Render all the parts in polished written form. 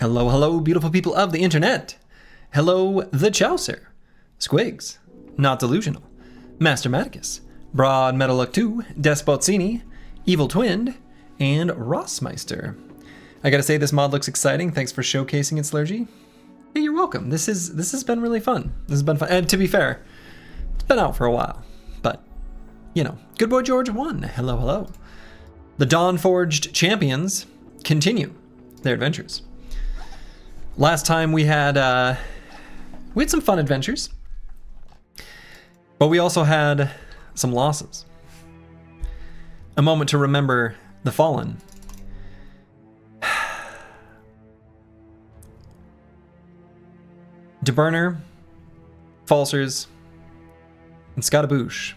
Hello, hello, beautiful people of the internet. Hello, the Chaucer, Squigs, Not Delusional, Mastermaticus, Broad Metal Look 2, Despotzini, Evil Twinned, and Rossmeister. I gotta say, this mod looks exciting. Thanks for showcasing it, Slurgy. Hey, you're welcome. This has been really fun. This has been fun. And to be fair, it's been out for a while, but you know, Good Boy George won. Hello, hello. The Dawnforged champions continue their adventures. Last time we had some fun adventures, but we also had some losses. A moment to remember the fallen. De Burner, Falsers, and Scottaboosh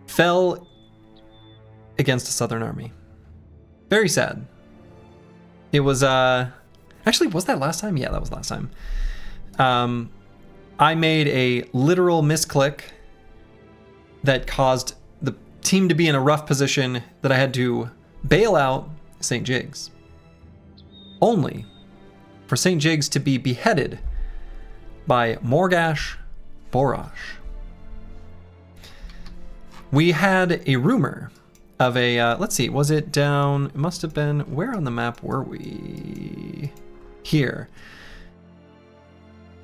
fell against a Southern army. Very sad. It was actually, was that last time? Yeah, that was last time. I made a literal misclick that caused the team to be in a rough position that I had to bail out St. Jigs. Only for St. Jigs to be beheaded by Morgash Borash. We had a rumor of a, let's see, was it down, it must have been, where on the map were we? Here.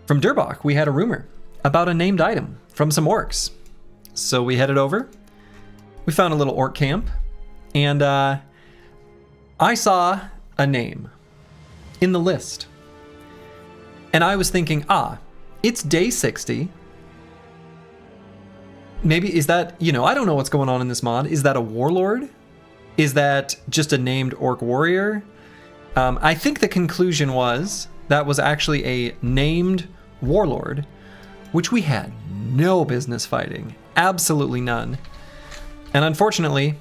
From Durbach, we had a rumor about a named item from some orcs. So we headed over, we found a little orc camp, and I saw a name in the list. And I was thinking, it's day 60. Maybe, is that, you know, I don't know what's going on in this mod. Is that a warlord? Is that just a named orc warrior? I think the conclusion was that was actually a named warlord, which we had no business fighting. Absolutely none. And unfortunately,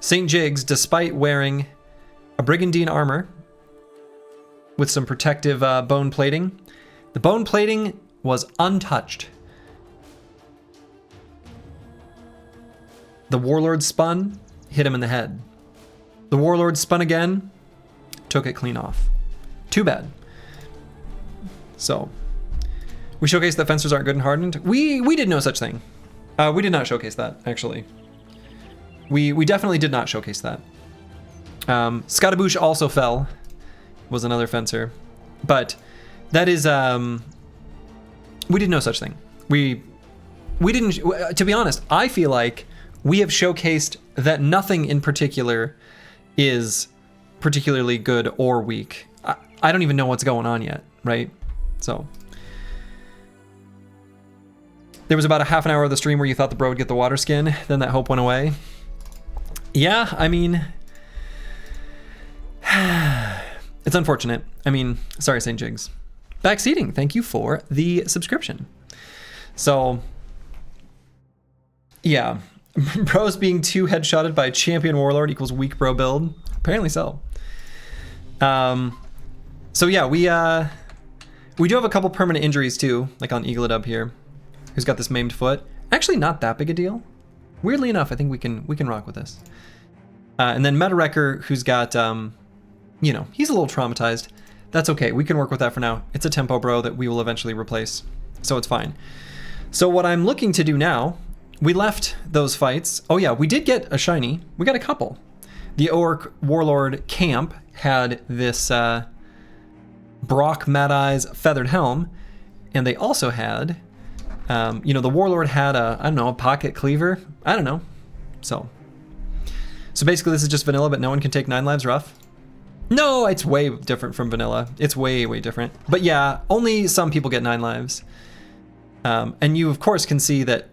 St. Jigs, despite wearing a brigandine armor with some protective bone plating, the bone plating was untouched. The warlord spun, hit him in the head. The warlord spun again, took it clean off. Too bad. So, we showcased that fencers aren't good and hardened. We did no such thing. We did not showcase that, actually. We definitely did not showcase that. Scottaboosh also fell, was another fencer. But that is, we did no such thing. We didn't, to be honest, I feel like we have showcased that nothing in particular is particularly good or weak. I don't even know what's going on yet, right? So there was about a half an hour of the stream where you thought the bro would get the water skin, then that hope went away. Yeah, I mean, it's unfortunate. I mean, sorry, St. Jigs. Backseating, thank you for the subscription. So, yeah. Bros being too headshotted by a champion warlord equals weak bro build. Apparently so. So yeah, we do have a couple permanent injuries too, like on Eagledub here, who's got this maimed foot. Actually, not that big a deal. Weirdly enough, I think we can rock with this. And then Meta Wrecker, who's got, you know, he's a little traumatized. That's okay. We can work with that for now. It's a tempo bro that we will eventually replace, so it's fine. So what I'm looking to do now. We left those fights. Oh yeah, we did get a shiny. We got a couple. The Orc Warlord camp had this Brock Mad Eye's Feathered Helm, and they also had, you know, the Warlord had I don't know, a pocket cleaver. I don't know. So basically this is just vanilla, but no one can take 9 lives rough. No, it's way different from vanilla. It's way, way different. But yeah, only some people get 9 lives. And you of course can see that,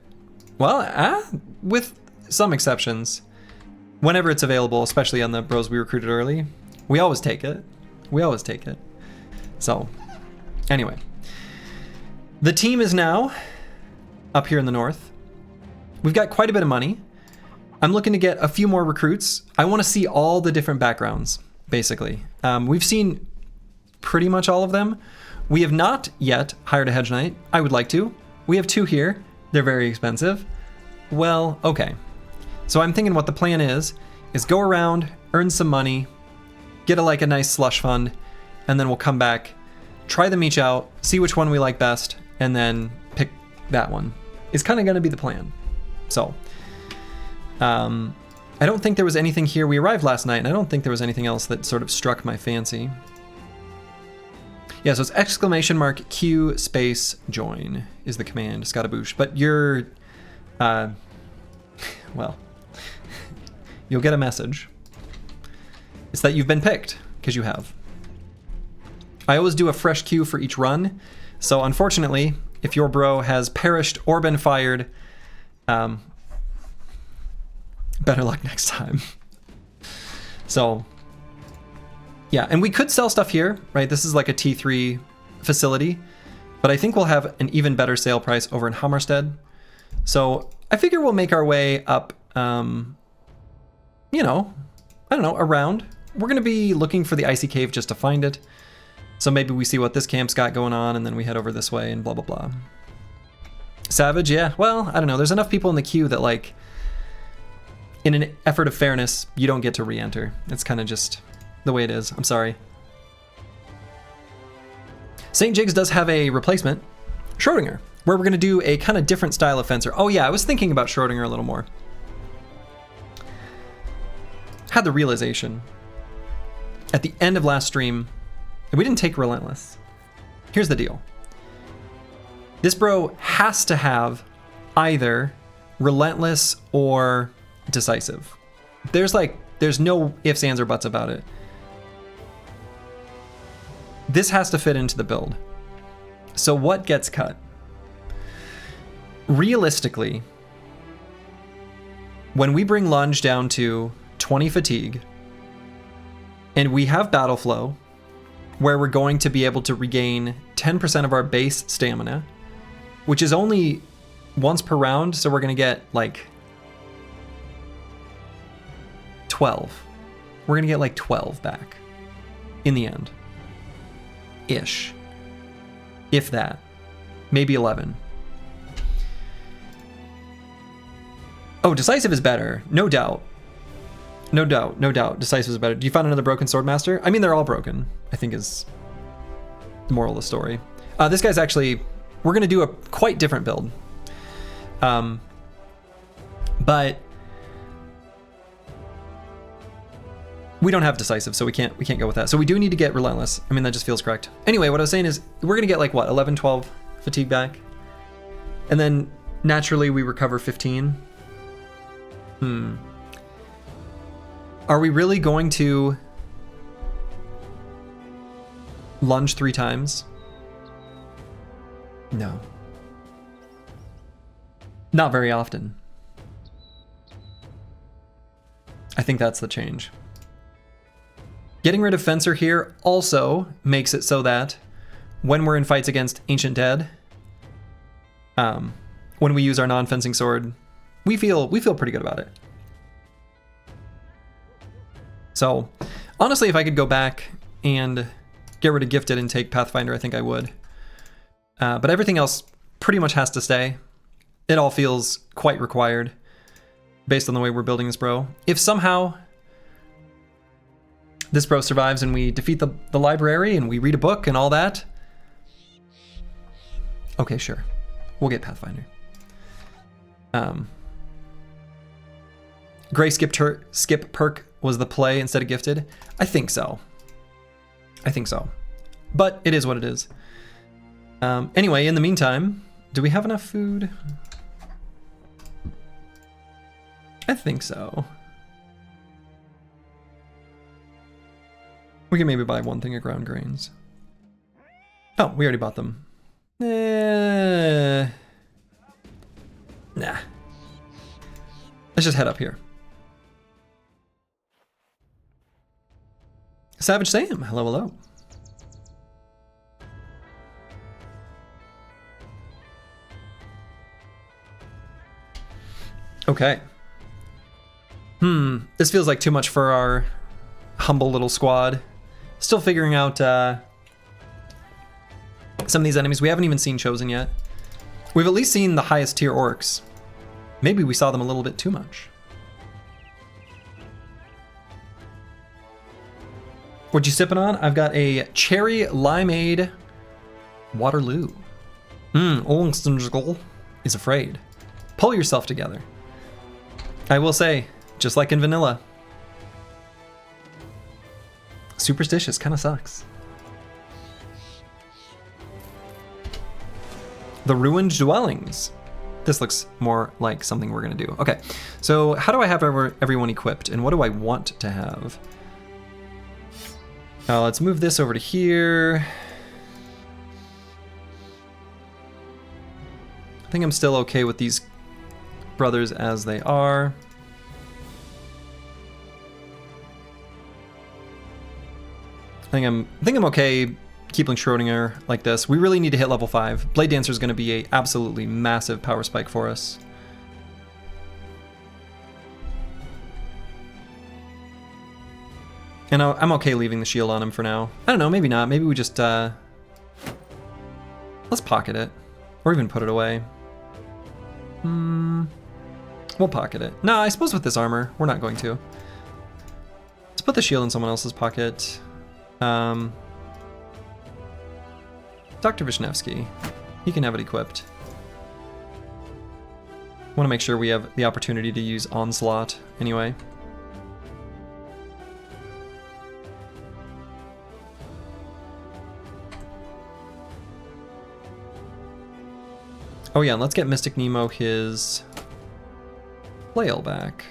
well, with some exceptions, whenever it's available, especially on the bros we recruited early, we always take it. We always take it. So, anyway. The team is now up here in the north. We've got quite a bit of money. I'm looking to get a few more recruits. I want to see all the different backgrounds, basically. We've seen pretty much all of them. We have not yet hired a Hedge Knight. I would like to. We have 2 here. They're very expensive. Well, okay. So I'm thinking what the plan is go around, earn some money, get like a nice slush fund, and then we'll come back, try them each out, see which one we like best, and then pick that one. It's kind of going to be the plan. So, I don't think there was anything here. We arrived last night, and I don't think there was anything else that sort of struck my fancy. Yeah, so it's !Q space join is the command, Scottaboosh. But you're, well, you'll get a message. It's that you've been picked, because you have. I always do a fresh queue for each run, so unfortunately, if your bro has perished or been fired, better luck next time. So, yeah, and we could sell stuff here, right? This is like a T3 facility, but I think we'll have an even better sale price over in Hammarstead. So I figure we'll make our way up, you know, I don't know, around. We're going to be looking for the icy cave just to find it. So maybe we see what this camp's got going on, and then we head over this way and blah, blah, blah. Savage, yeah, well, I don't know. There's enough people in the queue that, like, in an effort of fairness, you don't get to re-enter. It's kind of just the way it is. I'm sorry. St. Jigs does have a replacement, Schrodinger, where we're going to do a kind of different style of fencer. Oh yeah, I was thinking about Schrodinger a little more. Had the realization at the end of last stream that we didn't take Relentless. Here's the deal. This bro has to have either Relentless or Decisive. There's no ifs, ands, or buts about it. This has to fit into the build. So what gets cut? Realistically, when we bring Lunge down to 20 fatigue, and we have Battle Flow, where we're going to be able to regain 10% of our base stamina, which is only once per round, so we're going to get like 12. We're going to get like 12 back in the end. Ish. If that. Maybe 11. Oh, Decisive is better. No doubt. No doubt. No doubt. Decisive is better. Do you find another broken Swordmaster? I mean, they're all broken, I think is the moral of the story. This guy's actually... We're going to do a quite different build. But... we don't have Decisive, so we can't go with that. So we do need to get Relentless. I mean, that just feels correct. Anyway, what I was saying is, we're going to get like, what, 11, 12 fatigue back? And then, naturally, we recover 15. Are we really going to lunge 3 times? No. Not very often. I think that's the change. Getting rid of Fencer here also makes it so that when we're in fights against Ancient Dead, when we use our non-fencing sword, we feel pretty good about it. So, honestly, if I could go back and get rid of Gifted and take Pathfinder, I think I would. But everything else pretty much has to stay. It all feels quite required based on the way we're building this bro. If somehow this bro survives and we defeat the library and we read a book and all that, okay, sure. We'll get Pathfinder. Gray skip perk was the play instead of Gifted. I think so. But it is what it is. Anyway, in the meantime, do we have enough food? I think so. We can maybe buy 1 thing of ground grains. Oh, we already bought them. Nah. Let's just head up here. Savage Sam, hello, hello. Okay. This feels like too much for our humble little squad. Still figuring out some of these enemies. We haven't even seen Chosen yet. We've at least seen the highest tier orcs. Maybe we saw them a little bit too much. What you sipping on? I've got a cherry limeade Waterloo. Oldson's is afraid. Pull yourself together. I will say, just like in vanilla, superstitious kind of sucks. The ruined dwellings. This looks more like something we're gonna do. Okay, so how do I have everyone equipped, and what do I want to have? Let's move this over to here. I think I'm still okay with these brothers as they are. I think I'm okay keeping Schrodinger like this. We really need to hit level 5. Blade Dancer is going to be a absolutely massive power spike for us. And I'm okay leaving the shield on him for now. I don't know, maybe not. Maybe we just let's pocket it, or even put it away. We'll pocket it. No, I suppose with this armor, we're not going to. Let's put the shield in someone else's pocket. Dr. Vishnevsky, he can have it equipped. Want to make sure we have the opportunity to use Onslaught anyway. Oh yeah, and let's get Mystic Nemo his flail back.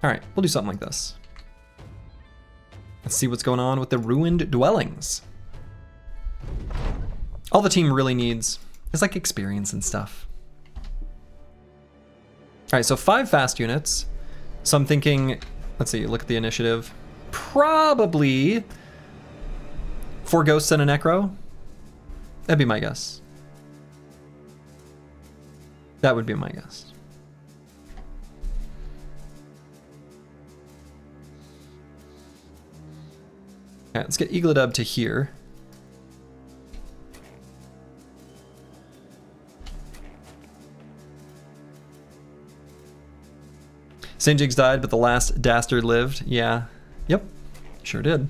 Alright, we'll do something like this. Let's see what's going on with the ruined dwellings. All the team really needs is like experience and stuff. Alright, so 5 fast units. So I'm thinking, let's see, look at the initiative. Probably 4 ghosts and a necro. That'd be my guess. That would be my guess. Alright, let's get Eagledub to here. St. Jigs died, but the last dastard lived. Yeah. Yep. Sure did.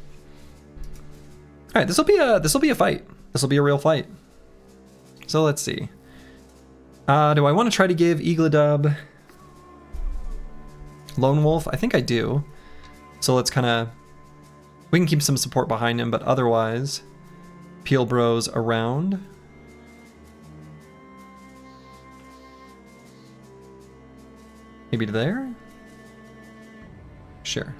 Alright, this will be a fight. This will be a real fight. So let's see. Do I want to try to give Eagledub Lone Wolf? I think I do. So let's kind of... We can keep some support behind him, but otherwise, Peel Bros around. Maybe to there? Sure.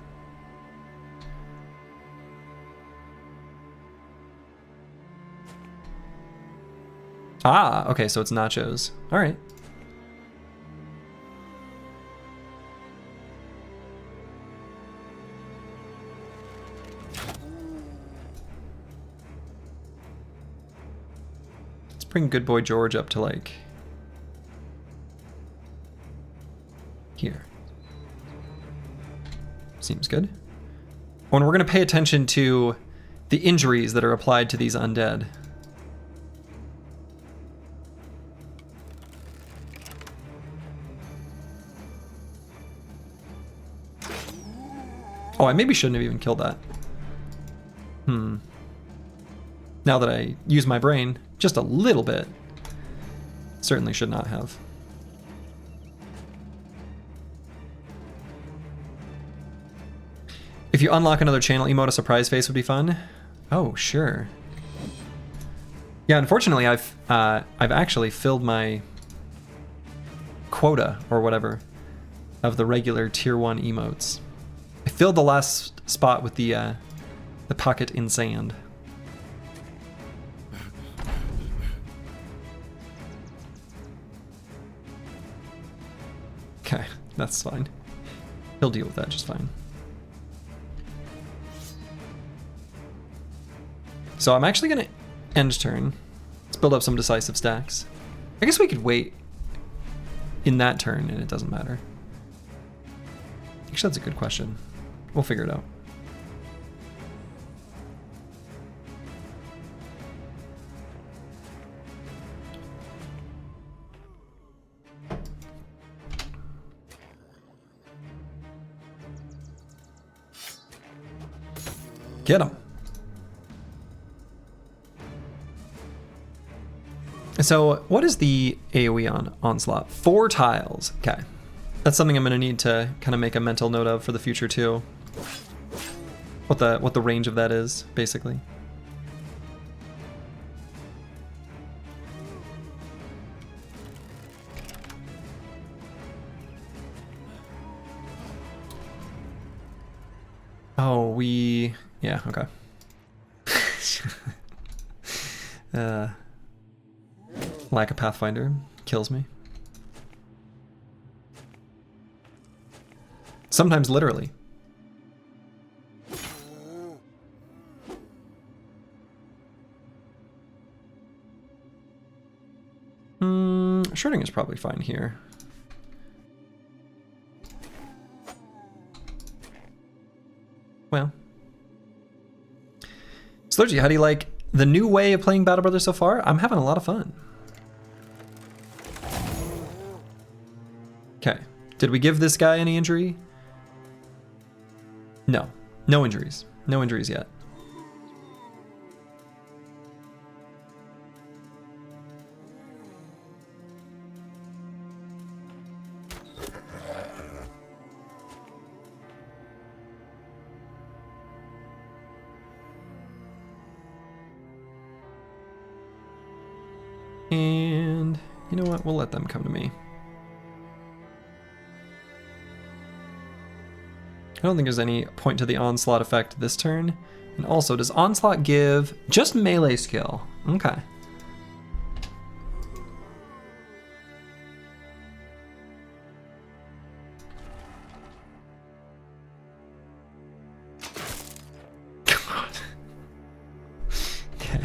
Ah, okay, so it's nachos. All right. Let's bring good boy George up to like here. Seems good. Oh, and we're gonna pay attention to the injuries that are applied to these undead. Oh, I maybe shouldn't have even killed that. Now that I use my brain just a little bit, certainly should not have. If you unlock another channel emote, a surprise face would be fun. Oh, sure. Yeah, unfortunately, I've actually filled my quota or whatever of the regular tier 1 emotes. I filled the last spot with the pocket in sand. Okay, that's fine. He'll deal with that just fine. So I'm actually gonna end turn. Let's build up some decisive stacks. I guess we could wait in that turn and it doesn't matter. Actually, that's a good question. We'll figure it out. Get him. So what is the AoE on Onslaught? 4 tiles. Okay. That's something I'm going to need to kind of make a mental note of for the future too. What the range of that is, basically. Oh, yeah, okay. Lack of Pathfinder kills me. Sometimes literally. Shredding is probably fine here. Well. Slurgy, how do you like the new way of playing Battle Brothers so far? I'm having a lot of fun. Okay. Did we give this guy any injury? No. No injuries. No injuries yet. And you know what? We'll let them come to me. I don't think there's any point to the Onslaught effect this turn. And also, does Onslaught give just melee skill? Okay. God. Okay.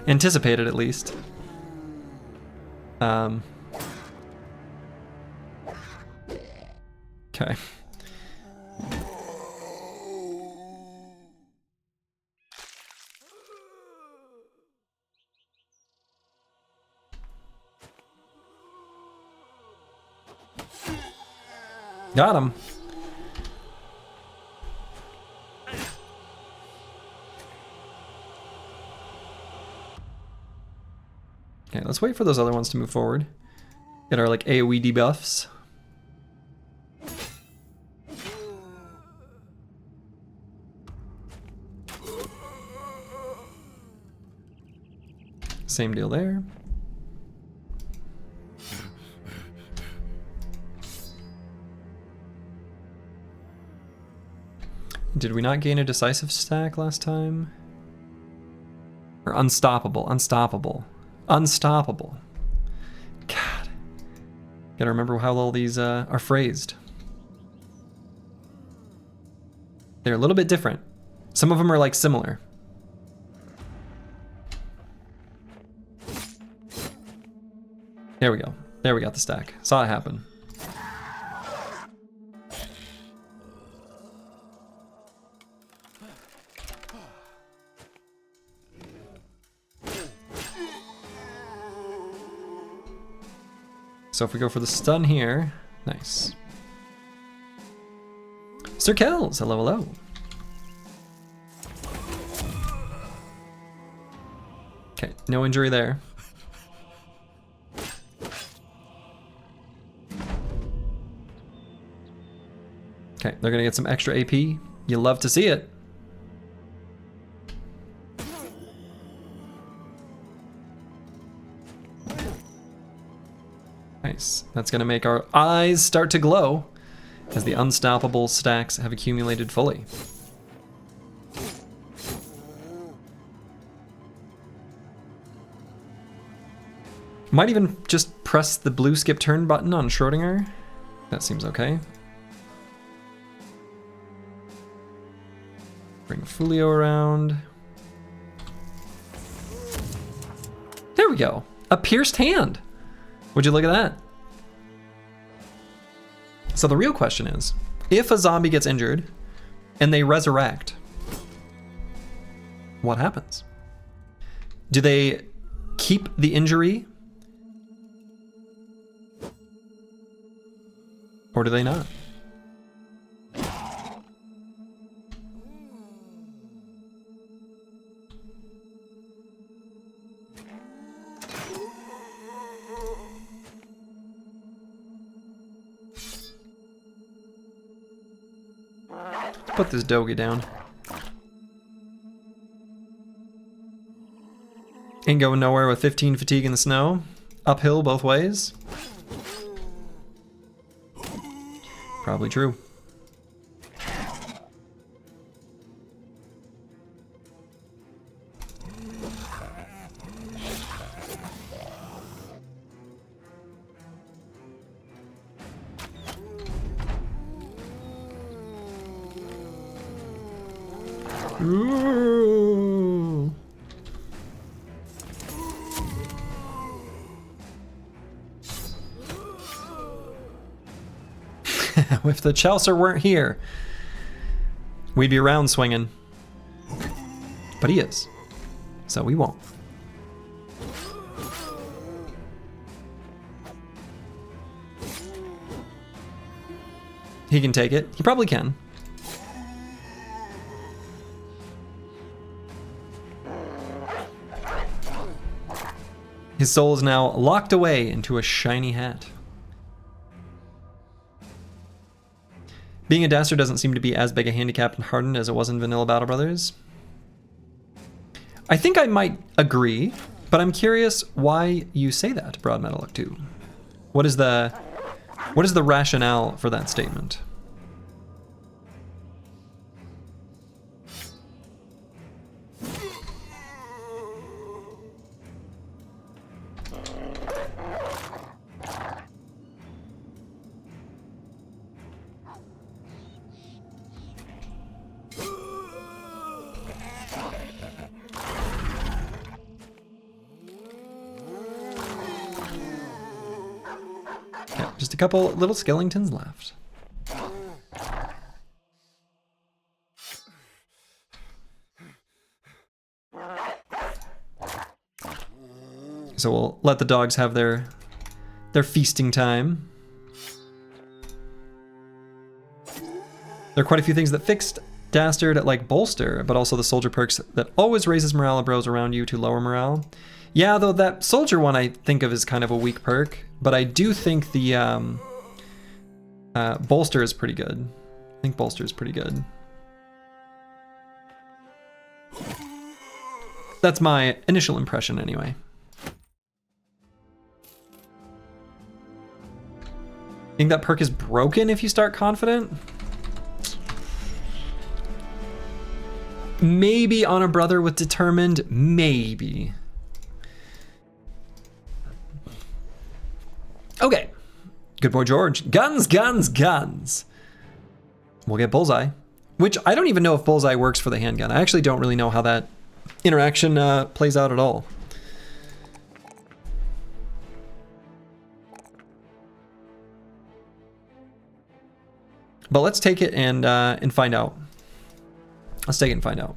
Anticipated at least. Okay. Got him. Okay, let's wait for those other ones to move forward. Get our like AoE debuffs. Same deal there. Did we not gain a decisive stack last time? Or unstoppable, unstoppable, unstoppable. God. Gotta remember how all these are phrased. They're a little bit different. Some of them are like similar. There we go. There we got the stack. Saw it happen. So if we go for the stun here, nice. Sir Kells, hello, hello. Okay, no injury there. Okay, they're gonna get some extra AP. You love to see it. Nice. That's gonna make our eyes start to glow as the unstoppable stacks have accumulated fully. Might even just press the blue skip turn button on Schrodinger. That seems okay. Bring Fulio around. There we go. A pierced hand. Would you look at that? So the real question is, if a zombie gets injured and they resurrect, what happens? Do they keep the injury? Or do they not? Put this dogie down. Ain't going nowhere with 15 fatigue in the snow. Uphill both ways. Probably true. Ooh. If the Chaucer weren't here, we'd be around swinging. But he is, so we won't. He can take it. He probably can. His soul is now locked away into a shiny hat. Being a dastard doesn't seem to be as big a handicap in Hardened as it was in Vanilla Battle Brothers. I think I might agree, but I'm curious why you say that, Broad Metallic 2. What is the rationale for that statement? Just a couple little skeletons left. So we'll let the dogs have their feasting time. There are quite a few things that fixed Dastard, like Bolster, but also the soldier perks that always raises morale of bros around you to lower morale. Yeah, though that soldier one I think of as kind of a weak perk, but I do think the Bolster is pretty good. I think Bolster is pretty good. That's my initial impression anyway. Think that perk is broken if you start confident? Maybe on a brother with Determined, maybe. Okay, good boy George. Guns, guns, guns. We'll get Bullseye, which I don't even know if Bullseye works for the handgun. I actually don't really know how that interaction plays out at all. But let's take it and find out. Let's take it and find out.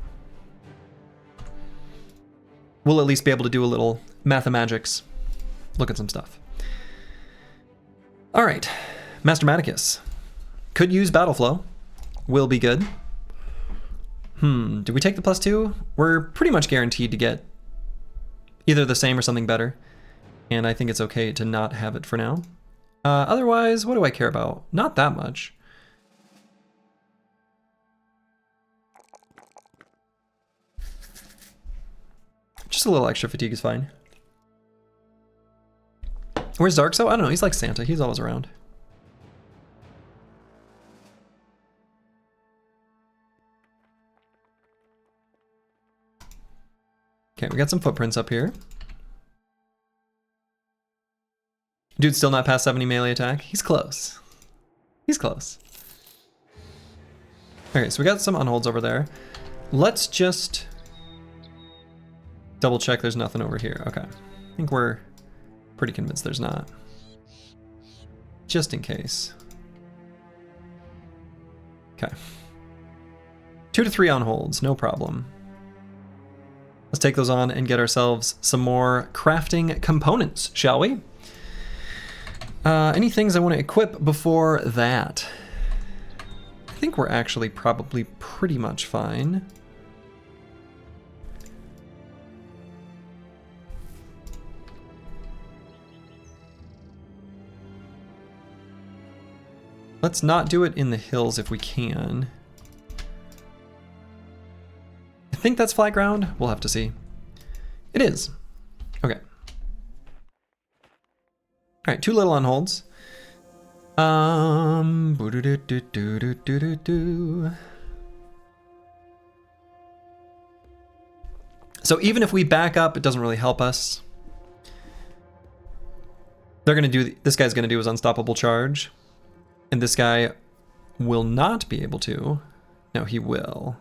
We'll at least be able to do a little mathemagics. Look at some stuff. All right, Mastermaticus. Could use Battle Flow. Will be good. Do we take the +2? We're pretty much guaranteed to get either the same or something better. And I think it's okay to not have it for now. Otherwise, what do I care about? Not that much. Just a little extra fatigue is fine. Where's Darkso? I don't know, he's like Santa, he's always around. Okay, we got some footprints up here. Dude's still not past 70 melee attack. He's close. He's close. Okay, so we got some unholds over there. Let's just double check there's nothing over here. Okay, I think we're pretty convinced there's not. Just in case. Okay. 2 to 3 unholds, no problem. Let's take those on and get ourselves some more crafting components, shall we? Any things I want to equip before that? I think we're actually probably pretty much fine. Let's not do it in the hills if we can. think that's flat ground. We'll have to see. It is. Okay. All right, 2 little unholds. So even if we back up, it doesn't really help us. They're gonna do, this guy's gonna do his unstoppable charge, and this guy will not be able to. No, he will.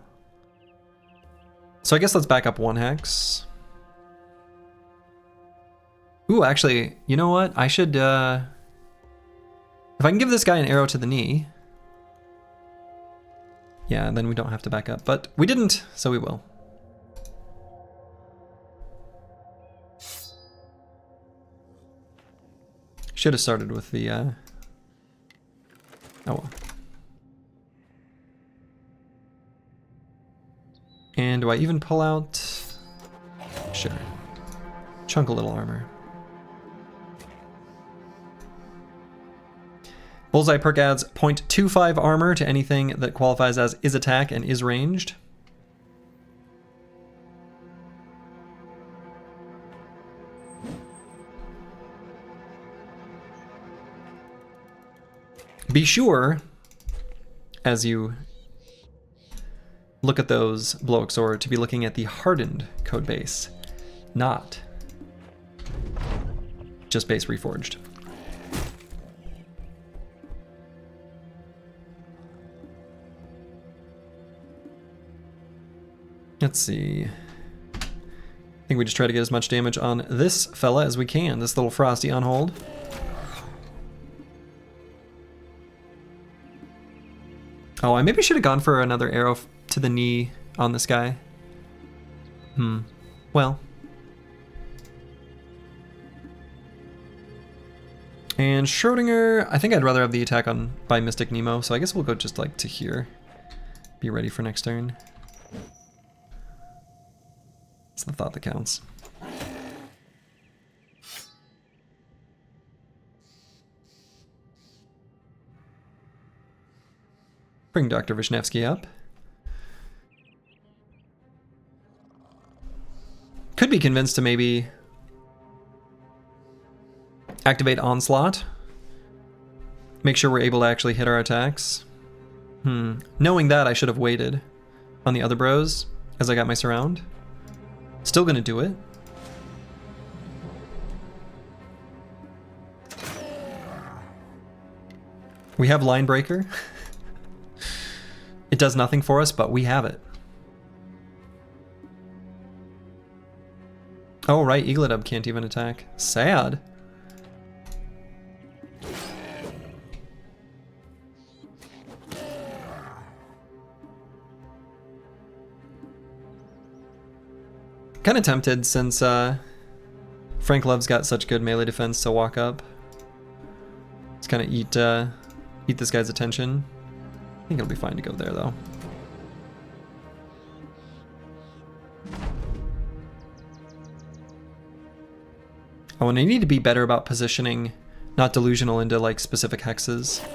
So I guess let's back up 1 hex. Ooh, actually, you know what? I should, if I can give this guy an arrow to the knee. Yeah, then we don't have to back up, but we didn't, so we will. Should have started with the, oh well. And do I even pull out? Sure. Chunk a little armor. Bullseye perk adds 0.25 armor to anything that qualifies as is attack and is ranged. Be sure, as you look at those Blowick Sword, to be looking at the hardened code base, not just base Reforged. Let's see. I think we just try to get as much damage on this fella as we can, this little Frosty on hold. Oh, I maybe should have gone for another arrow to the knee on this guy. Well. And Schrodinger, I think I'd rather have the attack on by Mystic Nemo, so I guess we'll go just like to here. Be ready for next turn. It's the thought that counts. Bring Dr. Vishnevsky up. Could be convinced to maybe activate Onslaught. Make sure we're able to actually hit our attacks. Knowing that, I should have waited on the other bros as I got my surround. Still gonna do it. We have Line Breaker. It does nothing for us, but we have it. Oh, right, Eagledub can't even attack. Sad. Kind of tempted since Frank Love's got such good melee defense to walk up. Let's kind of eat this guy's attention. I think it'll be fine to go there though. Oh, and I need to be better about positioning Not Delusional into like specific hexes.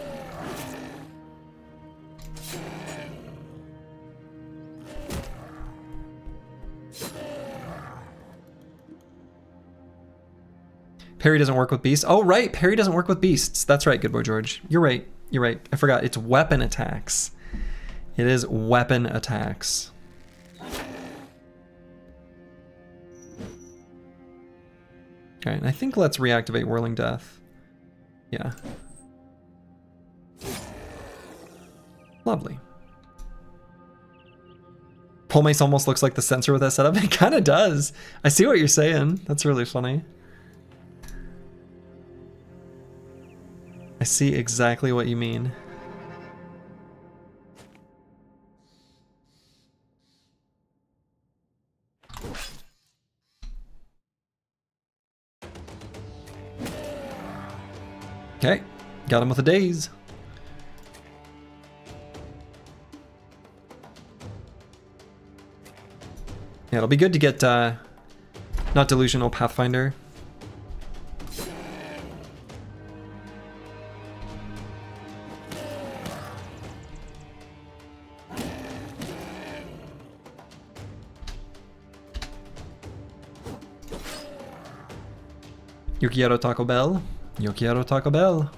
Parry doesn't work with beasts. Oh, right. Parry doesn't work with beasts. That's right, good boy, George. You're right. You're right. I forgot. It's weapon attacks. It is weapon attacks. All right, and I think let's reactivate Whirling Death. Yeah. Lovely. Pole Mace almost looks like the sensor with that setup. It kind of does. I see what you're saying. That's really funny. I see exactly what you mean. Okay, got him with a daze. Yeah, it'll be good to get Not Delusional Pathfinder. Yo quiero Taco Bell. Yo quiero Taco Bell.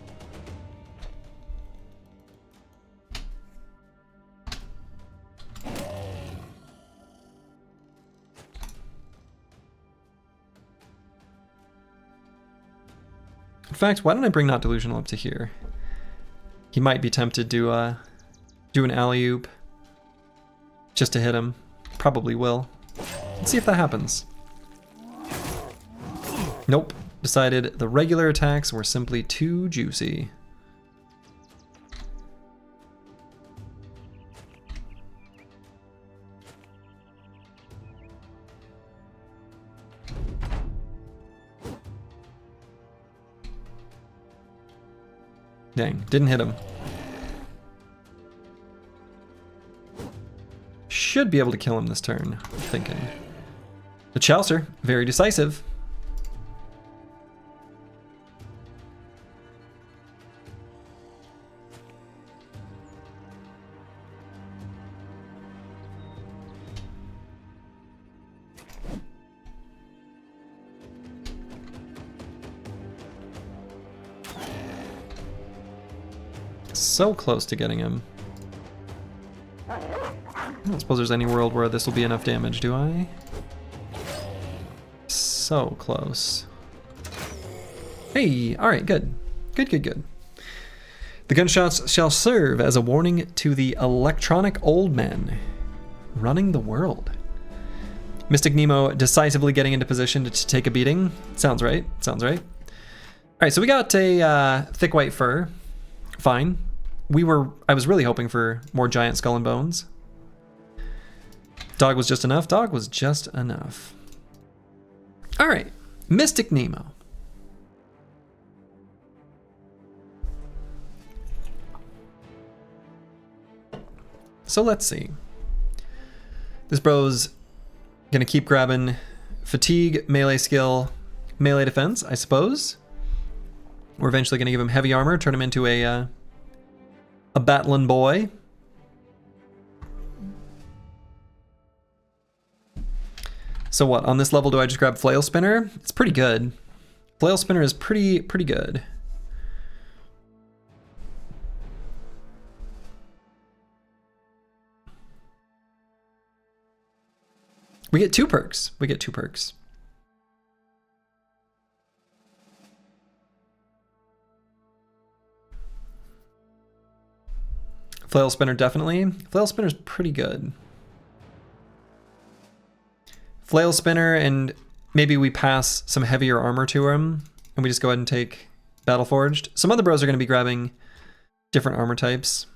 In fact, why don't I bring Not Delusional up to here? He might be tempted to do an alley-oop just to hit him. Probably will. Let's see if that happens. Nope. Decided the regular attacks were simply too juicy. Dang, didn't hit him. Should be able to kill him this turn, I'm thinking. The Chaucer, very decisive. So close to getting him. I don't suppose there's any world where this will be enough damage, do I? So close. Hey, alright, good. Good. The gunshots shall serve as a warning to the electronic old men running the world. Mystic Nemo decisively getting into position to take a beating. Sounds right. Alright, so we got a thick white fur. Fine. I was really hoping for more giant skull and bones. Dog was just enough. Alright, Mystic Nemo. So let's see. This bro's gonna keep grabbing fatigue, melee skill, melee defense, I suppose. We're eventually gonna give him heavy armor, turn him into a battling boy. So what, on this level do I just grab Flail Spinner? It's pretty good. Flail Spinner is pretty good. We get two perks. Flail Spinner, definitely. Flail Spinner's pretty good. Flail Spinner, and maybe we pass some heavier armor to him, and we just go ahead and take Dawnforged. Some other bros are going to be grabbing different armor types.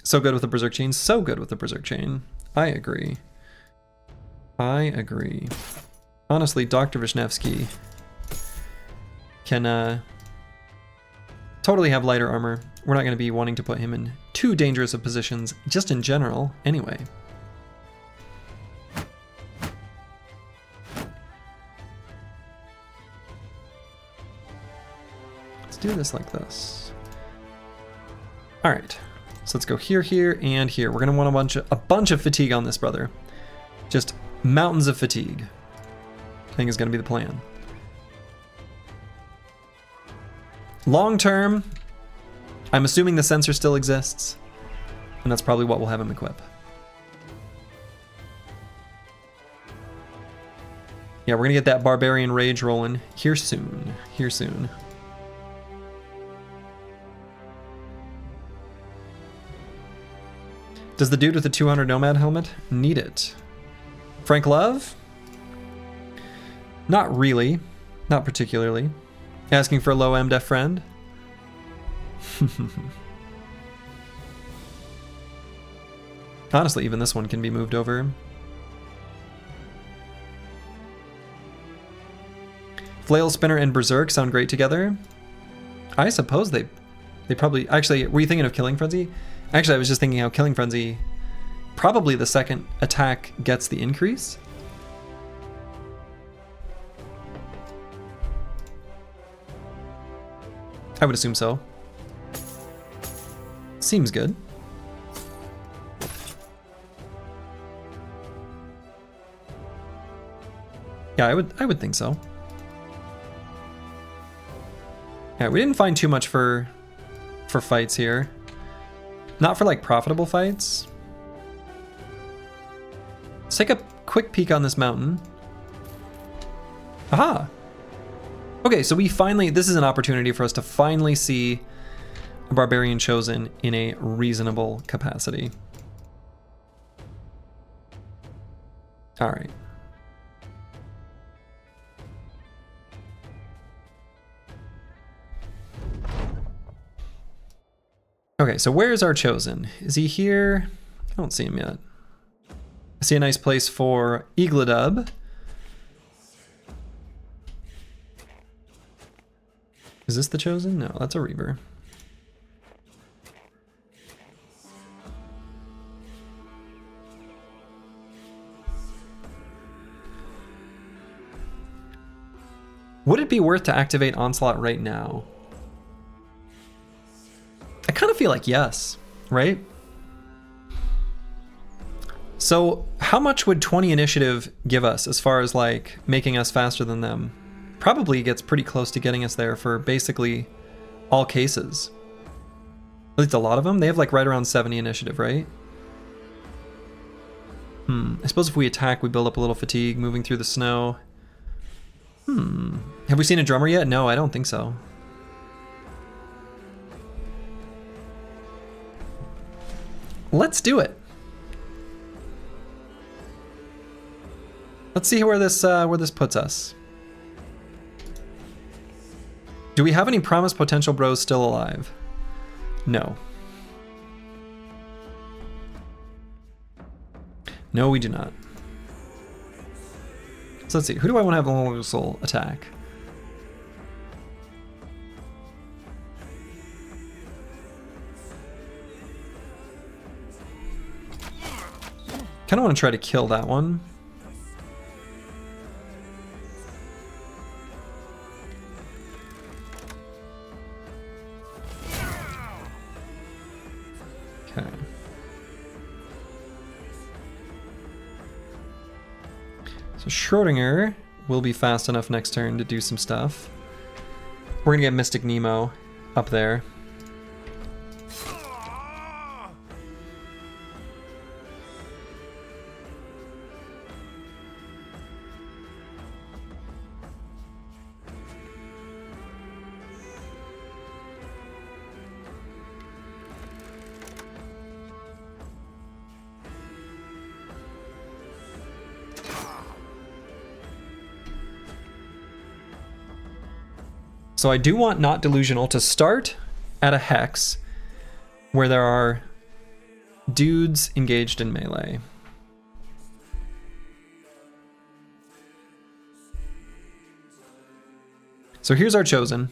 So good with the Berserk Chain. I agree. Honestly, Dr. Vishnevsky can totally have lighter armor. We're not going to be wanting to put him in too dangerous of positions, just in general, anyway. Let's do this like this. All right, so let's go here, here, and here. We're going to want a bunch of fatigue on this brother. Just mountains of fatigue, I think is going to be the plan. Long term, I'm assuming the sensor still exists, and that's probably what we'll have him equip. Yeah, we're gonna get that Barbarian Rage rolling here soon. Does the dude with the 200 Nomad helmet need it? Frank Love? Not really, not particularly. Asking for a low MDef friend? Honestly, even this one can be moved over. Flail Spinner and Berserk sound great together. I suppose they probably... Actually, were you thinking of Killing Frenzy? Actually, I was just thinking how Killing Frenzy, probably the second attack gets the increase. I would assume so. Seems good. Yeah, I would think so. Yeah, we didn't find too much for fights here. Not for like profitable fights. Let's take a quick peek on this mountain. Aha! Okay, so we finally, this is an opportunity for us to finally see a Barbarian Chosen in a reasonable capacity. All right. Okay, so where's our Chosen? Is he here? I don't see him yet. I see a nice place for Igladub. Is this the Chosen? No, that's a Reaver. Would it be worth to activate Onslaught right now? I kind of feel like yes, right? So how much would 20 initiative give us as far as like making us faster than them? Probably gets pretty close to getting us there for basically all cases. At least a lot of them. They have like right around 70 initiative, right? I suppose if we attack, we build up a little fatigue moving through the snow. Have we seen a drummer yet? No, I don't think so. Let's do it. Let's see where this puts us. Do we have any promised potential bros still alive? No. No, we do not. So let's see. Who do I want to have a little soul attack? Kind of want to try to kill that one. Okay. So Schrodinger will be fast enough next turn to do some stuff. We're gonna get Mystic Nemo up there. So I do want Not Delusional to start at a hex where there are dudes engaged in melee. So here's our Chosen.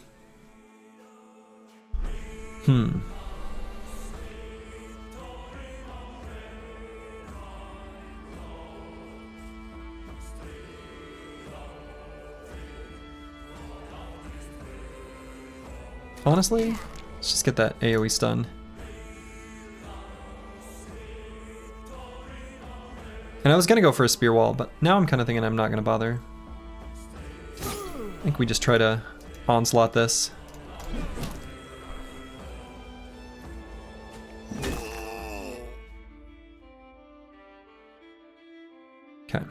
Honestly, let's just get that AoE stun. And I was gonna go for a spear wall, but now I'm kind of thinking I'm not gonna bother. I think we just try to onslaught this. Okay.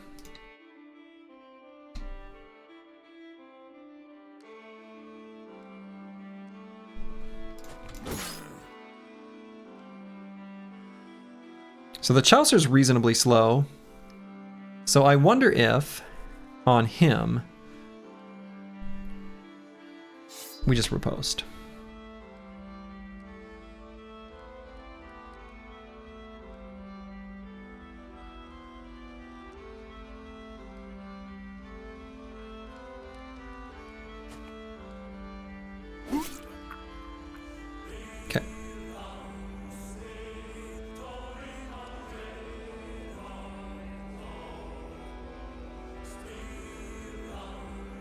So the Chaucer's reasonably slow. So I wonder if, on him, we just riposte. Okay.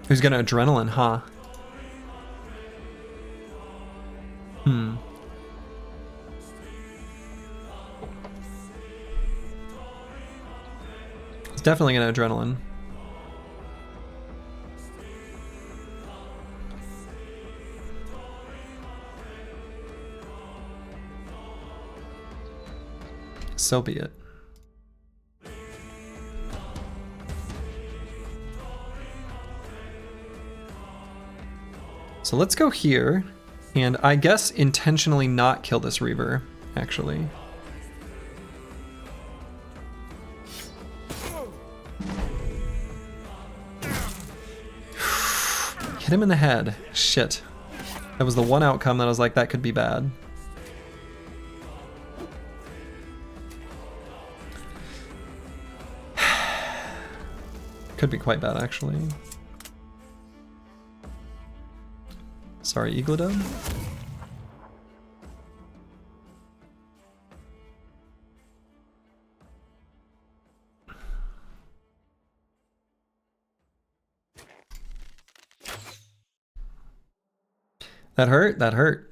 Who's gonna adrenaline, huh? It's definitely gonna adrenaline. So be it. So let's go here, and I guess intentionally not kill this Reaver, actually. Hit him in the head. Shit. That was the one outcome that I was like, that could be bad. Could be quite bad, actually. Sorry, Eaglodub. That hurt? That hurt.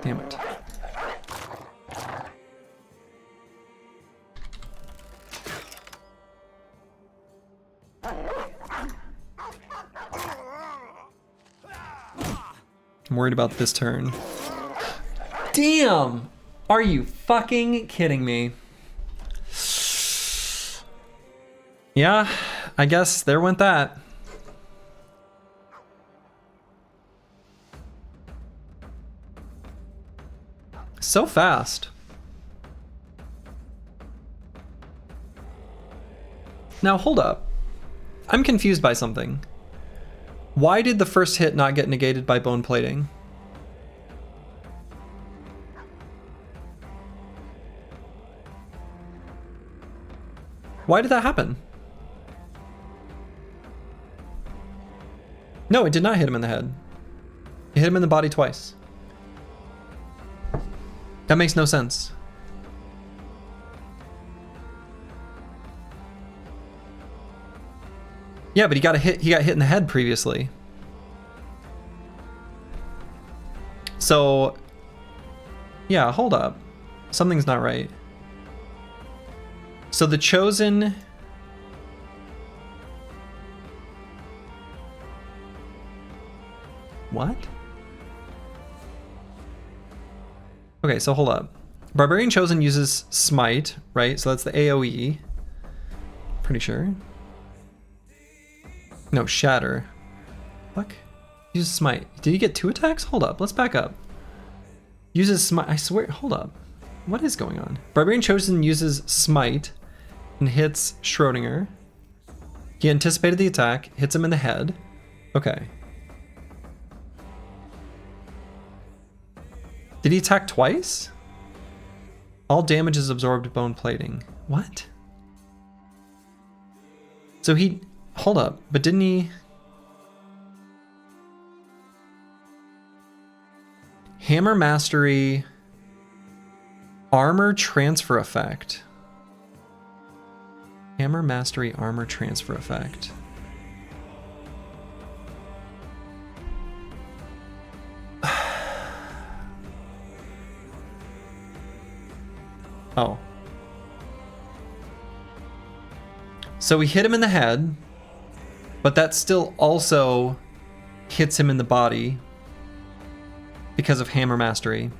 Damn it. I'm worried about this turn. Damn! Are you fucking kidding me? Yeah, I guess there went that. So fast. Now hold up. I'm confused by something. Why did the first hit not get negated by bone plating? Why did that happen? No, it did not hit him in the head. It hit him in the body twice. That makes no sense. Yeah, but he got hit in the head previously. So, yeah, hold up. Something's not right. So the Chosen... What? Okay, so hold up. Barbarian Chosen uses Smite, right? So that's the AoE. Pretty sure. No, Shatter. Fuck. Uses Smite. Did he get 2 attacks? Hold up, let's back up. Uses Smite, I swear, hold up. What is going on? Barbarian Chosen uses Smite and hits Schrodinger. He anticipated the attack, hits him in the head. Okay. Did he attack twice? All damage is absorbed bone plating. What? So he... Hold up, but didn't he... Hammer Mastery... Armor Transfer Effect. Hammer Mastery Armor Transfer Effect. Oh. So we hit him in the head, but that still also hits him in the body because of Hammer Mastery.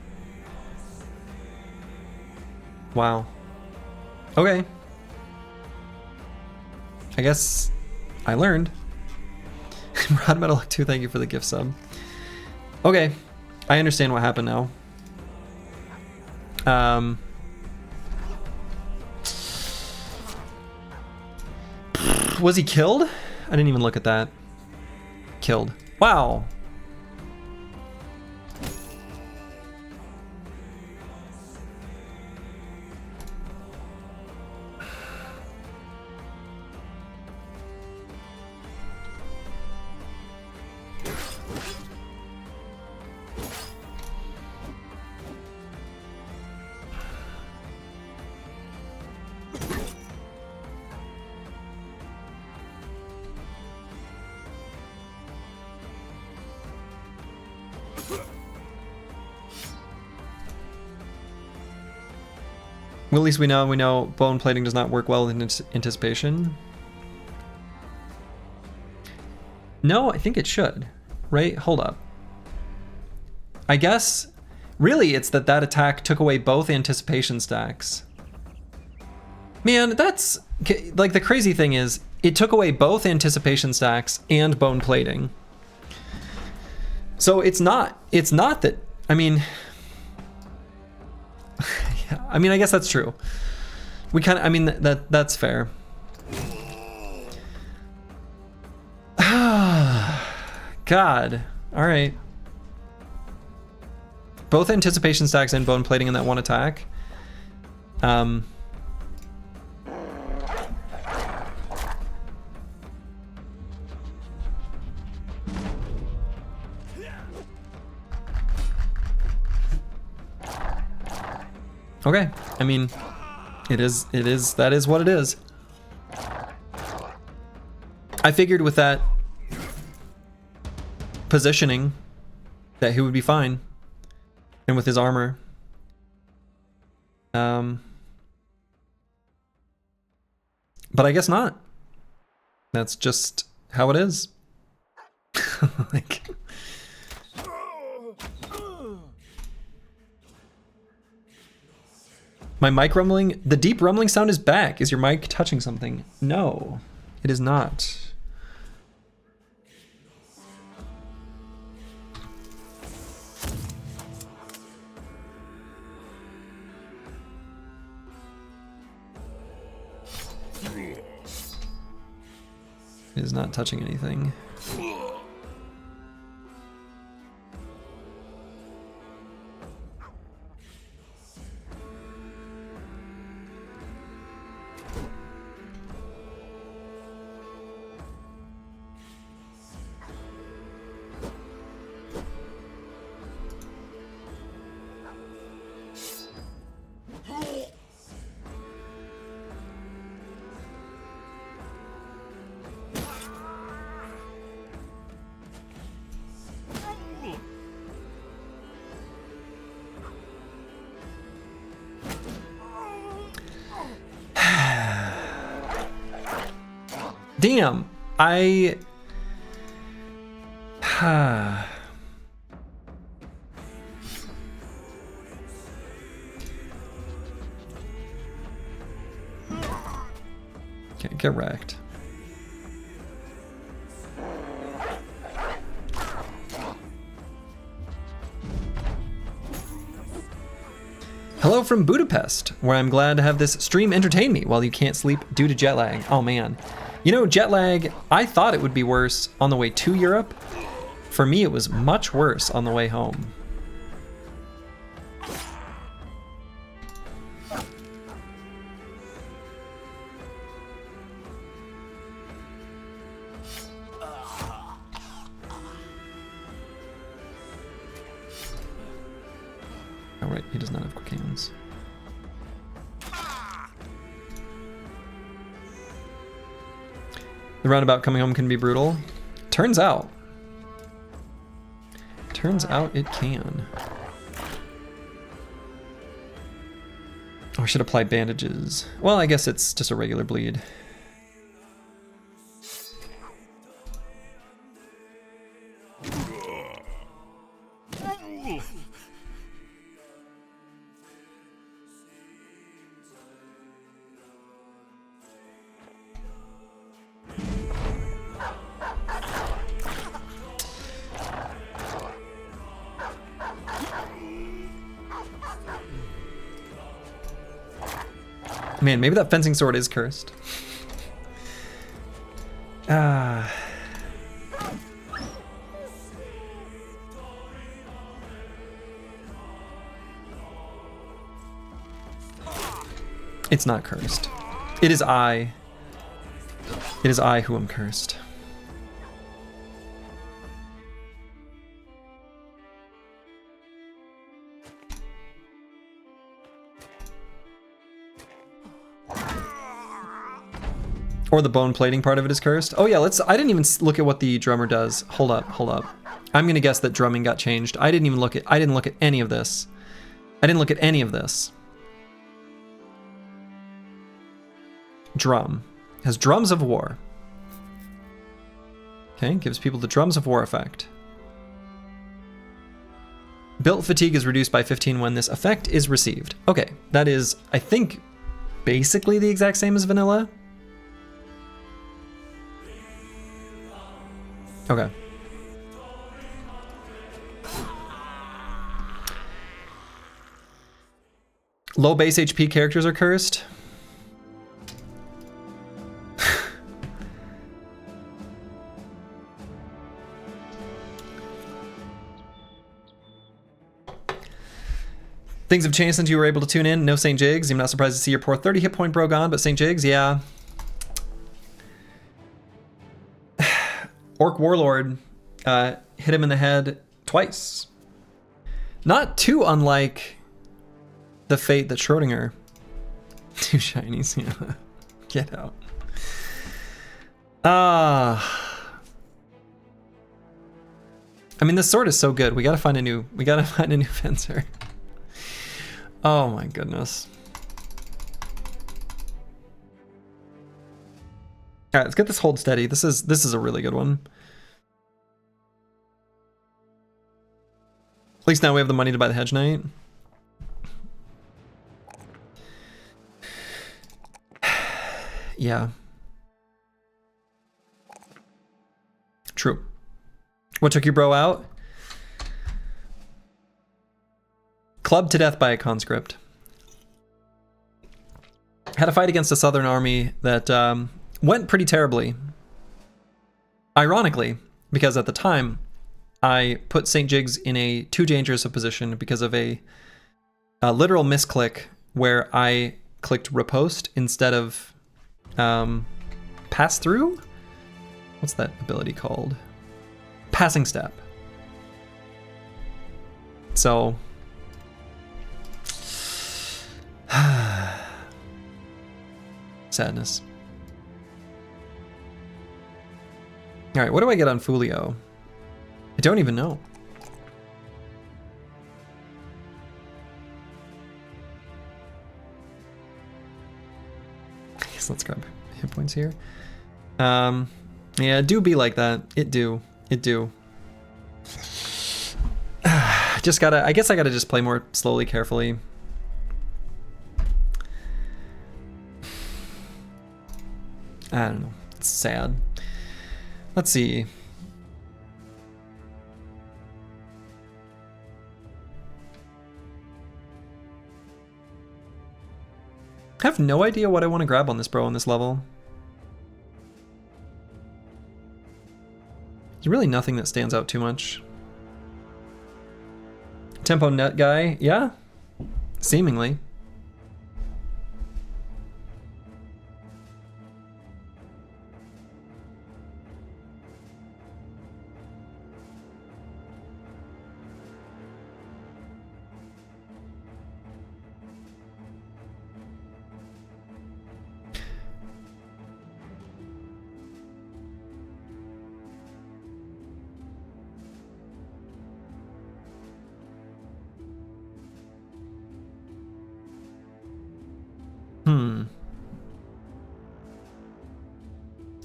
Wow. Okay. I guess I learned. Rod Metal 2, thank you for the gift sub. Okay. I understand what happened now. Was he killed? I didn't even look at that. Killed. Wow. Well, at least we know bone plating does not work well in anticipation. No, I think it should. Right? Hold up. I guess, really, it's that attack took away both anticipation stacks. Man, that's, like, the crazy thing is, it took away both anticipation stacks and bone plating. So it's not that, I mean, yeah, I mean, I guess that's true. We kind of, I mean, that's fair. God, all right. Both anticipation stacks and bone plating in that one attack. Okay, I mean, that is what it is. I figured with that positioning that he would be fine. And with his armor. But I guess not. That's just how it is. Like, my mic rumbling, the deep rumbling sound is back. Is your mic touching something? No, it is not. It is not touching anything. Damn, I... Okay, get wrecked. Hello from Budapest, where I'm glad to have this stream entertain me while you can't sleep due to jet lag. Oh man. You know, jet lag, I thought it would be worse on the way to Europe. For me, it was much worse on the way home. Oh right, he does not have quick hands. The roundabout coming home can be brutal. Turns out it can. Oh, I should apply bandages. Well, I guess it's just a regular bleed. Man, maybe that fencing sword is cursed. It's not cursed. It is I. It is I who am cursed. Or the bone plating part of it is cursed. Oh yeah, I didn't even look at what the drummer does. Hold up. I'm gonna guess that drumming got changed. I didn't look at any of this. Drum. Has drums of war. Okay, gives people the Drums of War effect. Built fatigue is reduced by 15 when this effect is received. Okay, that is, I think, basically the exact same as vanilla. Okay. Low base HP characters are cursed. Things have changed since you were able to tune in. No St. Jigs. I'm not surprised to see your poor 30 hit point bro gone, but St. Jigs, yeah. Orc Warlord hit him in the head twice. Not too unlike the fate that Schrodinger. 2 shinies, yeah. Get out. I mean, this sword is so good. We gotta find a new fencer. Oh my goodness. All right, let's get this hold steady. This is a really good one. At least now we have the money to buy the Hedge Knight. Yeah. True. What took your bro out? Clubbed to death by a conscript. Had a fight against a southern army that went pretty terribly. Ironically, because at the time, I put St. Jigs in a too dangerous a position because of a literal misclick where I clicked riposte instead of pass through? What's that ability called? Passing step. So... sadness. All right, what do I get on Fulio? I don't even know. I guess let's grab hit points here. Yeah, it do be like that. It do. Just gotta, I guess I gotta just play more slowly, carefully. I don't know. It's sad. Let's see. I have no idea what I want to grab on this bro on this level. There's really nothing that stands out too much. Tempo net guy, yeah, seemingly.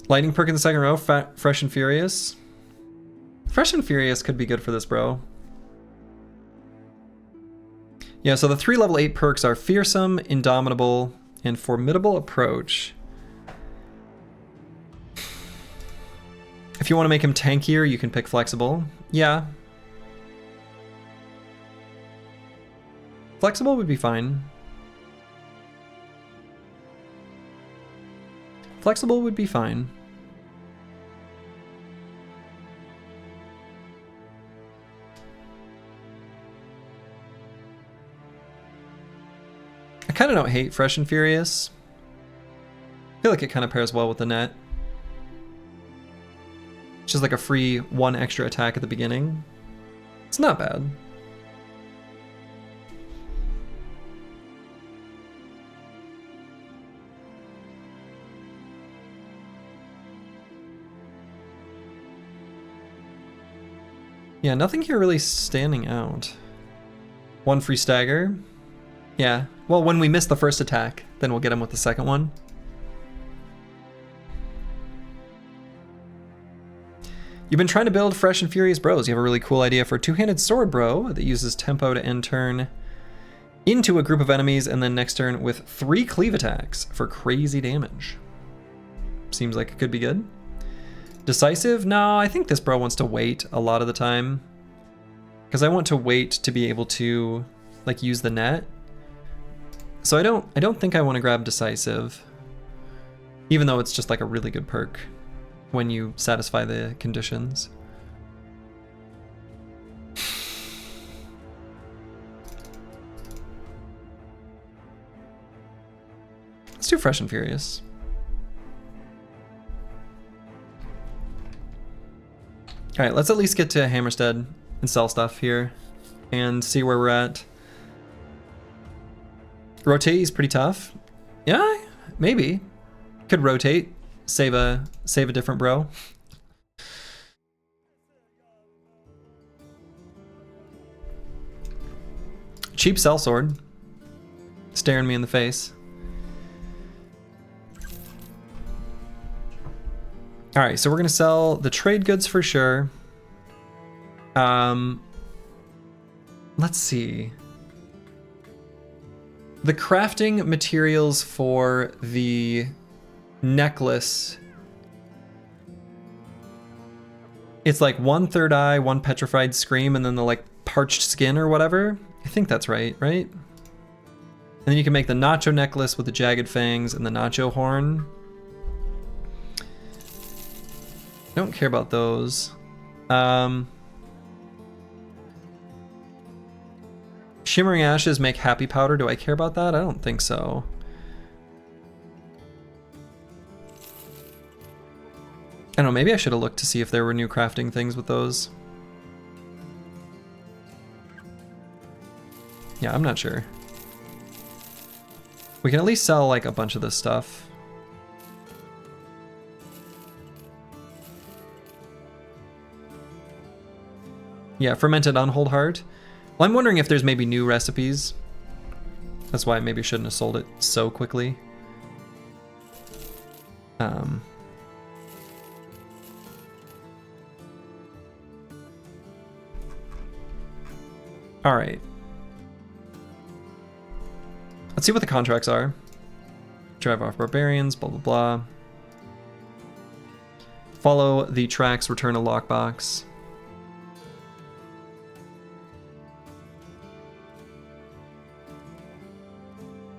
Lightning perk in the second row, Fresh and Furious. Fresh and Furious could be good for this, bro. Yeah, so the 3 level 8 perks are Fearsome, Indomitable, and Formidable Approach. If you want to make him tankier, you can pick Flexible. Yeah. Flexible would be fine. Flexible would be fine. I kind of don't hate Fresh and Furious. I feel like it kind of pairs well with the net. It's just like a free 1 extra attack at the beginning. It's not bad. Yeah, nothing here really standing out. 1 free stagger. Yeah, well, when we miss the first attack, then we'll get him with the second one. You've been trying to build Fresh and Furious Bros. You have a really cool idea for a two-handed sword bro that uses tempo to end turn into a group of enemies and then next turn with 3 cleave attacks for crazy damage. Seems like it could be good. Decisive? No, I think this bro wants to wait a lot of the time. Because I want to wait to be able to like use the net. So I don't think I want to grab Decisive. Even though it's just like a really good perk when you satisfy the conditions. Let's do Fresh and Furious. All right, let's at least get to Hammerstead and sell stuff here and see where we're at. Rotate is pretty tough. Yeah, maybe. Could rotate, save a different bro. Cheap sellsword. Staring me in the face. All right, so we're gonna sell the trade goods for sure. Let's see. The crafting materials for the necklace. It's like 1 third eye, 1 petrified scream, and then the like parched skin or whatever. I think that's right? And then you can make the nacho necklace with the jagged fangs and the nacho horn. Don't care about those. Shimmering ashes make happy powder. Do I care about that? I don't think so. I don't know, maybe I should have looked to see if there were new crafting things with those. Yeah, I'm not sure. We can at least sell like a bunch of this stuff. Yeah, fermented unhold heart. Well, I'm wondering if there's maybe new recipes. That's why I maybe shouldn't have sold it so quickly. All right. Let's see what the contracts are. Drive off barbarians, blah, blah, blah. Follow the tracks, return a lockbox.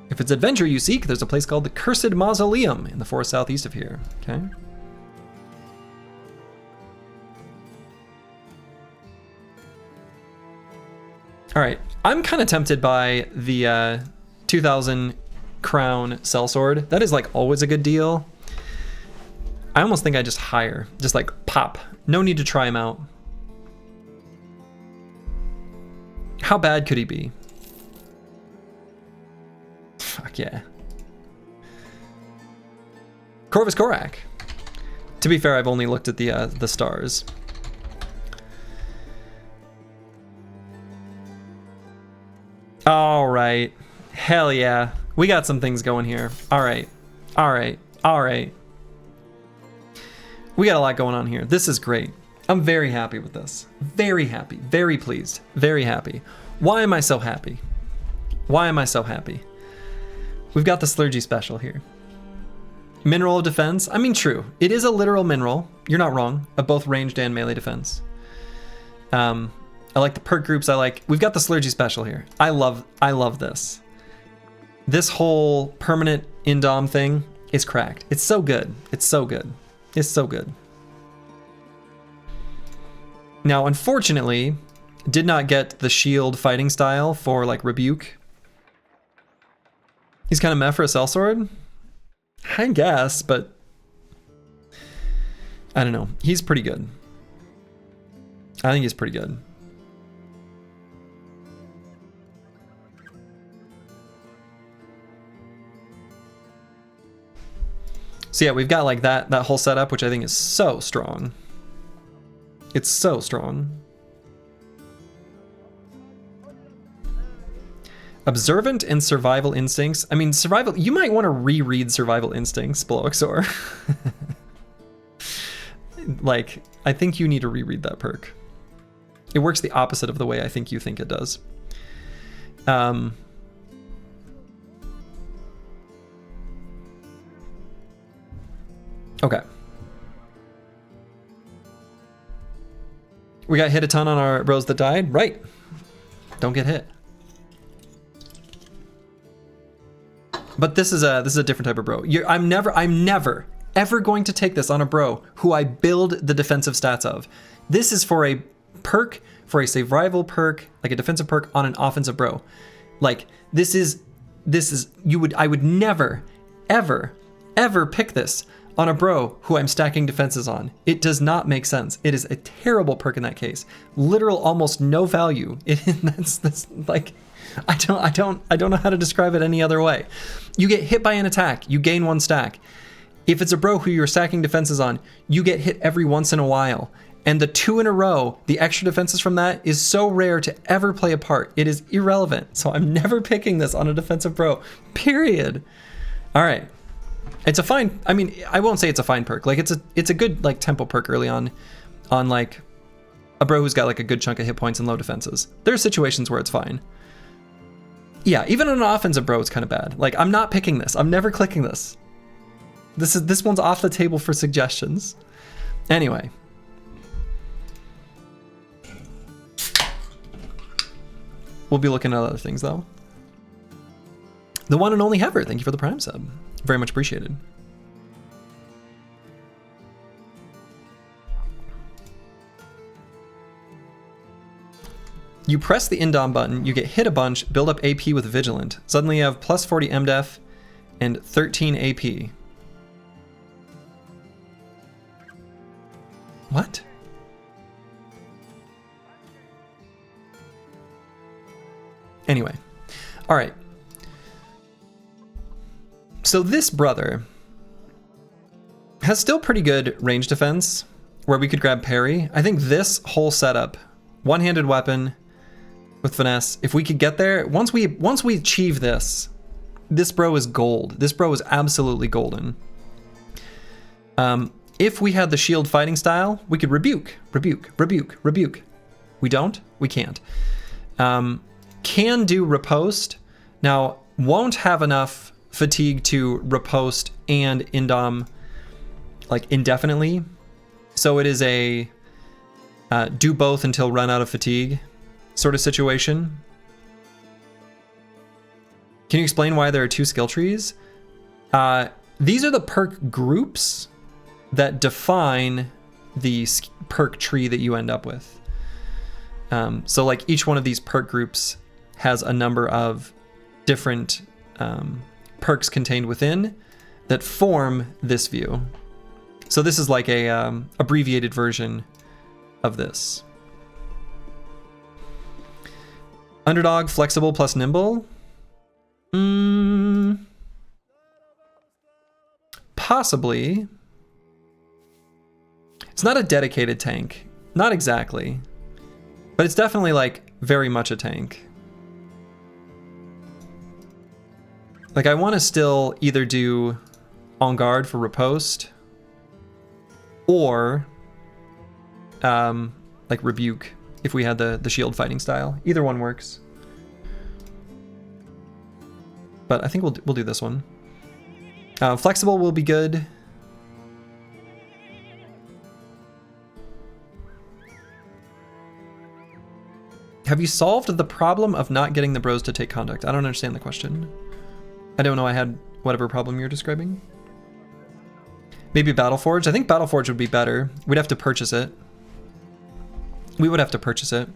If it's adventure you seek, there's a place called the Cursed Mausoleum in the forest southeast of here. Okay. All right, I'm kind of tempted by the 2,000 crown sellsword. That is like always a good deal. I almost think I just hire, just like pop. No need to try him out. How bad could he be? Fuck yeah. Corvus Korak. To be fair, I've only looked at the stars. All right. Hell yeah. We got some things going here. All right. All right. All right. We got a lot going on here. This is great. I'm very happy with this. Very happy. Very pleased. Very happy. Why am I so happy? Why am I so happy? We've got the Slurgy special here. Mineral of defense. I mean, true. It is a literal mineral. You're not wrong. Of both ranged and melee defense. I like the perk groups. We've got the Slurgy special here. I love this. This whole permanent indom thing is cracked. It's so good. It's so good. It's so good. Now, unfortunately, did not get the shield fighting style for like Rebuke. He's kind of meh for a sellsword, I guess, but I don't know. He's pretty good. I think he's pretty good. So yeah, we've got like that whole setup, which I think is so strong. It's so strong. Observant and Survival Instincts. I mean, survival. You might want to reread Survival Instincts, Bloexor. like, I think you need to reread that perk. It works the opposite of the way I think you think it does. Okay. We got hit a ton on our bros that died. Right. Don't get hit. But this is a different type of bro. I'm never ever going to take this on a bro who I build the defensive stats of. This is for a perk, for a survival perk, like a defensive perk on an offensive bro. Like I would never, ever pick this on a bro who I'm stacking defenses on. It does not make sense. It is a terrible perk in that case. Literal, almost no value. That's like, I don't know how to describe it any other way. You get hit by an attack, you gain 1 stack. If it's a bro who you're stacking defenses on, you get hit every once in a while. And the 2 in a row, the extra defenses from that is so rare to ever play a part. It is irrelevant. So I'm never picking this on a defensive bro, period. All right. It's a fine, I mean, I won't say it's a fine perk. Like it's a good like tempo perk early on like a bro who's got like a good chunk of hit points and low defenses. There are situations where it's fine. Yeah, even on an offensive bro, it's kind of bad. Like, I'm not picking this. I'm never clicking this. This one's off the table for suggestions. Anyway. We'll be looking at other things, though. The one and only Hever, thank you for the Prime sub. Very much appreciated. You press the Indom button, you get hit a bunch, build up AP with Vigilant. Suddenly you have plus 40 MDef and 13 AP. What? Anyway, all right. So this brother has still pretty good range defense where we could grab parry. I think this whole setup, one-handed weapon with finesse, if we could get there, once we achieve this bro is gold. This bro is absolutely golden. If we had the shield fighting style, we could rebuke. We don't, we can't. Can do riposte. Now, won't have enough fatigue to riposte and indom like indefinitely. So it is a do both until run out of fatigue sort of situation. Can you explain why there are 2 skill trees? These are the perk groups that define the perk tree that you end up with. So like each one of these perk groups has a number of different perks contained within that form this view. So this is like a abbreviated version of this. Underdog, flexible plus nimble. Possibly. It's not a dedicated tank. Not exactly. But it's definitely like very much a tank. Like I want to still either do En Garde for riposte or like rebuke if we had the shield fighting style. Either one works. But I think we'll do this one. Flexible will be good. Have you solved the problem of not getting the bros to take contact? I don't understand the question. I don't know I had whatever problem you're describing. Maybe Dawnforged? I think Dawnforged would be better. We'd have to purchase it. We would have to purchase it.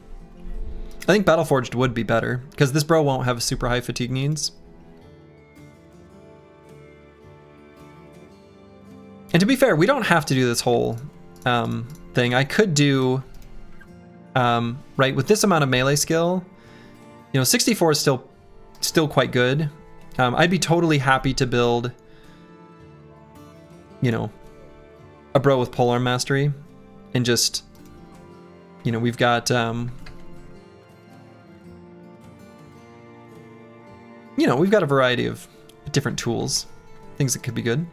I think Dawnforged would be better, because this bro won't have super high fatigue needs. And to be fair, we don't have to do this whole thing. I could do, right, with this amount of melee skill, you know, 64 is still quite good. I'd be totally happy to build, you know, a bro with polearm mastery and just, you know, we've got, you know, we've got a variety of different tools, things that could be good.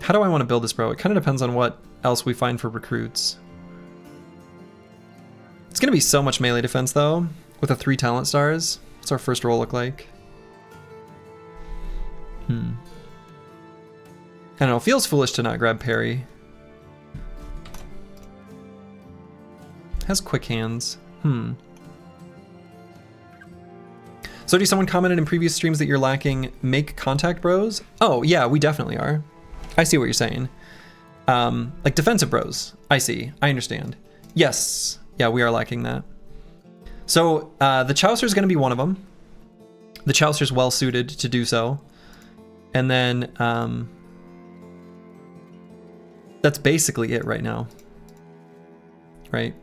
How do I want to build this bro? It kind of depends on what else we find for recruits. It's going to be so much melee defense though, with the 3 talent stars. What's our first roll look like? I don't know, it feels foolish to not grab parry. Has quick hands. So someone commented in previous streams that you're lacking make contact bros? Oh yeah, we definitely are. I see what you're saying. Like defensive bros. I see, I understand. Yes, yeah, we are lacking that. So the Chaucer is gonna be one of them. The Chaucer's well suited to do so. And then that's basically it right now. Right?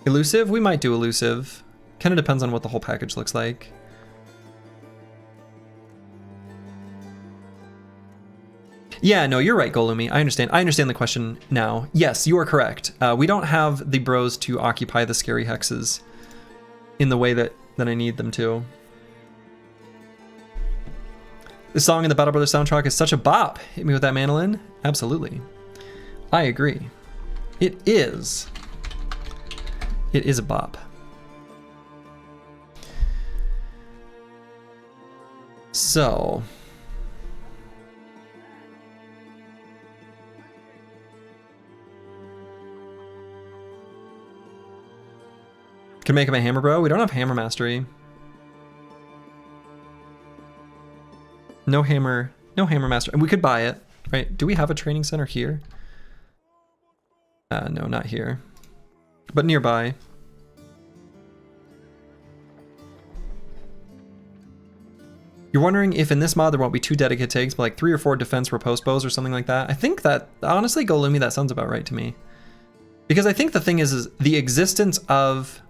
Elusive? We might do elusive. Kind of depends on what the whole package looks like. Yeah, no, you're right, Golumi. I understand. I understand the question now. Yes, you are correct. We don't have the bros to occupy the scary hexes in the way that I need them to. The song in the Battle Brothers soundtrack is such a bop. Hit me with that mandolin. Absolutely. I agree. It is. It is a bop. So. Can make him a hammer bro? We don't have hammer mastery. No hammer master. And we could buy it, right? Do we have a training center here? No, not here. But nearby. You're wondering if in this mod there won't be 2 dedicated tags, but like 3 or 4 defense riposte bows or something like that. I think that, honestly, Golumi, that sounds about right to me. Because I think the thing is the existence of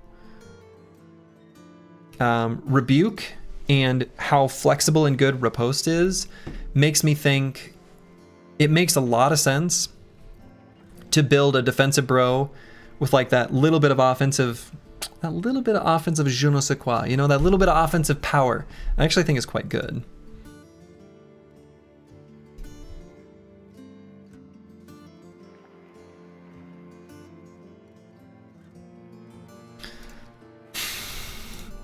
rebuke and how flexible and good riposte is makes me think it makes a lot of sense to build a defensive bro with like that little bit of offensive je ne sais quoi, you know, that little bit of offensive power. I actually think it's quite good.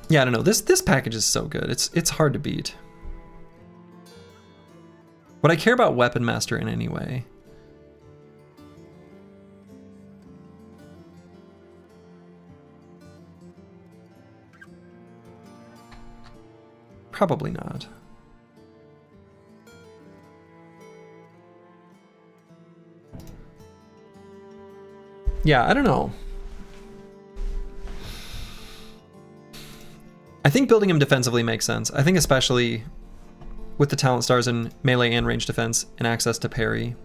Yeah, I don't know. This package is so good. It's hard to beat. Would I care about Weapon Master in any way? Probably not. Yeah, I don't know. I think building him defensively makes sense. I think especially with the talent stars in melee and range defense and access to parry.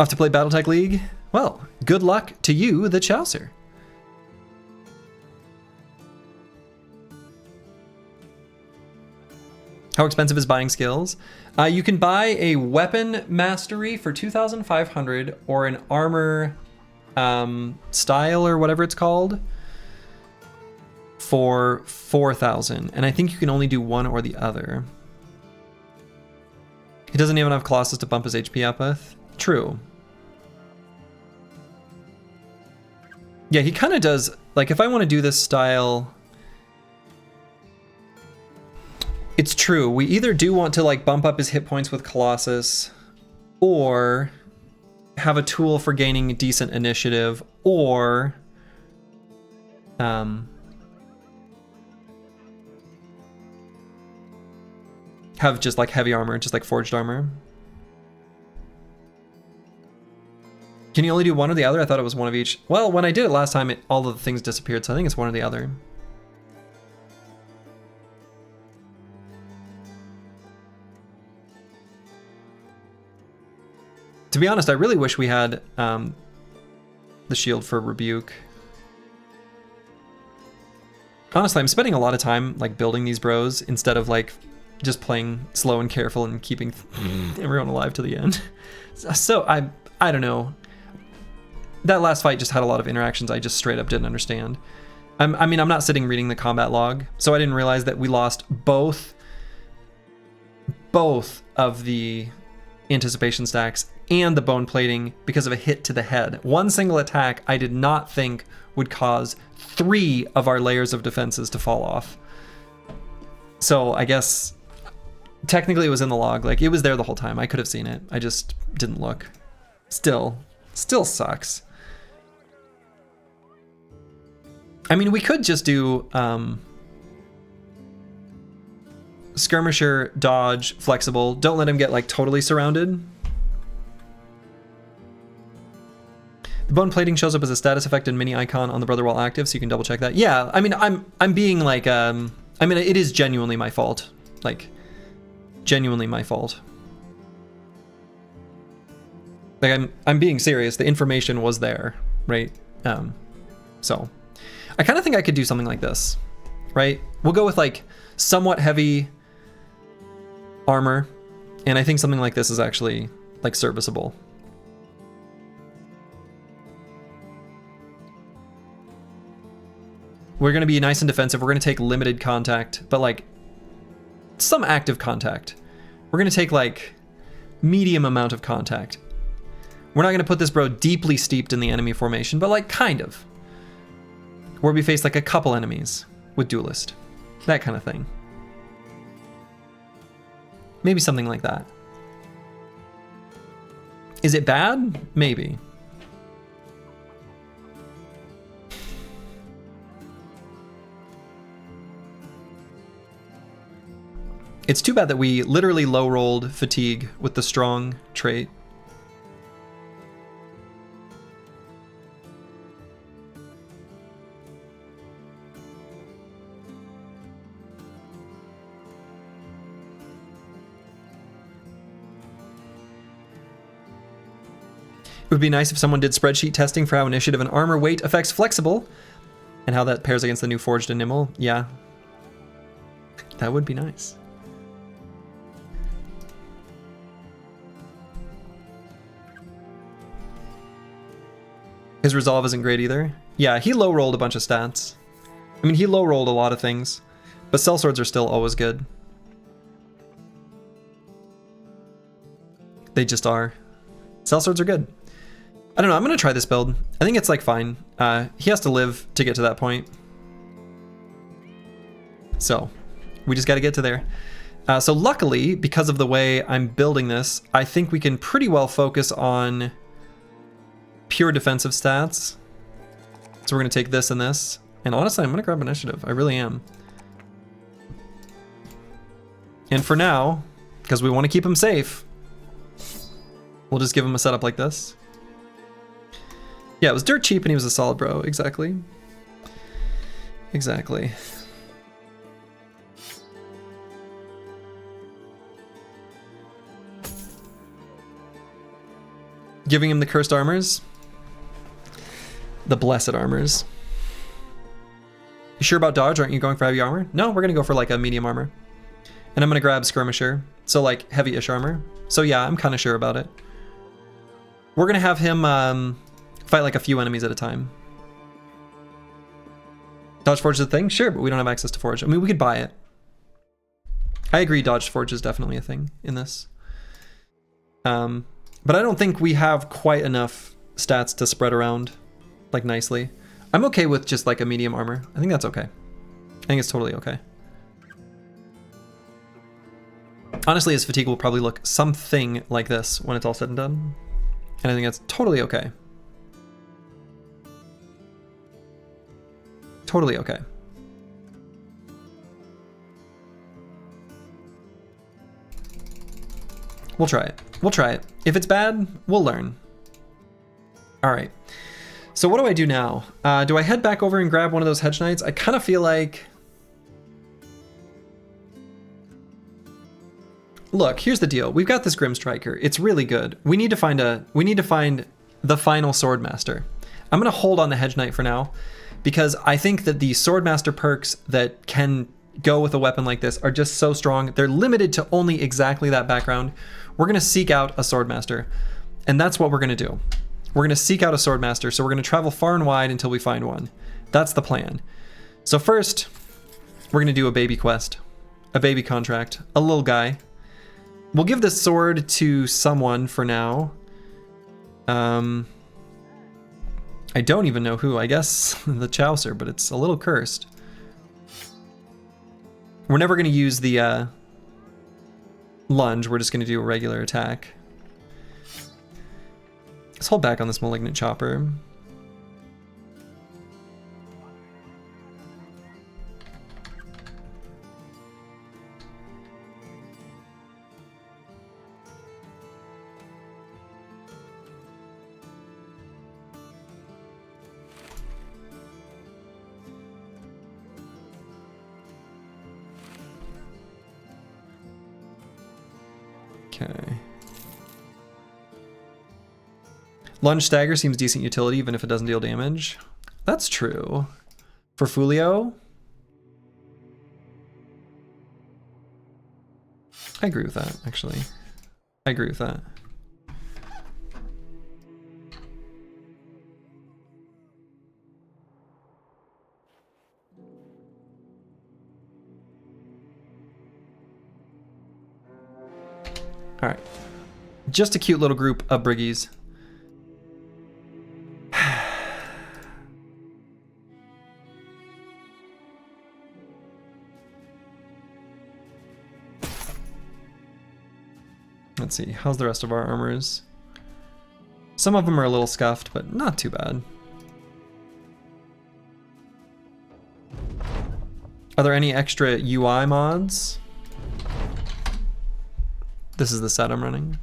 Off to play Battletech League? Well, good luck to you, the Chaucer. How expensive is buying skills? You can buy a weapon mastery for 2,500 or an armor style or whatever it's called for 4,000. And I think you can only do one or the other. He doesn't even have Colossus to bump his HP up with. True. Yeah, he kind of does. Like, if I want to do this style, it's true. We either do want to like bump up his hit points with Colossus, or have a tool for gaining decent initiative, or have just like heavy armor, just like forged armor. Can you only do one or the other? I thought it was one of each. Well, when I did it last time, all of the things disappeared, so I think it's one or the other. To be honest, I really wish we had the shield for rebuke. Honestly, I'm spending a lot of time like building these bros instead of like just playing slow and careful and keeping everyone alive to the end. So I don't know. That last fight just had a lot of interactions I just straight up didn't understand. I mean, I'm not sitting reading the combat log, so I didn't realize that we lost both of the anticipation stacks and the bone plating because of a hit to the head. One single attack I did not think would cause 3 of our layers of defenses to fall off. So I guess technically it was in the log. Like, it was there the whole time. I could have seen it. I just didn't look. Still sucks. I mean, we could just do skirmisher, dodge, flexible. Don't let him get like totally surrounded. The bone plating shows up as a status effect and mini icon on the brother while active, so you can double check that. Yeah, I mean, I'm being like, I mean, it is genuinely my fault. Like, genuinely my fault. Like, I'm being serious. The information was there, right? So I kind of think I could do something like this, right? We'll go with like somewhat heavy armor, and I think something like this is actually like serviceable. We're going to be nice and defensive. We're going to take limited contact, but like some active contact. We're going to take like medium amount of contact. We're not going to put this bro deeply steeped in the enemy formation, but like kind of. Where we face like a couple enemies with duelist. That kind of thing. Maybe something like that. Is it bad? Maybe. It's too bad that we literally low-rolled fatigue with the strong trait. It would be nice if someone did spreadsheet testing for how initiative and armor weight affects flexible and how that pairs against the new Forged and Nimble. Yeah. That would be nice. His resolve isn't great either. Yeah, he low-rolled a bunch of stats. I mean, he low-rolled a lot of things, but sellswords are still always good. They just are. Sellswords are good. I don't know, I'm gonna try this build. I think it's like fine. He has to live to get to that point. So, we just gotta get to there. So luckily, because of the way I'm building this, I think we can pretty well focus on pure defensive stats. So we're gonna take this and this. And honestly, I'm gonna grab initiative. I really am. And for now, because we want to keep him safe, we'll just give him a setup like this. Yeah, it was dirt cheap and he was a solid bro. Exactly. Exactly. Giving him the cursed armors. The blessed armors. You sure about dodge? Aren't you going for heavy armor? No, we're gonna go for like a medium armor. And I'm gonna grab skirmisher. So like heavy-ish armor. So yeah, I'm kind of sure about it. We're gonna have him fight like a few enemies at a time. Dodge Forge is a thing? Sure, but we don't have access to Forge. I mean, we could buy it. I agree, Dodge Forge is definitely a thing in this. But I don't think we have quite enough stats to spread around like nicely. I'm okay with just like a medium armor. I think that's okay. I think it's totally okay. Honestly, his fatigue will probably look something like this when it's all said and done. And I think that's totally okay. Totally okay. We'll try it. We'll try it. If it's bad, we'll learn. All right. So what do I do now? Do I head back over and grab one of those Hedge Knights? I kind of feel like look, here's the deal. We've got this Grim Striker. It's really good. We need to find the final Swordmaster. I'm gonna hold on the Hedge Knight for now, because I think that the Swordmaster perks that can go with a weapon like this are just so strong. They're limited to only exactly that background. We're gonna seek out a Swordmaster, and that's what we're gonna do. We're gonna seek out a Swordmaster, so we're gonna travel far and wide until we find one. That's the plan. So first, we're gonna do a baby quest, a baby contract, a little guy. We'll give this sword to someone for now. I don't even know who, I guess the Chaucer, but it's a little cursed. We're never gonna use the lunge, we're just gonna do a regular attack. Let's hold back on this Malignant Chopper. Okay. Lunge Stagger seems decent utility even if it doesn't deal damage. That's true. For Fulio, I agree with that, actually. I agree with that. All right, just a cute little group of Briggies. Let's see, how's the rest of our armors? Some of them are a little scuffed, but not too bad. Are there any extra UI mods? This is the set I'm running.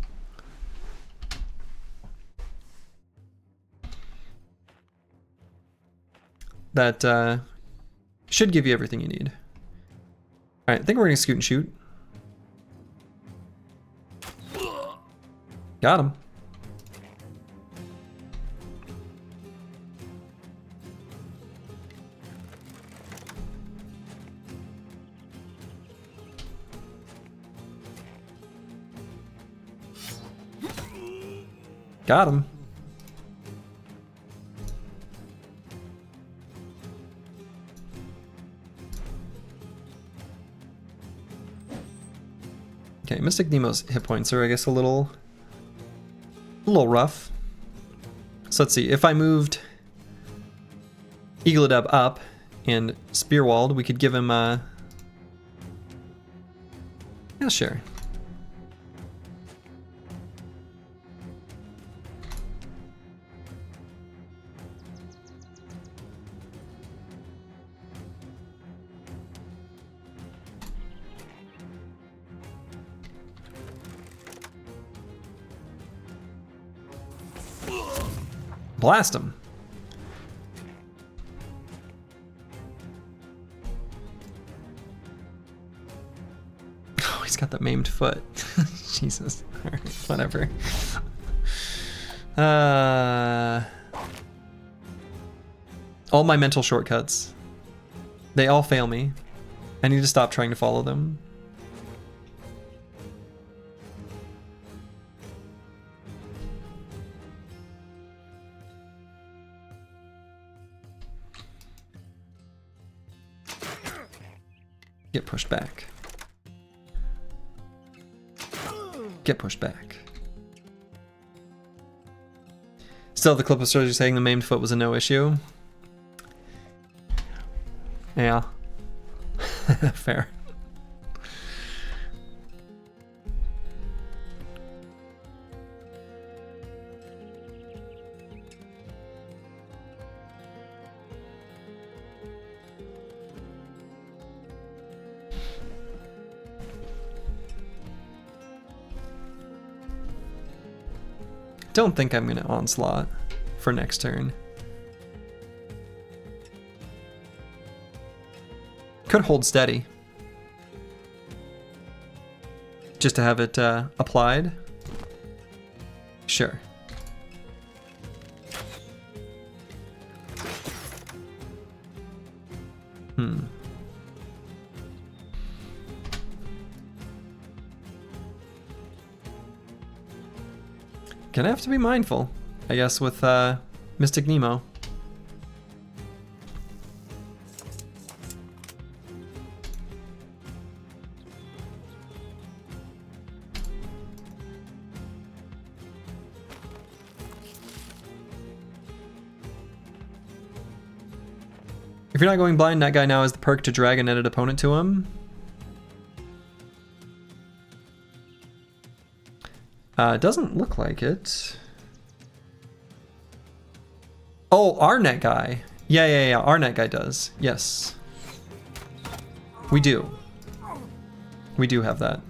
That should give you everything you need. All right, I think we're gonna scoot and shoot. Got him. Got him. Okay, Mystic Nemo's hit points are, I guess, a little rough. So let's see, if I moved Eagledub up and Spearwalled, we could give him yeah, sure. Blast him. Oh, he's got that maimed foot. Jesus. All right, whatever. All my mental shortcuts. They all fail me. I need to stop trying to follow them. Get pushed back. Get pushed back. Still, the clip of soldier saying the maimed foot was a no issue. Yeah. Fair. Don't think I'm gonna onslaught for next turn. Could hold steady. Just to have it applied? Sure. Gonna have to be mindful, I guess, with Mystic Nemo. If you're not going blind, that guy now has the perk to drag a netted opponent to him. Doesn't look like it. Oh, our net guy. Yeah, our net guy does. Yes. We do. We do have that.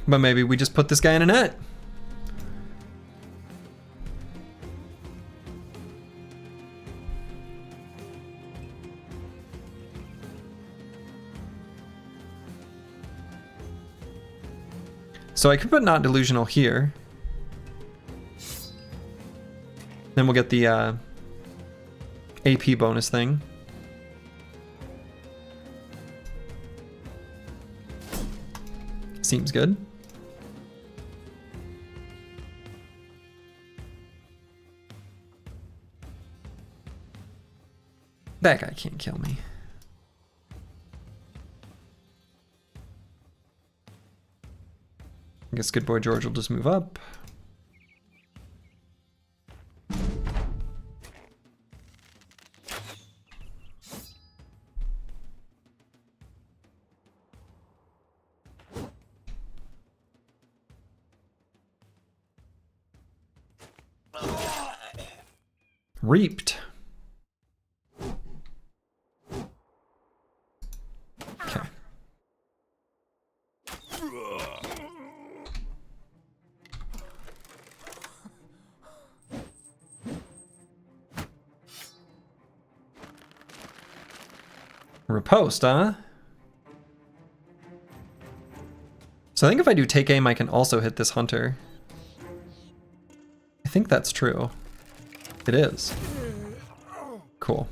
But maybe we just put this guy in a net. So I could put not delusional here. Then we'll get the AP bonus thing. Seems good. That guy can't kill me. I guess good boy George will just move up. Reaped. Okay. Riposte, huh? So I think if I do take aim, I can also hit this hunter. I think that's true. It is. Cool.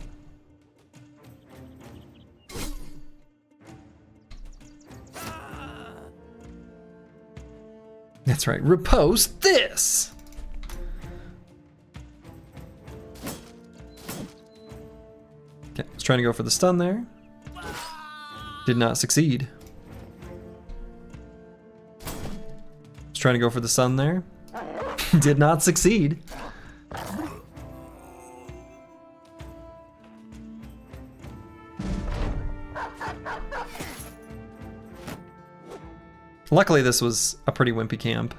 That's right. Riposte this! Okay, I was trying to go for the stun there. Did not succeed. Was trying to go for the stun there. Did not succeed. Luckily, this was a pretty wimpy camp.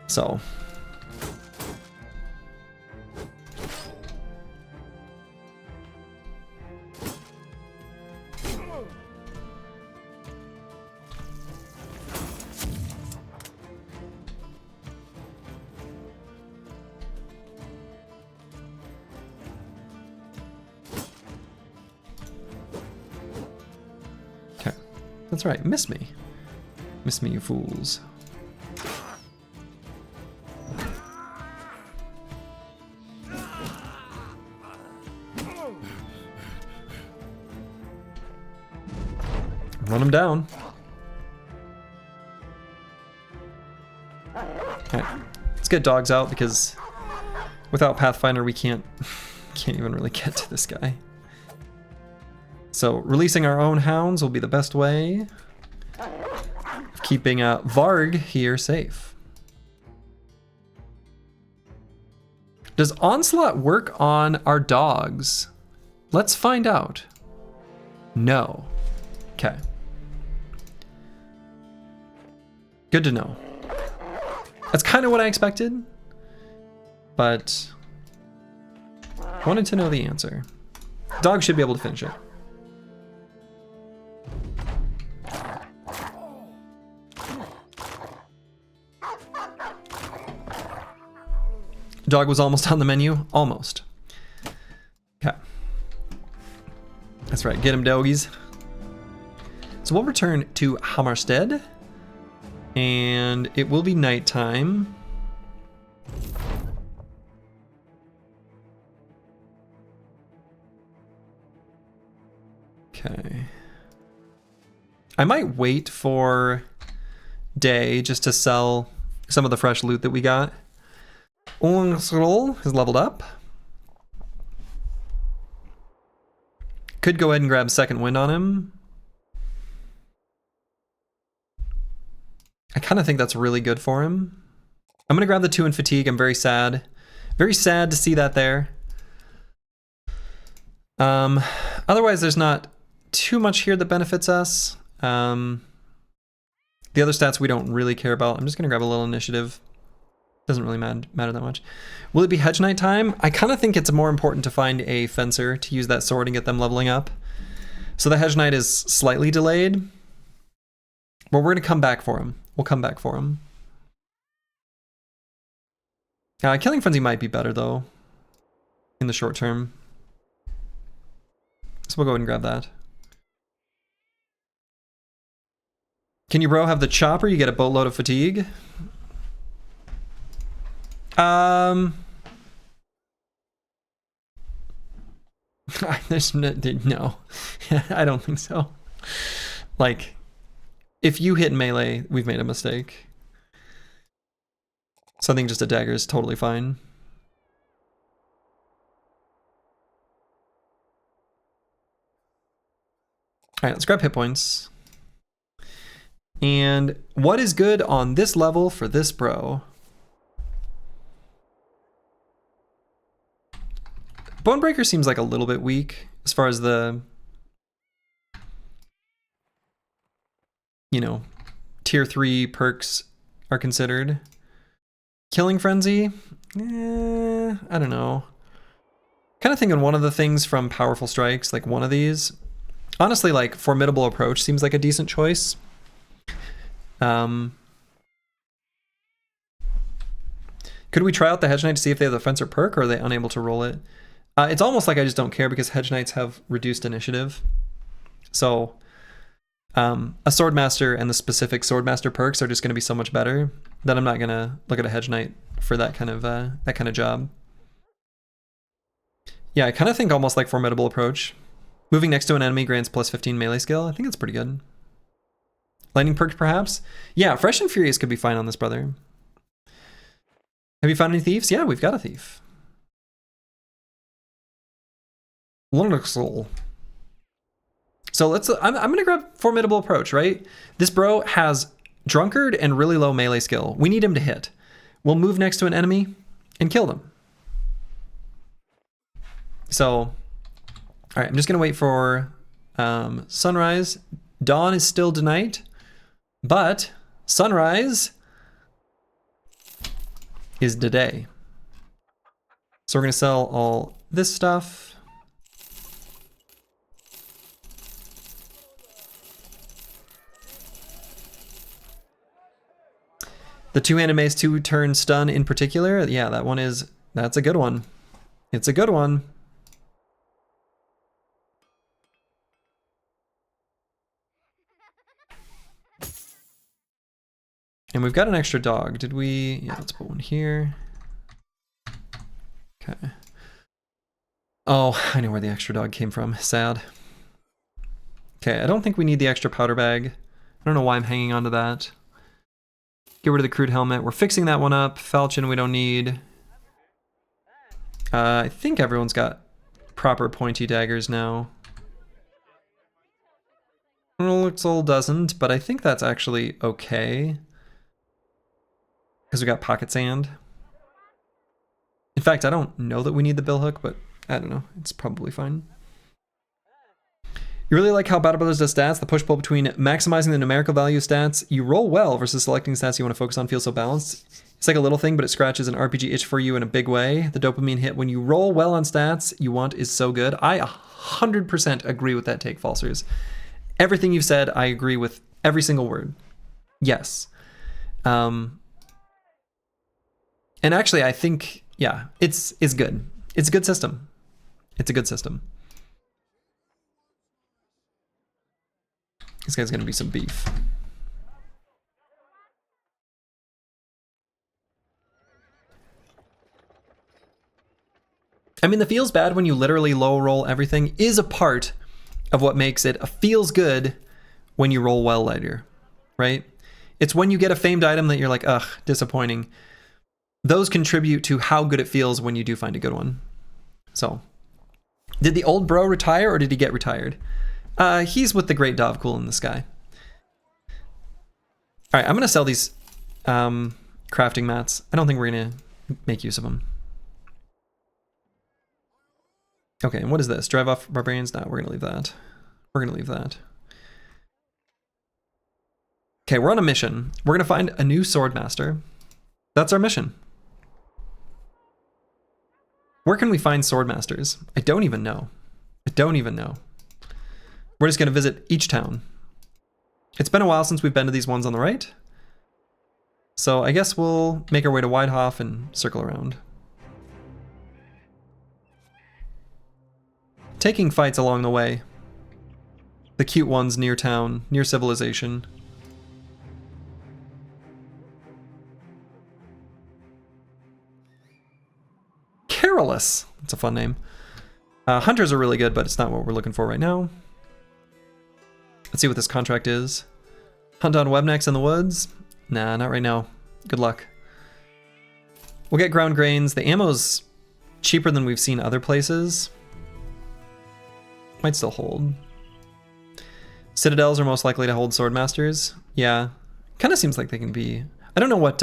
So. That's right, miss me. Miss me, you fools. Run them down. Alright, let's get dogs out because without Pathfinder we can't even really get to this guy. So releasing our own hounds will be the best way of keeping Varg here safe. Does Onslaught work on our dogs? Let's find out. No. Okay. Good to know. That's kind of what I expected, but wanted to know the answer. Dogs should be able to finish it. Dog was almost on the menu. Almost. Okay. That's right. Get him, doggies. So we'll return to Hammarstead. And it will be nighttime. Okay. I might wait for day just to sell some of the fresh loot that we got. Ungsrol has leveled up. Could go ahead and grab second wind on him. I kind of think that's really good for him. I'm going to grab the 2 in fatigue. I'm very sad. Very sad to see that there. Otherwise, there's not too much here that benefits us. The other stats we don't really care about. I'm just going to grab a little initiative. Doesn't really matter that much. Will it be Hedge Knight time? I kind of think it's more important to find a fencer to use that sword and get them leveling up. So the Hedge Knight is slightly delayed. But we're going to come back for him. We'll come back for him. Killing Frenzy might be better, though, in the short term. So we'll go ahead and grab that. Can you, bro, have the chopper? You get a boatload of fatigue. There's no. I don't think so. Like, if you hit melee, we've made a mistake. So I think just a dagger is totally fine. Alright, let's grab hit points. And what is good on this level for this bro? Bonebreaker seems like a little bit weak as far as the, you know, tier 3 perks are considered. Killing Frenzy? I don't know. Kind of thinking one of the things from Powerful Strikes, like one of these. Honestly, like Formidable Approach seems like a decent choice. Could we try out the Hedge Knight to see if they have the Fencer perk, or are they unable to roll it? It's almost like I just don't care because Hedge Knights have reduced initiative. So a Swordmaster and the specific Swordmaster perks are just going to be so much better that I'm not going to look at a Hedge Knight for that kind of job. Yeah, I kind of think almost like Formidable Approach. Moving next to an enemy grants plus 15 melee skill. I think that's pretty good. Lightning perk, perhaps? Yeah, Fresh and Furious could be fine on this brother. Have you found any thieves? Yeah, we've got a thief. Lunaxol. So I'm gonna grab Formidable Approach, right? This bro has Drunkard and really low melee skill. We need him to hit. We'll move next to an enemy and kill them. So, all right, I'm just gonna wait for sunrise. Dawn is still tonight. But sunrise is today. So we're going to sell all this stuff. The 2-handed mace 2-turn stun in particular. Yeah, that's a good one. It's a good one. And we've got an extra dog. Did we? Yeah, let's put one here. Okay. Oh, I know where the extra dog came from. Sad. Okay, I don't think we need the extra powder bag. I don't know why I'm hanging on to that. Get rid of the crude helmet. We're fixing that one up. Falchion we don't need. I think everyone's got proper pointy daggers now. Luxol doesn't, but I think that's actually okay. Because we got pocket sand. In fact, I don't know that we need the billhook, but I don't know. It's probably fine. You really like how Battle Brothers does stats? The push-pull between maximizing the numerical value stats you roll well versus selecting stats you want to focus on feels so balanced. It's like a little thing, but it scratches an RPG itch for you in a big way. The dopamine hit when you roll well on stats you want is so good. I 100% agree with that take, Falsers. Everything you've said, I agree with every single word. Yes. And actually, I think, yeah, it's good. It's a good system. It's a good system. This guy's gonna be some beef. I mean, the feels bad when you literally low roll everything is a part of what makes it a feels good when you roll well later, right? It's when you get a famed item that you're like, ugh, disappointing. Those contribute to how good it feels when you do find a good one. So, did the old bro retire or did he get retired? He's with the great Dovcool in the sky. All right, I'm gonna sell these crafting mats. I don't think we're gonna make use of them. Okay, and what is this? Drive off barbarians? No, we're gonna leave that. We're gonna leave that. Okay, we're on a mission. We're gonna find a new swordmaster. That's our mission. Where can we find swordmasters? I don't even know. I don't even know. We're just gonna visit each town. It's been a while since we've been to these ones on the right. So I guess we'll make our way to Widehoff and circle around. Taking fights along the way. The cute ones near town, near civilization. Carolus! That's a fun name. Hunters are really good, but it's not what we're looking for right now. Let's see what this contract is. Hunt on webnecks in the woods? Nah, not right now. Good luck. We'll get ground grains. The ammo's cheaper than we've seen other places. Might still hold. Citadels are most likely to hold swordmasters. Yeah. Kind of seems like they can be. I don't know what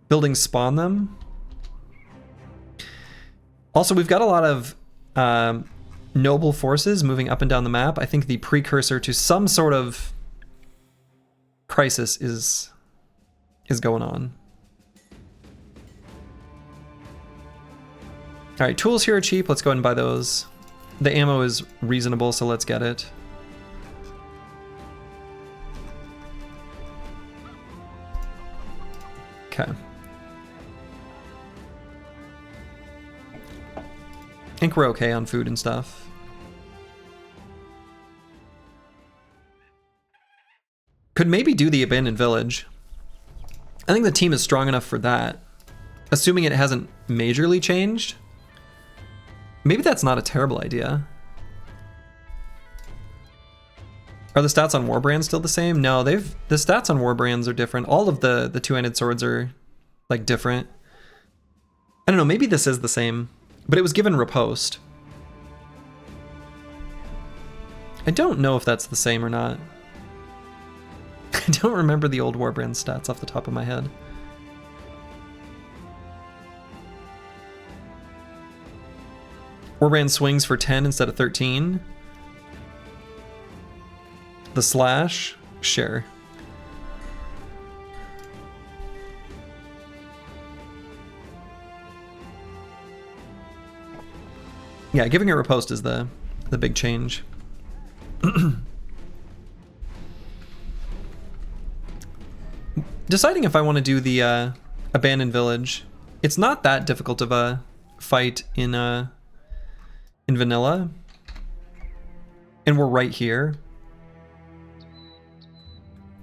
buildings spawn them. Also, we've got a lot of noble forces moving up and down the map. I think the precursor to some sort of crisis is going on. All right, tools here are cheap. Let's go ahead and buy those. The ammo is reasonable, so let's get it. Okay. I think we're okay on food and stuff. Could maybe do the abandoned village. I think the team is strong enough for that. Assuming it hasn't majorly changed. Maybe that's not a terrible idea. Are the stats on Warbrands still the same? No, the stats on Warbrands are different. All of the two-handed swords are like different. I don't know, maybe this is the same, but it was given riposte. I don't know if that's the same or not. I don't remember the old Warbrand stats off the top of my head. Warbrand swings for 10 instead of 13. The slash? Sure. Yeah, giving it riposte is the big change. Deciding if I want to do the abandoned village. It's not that difficult of a fight in vanilla. And we're right here.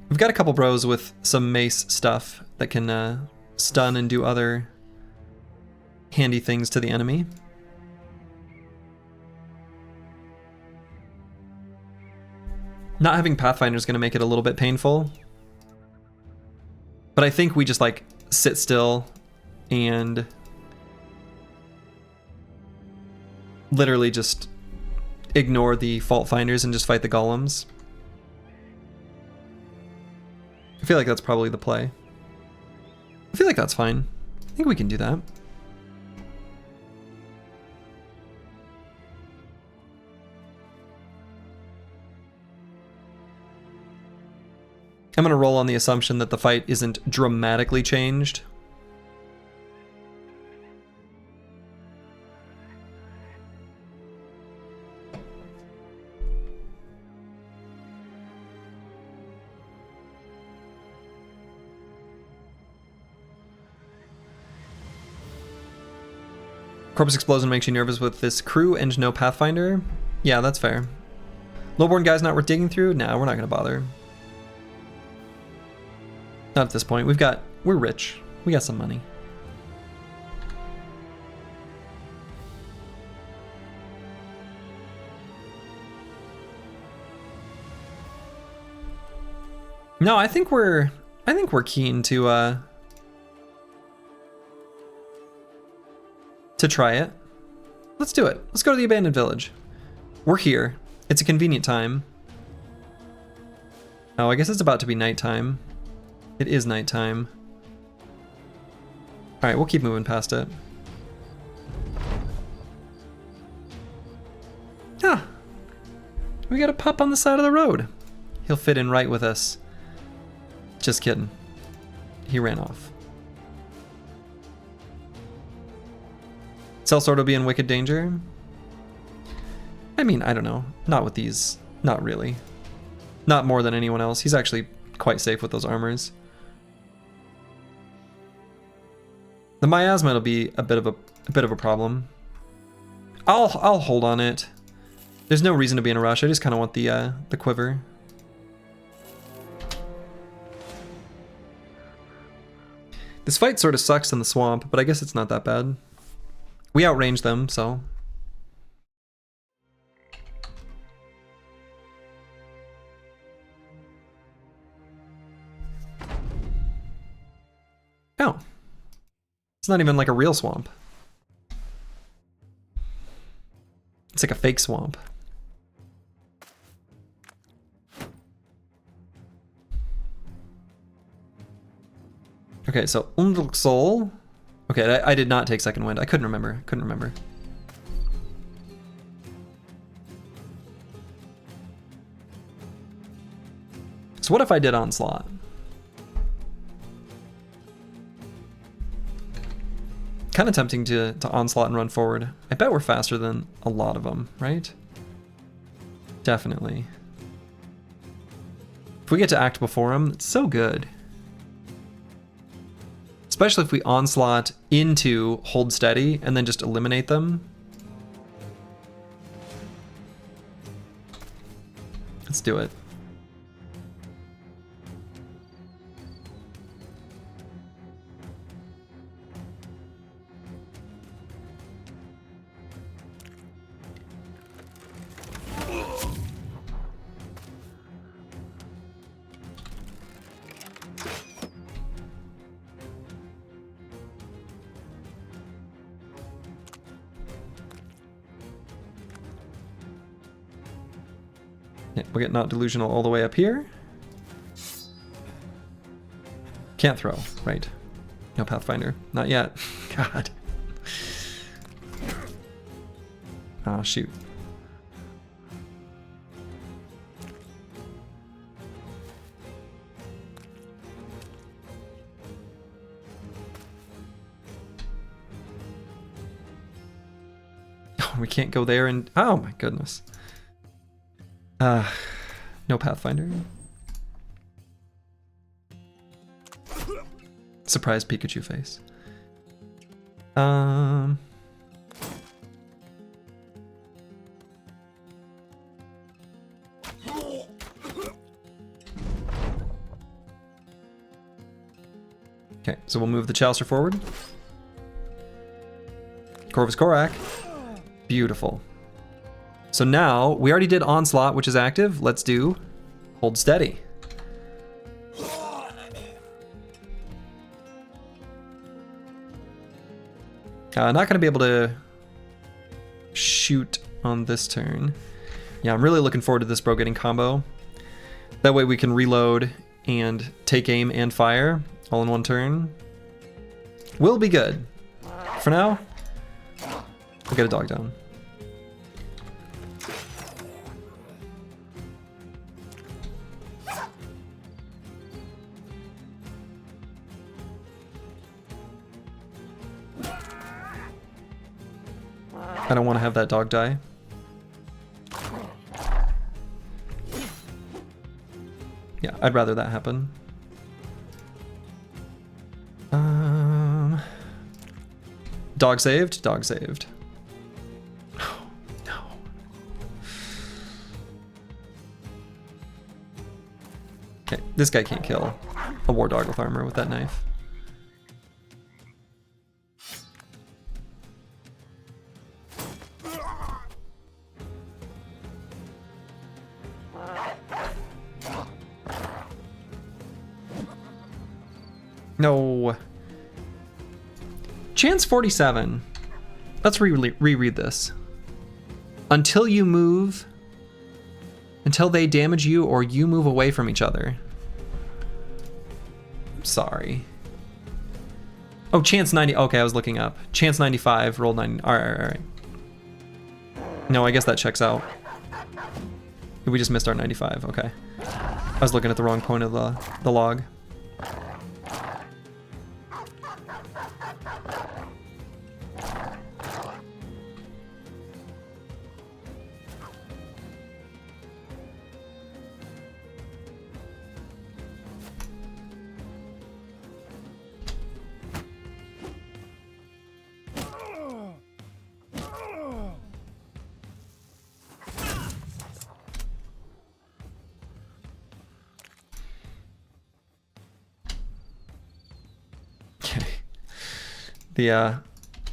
We've got a couple bros with some mace stuff that can stun and do other handy things to the enemy. Not having Pathfinder is going to make it a little bit painful. But I think we just like sit still and literally just ignore the fault finders and just fight the golems. I feel like that's probably the play. I feel like that's fine. I think we can do that. I'm going to roll on the assumption that the fight isn't dramatically changed. Corpus Explosion makes you nervous with this crew and no Pathfinder. Yeah, that's fair. Lowborn guy's not worth digging through? Nah, we're not gonna bother. Not at this point. We're rich. We got some money. No, I think we're keen to try it. Let's do it. Let's go to the abandoned village. We're here. It's a convenient time. Oh, I guess it's about to be nighttime. It is nighttime. All right, we'll keep moving past it. Ah, we got a pup on the side of the road. He'll fit in right with us. Just kidding. He ran off. Sellsword will be in wicked danger. I mean, I don't know. Not with these. Not really. Not more than anyone else. He's actually quite safe with those armors. The miasma will be a bit of a problem. I'll hold on it. There's no reason to be in a rush. I just kind of want the quiver. This fight sort of sucks in the swamp, but I guess it's not that bad. We outrange them, so. Oh. It's not even like a real swamp. It's like a fake swamp. Okay, so Soul. Okay, I did not take Second Wind. I couldn't remember. So what if I did Onslaught? Kind of tempting to Onslaught and run forward. I bet we're faster than a lot of them, right? Definitely. If we get to act before them, it's so good. Especially if we Onslaught into Hold Steady and then just eliminate them. Let's do it. We'll get Not Delusional all the way up here. Can't throw, right. No Pathfinder, not yet. God. Oh, shoot. Oh, we can't go there and, oh my goodness. No Pathfinder. Surprise Pikachu face. Okay, so we'll move the Chalicer forward. Corvus Korak. Beautiful. So now, we already did Onslaught, which is active. Let's do Hold Steady. Not going to be able to shoot on this turn. Yeah, I'm really looking forward to this bro getting combo. That way we can reload and take aim and fire all in one turn. Will be good. For now, we'll get a dog down. I don't want to have that dog die. Yeah, I'd rather that happen. Dog saved, dog saved. Oh, no. Okay, this guy can't kill a war dog with armor with that knife. No. Chance 47. Let's reread this. Until you move, until they damage you or you move away from each other. Sorry. Oh, chance 90. Okay, I was looking up. Chance 95, roll 90. All right. No, I guess that checks out. We just missed our 95. Okay. I was looking at the wrong point of the log.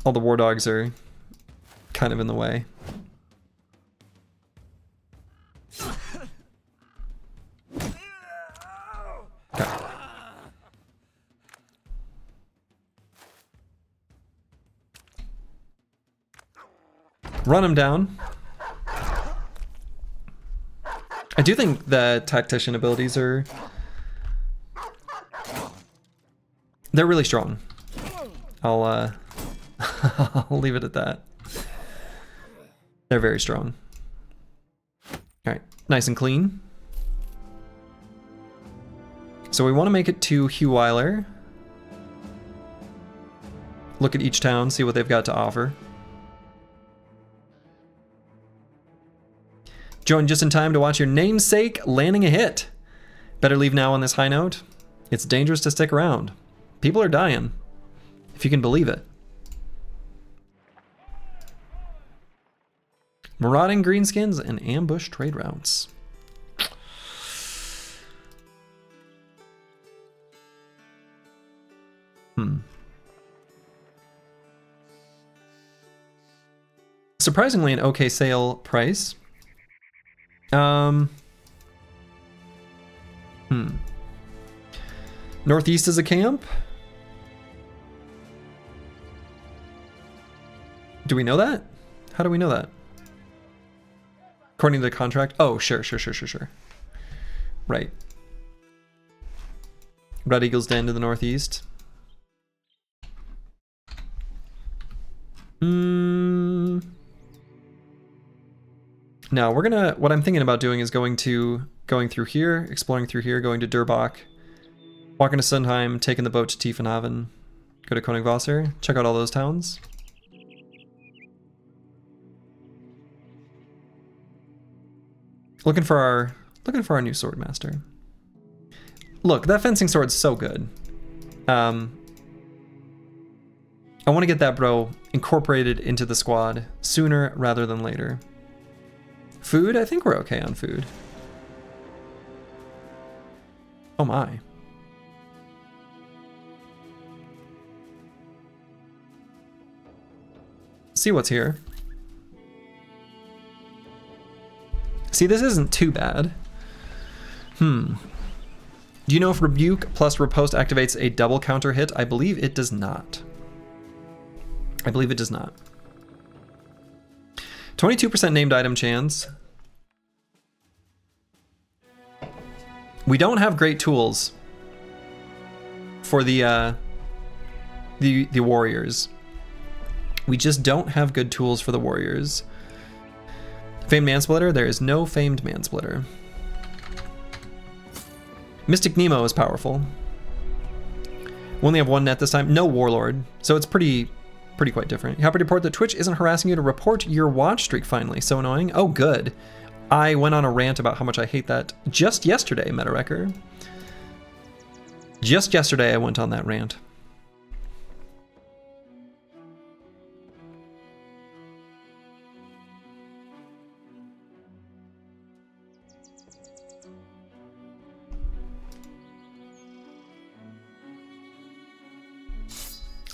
All the war dogs are kind of in the way. Okay. Run them down. I do think the tactician abilities are... they're really strong. I'll I'll leave it at that. They're very strong. Alright, nice and clean. So we want to make it to Heweiler. Look at each town, see what they've got to offer. Join just in time to watch your namesake landing a hit. Better leave now on this high note. It's dangerous to stick around. People are dying, if you can believe it. Marauding greenskins and ambush trade routes. Surprisingly an okay sale price. Northeast is a camp. Do we know that? How do we know that? According to the contract? Oh, sure. Right. Red Eagle's Den to the northeast. No, we're gonna, what I'm thinking about doing is going through here, exploring through here, going to Durbach, walking to Sundheim, taking the boat to Tiefenhaven, go to Königwasser, check out all those towns. Looking for our new swordmaster. Look, that fencing sword's so good. I want to get that bro incorporated into the squad sooner rather than later. Food? I think we're okay on food. Oh my. See what's here. See, this isn't too bad. Do you know if Rebuke plus Riposte activates a double counter hit? I believe it does not. 22% named item chance. We don't have great tools for the warriors. We just don't have good tools for the warriors. Famed Mansplitter? There is no Famed Mansplitter. Mystic Nemo is powerful. We only have one net this time. No Warlord, so it's pretty quite different. Happy to report that Twitch isn't harassing you to report your watch streak finally. So annoying. Oh, good. I went on a rant about how much I hate that just yesterday, MetaWrecker. Just yesterday I went on that rant.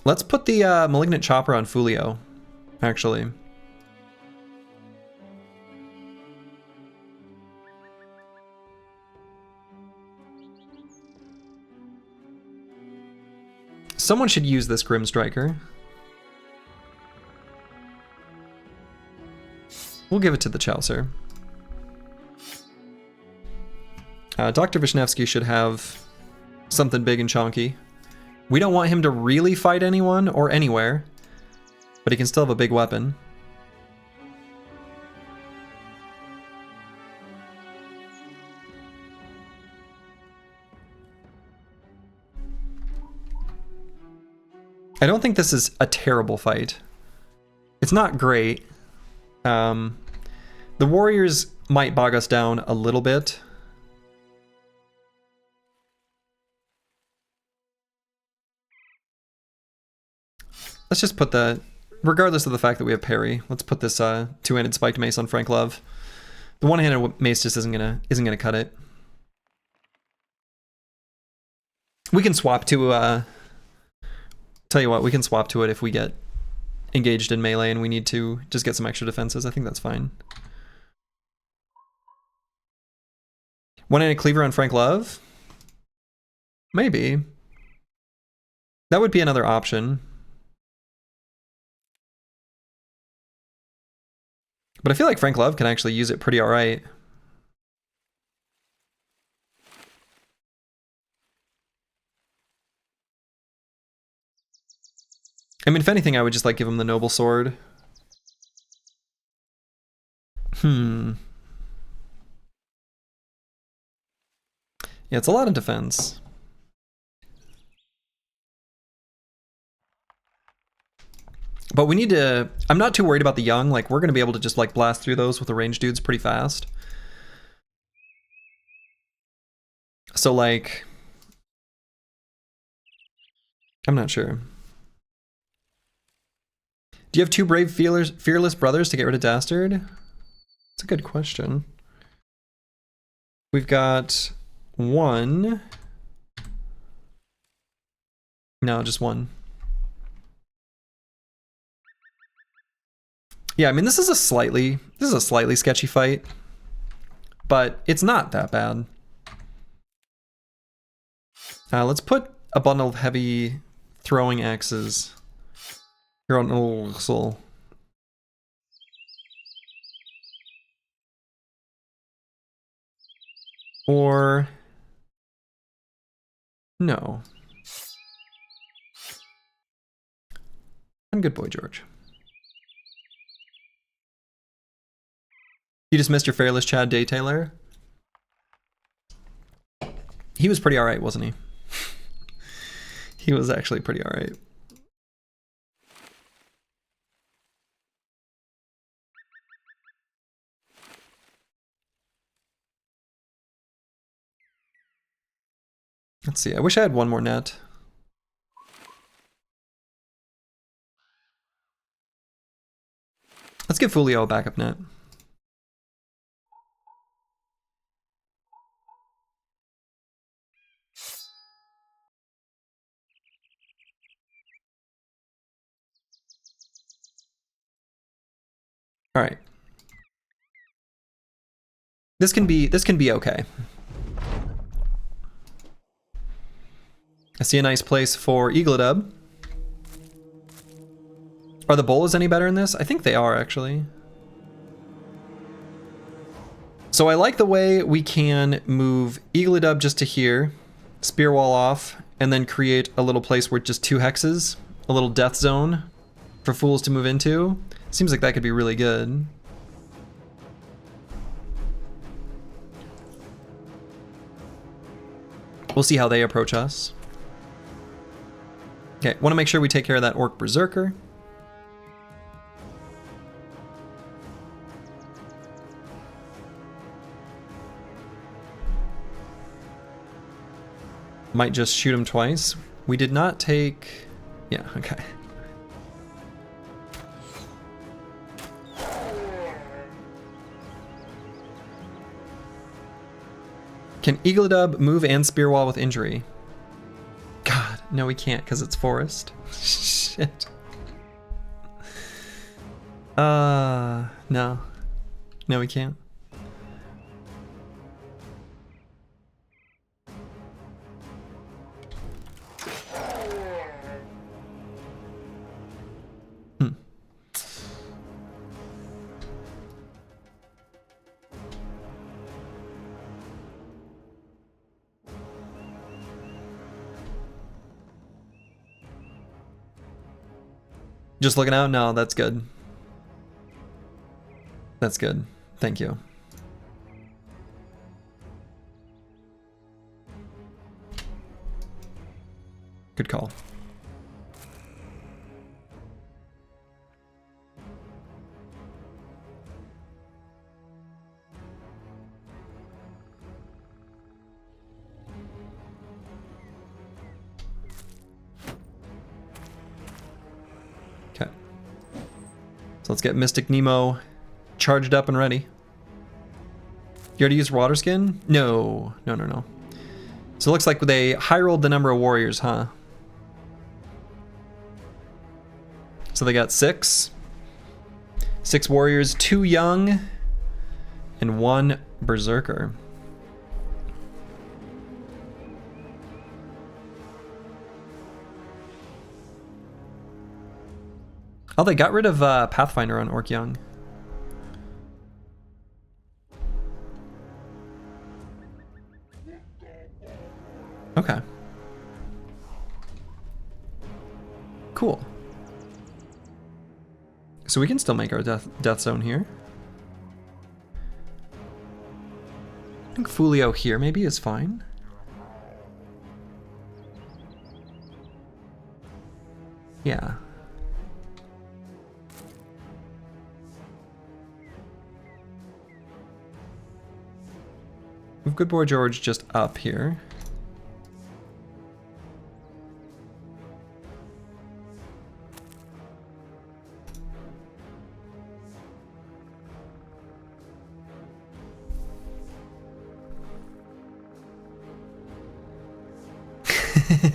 Let's put the Malignant Chopper on Fulio, actually. Someone should use this Grim Striker. We'll give it to the Chaucer. Dr. Vishnevsky should have something big and chunky. We don't want him to really fight anyone or anywhere, but he can still have a big weapon. I don't think this is a terrible fight. It's not great. The warriors might bog us down a little bit. Let's just put the, regardless of the fact that we have parry, let's put this two-handed spiked mace on Frank Love. The one-handed mace just isn't gonna cut it. We can swap to tell you what, we can swap to it if we get engaged in melee and we need to just get some extra defenses. I think that's fine. One-handed cleaver on Frank Love? Maybe. That would be another option. But I feel like Frank Love can actually use it pretty alright. I mean, if anything, I would just like give him the Noble Sword. Yeah, it's a lot of defense. But we need to, I'm not too worried about the young, like we're gonna be able to just like blast through those with the ranged dudes pretty fast. So like, I'm not sure. Do you have two brave fearless brothers to get rid of Dastard? That's a good question. We've got one. No, just one. Yeah, I mean this is a slightly sketchy fight, but it's not that bad. Let's put a bundle of heavy throwing axes here on Ursel. Or no. I'm good boy, George. You just missed your fearless Chad Day Taylor. He was pretty alright, wasn't he? He was actually pretty alright. Let's see, I wish I had one more net. Let's give Fulio a backup net. All right. This can be okay. I see a nice place for Eagledub. Are the bolas any better in this? I think they are, actually. So I like the way we can move Eagledub just to here, spear wall off, and then create a little place where just two hexes, a little death zone for fools to move into. Seems like that could be really good. We'll see how they approach us. Okay, want to make sure we take care of that Orc Berserker. Might just shoot him twice. We did not take... Yeah, okay. Can Eagledub move and spear wall with injury? God. No, we can't because it's forest. Shit. No. No, we can't. Just looking out? No, that's good. That's good. Thank you. Good call. Okay. So let's get Mystic Nemo charged up and ready. You already used water skin? No. No, no, no. So it looks like they high rolled the number of warriors, huh? So they got 6. 6 warriors, 2 young, and 1 berserker. Oh, they got rid of Pathfinder on Orc Young. Okay. Cool. So we can still make our death zone here. I think Fulio here maybe is fine. Yeah. Move Good Boy George just up here.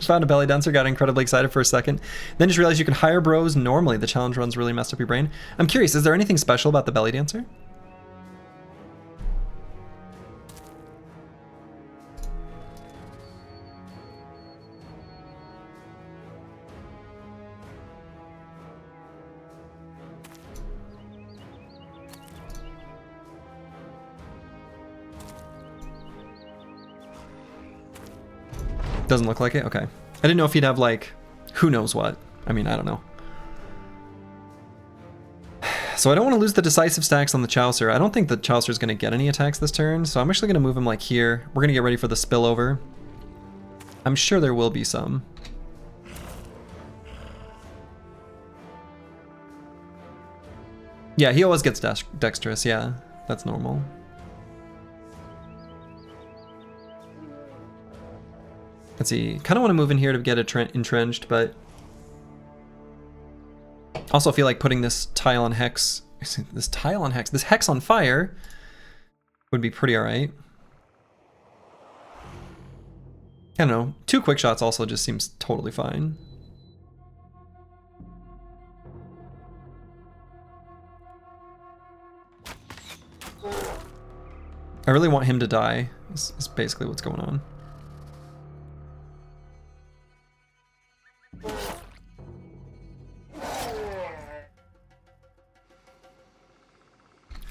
Found a belly dancer, got incredibly excited for a second. Then just realized you can hire bros normally. The challenge runs really messed up your brain. I'm curious, is there anything special about the belly dancer? Doesn't look like it? Okay. I didn't know if he'd have, like, who knows what. I mean, I don't know. So I don't want to lose the decisive stacks on the Chaucer. I don't think the Chaucer's going to get any attacks this turn, so I'm actually going to move him, like, here. We're going to get ready for the spillover. I'm sure there will be some. Yeah, he always gets dexterous, yeah. That's normal. Let's see, kind of want to move in here to get entrenched, but also feel like putting this tile on hex, this hex on fire would be pretty alright. I don't know, 2 quick shots also just seems totally fine. I really want him to die, is basically what's going on.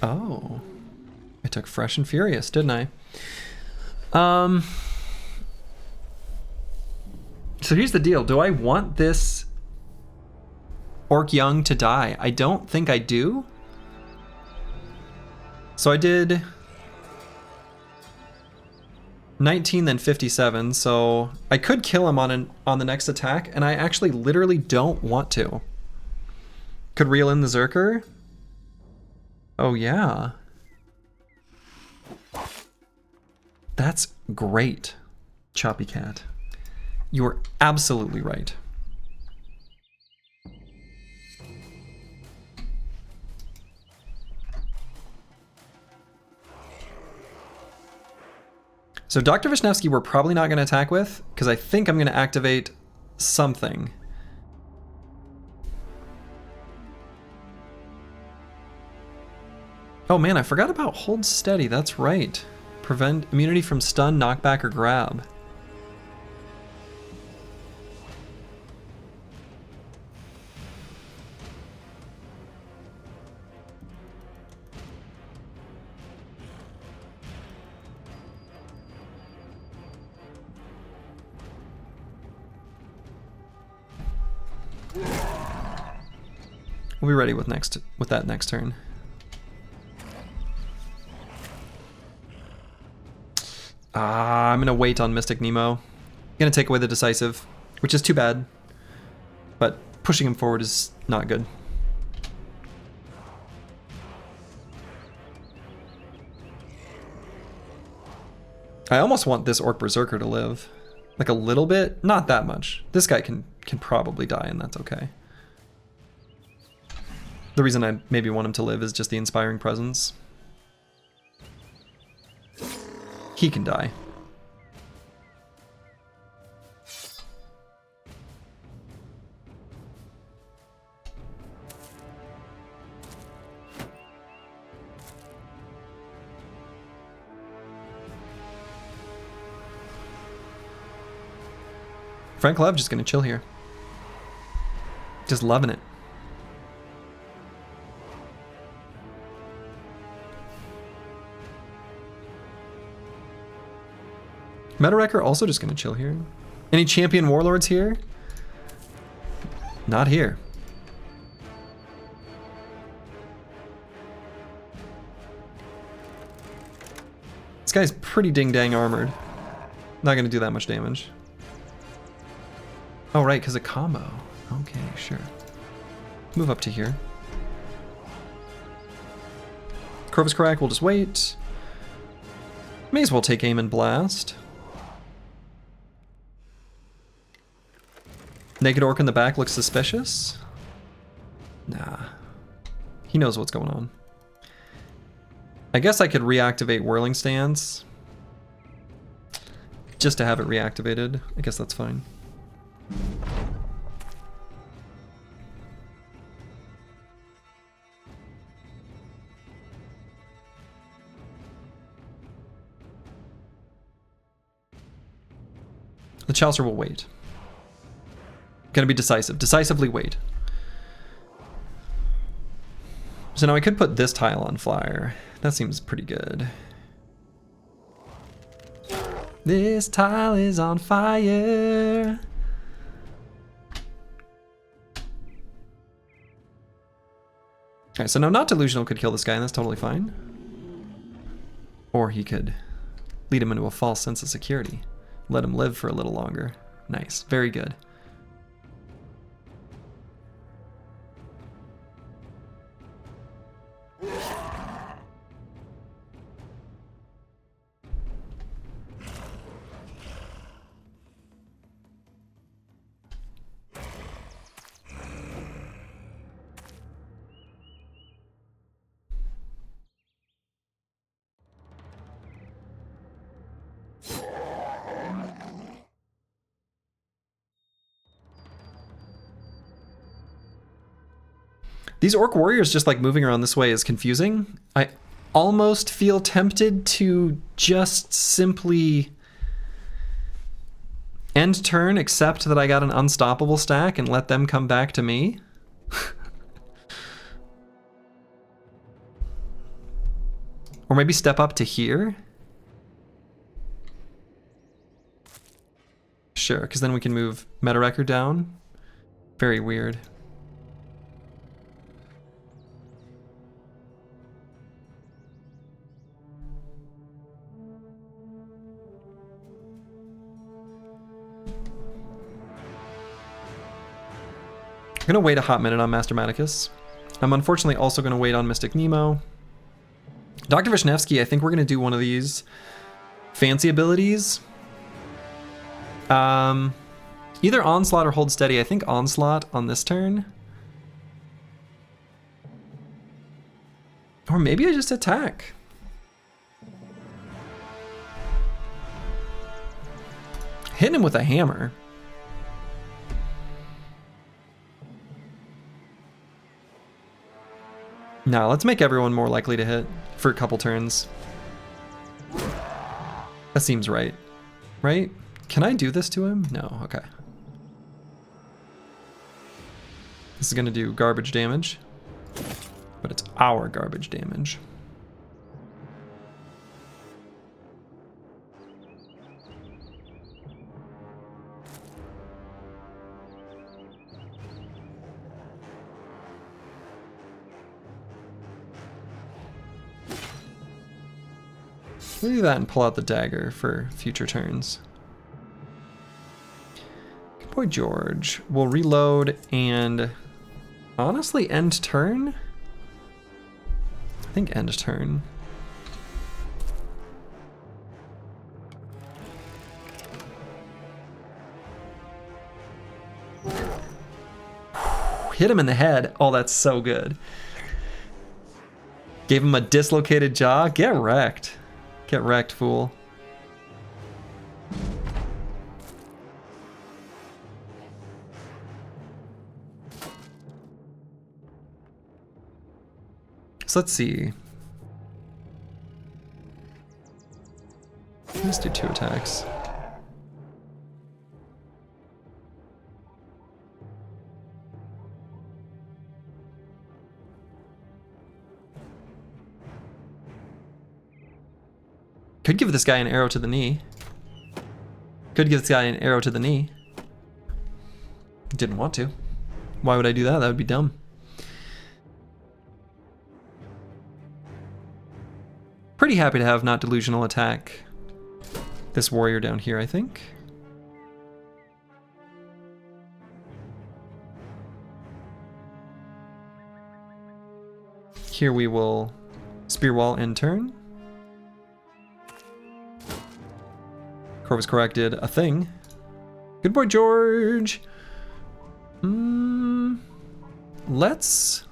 Oh, I took Fresh and Furious, didn't I? So here's the deal. Do I want this Orc Young to die? I don't think I do. So I did 19, then 57. So I could kill him on the next attack, and I actually literally don't want to. Could reel in the Zerker. Oh yeah. That's great, Choppy Cat. You're absolutely right. So Dr. Vishnevsky we're probably not going to attack with, because I think I'm going to activate something. Oh man, I forgot about hold steady. That's right. Prevent immunity from stun, knockback, or grab. We'll be ready with that next turn. I'm gonna wait on Mystic Nemo. Gonna take away the decisive, which is too bad. But pushing him forward is not good. I almost want this Orc Berserker to live. Like a little bit, not that much. This guy can probably die and that's okay. The reason I maybe want him to live is just the Inspiring Presence. He can die. Frank Love just gonna chill here. Just loving it. Metawrecker also just gonna chill here. Any champion warlords here? Not here. This guy's pretty ding-dang armored. Not gonna do that much damage. Oh right, because of combo. Okay, sure. Move up to here. Corvus Crack, we'll just wait. May as well take aim and blast. Naked Orc in the back looks suspicious. Nah. He knows what's going on. I guess I could reactivate Whirling Stance. Just to have it reactivated. I guess that's fine. The Chaucer will wait. Gonna be decisive. Decisively wait. So now I could put this tile on flyer. That seems pretty good. This tile is on fire. Alright, so now Not Delusional could kill this guy, and that's totally fine. Or he could lead him into a false sense of security. Let him live for a little longer. Nice. Very good. These Orc Warriors just like moving around this way is confusing. I almost feel tempted to just simply end turn, accept that I got an unstoppable stack and let them come back to me. Or maybe step up to here. Sure, because then we can move Metawrecker down. Very weird. I'm gonna wait a hot minute on Master Maticus. I'm unfortunately also gonna wait on Mystic Nemo. Dr. Vishnevsky, I think we're gonna do one of these fancy abilities. Either Onslaught or Hold Steady. I think Onslaught on this turn. Or maybe I just attack. Hitting him with a hammer. Now let's make everyone more likely to hit for a couple turns. That seems right. Right? Can I do this to him? No, okay. This is gonna do garbage damage, but it's our garbage damage. We'll do that and pull out the dagger for future turns. Good boy, George. We'll reload and honestly end turn? I think end turn. Hit him in the head. Oh, that's so good. Gave him a dislocated jaw. Get wrecked. Get wrecked, fool. So let's see. Let's do 2 attacks. Could give this guy an arrow to the knee. Could give this guy an arrow to the knee. Didn't want to. Why would I do that? That would be dumb. Pretty happy to have not delusional attack this warrior down here, I think. Here we will spear wall end turn. Corvus corrected a thing. Good boy, George. Let's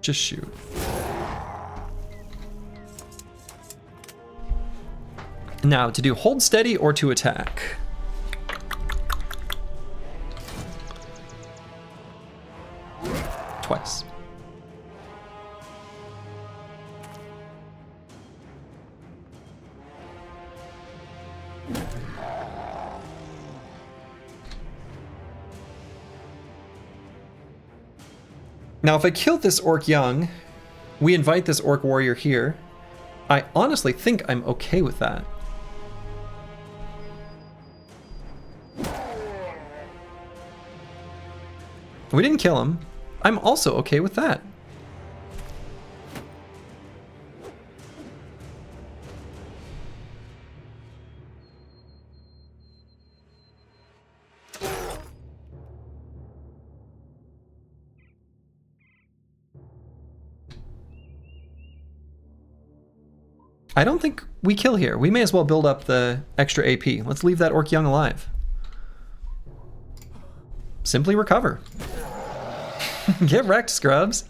just shoot. Now to do hold steady or to attack. Twice. Now, if I kill this orc young, we invite this orc warrior here. I honestly think I'm okay with that. We didn't kill him. I'm also okay with that. I don't think we kill here. We may as well build up the extra AP. Let's leave that orc young alive. Simply recover. Get wrecked, scrubs.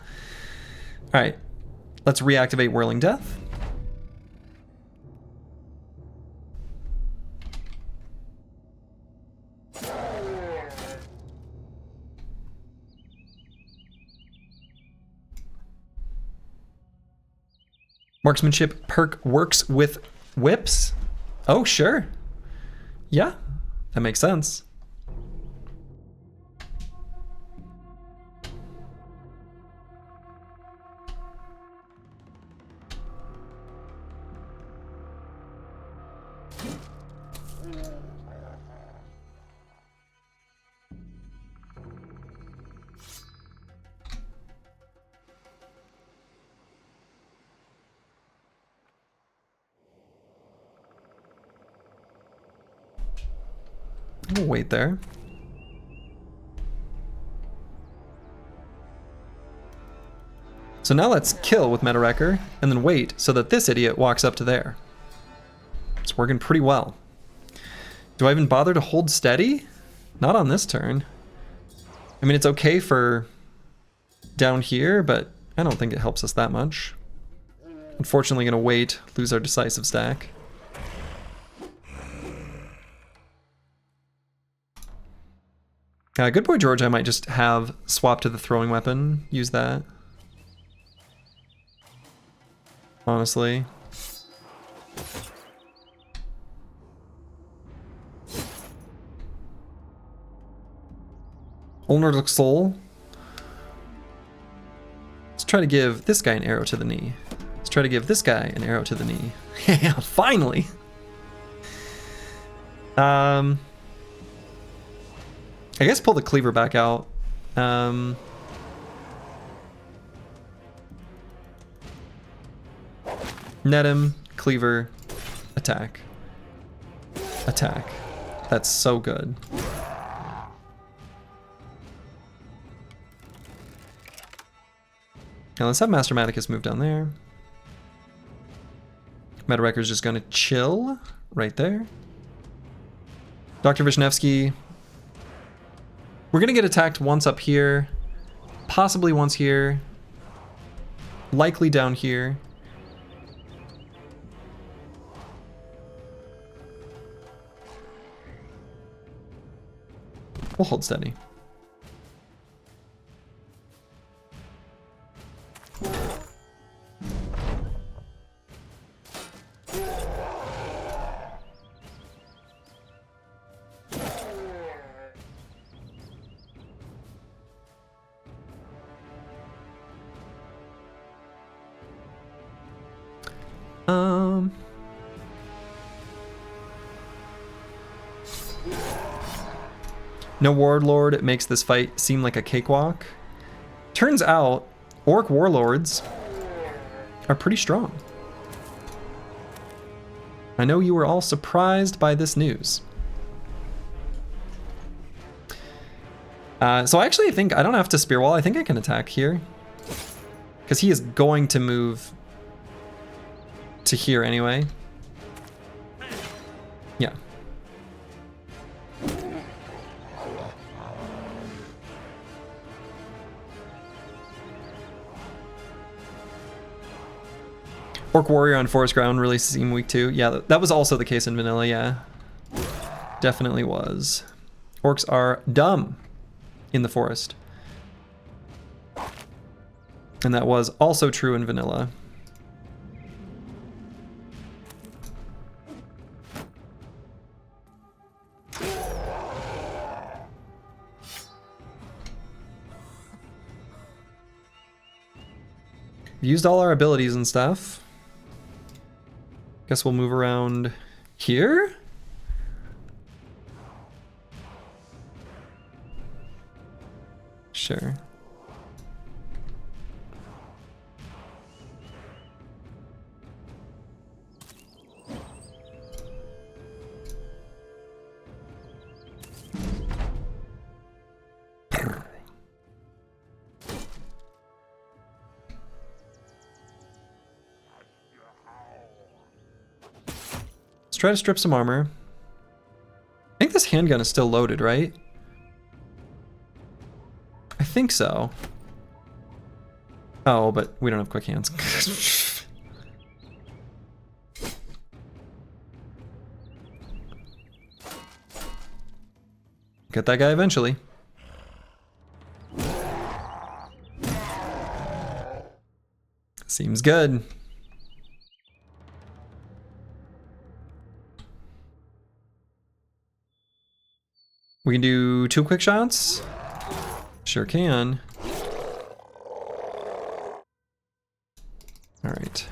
All right, let's reactivate Whirling Death. Marksmanship perk works with whips? Oh, sure. Yeah, that makes sense. We'll wait there. So now let's kill with Meta Wrecker and then wait so that this idiot walks up to there. It's working pretty well. Do I even bother to hold steady? Not on this turn. I mean, it's okay for down here, but I don't think it helps us that much. Unfortunately, gonna wait, lose our decisive stack. Good boy George, I might just have swap to the throwing weapon. Use that. Honestly. Old Nordic Soul. Let's try to give this guy an arrow to the knee. Let's try to give this guy an arrow to the knee. Yeah, finally! I guess pull the cleaver back out. Net him, cleaver, attack. Attack. That's so good. Now let's have Master Maticus move down there. Metarekor's just gonna chill right there. Dr. Vishnevsky. We're gonna get attacked once up here, possibly once here, likely down here. We'll hold steady. No Warlord, it makes this fight seem like a cakewalk. Turns out, Orc Warlords are pretty strong. I know you were all surprised by this news. So I actually think I don't have to Spear Wall. I think I can attack here. Because he is going to move to here anyway. Yeah. Orc Warrior on Forest Ground really seemed weak too. Yeah, that was also the case in vanilla, yeah. Definitely was. Orcs are dumb in the forest. And that was also true in vanilla. We've used all our abilities and stuff. Guess we'll move around here? Sure. Try to strip some armor. I think this handgun is still loaded, right? I think so. Oh, but we don't have quick hands. Get that guy eventually. Seems good. We can do 2 quick shots? Sure can. All right.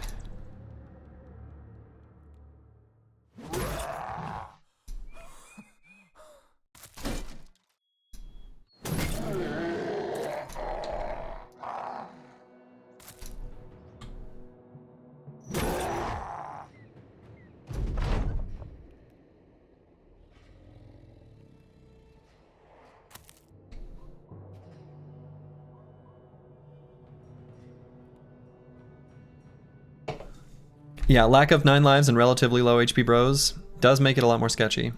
Yeah, lack of 9 lives and relatively low HP bros does make it a lot more sketchy.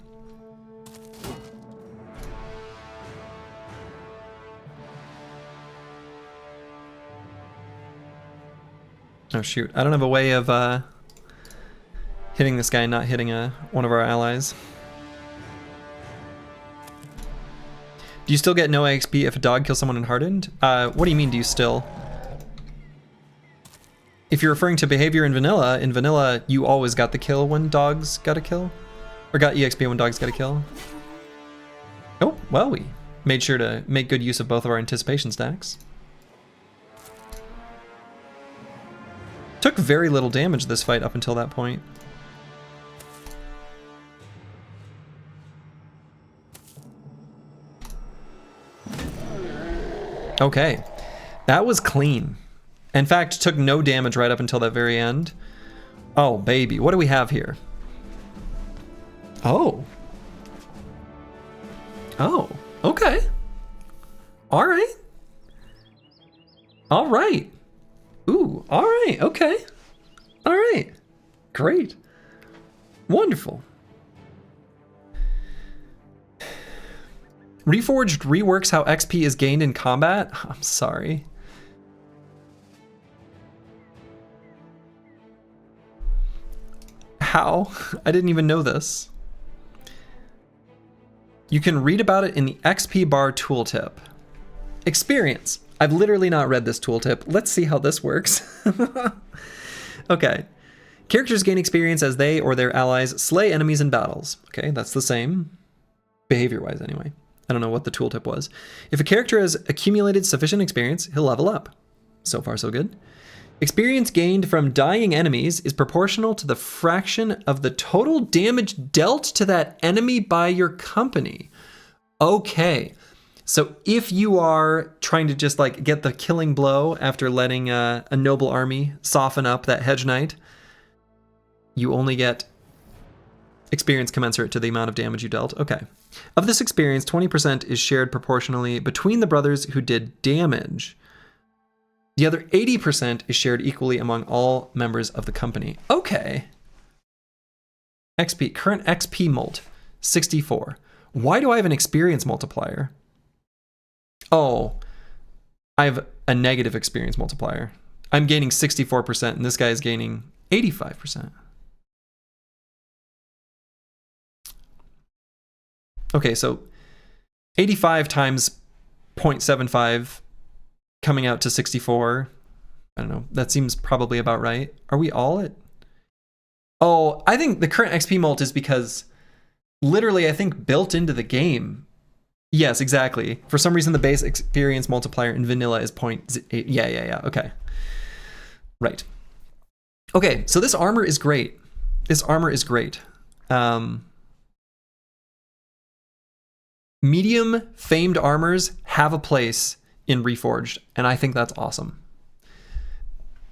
Oh shoot, I don't have a way of hitting this guy and not hitting one of our allies. Do you still get no XP if a dog kills someone in Hardened? What do you mean, do you still? If you're referring to behavior in vanilla, you always got the kill when dogs got a kill. Or got EXP when dogs got a kill. Oh, well, we made sure to make good use of both of our anticipation stacks. Took very little damage this fight up until that point. Okay, that was clean. In fact, took no damage right up until that very end. Oh, baby, what do we have here? Oh. Oh, okay. All right. All right. Ooh, all right, okay. All right, great. Wonderful. Reforged reworks how XP is gained in combat? I'm sorry. How? I didn't even know this. You can read about it in the XP bar tooltip. Experience. I've literally not read this tooltip. Let's see how this works. Okay. Characters gain experience as they or their allies slay enemies in battles. Okay, that's the same. Behavior-wise, anyway. I don't know what the tooltip was. If a character has accumulated sufficient experience, he'll level up. So far, so good. Experience gained from dying enemies is proportional to the fraction of the total damage dealt to that enemy by your company. Okay. So if you are trying to just like get the killing blow after letting a noble army soften up that hedge knight, you only get experience commensurate to the amount of damage you dealt. Okay. Of this experience, 20% is shared proportionally between the brothers who did damage. The other 80% is shared equally among all members of the company. Okay. XP, current XP mult, 64. Why do I have an experience multiplier? Oh, I have a negative experience multiplier. I'm gaining 64% and this guy is gaining 85%. Okay, so 85 times 0.75 coming out to 64. I don't know. That seems probably about right. Are we all at? Oh, I think the current XP mult is because literally I think built into the game. Yes, exactly. For some reason, the base experience multiplier in vanilla is 0.8. Yeah. Okay. Right. Okay, so this armor is great. This armor is great. Medium famed armors have a place in Reforged, and I think that's awesome.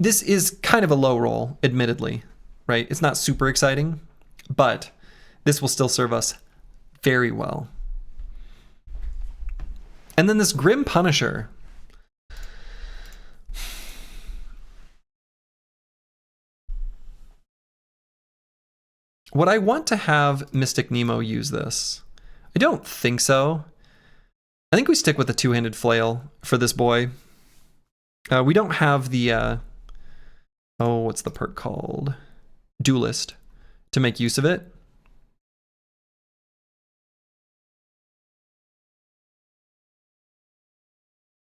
This is kind of a low roll, admittedly, right? It's not super exciting, but this will still serve us very well. And then this Grim Punisher. Would I want to have Mystic Nemo use this? I don't think so. I think we stick with the two-handed flail for this boy. We don't have the, oh, what's the perk called? Duelist to make use of it.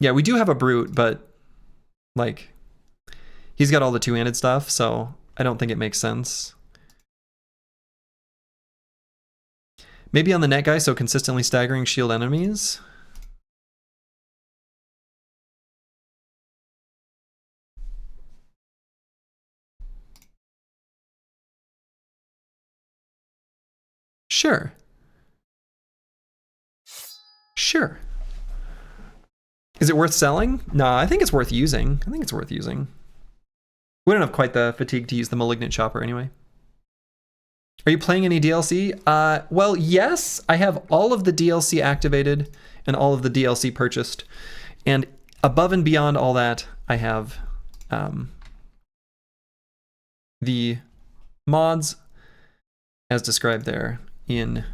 Yeah, we do have a brute, but like he's got all the two-handed stuff, so I don't think it makes sense. Maybe on the net guy, so consistently staggering shield enemies. Sure. Sure. Is it worth selling? No, I think it's worth using. I think it's worth using. We don't have quite the fatigue to use the Malignant Chopper anyway. Are you playing any DLC? Well, yes, I have all of the DLC activated and all of the DLC purchased. And above and beyond all that, I have the mods as described there in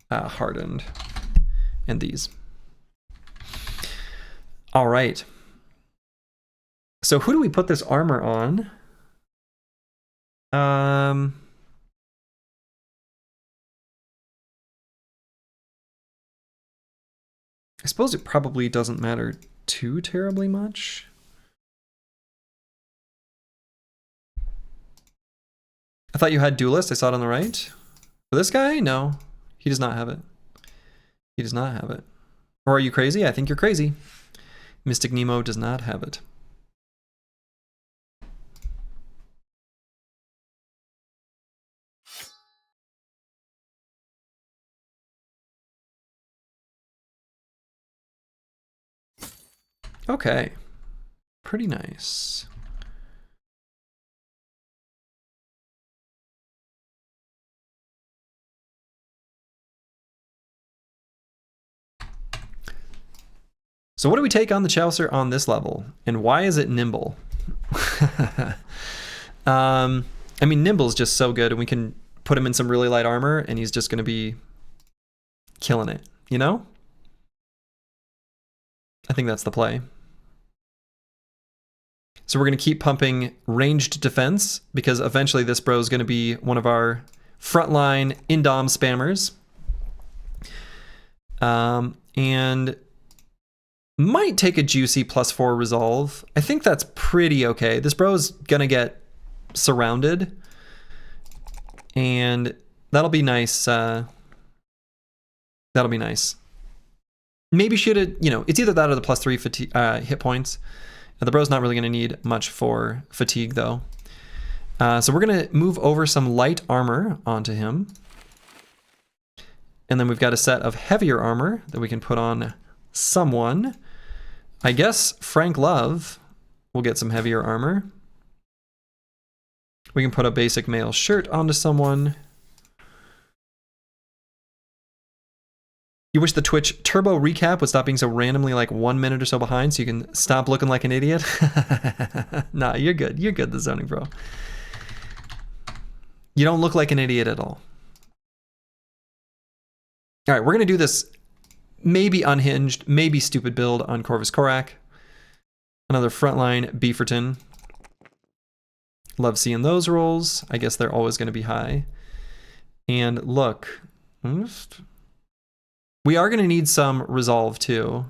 Hardened and these. All right. So who do we put this armor on? I suppose it probably doesn't matter too terribly much. I thought you had Duelist. I saw it on the right. For this guy? No. He does not have it. He does not have it. Or are you crazy? I think you're crazy. Mystic Nemo does not have it. Okay. Pretty nice. So what do we take on the Chaucer on this level? And why is it nimble? I mean, nimble's just so good, and we can put him in some really light armor, and he's just going to be killing it, you know? I think that's the play. So we're going to keep pumping ranged defense, because eventually this bro is going to be one of our frontline indom spammers. And might take a juicy +4 resolve. I think that's pretty okay. This bro's going to get surrounded, and that'll be nice. That'll be nice. Maybe should have, you know, it's either that or the +3 fatigue, hit points. The bro's not really going to need much for fatigue, though. So we're going to move over some light armor onto him. And then we've got a set of heavier armor that we can put on someone. I guess Frank Love will get some heavier armor. We can put a basic male shirt onto someone. You wish the Twitch turbo recap would stop being so randomly like 1 minute or so behind so you can stop looking like an idiot? Nah, you're good. You're good, the zoning bro. You don't look like an idiot at all. All right, we're going to do this maybe unhinged, maybe stupid build on Corvus Corak. Another frontline Beeferton. Love seeing those rolls. I guess they're always going to be high. And look, we are going to need some resolve too.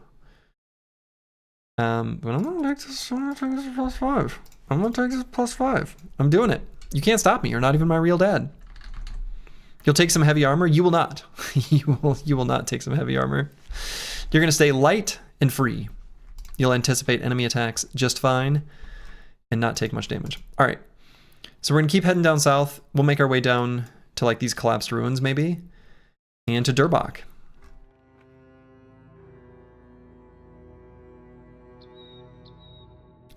But I'm going to take this +5. I'm going to take this +5. I'm doing it. You can't stop me. You're not even my real dad. You'll take some heavy armor. You will not. You will not take some heavy armor. You're going to stay light and free. You'll anticipate enemy attacks just fine and not take much damage. All right. So we're going to keep heading down south. We'll make our way down to like these collapsed ruins maybe, and to Durbach.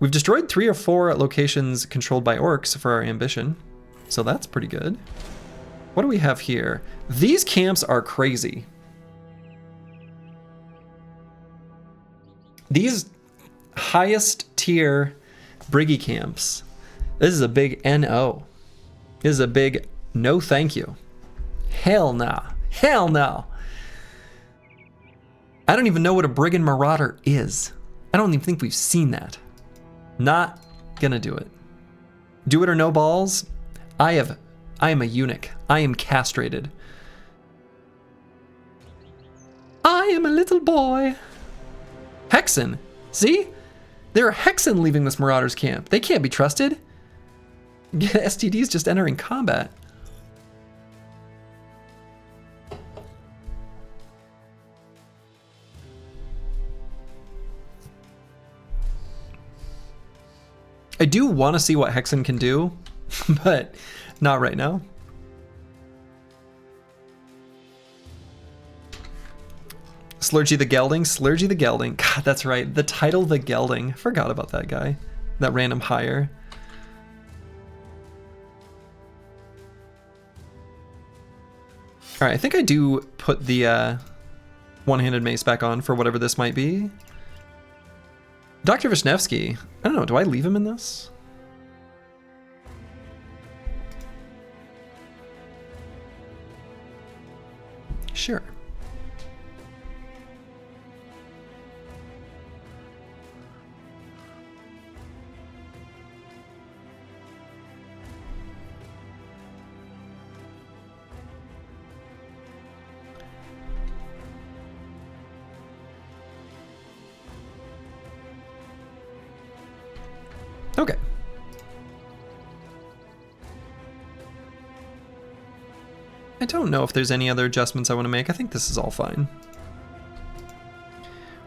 We've destroyed 3 or 4 locations controlled by orcs for our ambition, so that's pretty good. What do we have here? These camps are crazy. These highest tier Briggy camps. This is a big NO. This is a big no thank you. Hell nah. Hell no. I don't even know what a Brigand Marauder is. I don't even think we've seen that. Not gonna do it. Do it or no balls. I am a eunuch. I am castrated. I am a little boy. Hexen. See? There are Hexen leaving this Marauders camp. They can't be trusted. STD's just entering combat. I do want to see what Hexen can do, but not right now. Slurgy the Gelding, Slurgy the Gelding. God, that's right. The title The Gelding. Forgot about that guy. That random hire. All right, I think I do put the one-handed mace back on for whatever this might be. Dr. Vishnevsky. I don't know, do I leave him in this? Sure. Okay. I don't know if there's any other adjustments I want to make. I think this is all fine.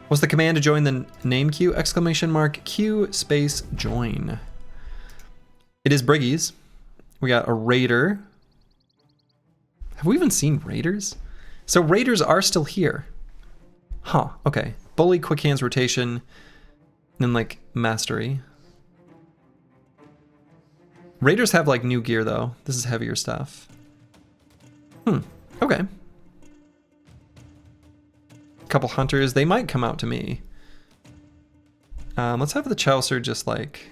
What's the command to join the name queue? Exclamation mark Q space join. It is Briggies. We got a raider. Have we even seen raiders? So raiders are still here. Huh, okay. Bully, quick hands, rotation, and then like mastery. Raiders have like new gear though. This is heavier stuff. Okay. Couple hunters, they might come out to me. Let's have the Chaucer just like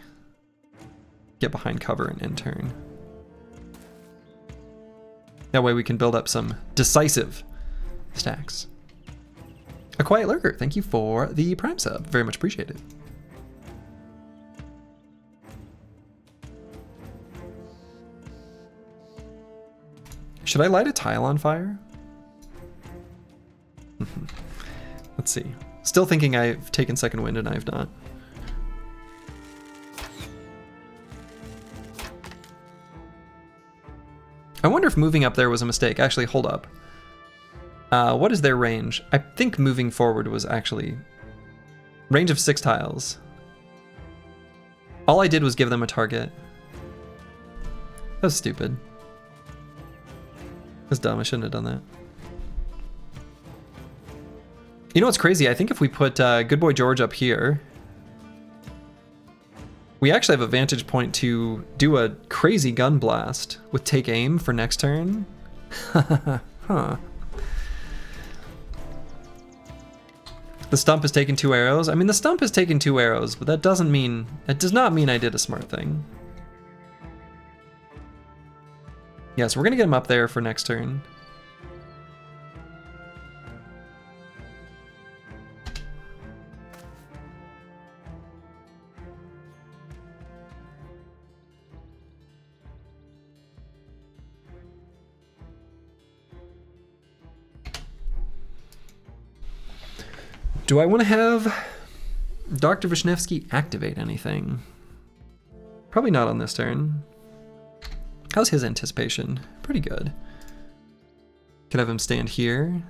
get behind cover and intern. That way we can build up some decisive stacks. A Quiet Lurker, thank you for the Prime sub. Very much appreciated. Should I light a tile on fire? Let's see. Still thinking I've taken second wind and I have not. I wonder if moving up there was a mistake. Actually, hold up. What is their range? I think moving forward was actually... range of 6 tiles. All I did was give them a target. That was stupid. That's dumb, I shouldn't have done that. You know what's crazy? I think if we put Good Boy George up here, we actually have a vantage point to do a crazy gun blast with take aim for next turn. Huh. The stump has taken 2 arrows. I mean, the stump has taken 2 arrows, but that does not mean I did a smart thing. Yeah, so we're gonna get him up there for next turn. Do I want to have Dr. Vishnevsky activate anything? Probably not on this turn. How's his anticipation? Pretty good. Could have him stand here.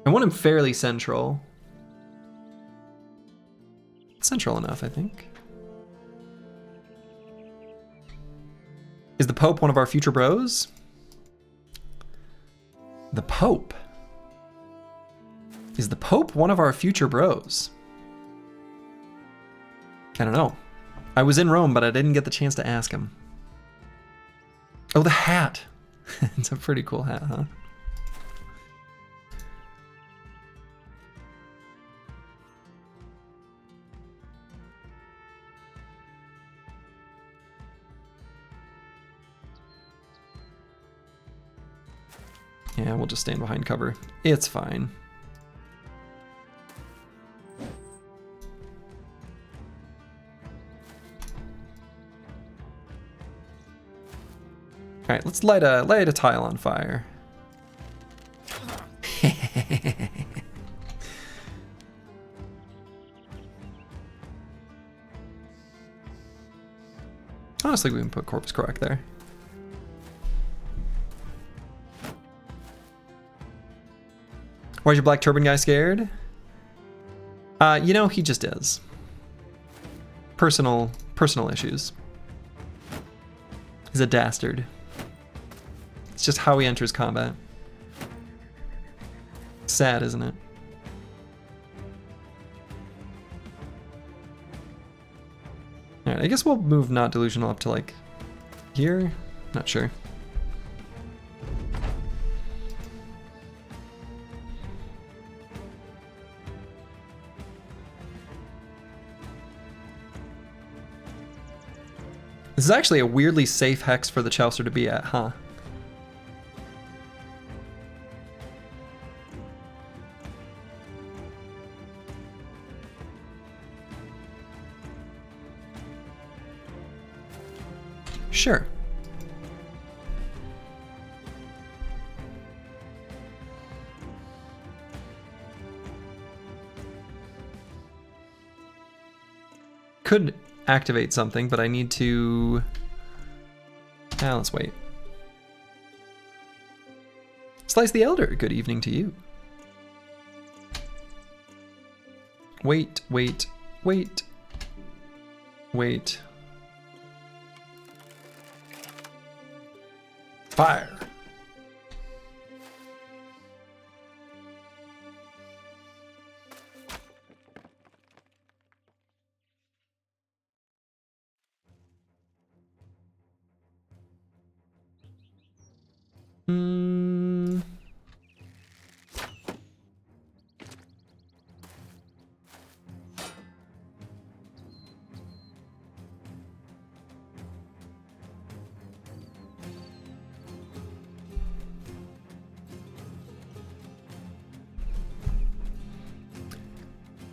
I want him fairly central. Central enough, I think. Is the Pope one of our future bros? The Pope? Is the Pope one of our future bros? I don't know. I was in Rome, but I didn't get the chance to ask him. Oh, the hat. It's a pretty cool hat, huh? Yeah, we'll just stand behind cover. It's fine. All right, let's light a tile on fire. Honestly, we can put Corpus Correct there. Why is your black turban guy scared? You know, he just is. Personal issues. He's a dastard. It's just how he enters combat. Sad, isn't it? Alright, I guess we'll move Not Delusional up to like here? Not sure. This is actually a weirdly safe hex for the Chaucer to be at, huh? Sure. activate something, but I need to... let's wait. Slice the Elder, good evening to you. Wait, wait, wait, wait. Fire.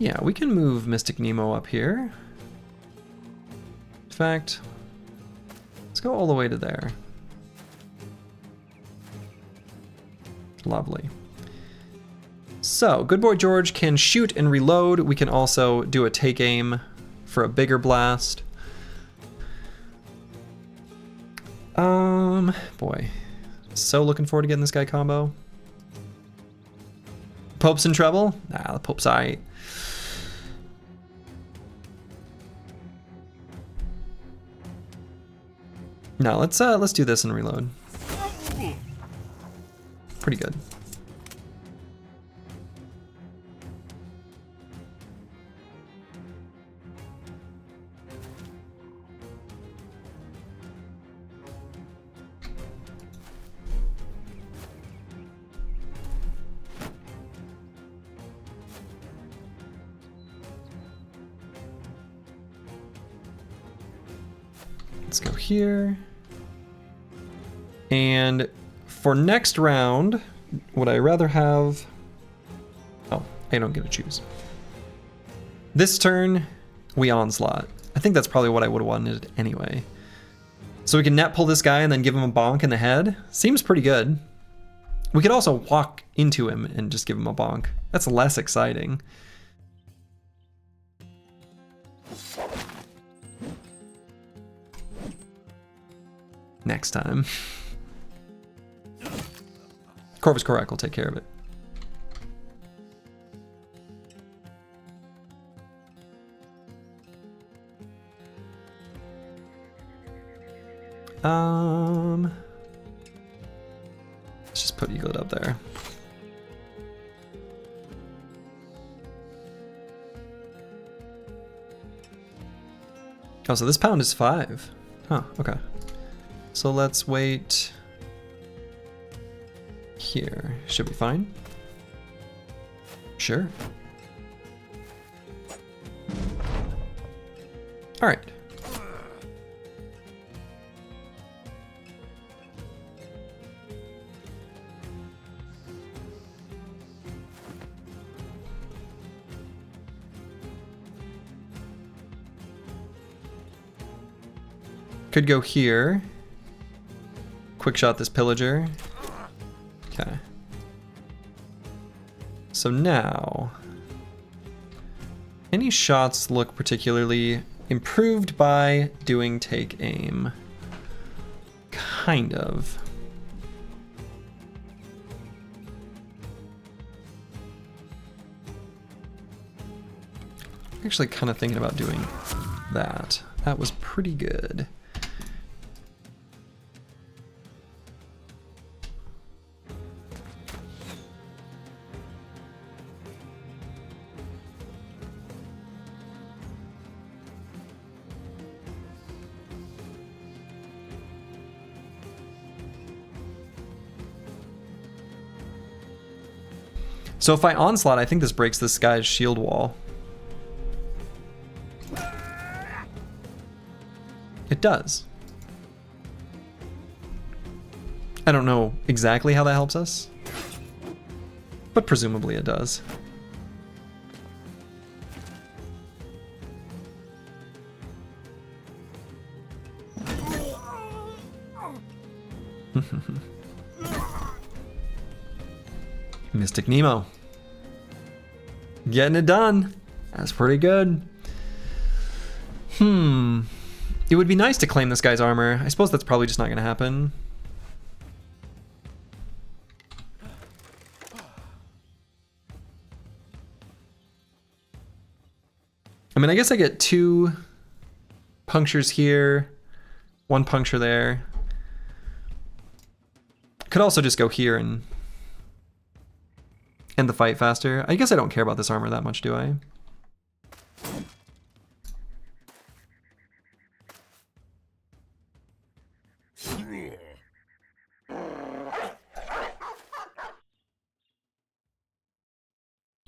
Yeah, we can move Mystic Nemo up here. In fact, let's go all the way to there. Lovely. So, Good Boy George can shoot and reload. We can also do a take aim for a bigger blast. Boy. So looking forward to getting this guy combo. Pope's in trouble? Nah, the Pope's alright. No, let's do this and reload. Pretty good. Let's go here. And for next round, would I rather have... Oh, I don't get to choose. This turn, we onslaught. I think that's probably what I would have wanted anyway. So we can net pull this guy and then give him a bonk in the head. Seems pretty good. We could also walk into him and just give him a bonk. That's less exciting. Next time. Corvus Corac will take care of it. Let's just put Eaglet up there. Oh, so this pound is 5. Huh, okay. So let's wait here. Should be fine. Sure. All right. Could go here. Quick shot this pillager. Okay. So now, any shots look particularly improved by doing take aim? Kind of. Actually kind of thinking about doing that. That was pretty good. So if I onslaught, I think this breaks this guy's shield wall. It does. I don't know exactly how that helps us, but presumably it does. Mystic Nemo. Getting it done. That's pretty good. It would be nice to claim this guy's armor. I suppose that's probably just not going to happen. I mean, I guess I get 2 punctures here, 1 puncture there. Could also just go here and end the fight faster. I guess I don't care about this armor that much, do I?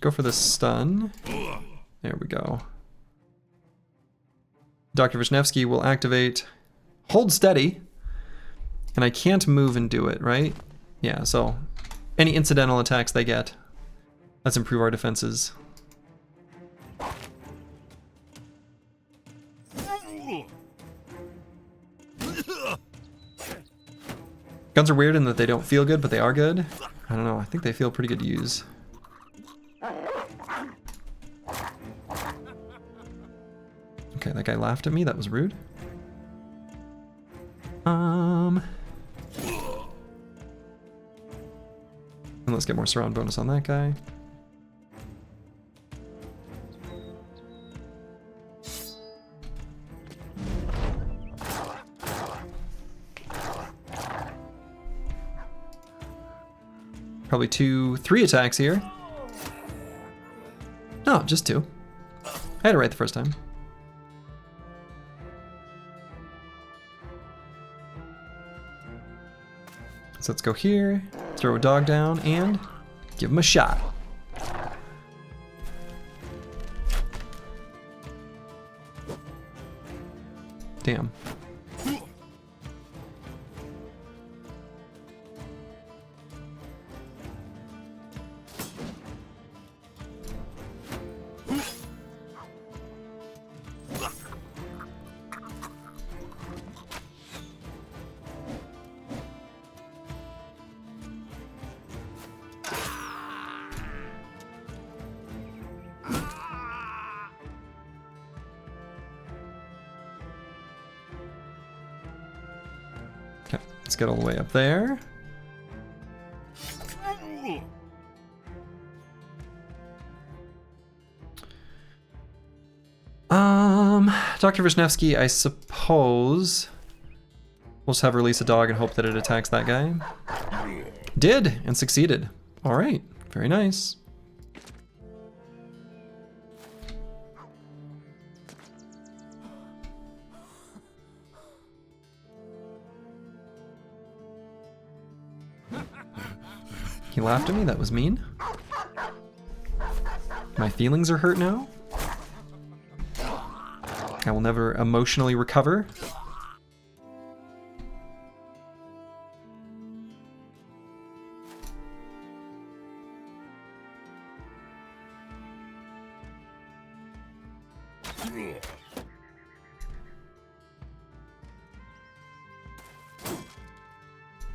Go for the stun. There we go. Dr. Vishnevsky will activate Hold Steady. And I can't move and do it, right? Yeah, so any incidental attacks they get, let's improve our defenses. Guns are weird in that they don't feel good, but they are good. I don't know, I think they feel pretty good to use. Okay, that guy laughed at me, that was rude. And let's get more surround bonus on that guy. Probably 3 attacks here. No, just 2. I had it right the first time. So let's go here, throw a dog down, and give him a shot. Damn. Okay, let's get all the way up there. Dr. Vishnevsky, I suppose we'll just have her release a dog and hope that it attacks that guy. Did, and succeeded. All right, very nice. He laughed at me, that was mean. My feelings are hurt now. I will never emotionally recover.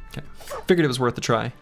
Okay, figured it was worth a try.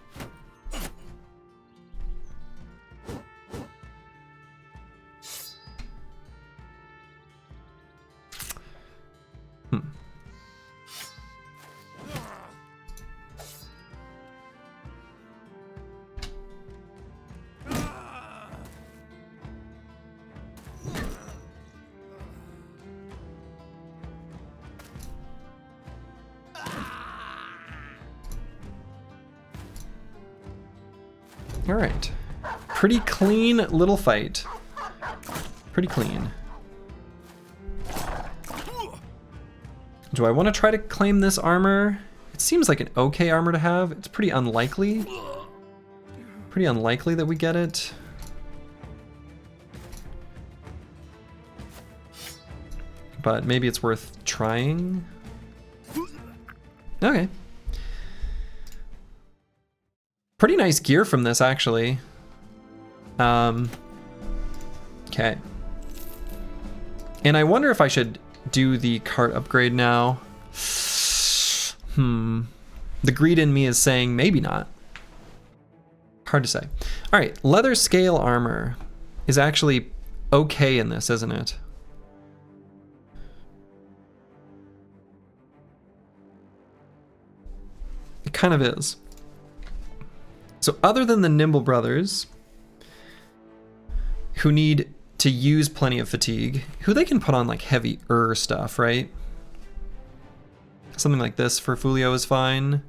All right, pretty clean little fight. Pretty clean. Do I want to try to claim this armor? It seems like an okay armor to have. It's pretty unlikely. Pretty unlikely that we get it. But maybe it's worth trying. Okay. Pretty nice gear from this, actually. Okay. And I wonder if I should do the cart upgrade now. The greed in me is saying maybe not. Hard to say. All right, leather scale armor is actually okay in this, isn't it? It kind of is. So other than the Nimble Brothers, who need to use plenty of fatigue, who they can put on like heavier stuff, right? Something like this for Fulio is fine.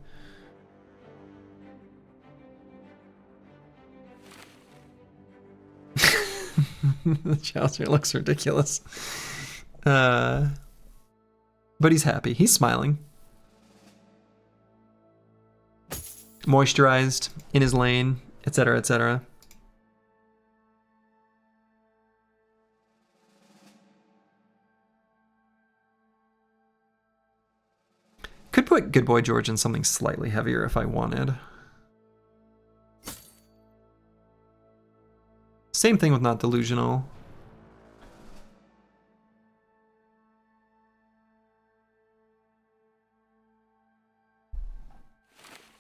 The Chaucer looks ridiculous. But he's happy. He's smiling. Moisturized, in his lane, etc., etc. Could put Good Boy George in something slightly heavier if I wanted. Same thing with Not Delusional.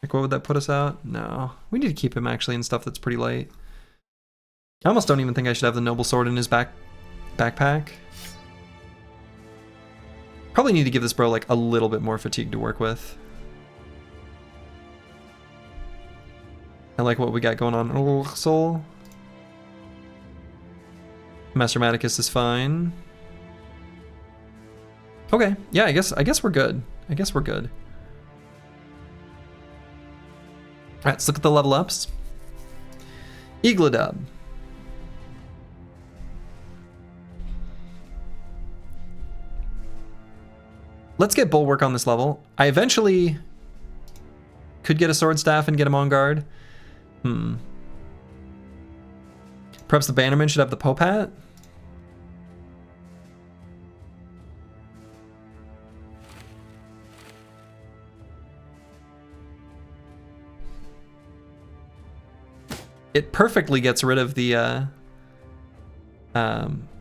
Like, what would that put us out? No. We need to keep him actually in stuff that's pretty light. I almost don't even think I should have the Noble Sword in his backpack. Probably need to give this bro like a little bit more fatigue to work with. I like what we got going on. Oh, Soul. Master Maticus is fine. Okay, yeah, I guess we're good. I guess we're good. Alright, let's look at the level ups. Igladub. Let's get Bulwark on this level. I eventually could get a Sword Staff and get him on guard. Perhaps the Bannerman should have the Pope Hat? It perfectly gets rid of the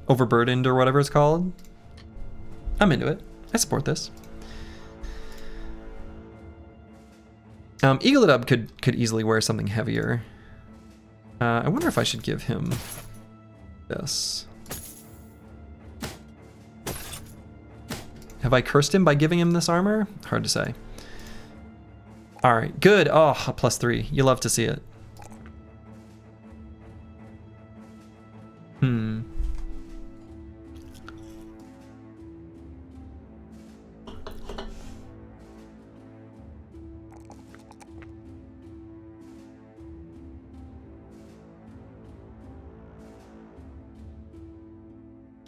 Overburdened or whatever it's called. I'm into it. I support this. Eagledub could easily wear something heavier. I wonder if I should give him this. Have I cursed him by giving him this armor? Hard to say. All right, good. Oh, a +3. You love to see it.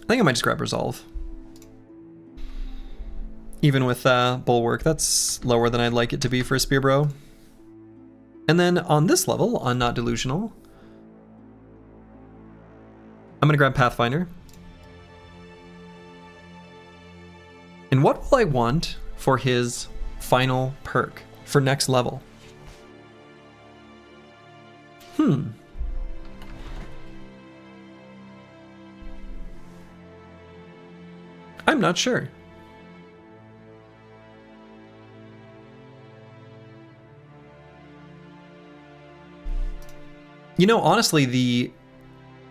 I think I might just grab Resolve. Even with Bulwark, that's lower than I'd like it to be for a Spear Bro. And then on this level, on Not Delusional, I'm gonna grab Pathfinder. And what will I want for his final perk for next level? I'm not sure. You know, honestly, the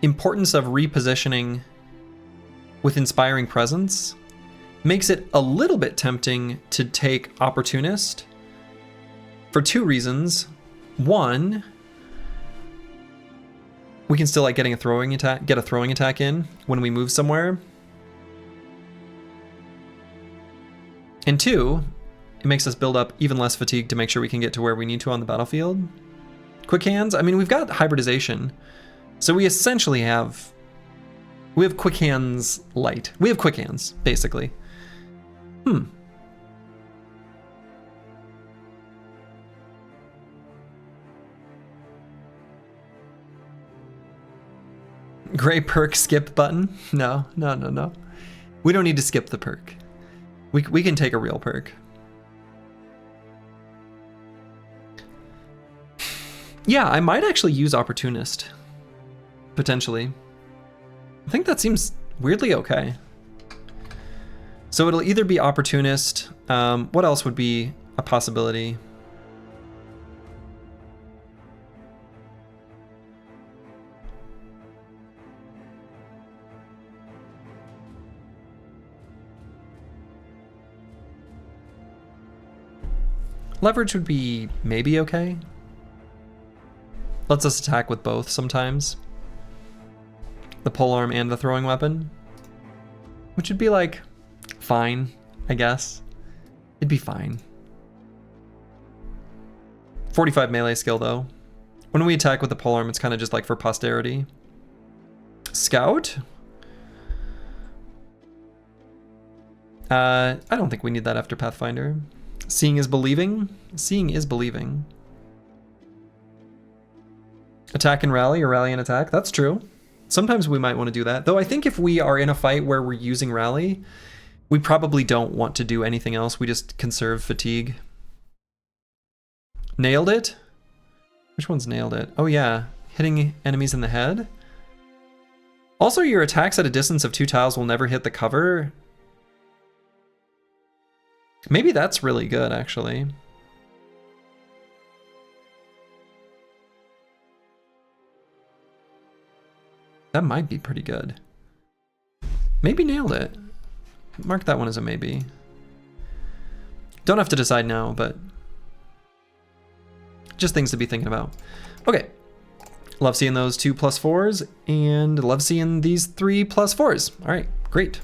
importance of repositioning with Inspiring Presence makes it a little bit tempting to take Opportunist for two reasons. One, we can still like get a throwing attack in when we move somewhere. And two, it makes us build up even less fatigue to make sure we can get to where we need to on the battlefield. Quick Hands, I mean, we've got Hybridization. So we essentially have Quick Hands light. We have Quick Hands, basically. Gray perk skip button? No. We don't need to skip the perk. We can take a real perk. Yeah, I might actually use Opportunist. Potentially. I think that seems weirdly okay. So it'll either be Opportunist. What else would be a possibility? Leverage would be maybe okay. Lets us attack with both sometimes. The polearm and the throwing weapon. Which would be like, fine, I guess. It'd be fine. 45 melee skill though. When we attack with the polearm, it's kind of just like for posterity. Scout? I don't think we need that after Pathfinder. Seeing is believing. Seeing is believing. Attack and rally, or rally and attack. That's true. Sometimes we might want to do that. Though I think if we are in a fight where we're using rally, we probably don't want to do anything else. We just conserve fatigue. Nailed it? Which one's nailed it? Oh yeah, hitting enemies in the head. Also, your attacks at a distance of 2 tiles will never hit the cover. Maybe that's really good, actually. That might be pretty good. Maybe nailed it. Mark that one as a maybe. Don't have to decide now, but just things to be thinking about. Okay. Love seeing those 2+4s, and love seeing these 3+4s. All right, great.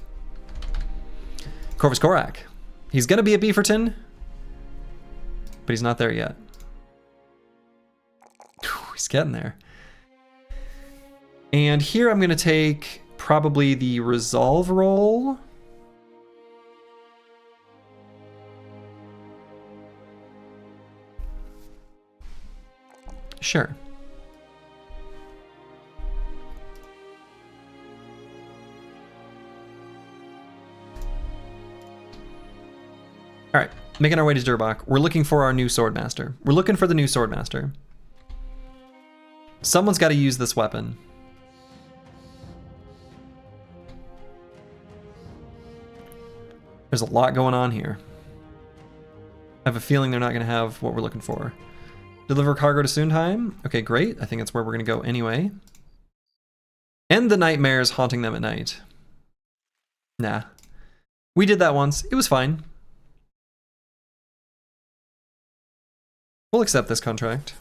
Corvus Corac. He's gonna be a Beaverton, but he's not there yet. He's getting there. And here I'm gonna take probably the Resolve roll. Sure. All right, making our way to Durbach. We're looking for our new Swordmaster. We're looking for the new Swordmaster. Someone's got to use this weapon. There's a lot going on here. I have a feeling they're not going to have what we're looking for. Deliver cargo to Sundheim. Okay, great. I think that's where we're going to go anyway. End the nightmares haunting them at night. Nah. We did that once. It was fine. We'll accept this contract.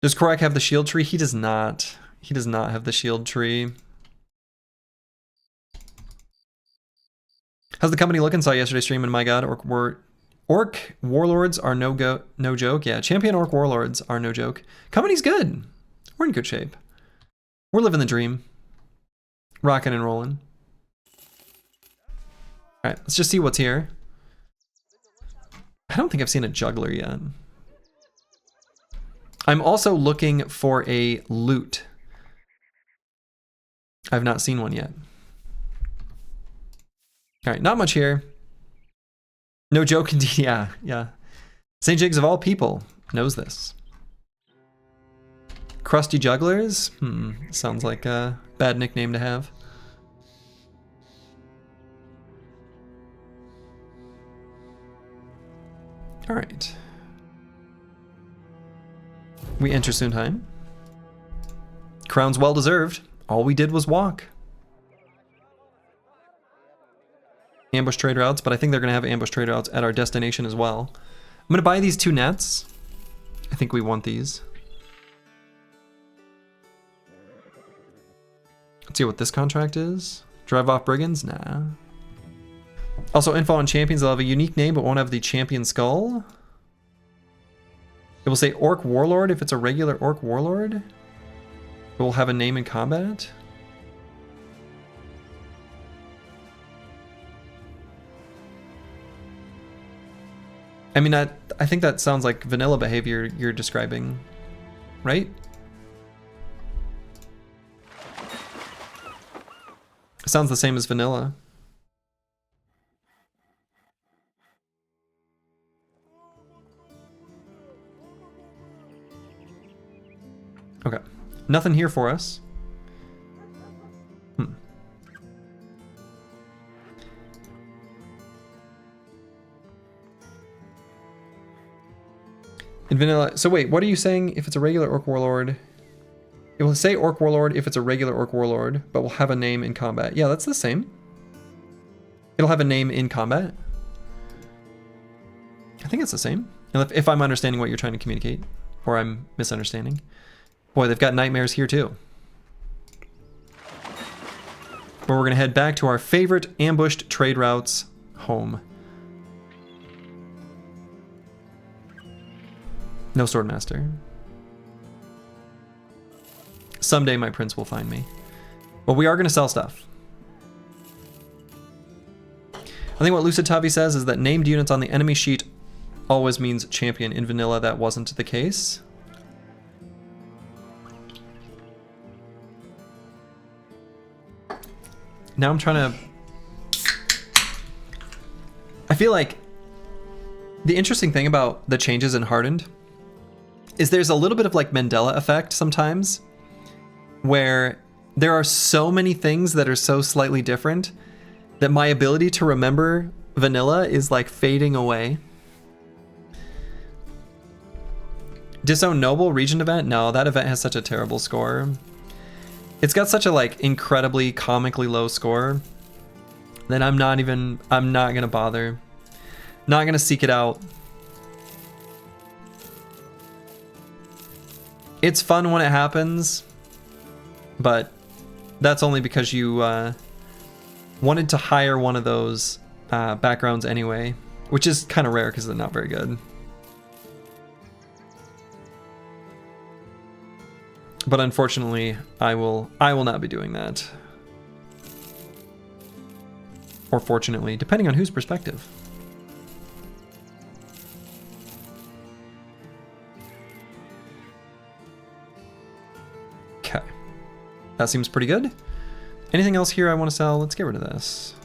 Does Korak have the shield tree? He does not. He does not have the shield tree. How's the company looking? Saw yesterday's stream, and my god, Orc Warlords are no joke. Yeah, Champion Orc Warlords are no joke. Company's good. We're in good shape. We're living the dream. Rocking and rolling. Alright, let's just see what's here. I don't think I've seen a juggler yet. I'm also looking for a loot. I've not seen one yet. Alright, not much here. No joke indeed, yeah. St. Jigs of all people knows this. Crusty Jugglers? Sounds like a bad nickname to have. Alright. We enter Sundheim. Crown's well deserved. All we did was walk. Ambush trade routes, but I think they're going to have ambush trade routes at our destination as well. I'm going to buy these 2 nets. I think we want these. Let's see what this contract is. Drive off brigands? Nah. Also, info on champions. They'll have a unique name, but won't have the champion skull. It will say Orc Warlord if it's a regular Orc Warlord. It will have a name in combat. I mean, I think that sounds like vanilla behavior you're describing, right? It sounds the same as vanilla. Okay, nothing here for us. In vanilla, so wait, what are you saying if it's a regular Orc Warlord? It will say Orc Warlord if it's a regular Orc Warlord, but will have a name in combat. Yeah, that's the same. It'll have a name in combat. I think it's the same. If I'm understanding what you're trying to communicate, or I'm misunderstanding. Boy, they've got nightmares here too. But we're gonna head back to our favorite ambushed trade routes home. No Swordmaster. Someday my prince will find me. But we are gonna sell stuff. I think what Lucid Tavi says is that named units on the enemy sheet always means champion. In vanilla, that wasn't the case. Now I'm trying to... I feel like the interesting thing about the changes in Hardened is there's a little bit of like Mandela effect sometimes, where there are so many things that are so slightly different that my ability to remember vanilla is like fading away. Disown Noble Regent event? No, that event has such a terrible score. It's got such a like incredibly comically low score that I'm not gonna bother. Not gonna seek it out. It's fun when it happens, but that's only because you wanted to hire one of those backgrounds anyway, which is kind of rare because they're not very good. But unfortunately, I will not be doing that. Or fortunately, depending on whose perspective. Okay. That seems pretty good. Anything else here I want to sell? Let's get rid of this.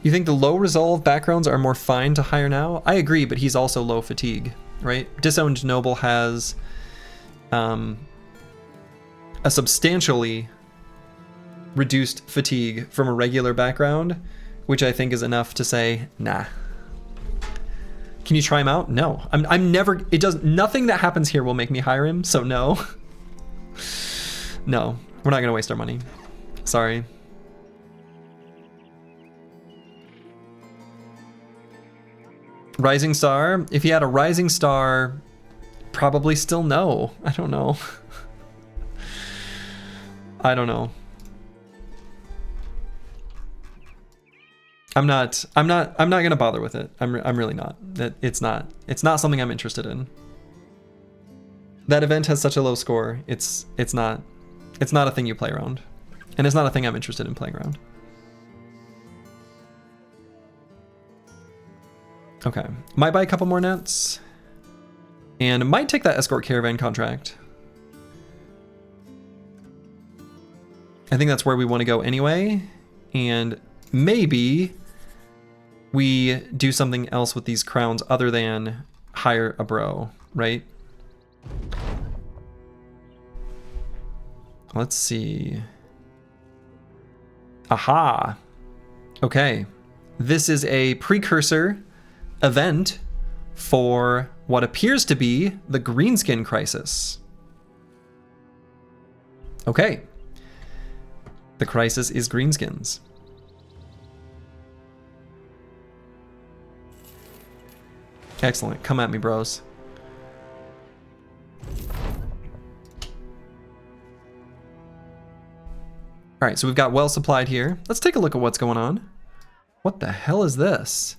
You think the low resolve backgrounds are more fine to hire now? I agree, but he's also low fatigue, right? Disowned Noble has a substantially reduced fatigue from a regular background, which I think is enough to say, nah. Can you try him out? No. I'm never, nothing that happens here will make me hire him, so no. No, we're not gonna waste our money. Sorry. Rising Star? If he had a Rising Star, probably still no. I don't know. I don't know. I'm not gonna bother with it. I'm really not. It's not something I'm interested in. That event has such a low score. It's not a thing you play around. And it's not a thing I'm interested in playing around. Okay, might buy a couple more nets. And might take that escort caravan contract. I think that's where we want to go anyway. And maybe we do something else with these crowns other than hire a bro, right? Let's see. Aha. Okay. This is a precursor event for what appears to be the greenskin crisis. Okay. The crisis is greenskins. Excellent. Come at me, bros. All right, so we've got well supplied here. Let's take a look at what's going on. What the hell is this?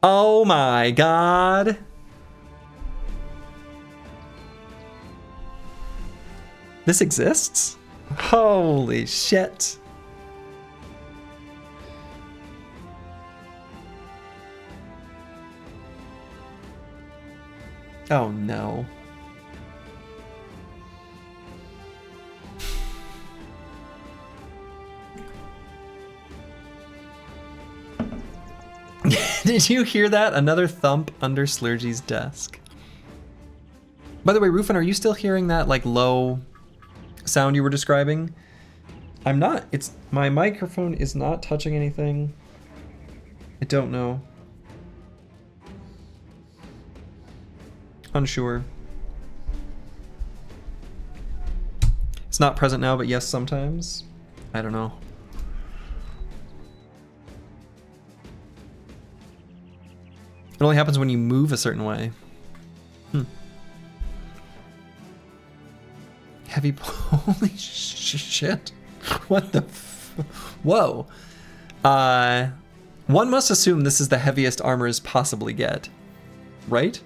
Oh my God. This exists? Holy shit. Oh no. Did you hear that? Another thump under Slurgy's desk. By the way, Rufin, are you still hearing that like low sound you were describing? I'm not. My microphone is not touching anything. I don't know. Unsure. It's not present now, but yes, sometimes. I don't know. It only happens when you move a certain way. Heavy... Holy shit. What the... Whoa. One must assume this is the heaviest armors possibly get. Right?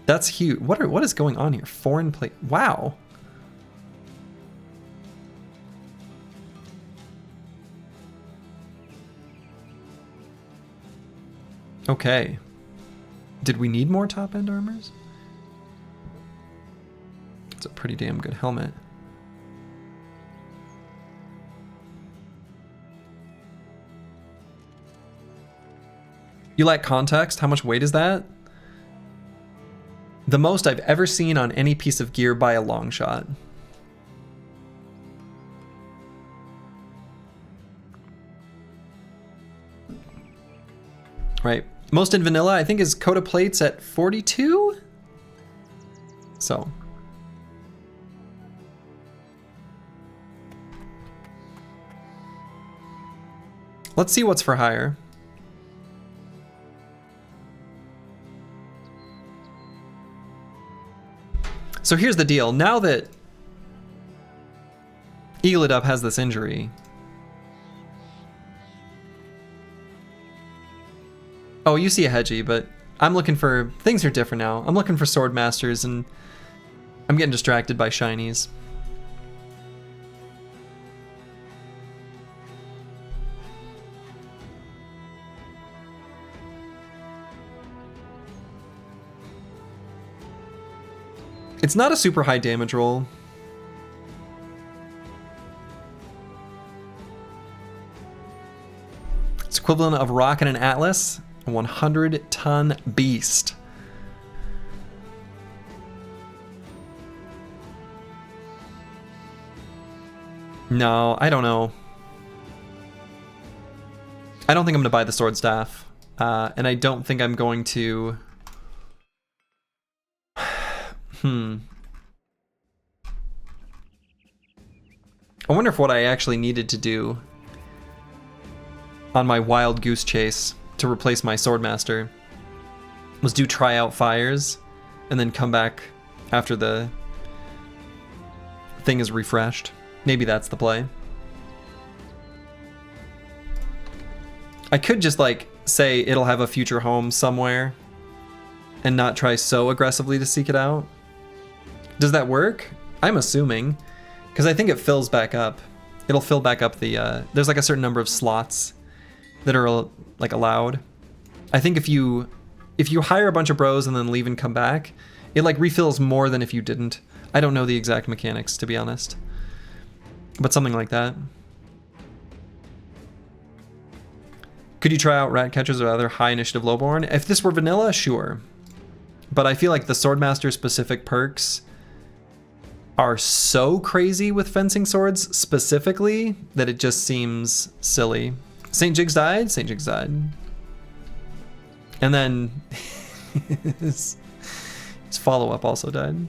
That's huge. What is going on here? Foreign plate. Wow. Okay. Did we need more top-end armors? It's a pretty damn good helmet. You lack context? How much weight is that? The most I've ever seen on any piece of gear by a long shot. Right. Most in vanilla, I think, is Coda plates at 42? So. Let's see what's for hire. So here's the deal. Now that Eagledup has this injury... Oh, you see a Hedgie, but I'm looking for... Things are different now. I'm looking for Sword Masters, and I'm getting distracted by shinies. It's not a super high damage roll. It's equivalent of rocking an Atlas, a 100-ton beast. No, I don't know. I don't think I'm going to buy the Sword Staff. And I don't think I'm going to... I wonder if what I actually needed to do on my wild goose chase to replace my Swordmaster was do tryout fires and then come back after the thing is refreshed. Maybe that's the play. I could just like say it'll have a future home somewhere and not try so aggressively to seek it out. Does that work? I'm assuming, because I think it fills back up. It'll fill back up the, there's like a certain number of slots that are like allowed. I think if you hire a bunch of bros and then leave and come back, it like refills more than if you didn't. I don't know the exact mechanics, to be honest, but something like that. Could you try out Ratcatchers or other high initiative lowborn? If this were vanilla, sure. But I feel like the Swordmaster specific perks are so crazy with fencing swords specifically that it just seems silly. St. Jigs died? St. Jigs died. And then his follow-up also died.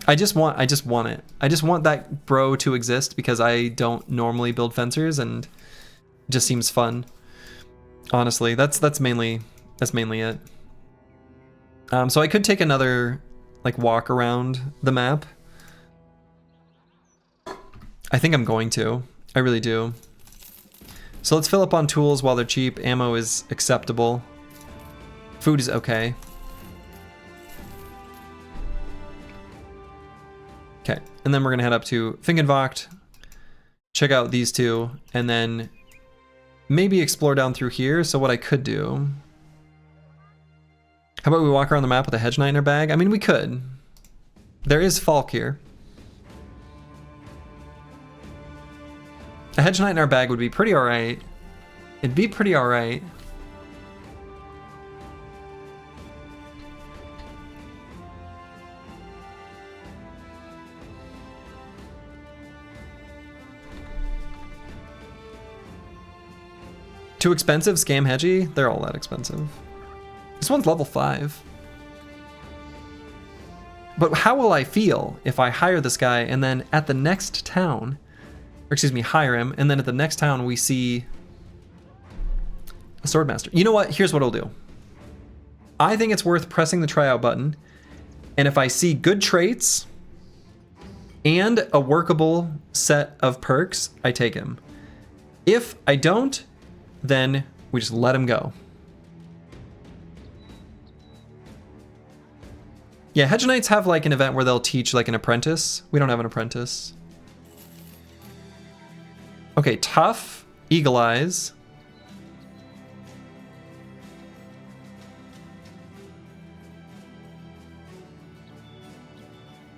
I just want it. I just want that bro to exist because I don't normally build fencers and it just seems fun. Honestly, that's mainly it. So I could take another like walk around the map. I think I'm going to. I really do. So let's fill up on tools while they're cheap. Ammo is acceptable. Food is okay. Okay, and then we're gonna head up to Finkenvocht, check out these two, and then maybe explore down through here. So what I could do... How about we walk around the map with a Hedge Knight in our bag? I mean, we could. There is Falk here. A Hedge Knight in our bag would be pretty alright. It'd be pretty alright. Too expensive? Scam Hedgie? They're all that expensive. This one's level 5. But how will I feel if I hire this guy and then at the next town, or excuse me, hire him, and then at the next town we see a Swordmaster. You know what? Here's what I'll do. I think it's worth pressing the tryout button, and if I see good traits and a workable set of perks, I take him. If I don't, then we just let him go. Yeah, Hedge Knights have like an event where they'll teach like an apprentice. We don't have an apprentice. Okay, tough, eagle eyes.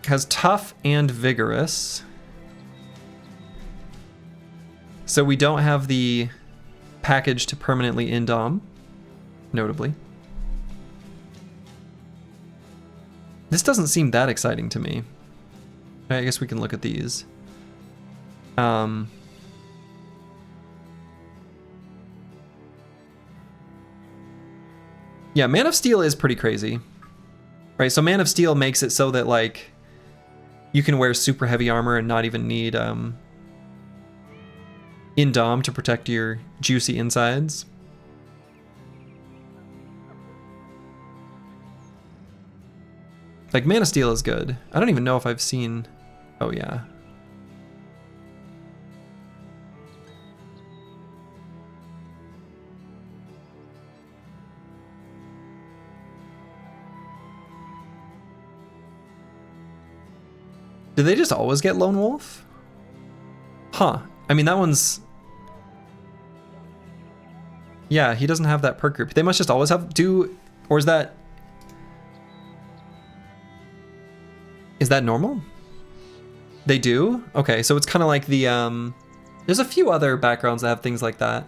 Has tough and vigorous. So we don't have the package to permanently indom, notably. This doesn't seem that exciting to me. I guess we can look at these. Yeah, Man of Steel is pretty crazy. Right, so Man of Steel makes it so that like you can wear super heavy armor and not even need indom to protect your juicy insides. Like, Man of Steel is good. I don't even know if I've seen... Oh, yeah. Do they just always get Lone Wolf? Huh. I mean, that one's... Yeah, he doesn't have that perk group. They must just always have... Or is that... Is that normal? They do? Okay, so it's kind of like the, there's a few other backgrounds that have things like that.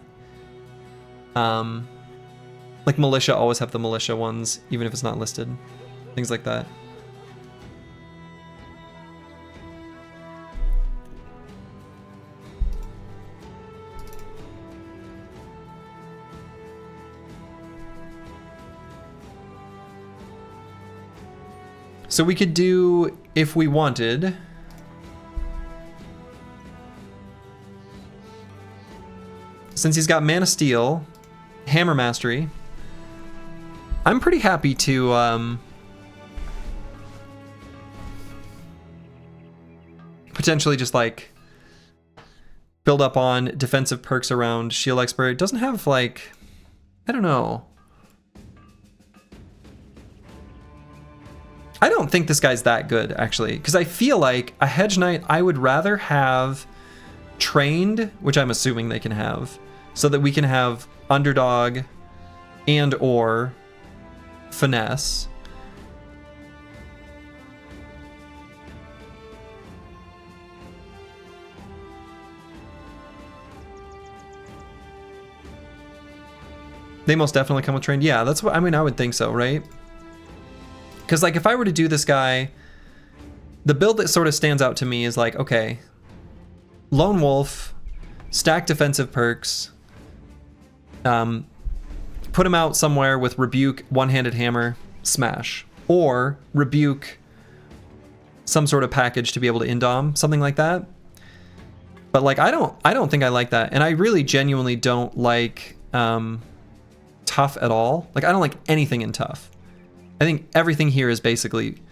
Like Militia always have the Militia ones, even if it's not listed. Things like that. So we could do, if we wanted, since he's got Man of Steel, Hammer Mastery, I'm pretty happy to potentially just like build up on defensive perks around Shield Expert. It doesn't have like, I don't know. I don't think this guy's that good, actually, because I feel like a Hedge Knight I would rather have trained, which I'm assuming they can have, so that we can have underdog and or finesse. They most definitely come with trained. Yeah, that's what I mean. I would think so, right? Because like if I were to do this guy, the build that sort of stands out to me is like, okay, Lone Wolf, stack defensive perks, put him out somewhere with Rebuke, One-Handed Hammer, Smash, or Rebuke, some sort of package to be able to indom, something like that. But like I don't think I like that, and I really genuinely don't like tough at all. Like I don't like anything in tough. I think everything here is basically...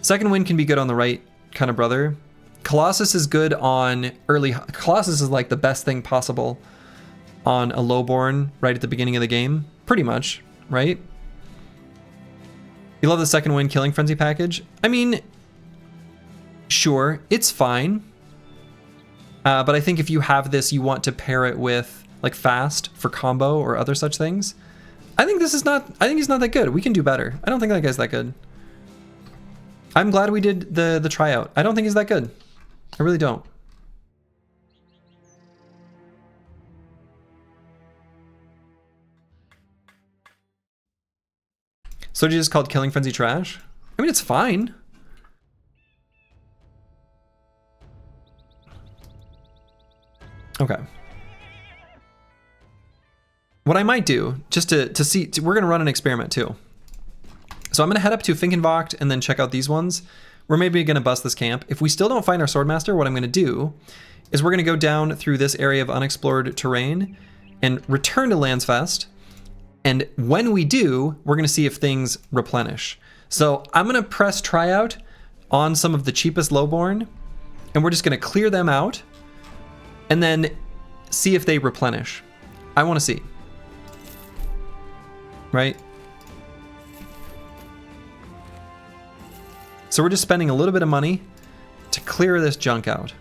Second Wind can be good on the right kind of brother. Colossus is good on early... Colossus is like the best thing possible on a lowborn right at the beginning of the game. Pretty much, right? You love the Second Wind Killing Frenzy package? I mean, sure, it's fine. But I think if you have this, you want to pair it with like Fast for combo or other such things. I think he's not that good. We can do better. I don't think that guy's that good. I'm glad we did the tryout. I don't think he's that good. I really don't. So you just called Killing Frenzy trash? I mean, it's fine. Okay. What I might do, just to see, we're gonna run an experiment too. So I'm gonna head up to Finkenvocht and then check out these ones. We're maybe gonna bust this camp. If we still don't find our Swordmaster, what I'm gonna do is we're gonna go down through this area of unexplored terrain and return to Landsfest. And when we do, we're going to see if things replenish. So I'm going to press tryout on some of the cheapest lowborn, and we're just going to clear them out and then see if they replenish. I want to see. Right? So we're just spending a little bit of money to clear this junk out.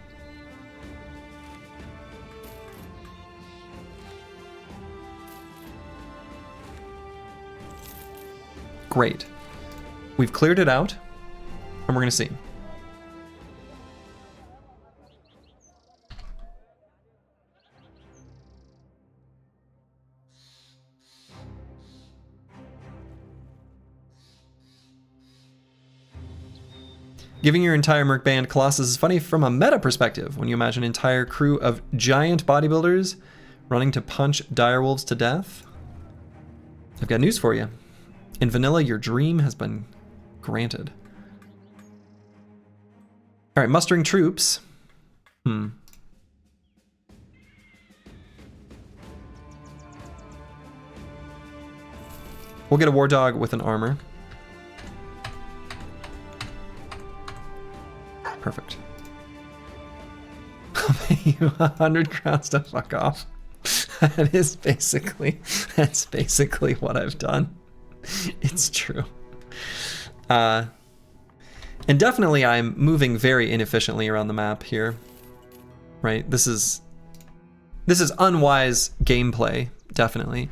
Great. We've cleared it out, and we're going to see. Giving your entire merc band Colossus is funny from a meta perspective when you imagine an entire crew of giant bodybuilders running to punch direwolves to death. I've got news for you. In vanilla, your dream has been granted. All right, mustering troops. We'll get a war dog with an armor. Perfect. I'll pay you 100 crowns to fuck off. That's basically what I've done. It's true. And definitely I'm moving very inefficiently around the map here. Right? This is unwise gameplay, definitely.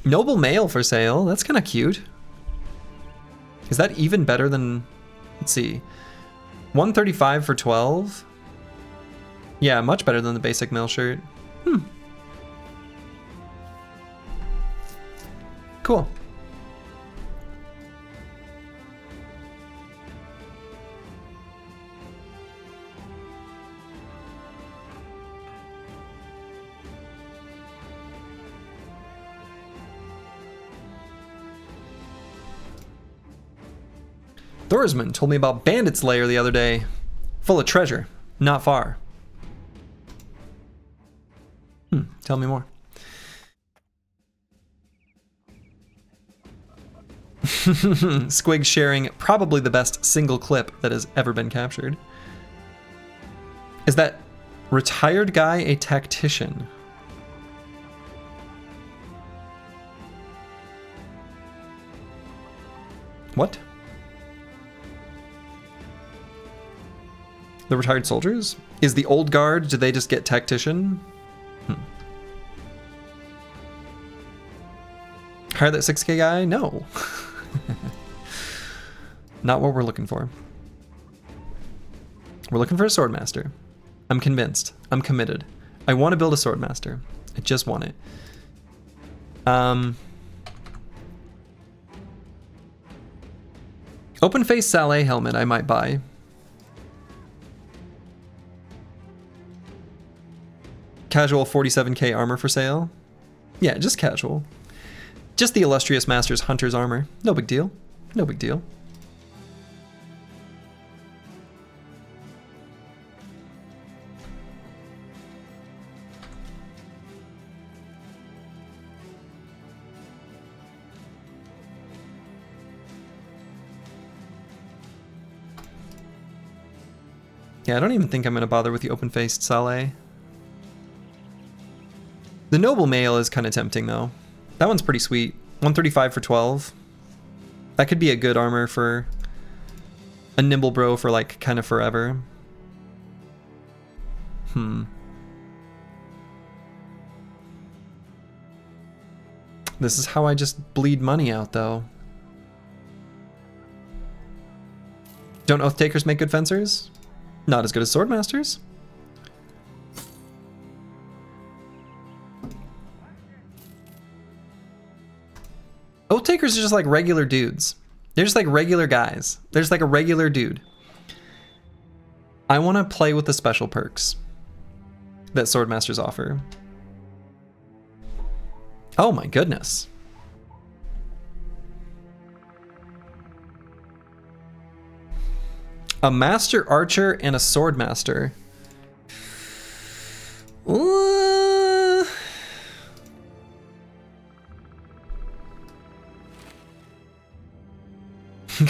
Noble male for sale. That's kind of cute. Is that even better than, let's see, 135 for 12? Yeah, much better than the basic mail shirt. Cool. Thorsman told me about Bandit's Lair the other day. Full of treasure. Not far. Tell me more. Squig sharing probably the best single clip that has ever been captured. Is that retired guy a tactician? What? The retired soldiers? Is the old guard, do they just get tactician? Hire that 6K guy? No. Not what we're looking for. We're looking for a swordmaster. I'm convinced. I'm committed. I want to build a swordmaster. I just want it. Open face Saleh helmet I might buy. Casual 47k armor for sale. Yeah, just casual. Just the illustrious master's hunter's armor. No big deal. No big deal. Yeah, I don't even think I'm going to bother with the open-faced Saleh. The noble mail is kind of tempting though. That one's pretty sweet. 135 for 12. That could be a good armor for a nimble bro for like kind of forever. This is how I just bleed money out though. Don't oath takers make good fencers? Not as good as swordmasters. Oath takers are just like regular dudes. They're just like regular guys. They're just like a regular dude. I want to play with the special perks that swordmasters offer. Oh my goodness. A master archer and a swordmaster.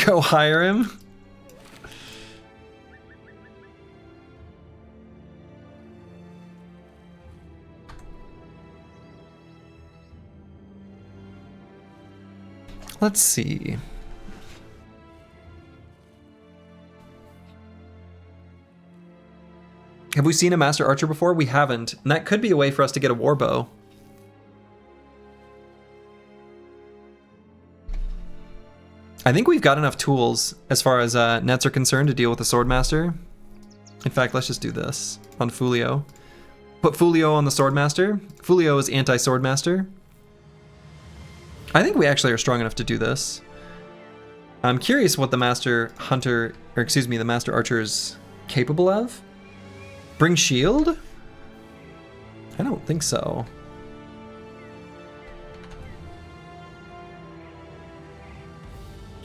Go hire him. Let's see. Have we seen a Master Archer before? We haven't. And that could be a way for us to get a warbow. I think we've got enough tools as far as nets are concerned to deal with the Swordmaster. In fact, let's just do this on Fulio. Put Fulio on the Swordmaster. Fulio is anti-Swordmaster. I think we actually are strong enough to do this. I'm curious what the Master Hunter, or excuse me, the Master Archer is capable of. Bring shield? I don't think so.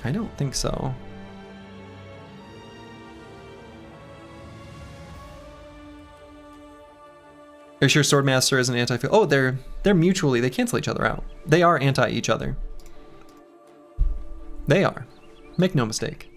I don't think so. Are you sure Swordmaster is an anti-field? Oh, they're mutually, they cancel each other out. They are anti each other. They are. Make no mistake.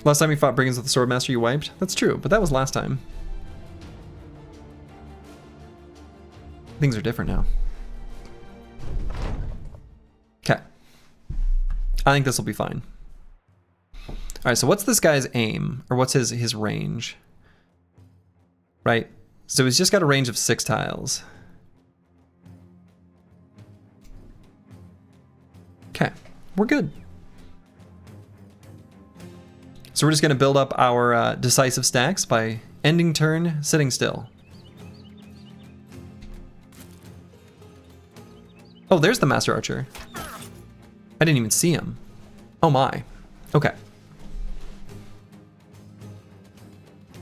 Last time you fought brigands with the Swordmaster, you wiped? That's true, but that was last time. Things are different now. Okay. I think this will be fine. Alright, so what's this guy's aim? Or what's his range? Right, so he's just got a range of 6 tiles. Okay, we're good. So we're just going to build up our decisive stacks by ending turn, sitting still. Oh, there's the Master Archer. I didn't even see him. Oh my. Okay.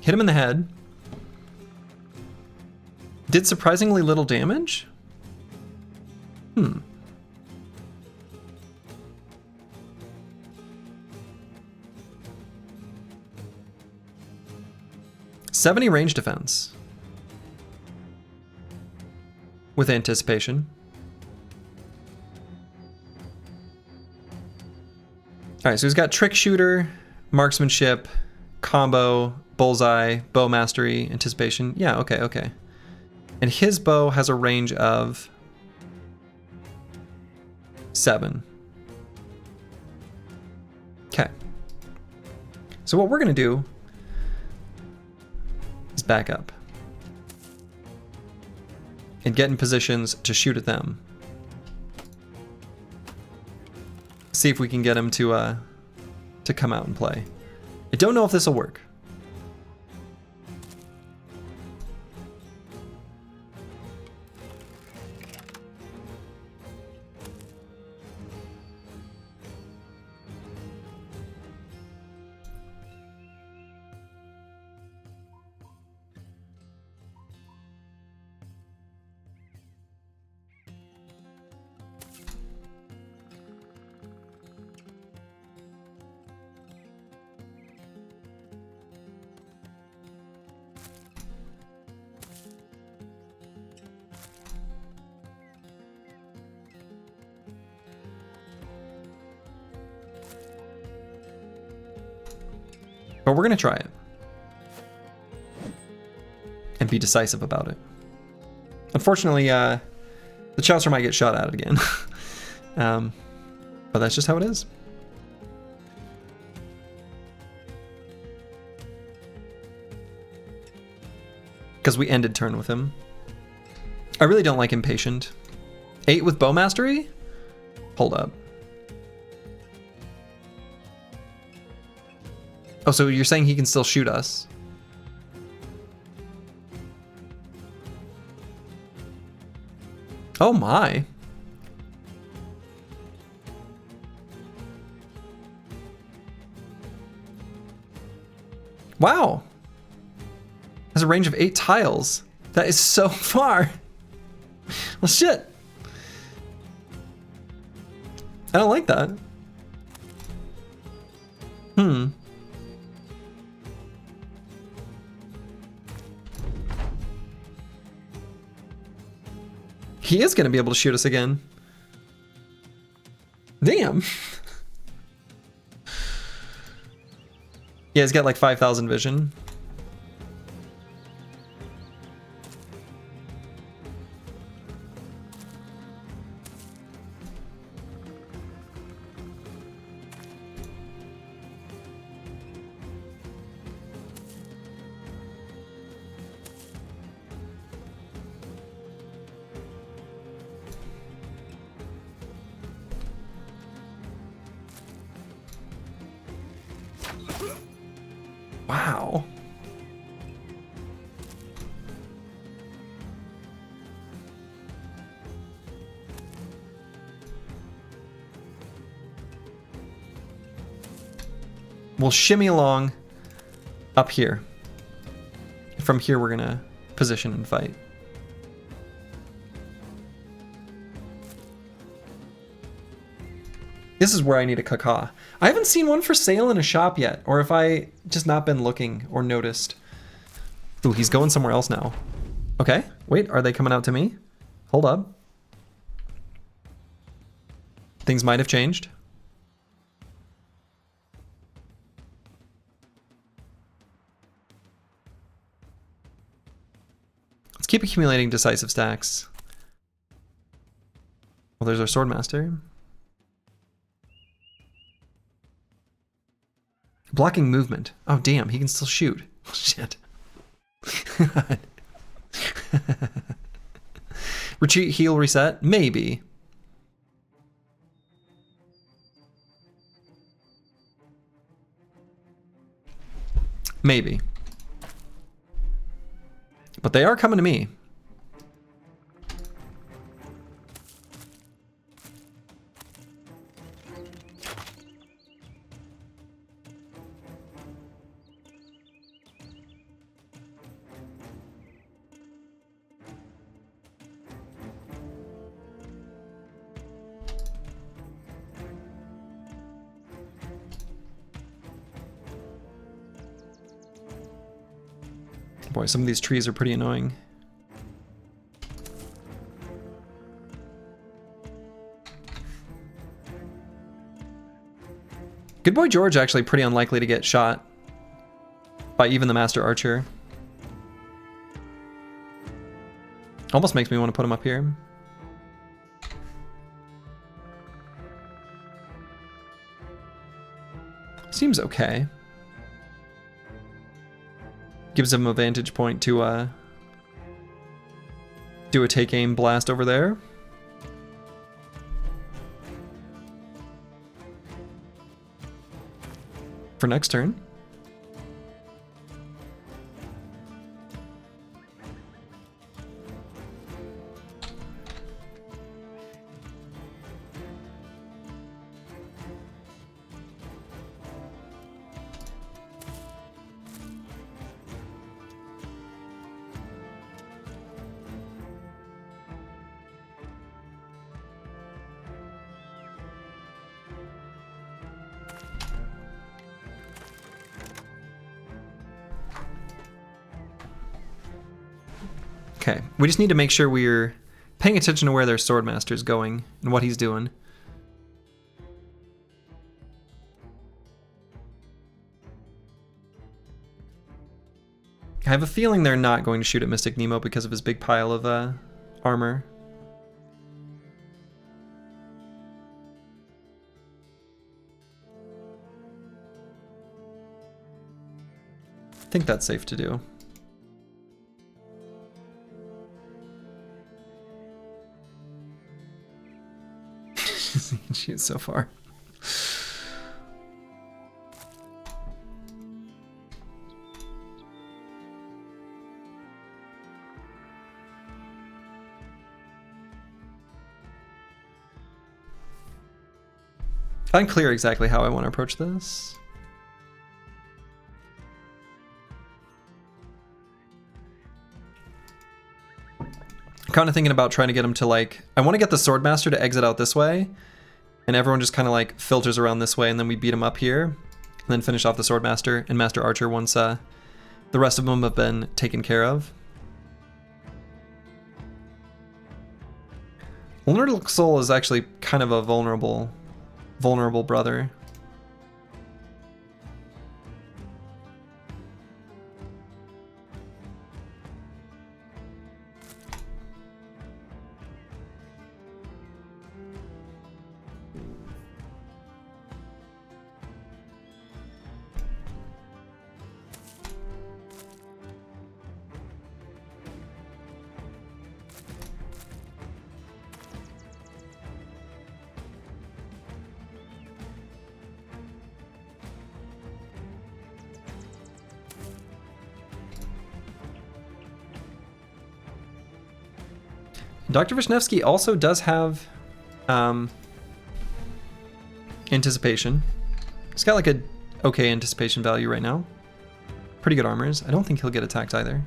Hit him in the head. Did surprisingly little damage? Hmm. .70 range defense. With anticipation. Alright, so he's got trick shooter, marksmanship, combo, bullseye, bow mastery, anticipation. Yeah, okay, okay. And his bow has a range of 7. Okay. So what we're gonna do is back up and get in positions to shoot at them. See if we can get him to come out and play. I don't know if this will work. But we're gonna try it. And be decisive about it. Unfortunately, the Chaucer might get shot at again. But that's just how it is. Because we ended turn with him. I really don't like Impatient. 8 with Bow Mastery? Hold up. Oh, so you're saying he can still shoot us? Oh my. Wow. Has a range of 8 tiles. That is so far. Well, shit. I don't like that. Hmm. He is going to be able to shoot us again. Damn. Yeah, he's got like 5,000 vision. Wow. We'll shimmy along up here. From here, we're gonna position and fight. This is where I need a caca. I haven't seen one for sale in a shop yet, or if I just not been looking or noticed. Ooh, he's going somewhere else now. Okay, wait, are they coming out to me? Hold up. Things might have changed. Let's keep accumulating decisive stacks. Well, there's our Swordmaster. Blocking movement. Oh, damn, he can still shoot. Shit. Retreat, heal, reset? Maybe. Maybe. But they are coming to me. Boy, some of these trees are pretty annoying. Good boy George actually pretty unlikely to get shot by even the Master Archer. Almost makes me want to put him up here. Seems okay. Gives him a vantage point to do a take aim blast over there. For next turn. Okay, we just need to make sure we're paying attention to where their Swordmaster's going and what he's doing. I have a feeling they're not going to shoot at Mystic Nemo because of his big pile of armor. I think that's safe to do. He can shoot so far. Unclear exactly how I want to approach this. Kind of thinking about trying to get him to like, I want to get the Swordmaster to exit out this way And everyone just kind of like filters around this way, and then we beat them up here, and then finish off the Swordmaster and Master Archer once the rest of them have been taken care of. Lunar Soul is actually kind of a vulnerable brother. Dr. Vishnevsky also does have anticipation. He's got like a okay anticipation value right now. Pretty good armors. I don't think he'll get attacked either.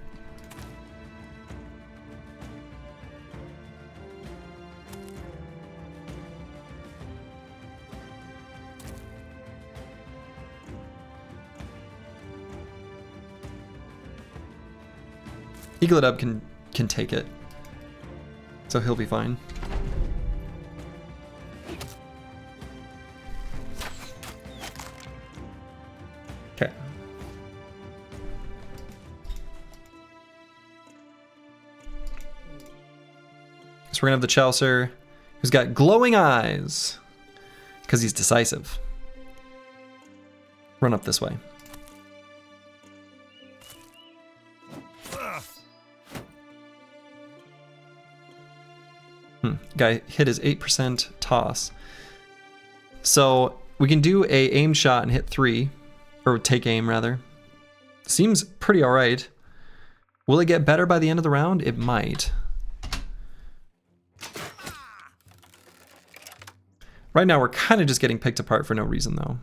Eagledub can take it. So he'll be fine. Okay. So we're gonna have the Chaucer, who's got glowing eyes, because he's decisive. Run up this way. Guy hit his 8% toss. So we can do a aim shot and hit 3, or take aim rather. Seems pretty alright. Will it get better by the end of the round? It might. Right now we're kind of just getting picked apart for no reason though.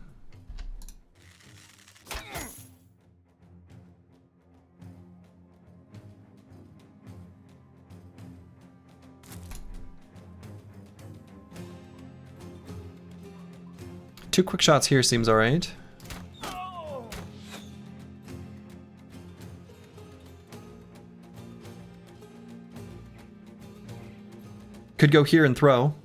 Two quick shots here seems alright. Could go here and throw.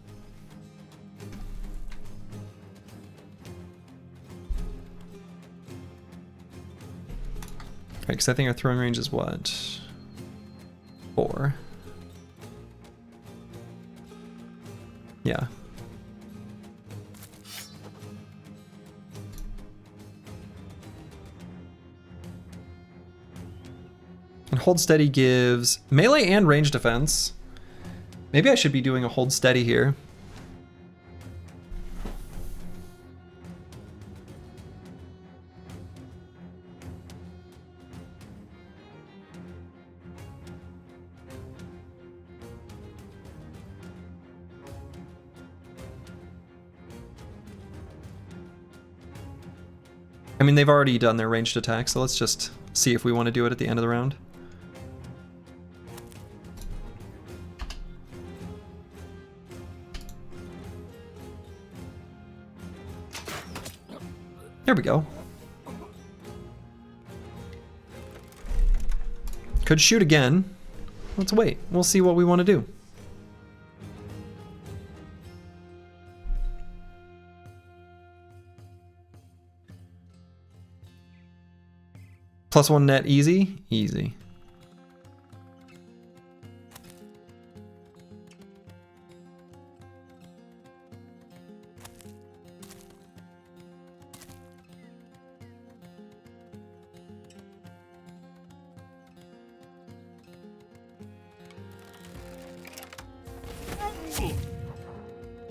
Right, because I think our throwing range is what? 4. Yeah. And hold steady gives melee and range defense. Maybe I should be doing a hold steady here. I mean, they've already done their ranged attack, so let's just see if we want to do it at the end of the round. There we go. Could shoot again. Let's wait. We'll see what we want to do. +1 net easy? Easy.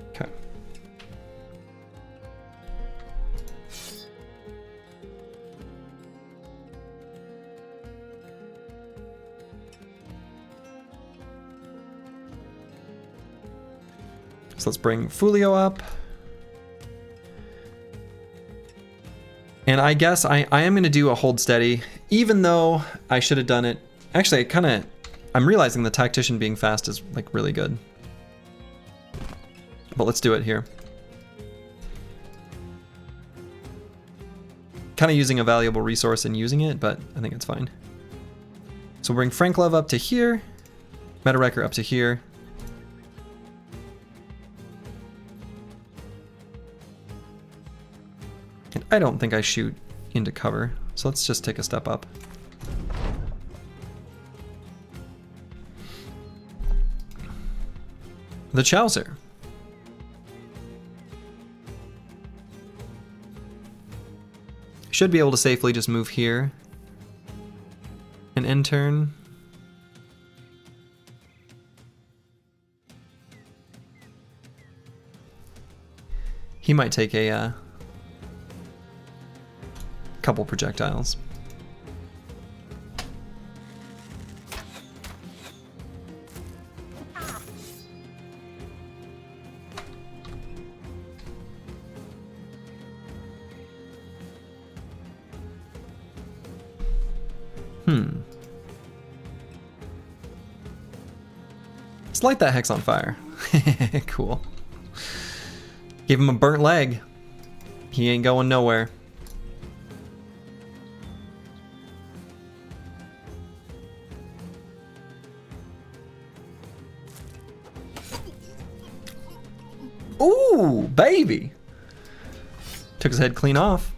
Okay. So let's bring Fulio up. And I guess I am going to do a hold steady, even though I should have done it. Actually, I'm realizing the Tactician being fast is like really good. But let's do it here. Kind of using a valuable resource and using it, but I think it's fine. So we'll bring Frank Love up to here. Meta Wrecker up to here. And I don't think I shoot into cover, so let's just take a step up. The Chowser. Should be able to safely just move here. And end turn. He might take a couple projectiles. Let's light that hex on fire. Cool. Give him a burnt leg. He ain't going nowhere. Ooh, baby. Took his head clean off.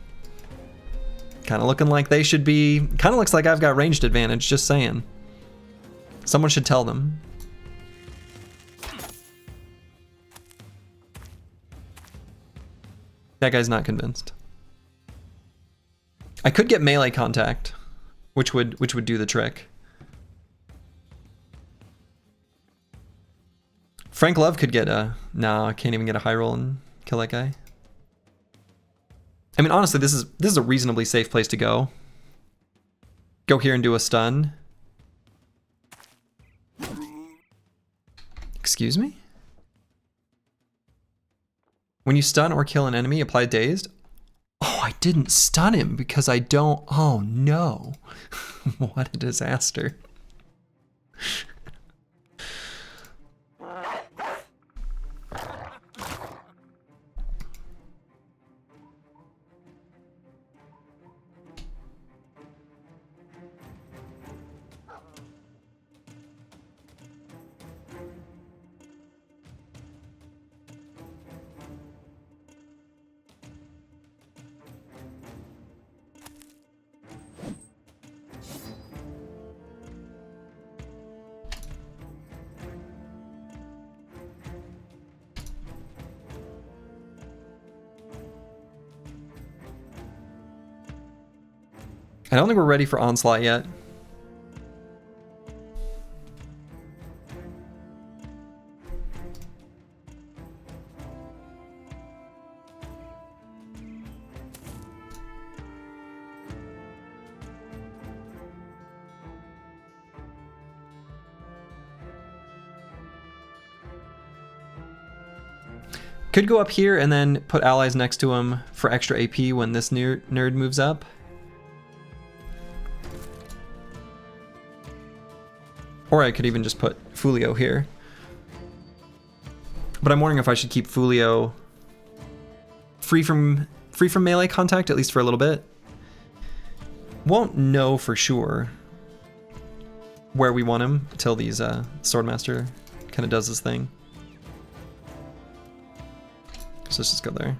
Kind of looking like they should be... Kind of looks like I've got ranged advantage, just saying. Someone should tell them. That guy's not convinced. I could get melee contact, which would do the trick. Frank Love could get a... No, I can't even get a high roll and kill that guy. I mean, honestly, this is a reasonably safe place to go. Go here and do a stun. Excuse me? When you stun or kill an enemy, apply dazed. Oh, I didn't stun him because I don't... Oh, no. What a disaster. I don't think we're ready for Onslaught yet. Could go up here and then put allies next to him for extra AP when this nerd moves up. Or I could even just put Fulio here. But I'm wondering if I should keep Fulio free from melee contact, at least for a little bit. Won't know for sure where we want him until these Swordmaster kind of does his thing. So let's just go there.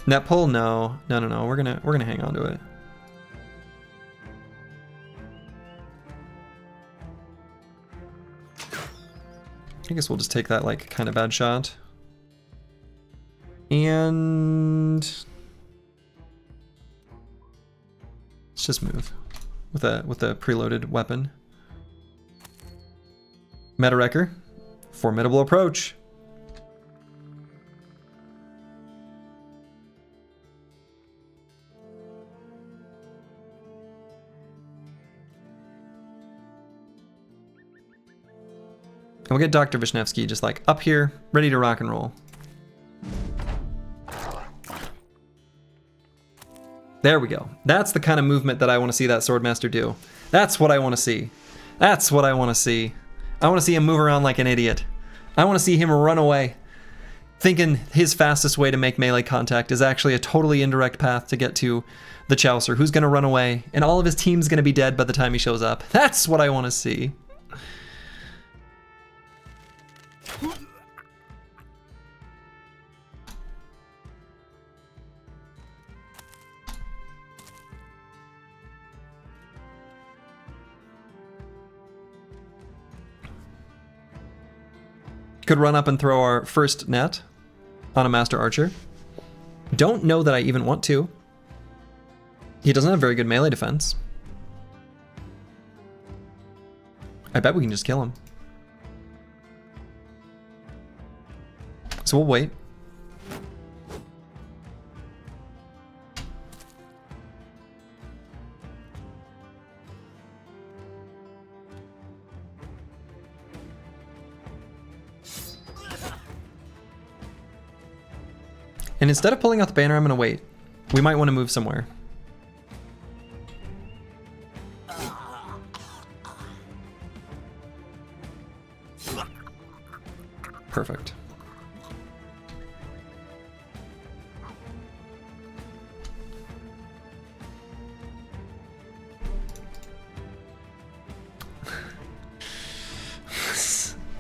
Net pull? No. No. We're gonna hang on to it. I guess we'll just take that like kind of bad shot. And let's just move with a preloaded weapon. Meta Wrecker. Formidable approach. And we'll get Dr. Vishnevsky just like up here, ready to rock and roll. There we go. That's the kind of movement that I want to see that Swordmaster do. That's what I want to see. That's what I want to see. I want to see him move around like an idiot. I want to see him run away, thinking his fastest way to make melee contact is actually a totally indirect path to get to the Chaucer, who's going to run away, and all of his team's going to be dead by the time he shows up. That's what I want to see. Could run up and throw our first net on a Master Archer. Don't know that I even want to. He doesn't have very good melee defense. I bet we can just kill him. So we'll wait. And instead of pulling out the banner, I'm going to wait. We might want to move somewhere. Perfect.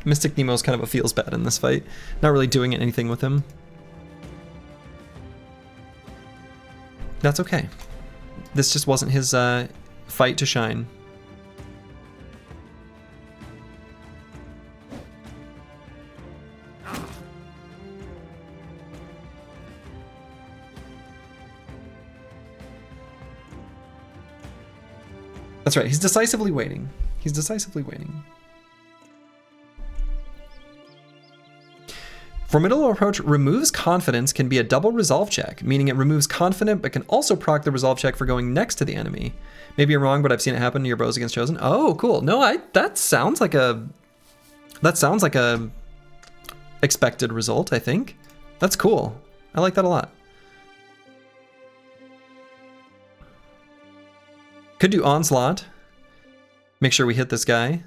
Mystic Nemo's kind of a feels bad in this fight. Not really doing anything with him. That's okay. This just wasn't his fight to shine. That's right, he's decisively waiting. He's decisively waiting. Formidable Approach removes confidence can be a double resolve check, meaning it removes confident but can also proc the resolve check for going next to the enemy. Maybe I'm wrong, but I've seen it happen to your bros against Chosen. Oh, cool. No, that sounds like a expected result, I think. That's cool. I like that a lot. Could do Onslaught. Make sure we hit this guy.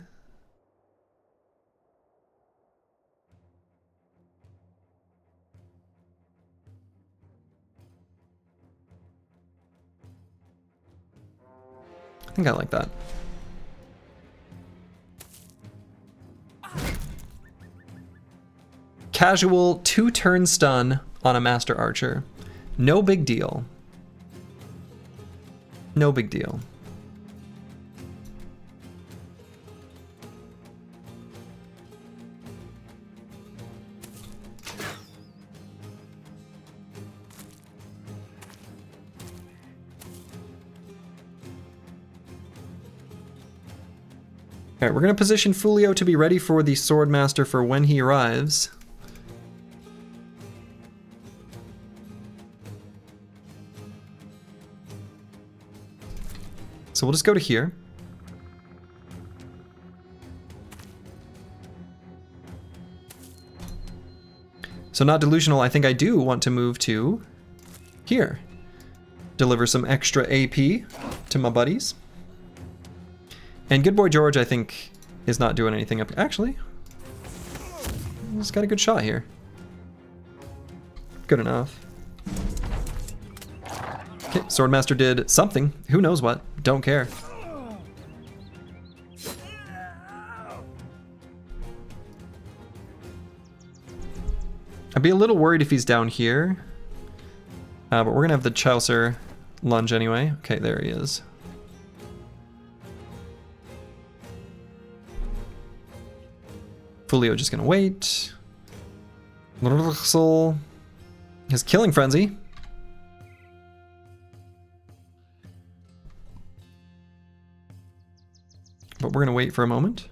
I think I like that. Casual 2-turn stun on a Master Archer. No big deal. No big deal. Alright, we're going to position Fulio to be ready for the Swordmaster for when he arrives. So we'll just go to here. So not delusional, I think I do want to move to here. Deliver some extra AP to my buddies. And Good Boy George, I think, is not doing anything up. Actually, he's got a good shot here. Good enough. Okay, Swordmaster did something. Who knows what? Don't care. I'd be a little worried if he's down here. But we're gonna have the Chaucer lunge anyway. Okay, there he is. Fulio just gonna wait. His Killing Frenzy. But we're gonna wait for a moment.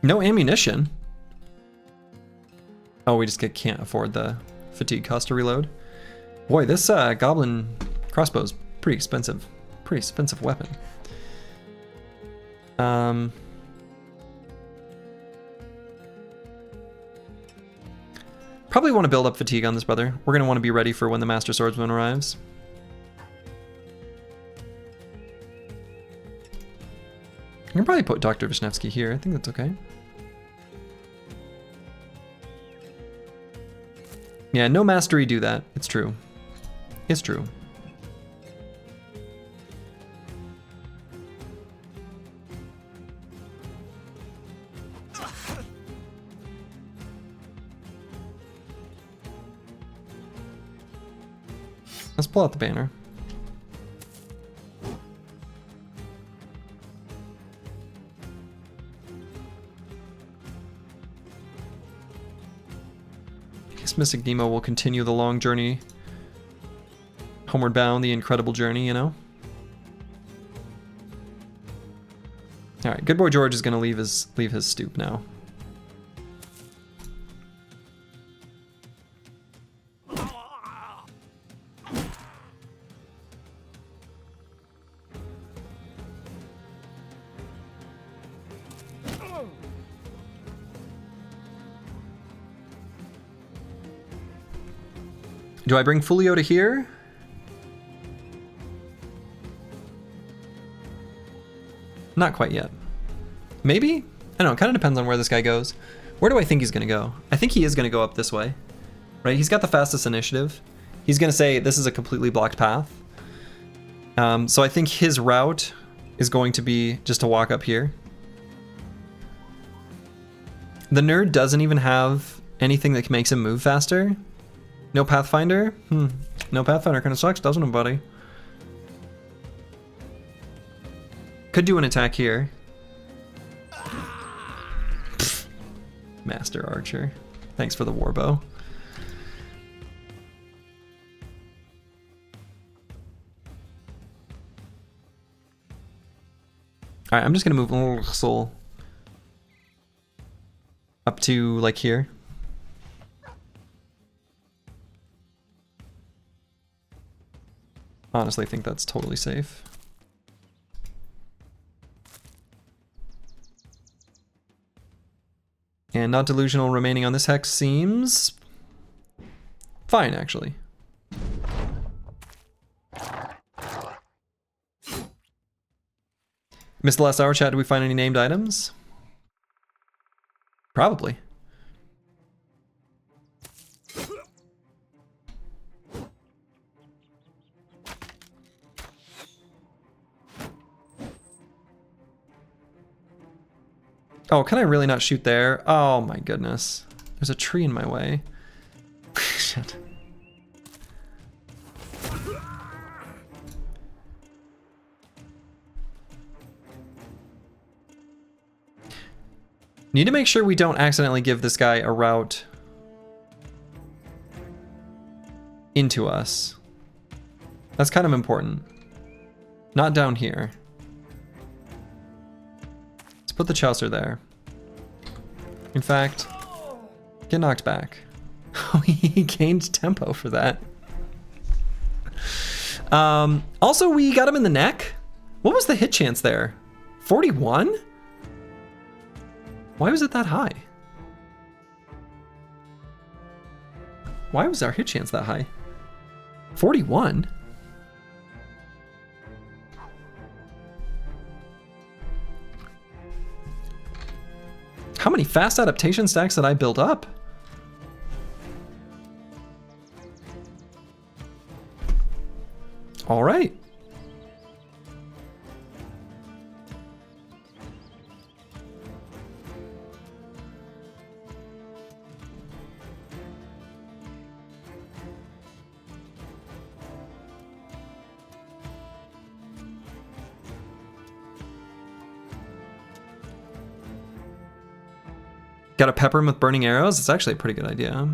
No ammunition. Oh, we just can't afford the fatigue cost to reload. Boy, this goblin crossbow is pretty expensive. Pretty expensive weapon. Probably want to build up fatigue on this brother. We're going to want to be ready for when the Master Swordsman arrives. I can probably put Dr. Vishnevsky here. I think that's okay. Yeah, no mastery do that. It's true. It's true. Let's pull out the banner. I guess Mystic Nemo will continue the long journey. Homeward bound, the incredible journey, you know? Alright, Good Boy George is gonna leave his stoop now. Do I bring Fulio to here? Not quite yet. Maybe? I don't know, it kind of depends on where this guy goes. Where do I think he's gonna go? I think he is gonna go up this way, right? He's got the fastest initiative. He's gonna say this is a completely blocked path. So I think his route is going to be just to walk up here. The nerd doesn't even have anything that makes him move faster. No Pathfinder? No Pathfinder kind of sucks, doesn't it, buddy? Could do an attack here. Pfft. Master Archer. Thanks for the warbow. Alright, I'm just gonna move Ursel up to like here. Honestly, I think that's totally safe. And not delusional remaining on this hex seems fine, actually. Missed the last hour, chat. Did we find any named items? Probably. Oh, can I really not shoot there? Oh my goodness. There's a tree in my way. Shit. Need to make sure we don't accidentally give this guy a route into us. That's kind of important. Not down here. Let's put the Chaucer there. In fact, get knocked back. He gained tempo for that. Also, we got him in the neck. What was the hit chance there? 41? Why was it that high? Why was our hit chance that high? 41? How many fast adaptation stacks did I build up? All right. Got to pepper him with burning arrows? It's actually a pretty good idea.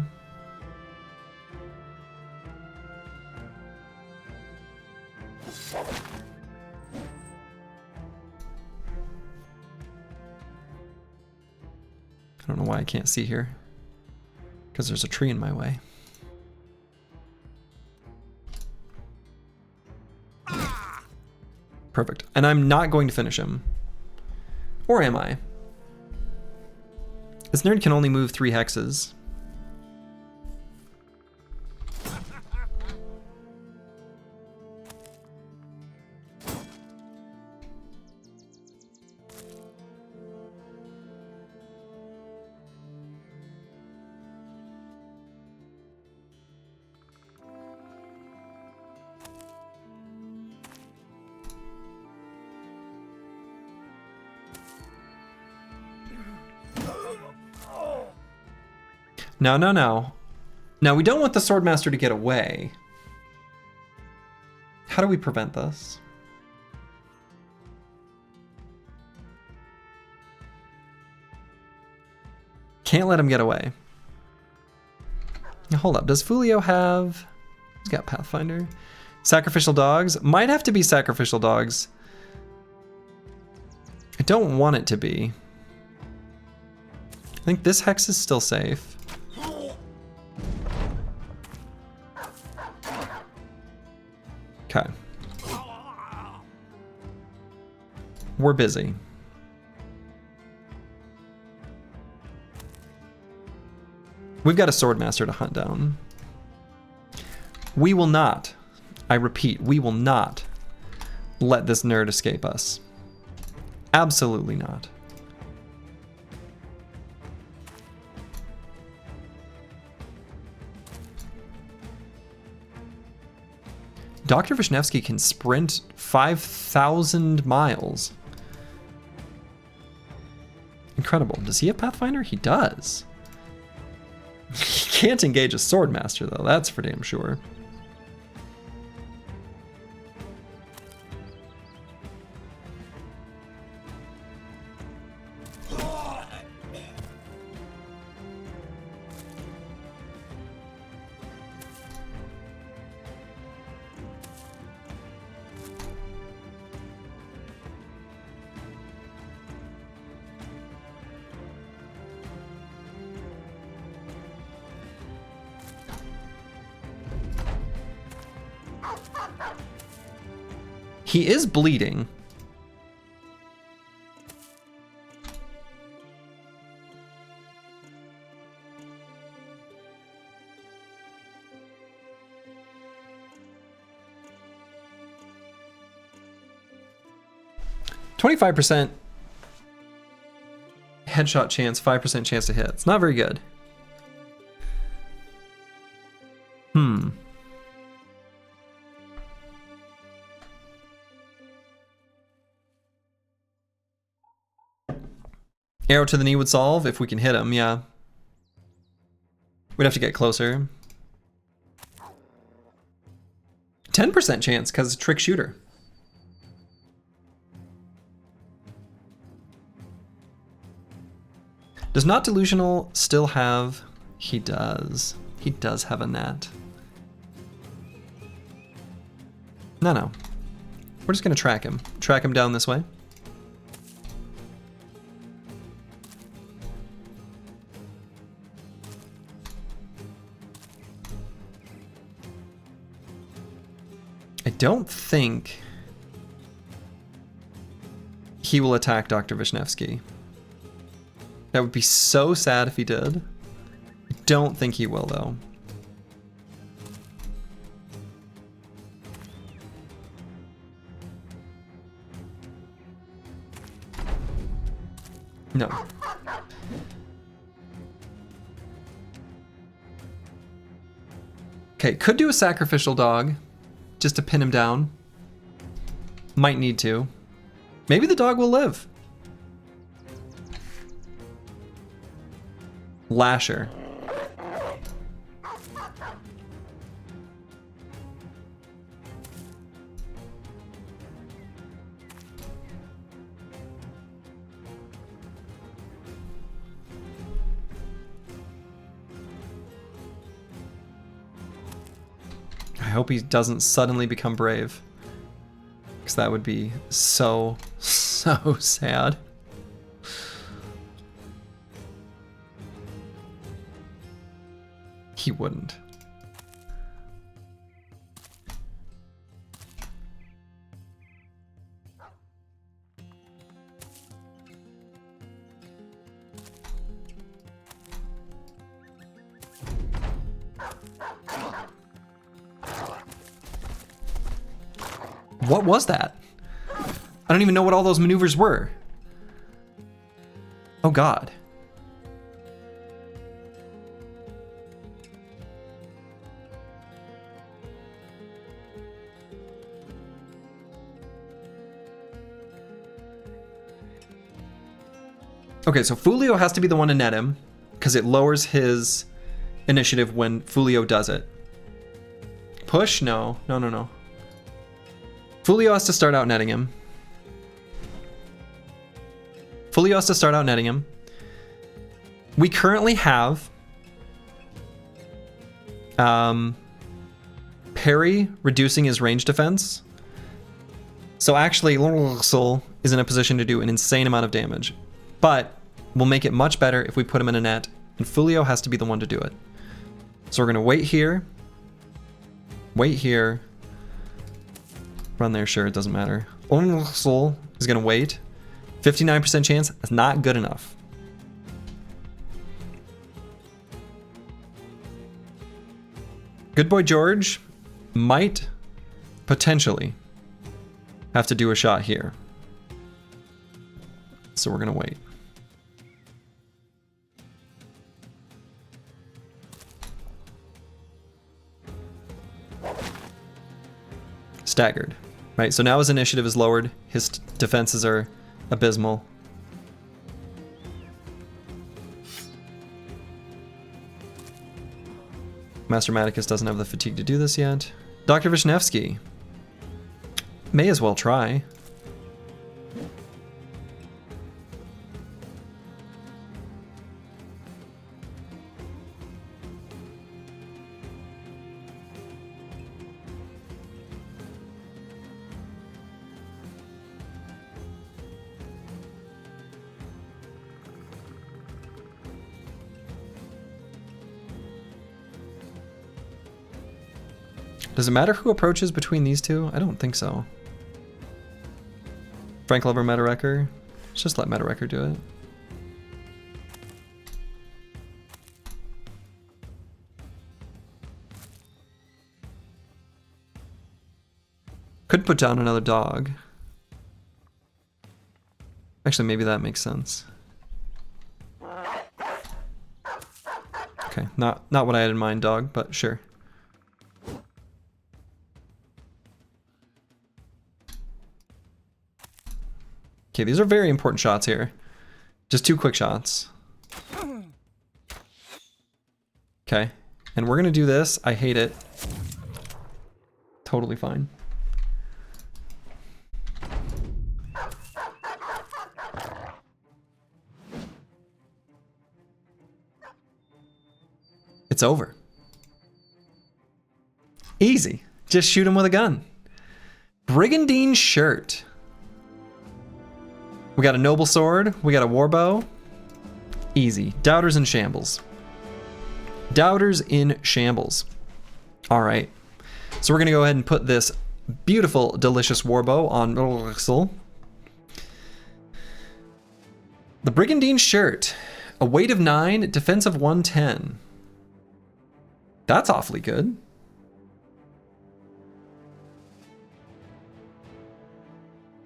I don't know why I can't see here. Because there's a tree in my way. Perfect. And I'm not going to finish him. Or am I? This nerd can only move 3 hexes. No, no, no. Now, we don't want the Swordmaster to get away. How do we prevent this? Can't let him get away. Now, hold up. Does Fulio have... He's got Pathfinder. Sacrificial dogs? Might have to be sacrificial dogs. I don't want it to be. I think this hex is still safe. Okay. We're busy. We've got a Swordmaster to hunt down. We will not, I repeat, we will not let this nerd escape us. Absolutely not. Dr. Vishnevsky can sprint 5,000 miles. Incredible. Does he have Pathfinder? He does. He can't engage a Swordmaster, though. That's for damn sure. He is bleeding. %, headshot chance, 5% chance to hit. It's not very good. Arrow to the knee would solve if we can hit him, yeah. We'd have to get closer. 10% chance because it's trick shooter. Does Not Delusional still have... He does. He does have a net. No. We're just gonna track him. Track him down this way. I don't think he will attack Dr. Vishnevsky. That would be so sad if he did. I don't think he will, though. No. Okay, could do a sacrificial dog. Just to pin him down. Might need to. Maybe the dog will live. Lasher. I hope he doesn't suddenly become brave. Because that would be so sad. He wouldn't. What was that? I don't even know what all those maneuvers were. Oh God. Okay, so Fulio has to be the one to net him, because it lowers his initiative when Fulio does it. Push? No. No, no, no. Fulio has to start out netting him. Fulio has to start out netting him. We currently have parry reducing his range defense. So actually, Soul is in a position to do an insane amount of damage. But we'll make it much better if we put him in a net, and Fulio has to be the one to do it. So we're going to wait here. Wait here. Run there, sure, it doesn't matter. Soul is going to wait. 59% chance, that's not good enough. Good Boy George might potentially have to do a shot here. So we're going to wait. Staggered. Right, so now his initiative is lowered. His defenses are abysmal. Master Maticus doesn't have the fatigue to do this yet. Dr. Vishnevsky may as well try. Does it matter who approaches between these two? I don't think so. Frank Lover, Meta-Wrecker. Let's just let Meta-Wrecker do it. Could put down another dog. Actually, maybe that makes sense. Okay, not what I had in mind, dog, but sure. Okay, these are very important shots here. Just 2 quick shots. Okay, and we're gonna do this. I hate it. Totally fine. It's over. Easy. Just shoot him with a gun. Brigandine shirt. We got a noble sword. We got a warbow. Easy. Doubters in shambles. Doubters in shambles. All right. So we're going to go ahead and put this beautiful, delicious warbow on Rixel. The Brigandine shirt. A weight of 9, defense of 110. That's awfully good.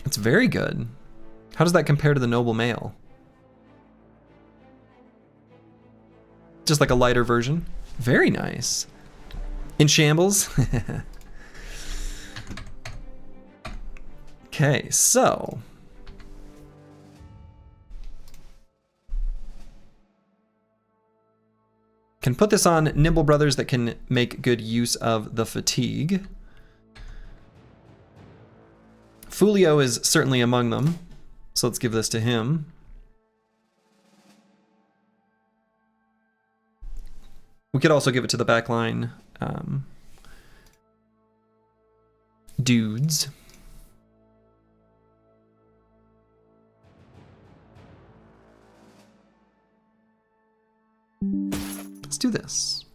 It's very good. How does that compare to the noble male? Just like a lighter version. Very nice. In shambles. Okay, so can put this on nimble brothers that can make good use of the fatigue. Fulio is certainly among them. So let's give this to him. We could also give it to the backline dudes. Let's do this.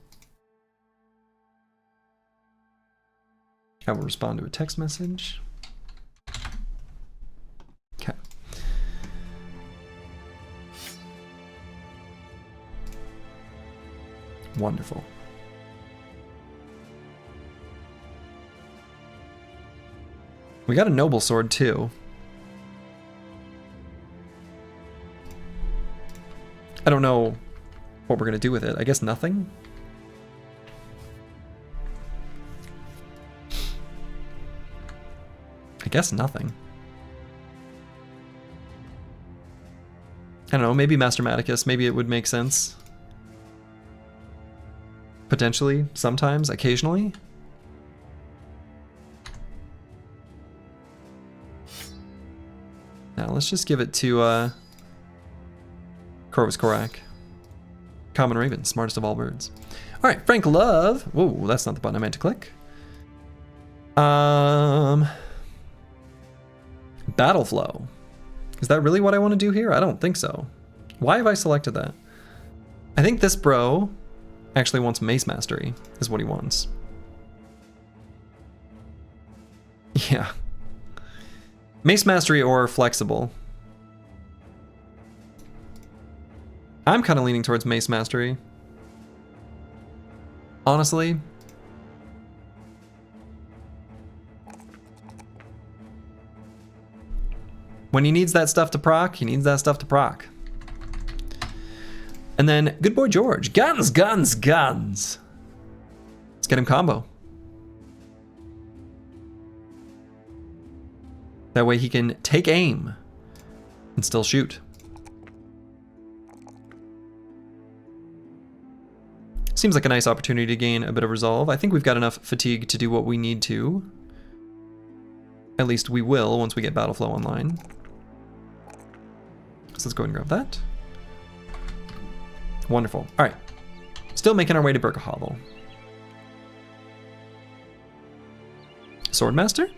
I will respond to a text message. Okay. Wonderful. We got a noble sword too. I don't know what we're gonna do with it. I guess nothing? I guess nothing. I don't know, maybe Master Maticus, maybe it would make sense. Potentially, sometimes, occasionally. Now let's just give it to Corvus Corac. Common Raven, smartest of all birds. All right, Frank Love. Whoa, that's not the button I meant to click. Battle Flow. Is that really what I want to do here? I don't think so. Why have I selected that? I think this bro actually wants Mace Mastery, is what he wants. Yeah. Mace Mastery or Flexible. I'm kind of leaning towards Mace Mastery. Honestly. When he needs that stuff to proc, he needs that stuff to proc. And then, good boy George. Guns, guns, guns. Let's get him combo. That way he can take aim and still shoot. Seems like a nice opportunity to gain a bit of resolve. I think we've got enough fatigue to do what we need to. At least we will once we get Battle Flow online. So let's go ahead and grab that. Wonderful. All right. Still making our way to Burka Hovel. Swordmaster?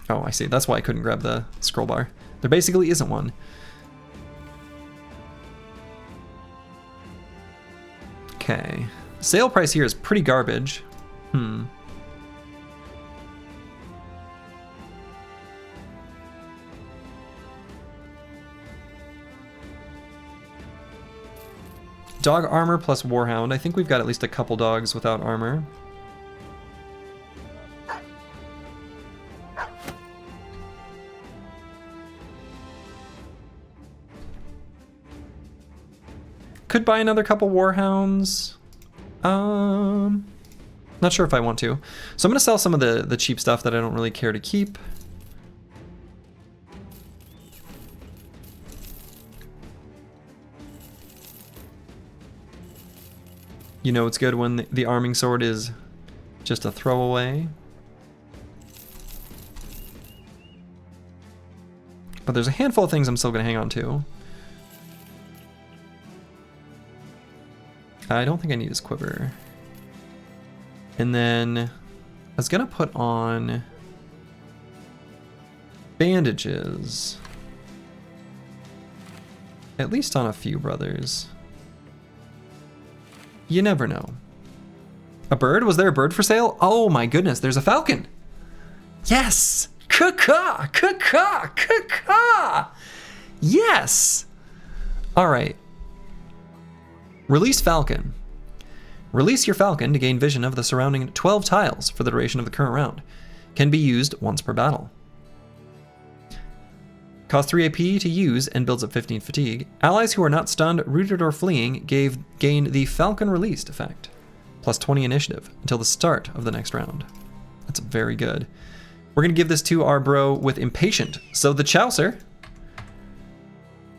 Oh, I see. That's why I couldn't grab the scroll bar. There basically isn't one. Okay. Sale price here is pretty garbage. Dog armor plus Warhound. I think we've got at least a couple dogs without armor. Could buy another couple Warhounds. Not sure if I want to. So I'm gonna sell some of the cheap stuff that I don't really care to keep. You know it's good when the arming sword is just a throwaway. But there's a handful of things I'm still gonna hang on to. I don't think I need his quiver. And then I was gonna put on bandages. At least on a few brothers. You never know. A bird? Was there a bird for sale? Oh my goodness, there's a falcon. Yes! Caw-caw! Caw-caw! Caw-caw! Yes! All right. Release Falcon. Release your Falcon to gain vision of the surrounding 12 tiles for the duration of the current round. Can be used once per battle. Costs 3 AP to use and builds up 15 fatigue. Allies who are not stunned, rooted, or fleeing gain the Falcon Released effect. Plus 20 initiative until the start of the next round. That's very good. We're going to give this to our bro with Impatient. So the Chaucer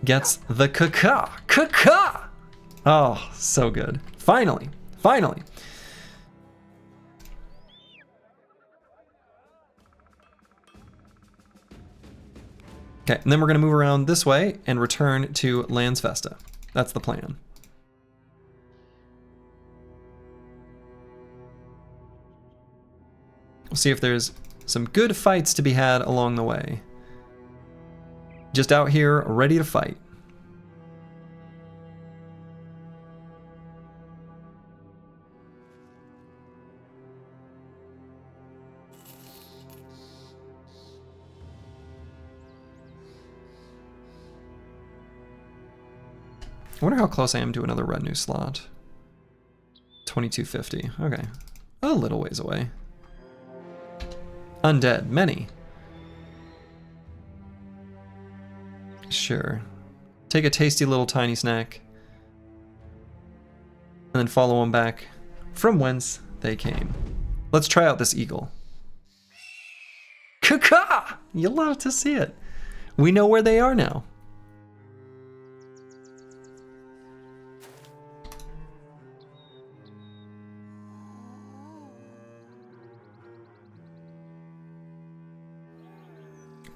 gets the caw-caw. Caw-caw! Oh, so good. Finally. Finally. Okay, and then we're going to move around this way and return to Lands Festa. That's the plan. We'll see if there's some good fights to be had along the way. Just out here, ready to fight. I wonder how close I am to another retinue slot. 2250. Okay. A little ways away. Undead. Many. Sure. Take a tasty little tiny snack. And then follow them back from whence they came. Let's try out this eagle. Caw-caw! You love to see it. We know where they are now.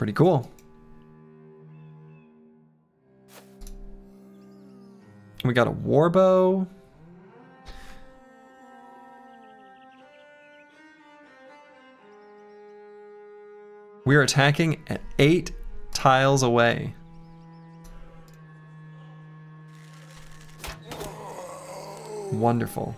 Pretty cool. We got a warbow. We're attacking at 8 tiles away. Wonderful.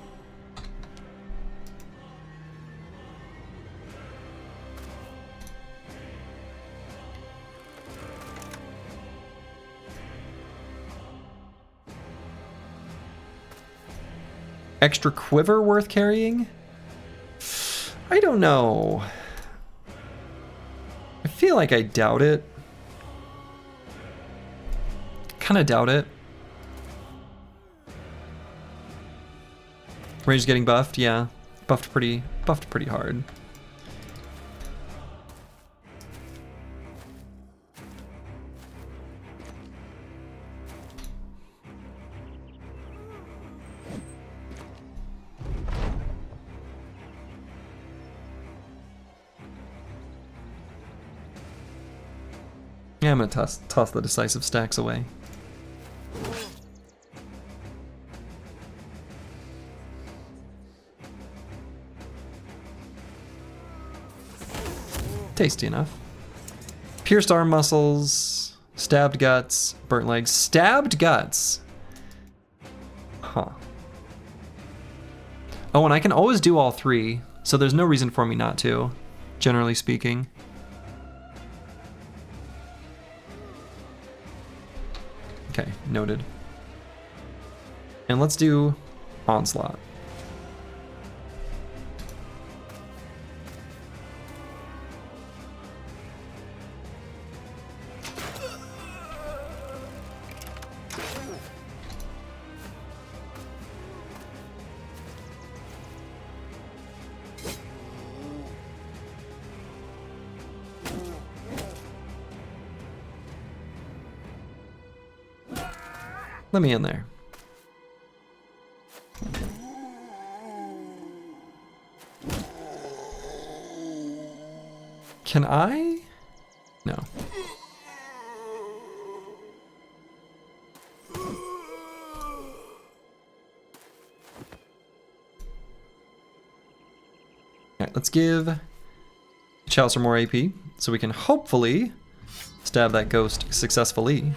Extra quiver worth carrying? I don't know. I feel like I doubt it. Kind of doubt it. Range getting buffed, yeah. Buffed pretty hard. Yeah, I'm gonna toss the decisive stacks away. Tasty enough. Pierced arm muscles, stabbed guts, burnt legs, stabbed guts. Huh. Oh, and I can always do all 3, so there's no reason for me not to, generally speaking. Okay, noted. And let's do Onslaught. Let me in there. Can I? No. Alright, let's give Chalicer more AP so we can hopefully stab that ghost successfully.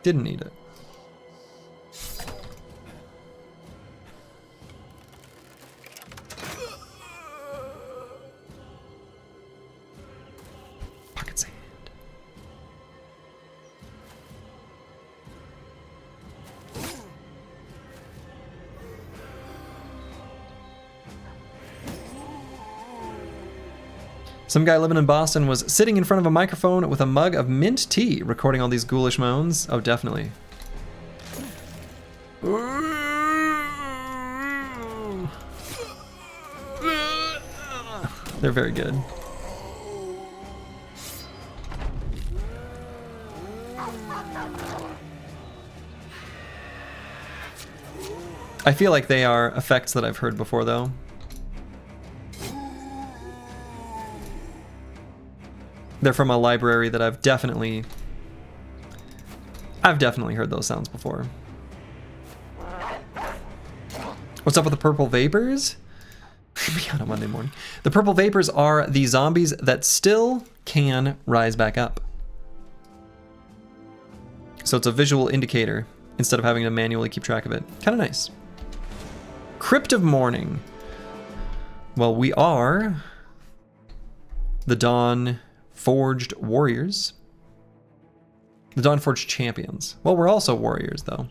Didn't need it. Pocket sand. Some guy living in Boston was sitting in front of a microphone with a mug of mint tea, recording all these ghoulish moans. Oh, definitely. They're very good. I feel like they are effects that I've heard before, though. They're from a library that I've definitely heard those sounds before. What's up with the purple vapors? On a Monday morning. The purple vapors are the zombies that still can rise back up. So it's a visual indicator instead of having to manually keep track of it. Kind of nice. Crypt of Mourning. Well, we are the Dawnforged warriors. The Dawnforged champions. Well, we're also warriors, though.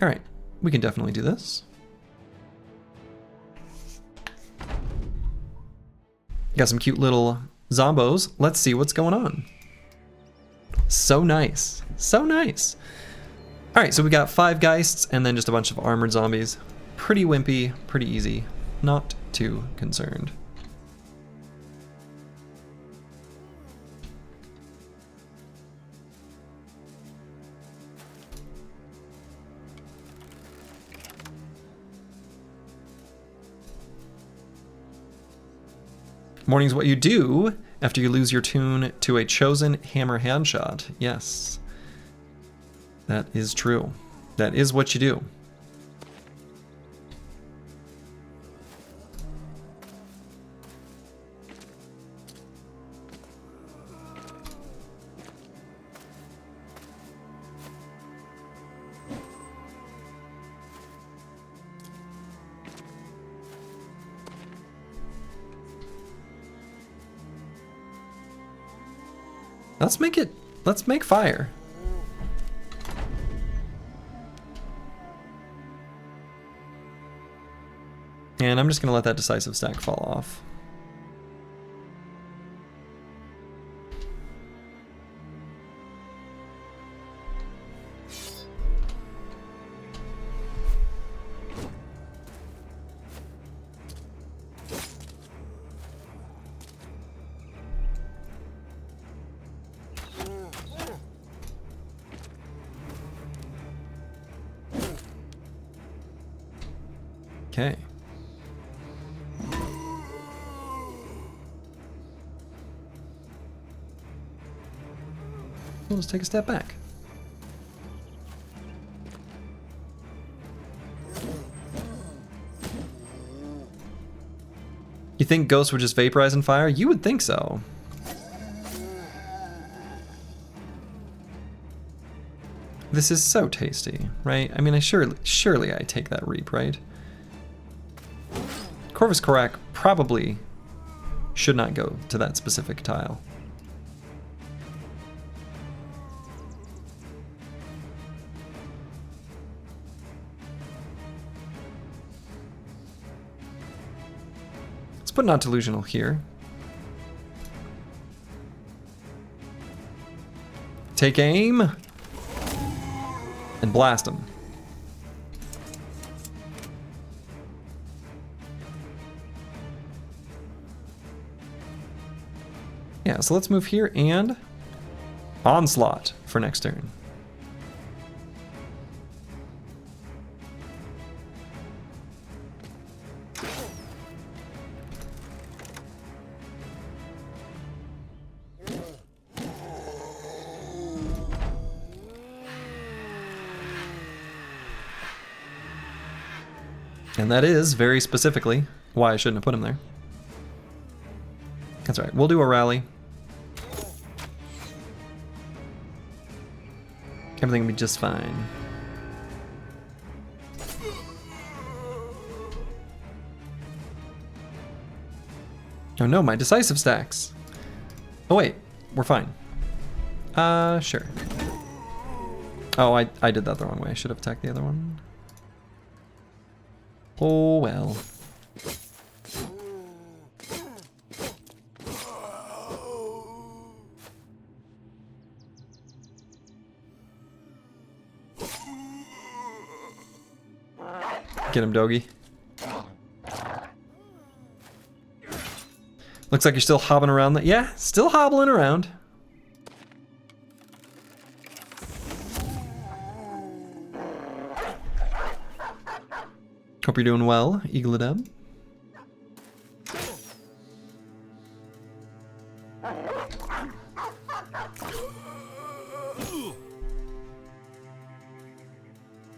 All right, we can definitely do this. Got some cute little zombos. Let's see what's going on. So nice, so nice. All right, so we got 5 Geists and then just a bunch of armored zombies. Pretty wimpy, pretty easy. Not too concerned. Morning's what you do after you lose your tune to a chosen hammer handshot. Yes. That is true. That is what you do. Let's make fire. And I'm just gonna let that decisive stack fall off. Okay. We'll just take a step back. You think ghosts would just vaporize and fire? You would think so. This is so tasty, right? I mean, surely I take that reap, right? Corvus Corac probably should not go to that specific tile. Let's put not delusional here. Take aim and blast him. Yeah, so let's move here and onslaught for next turn. And that is, very specifically, why I shouldn't have put him there. That's right, we'll do a rally. Everything will be just fine. Oh no, my decisive stacks. Oh wait, we're fine. Sure. Oh, I did that the wrong way. I should have attacked the other one. Oh well. Get him, doggy. Looks like you're still hobbling around. Yeah, still hobbling around. Hope you're doing well, Eagledub.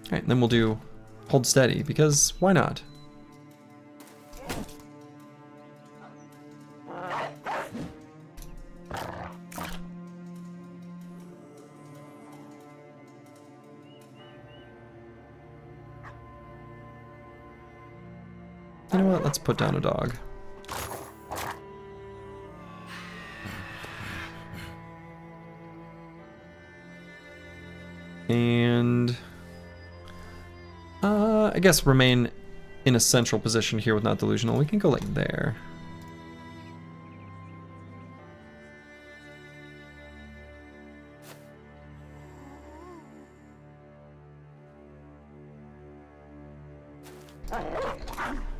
Alright, then we'll do hold steady, because why not? You know what? Let's put down a dog. And I guess remain in a central position here with not delusional. We can go like there.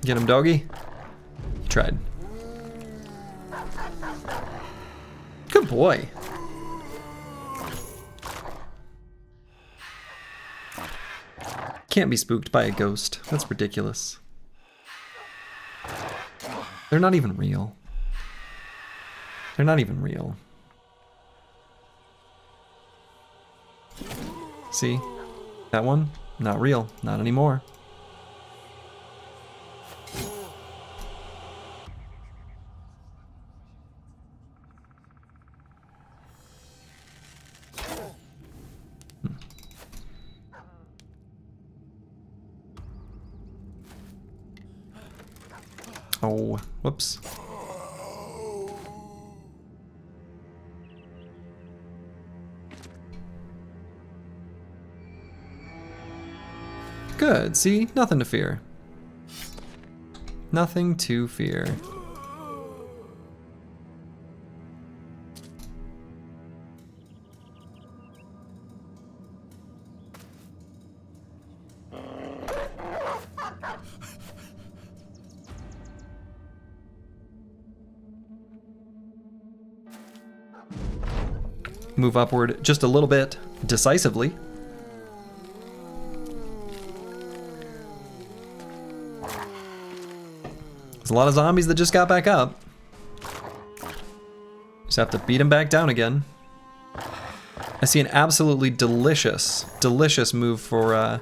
Get him, doggy. You tried. Good boy. Can't be spooked by a ghost. That's ridiculous. They're not even real. They're not even real. See? That one? Not real. Not anymore. Oh, whoops. Good, see? Nothing to fear. Nothing to fear. Move upward just a little bit decisively. There's a lot of zombies that just got back up. Just have to beat them back down again. I see an absolutely delicious, delicious move for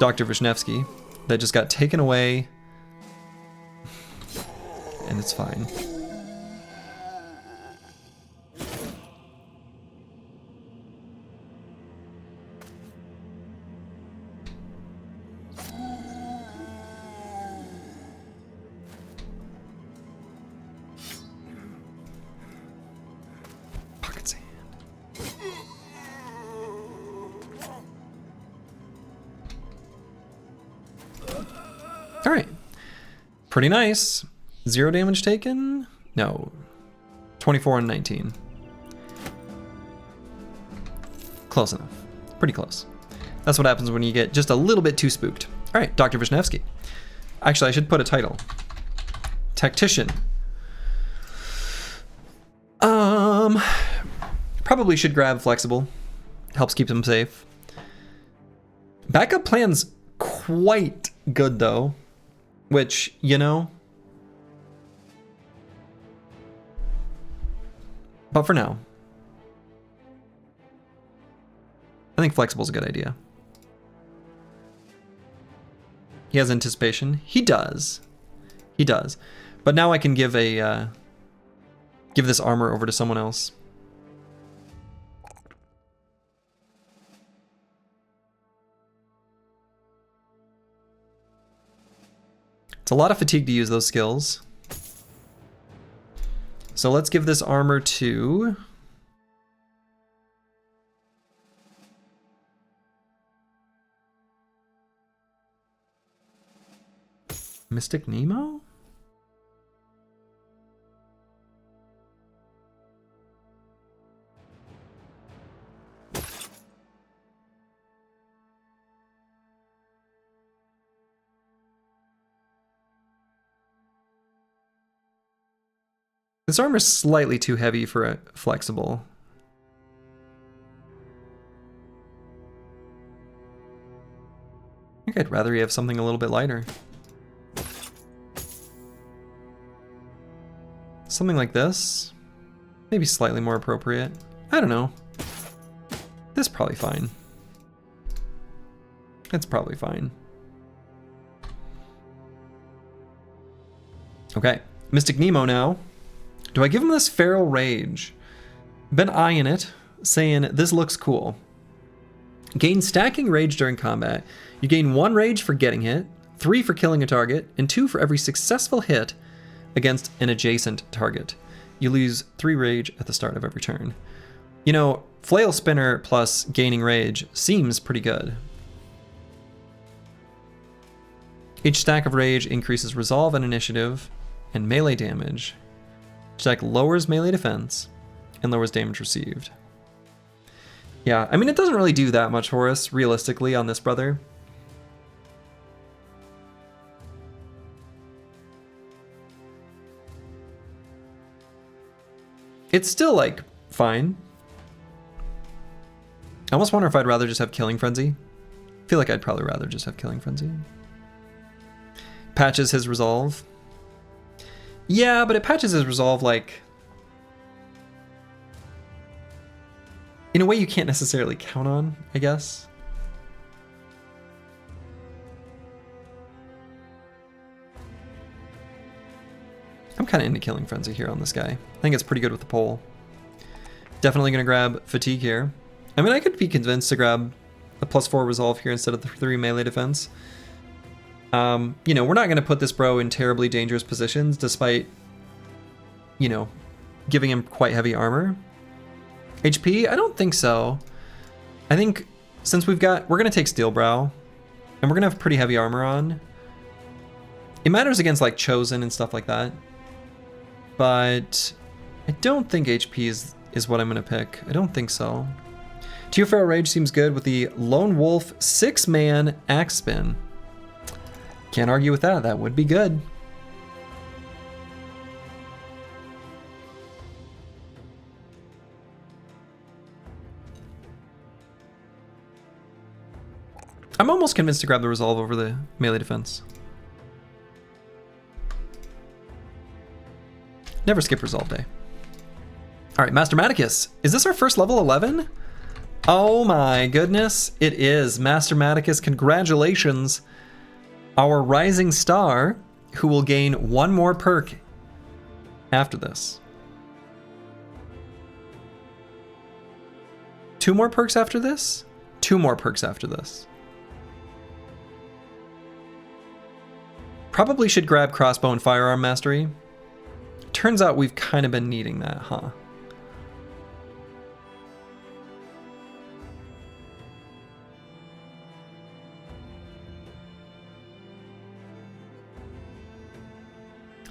Dr. Vishnevsky that just got taken away. And it's fine. All right, pretty nice. 0 damage taken? No, 24 and 19. Close enough, pretty close. That's what happens when you get just a little bit too spooked. All right, Dr. Vishnevsky. Actually, I should put a title. Tactician. Probably should grab Flexible. Helps keep them safe. Backup plan's quite good though. Which, you know. But for now. I think Flexible's a good idea. He has anticipation. He does. He does. But now I can give a give this armor over to someone else. It's a lot of fatigue to use those skills. So let's give this armor to... Mystic Nemo? This armor's slightly too heavy for a Flexible. I think I'd rather you have something a little bit lighter. Something like this. Maybe slightly more appropriate. I don't know. This is probably fine. It's probably fine. Okay, Mystic Nemo now. Do I give him this Feral Rage? Been eyeing it, saying this looks cool. Gain stacking rage during combat. You gain 1 rage for getting hit, 3 for killing a target, and 2 for every successful hit against an adjacent target. You lose 3 rage at the start of every turn. You know, Flail Spinner plus gaining rage seems pretty good. Each stack of rage increases resolve and initiative and melee damage. Stack lowers melee defense and lowers damage received. Yeah, I mean, it doesn't really do that much for us, realistically, on this brother. It's still, like, fine. I almost wonder if I'd rather just have Killing Frenzy. I feel like I'd probably rather just have Killing Frenzy. Patches his resolve. Yeah, but it patches his resolve, like, in a way you can't necessarily count on, I guess. I'm kind of into Killing Frenzy here on this guy. I think it's pretty good with the pole. Definitely going to grab Fatigue here. I mean, I could be convinced to grab a +4 resolve here instead of the 3 melee defense. You know, we're not going to put this bro in terribly dangerous positions despite, you know, giving him quite heavy armor. HP? I don't think so. I think since we're going to take Steel Brow and we're going to have pretty heavy armor on. It matters against like Chosen and stuff like that. But I don't think HP is what I'm going to pick. I don't think so. Teofero Rage seems good with the Lone Wolf 6-man axe spin. Can't argue with that. That would be good. I'm almost convinced to grab the resolve over the melee defense. Never skip resolve day. All right, Master Maticus. Is this our first level 11? Oh my goodness, it is. Master Maticus, congratulations. Our rising star, who will gain 1 more perk after this. 2 more perks after this? 2 more perks after this. Probably should grab crossbow and firearm mastery. Turns out we've kind of been needing that, huh?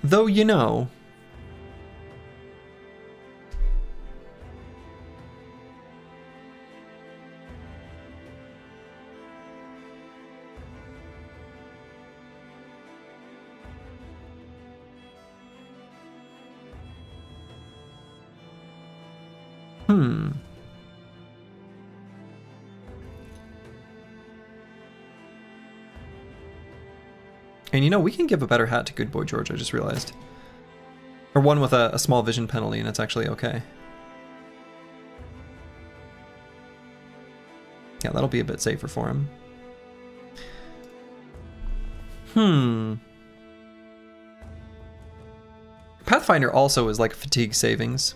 Though, you know, And you know, we can give a better hat to Good Boy George, I just realized. Or one with a small vision penalty, and it's actually okay. Yeah, that'll be a bit safer for him. Pathfinder also is like fatigue savings.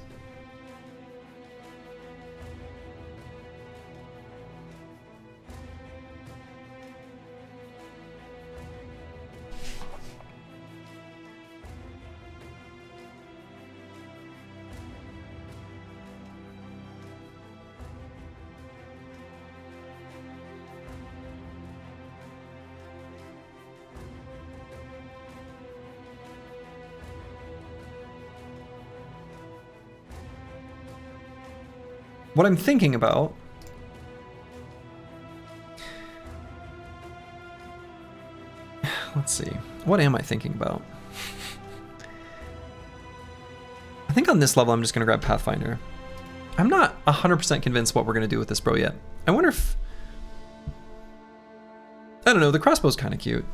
What I'm thinking about let's see. What am I thinking about? I think on this level I'm just going to grab Pathfinder. I'm not 100% convinced what we're going to do with this bro yet. I wonder if... I don't know, the crossbow's kind of cute.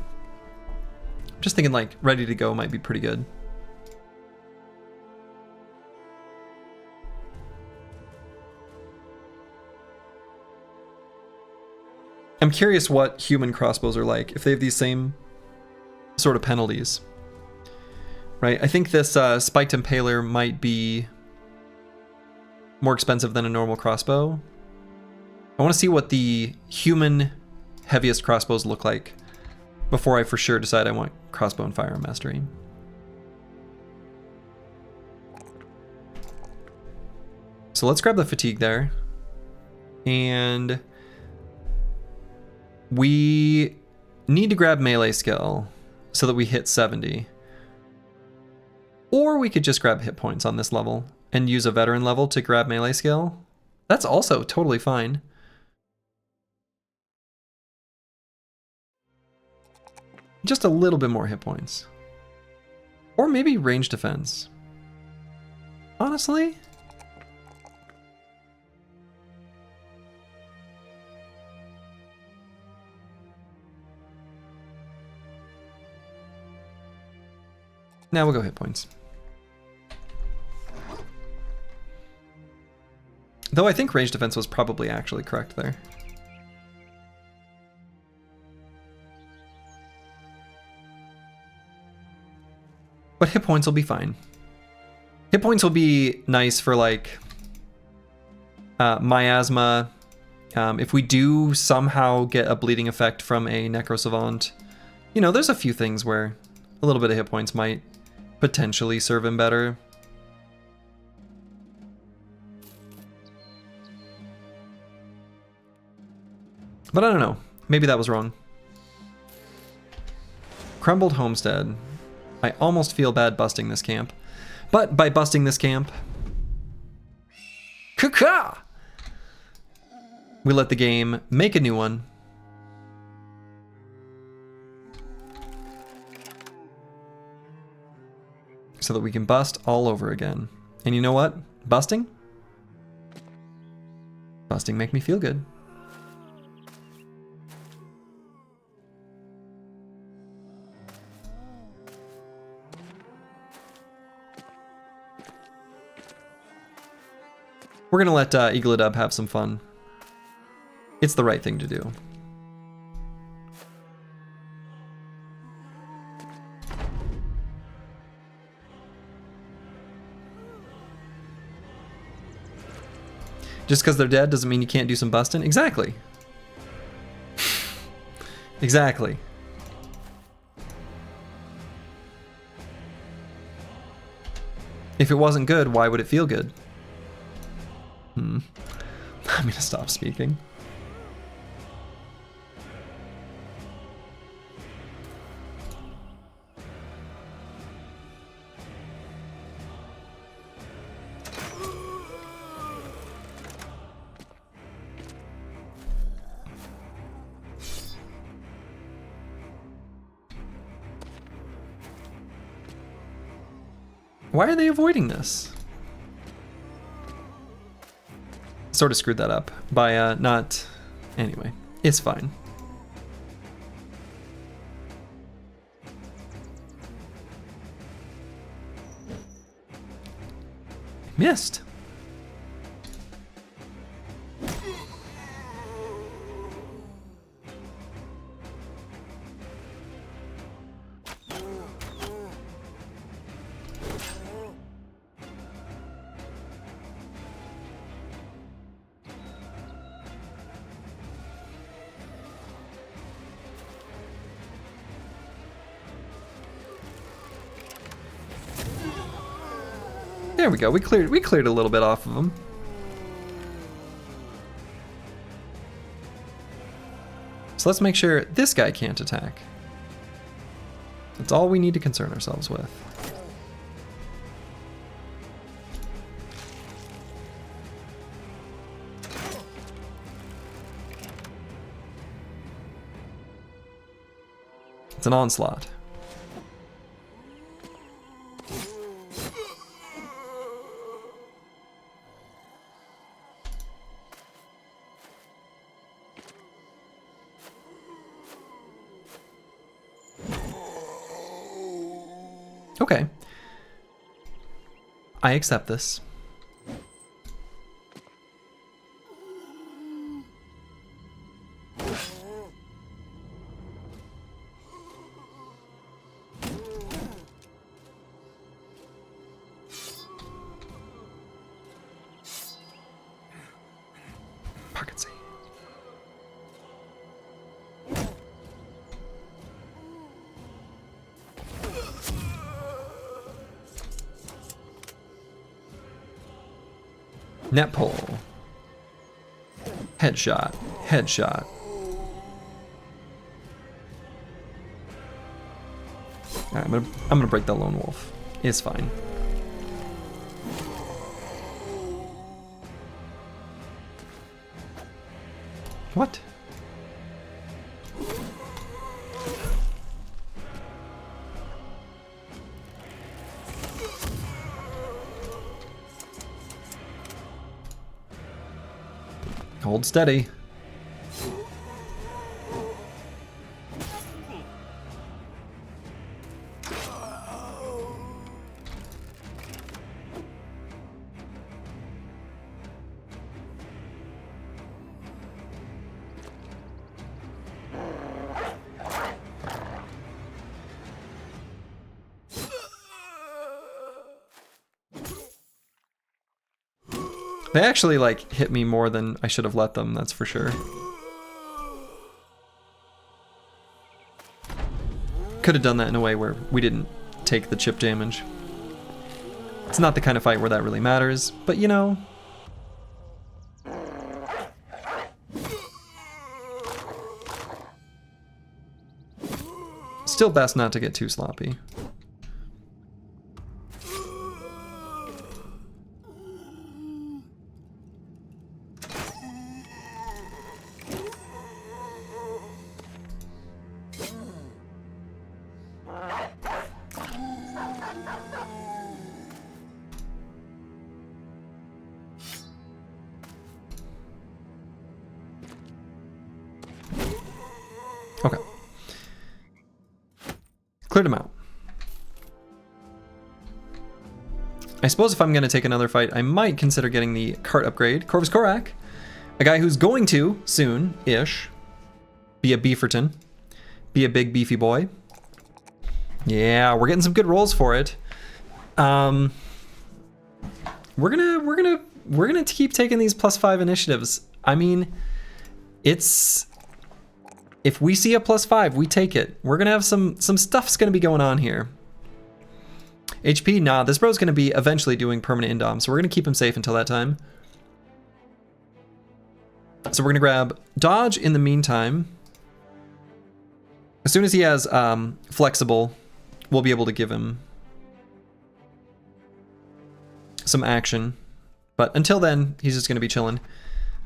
I'm just thinking like ready to go might be pretty good. I'm curious what human crossbows are like, if they have these same sort of penalties. Right, I think this Spiked Impaler might be more expensive than a normal crossbow. I want to see what the human heaviest crossbows look like before I for sure decide I want crossbow and firearm mastery. So let's grab the fatigue there. And we need to grab melee skill so that we hit 70. Or we could just grab hit points on this level and use a veteran level to grab melee skill. That's also totally fine. Just a little bit more hit points. Or maybe range defense. Honestly? Now we'll go hit points. Though I think range defense was probably actually correct there. But hit points will be fine. Hit points will be nice for like miasma. If we do somehow get a bleeding effect from a Necro Savant, you know, there's a few things where a little bit of hit points might potentially serve him better. But I don't know. Maybe that was wrong. Crumbled Homestead. I almost feel bad busting this camp. But by busting this camp... Kaka! We let the game make a new one. So that we can bust all over again. And you know what? Busting make me feel good. We're gonna let Eagledub have some fun. It's the right thing to do. Just because they're dead doesn't mean you can't do some busting? Exactly. Exactly. If it wasn't good, why would it feel good? I'm gonna stop speaking. Why are they avoiding this? Sort of screwed that up by not... Anyway, it's fine. Missed. There we go. We cleared a little bit off of them. So let's make sure this guy can't attack. That's all we need to concern ourselves with. It's an onslaught. Okay. I accept this. Pocket. Net pole. Headshot. Headshot. Alright, I'm gonna break the lone wolf. It's fine. What? Hold steady. They actually like hit me more than I should have let them, that's for sure. Could have done that in a way where we didn't take the chip damage. It's not the kind of fight where that really matters, but you know. Still best not to get too sloppy. Okay. Cleared him out. I suppose if I'm going to take another fight, I might consider getting the cart upgrade. Corvus Korak, a guy who's going to, soon-ish, be a beeferton. Be a big beefy boy. Yeah, we're getting some good rolls for it. We're gonna keep taking these +5 initiatives. I mean, it's... If we see a +5, we take it. We're gonna have some stuff's gonna be going on here. HP, nah, this bro's gonna be eventually doing permanent indom, so we're gonna keep him safe until that time. So we're gonna grab dodge in the meantime. As soon as he has flexible, we'll be able to give him some action. But until then, he's just gonna be chilling.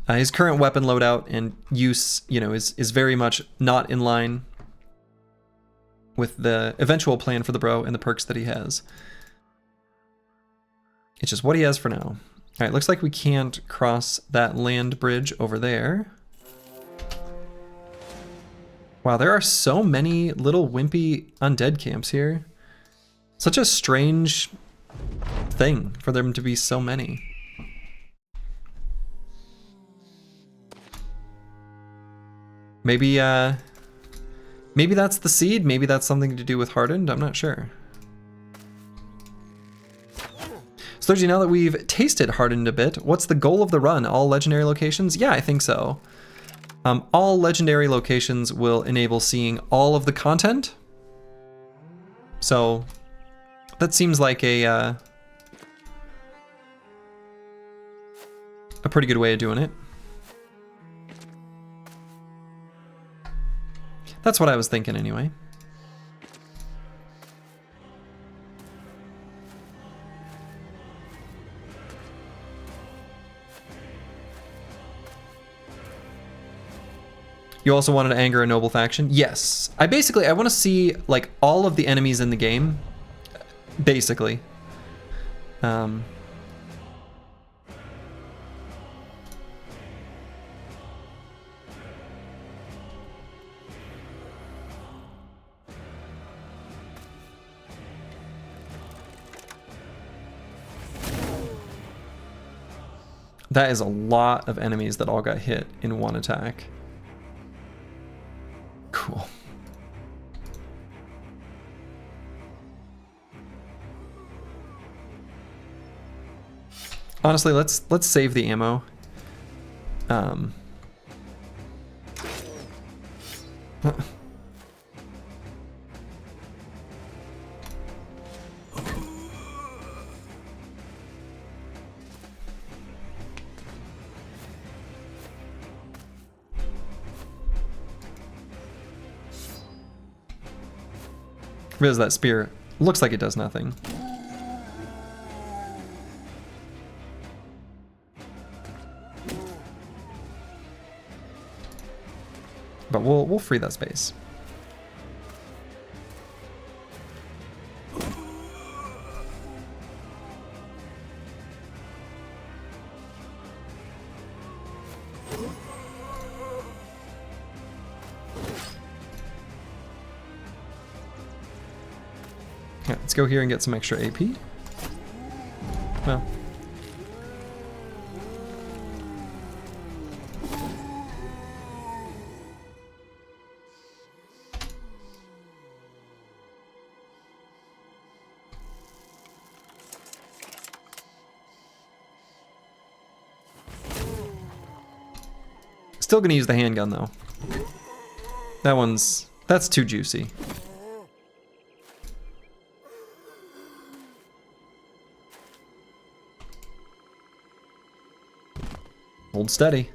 His current weapon loadout and use, you know, is very much not in line with the eventual plan for the bro and the perks that he has. It's just what he has for now. All right, looks like we can't cross that land bridge over there. Wow, there are so many little wimpy undead camps here. Such a strange thing for them to be so many. Maybe, maybe that's the seed, maybe that's something to do with Hardened, I'm not sure. Slurgy, now that we've tasted Hardened a bit, what's the goal of the run? All legendary locations? Yeah, I think so. All legendary locations will enable seeing all of the content. So, that seems like a pretty good way of doing it. That's what I was thinking anyway. You also wanted to anger a noble faction? Yes. I want to see like all of the enemies in the game, basically. That is a lot of enemies that all got hit in one attack. Cool. Honestly, let's save the ammo. Because that spear looks like it does nothing. But we'll free that space. Yeah, let's go here and get some extra AP. Well. Still gonna use the handgun though. That's too juicy. Hold steady.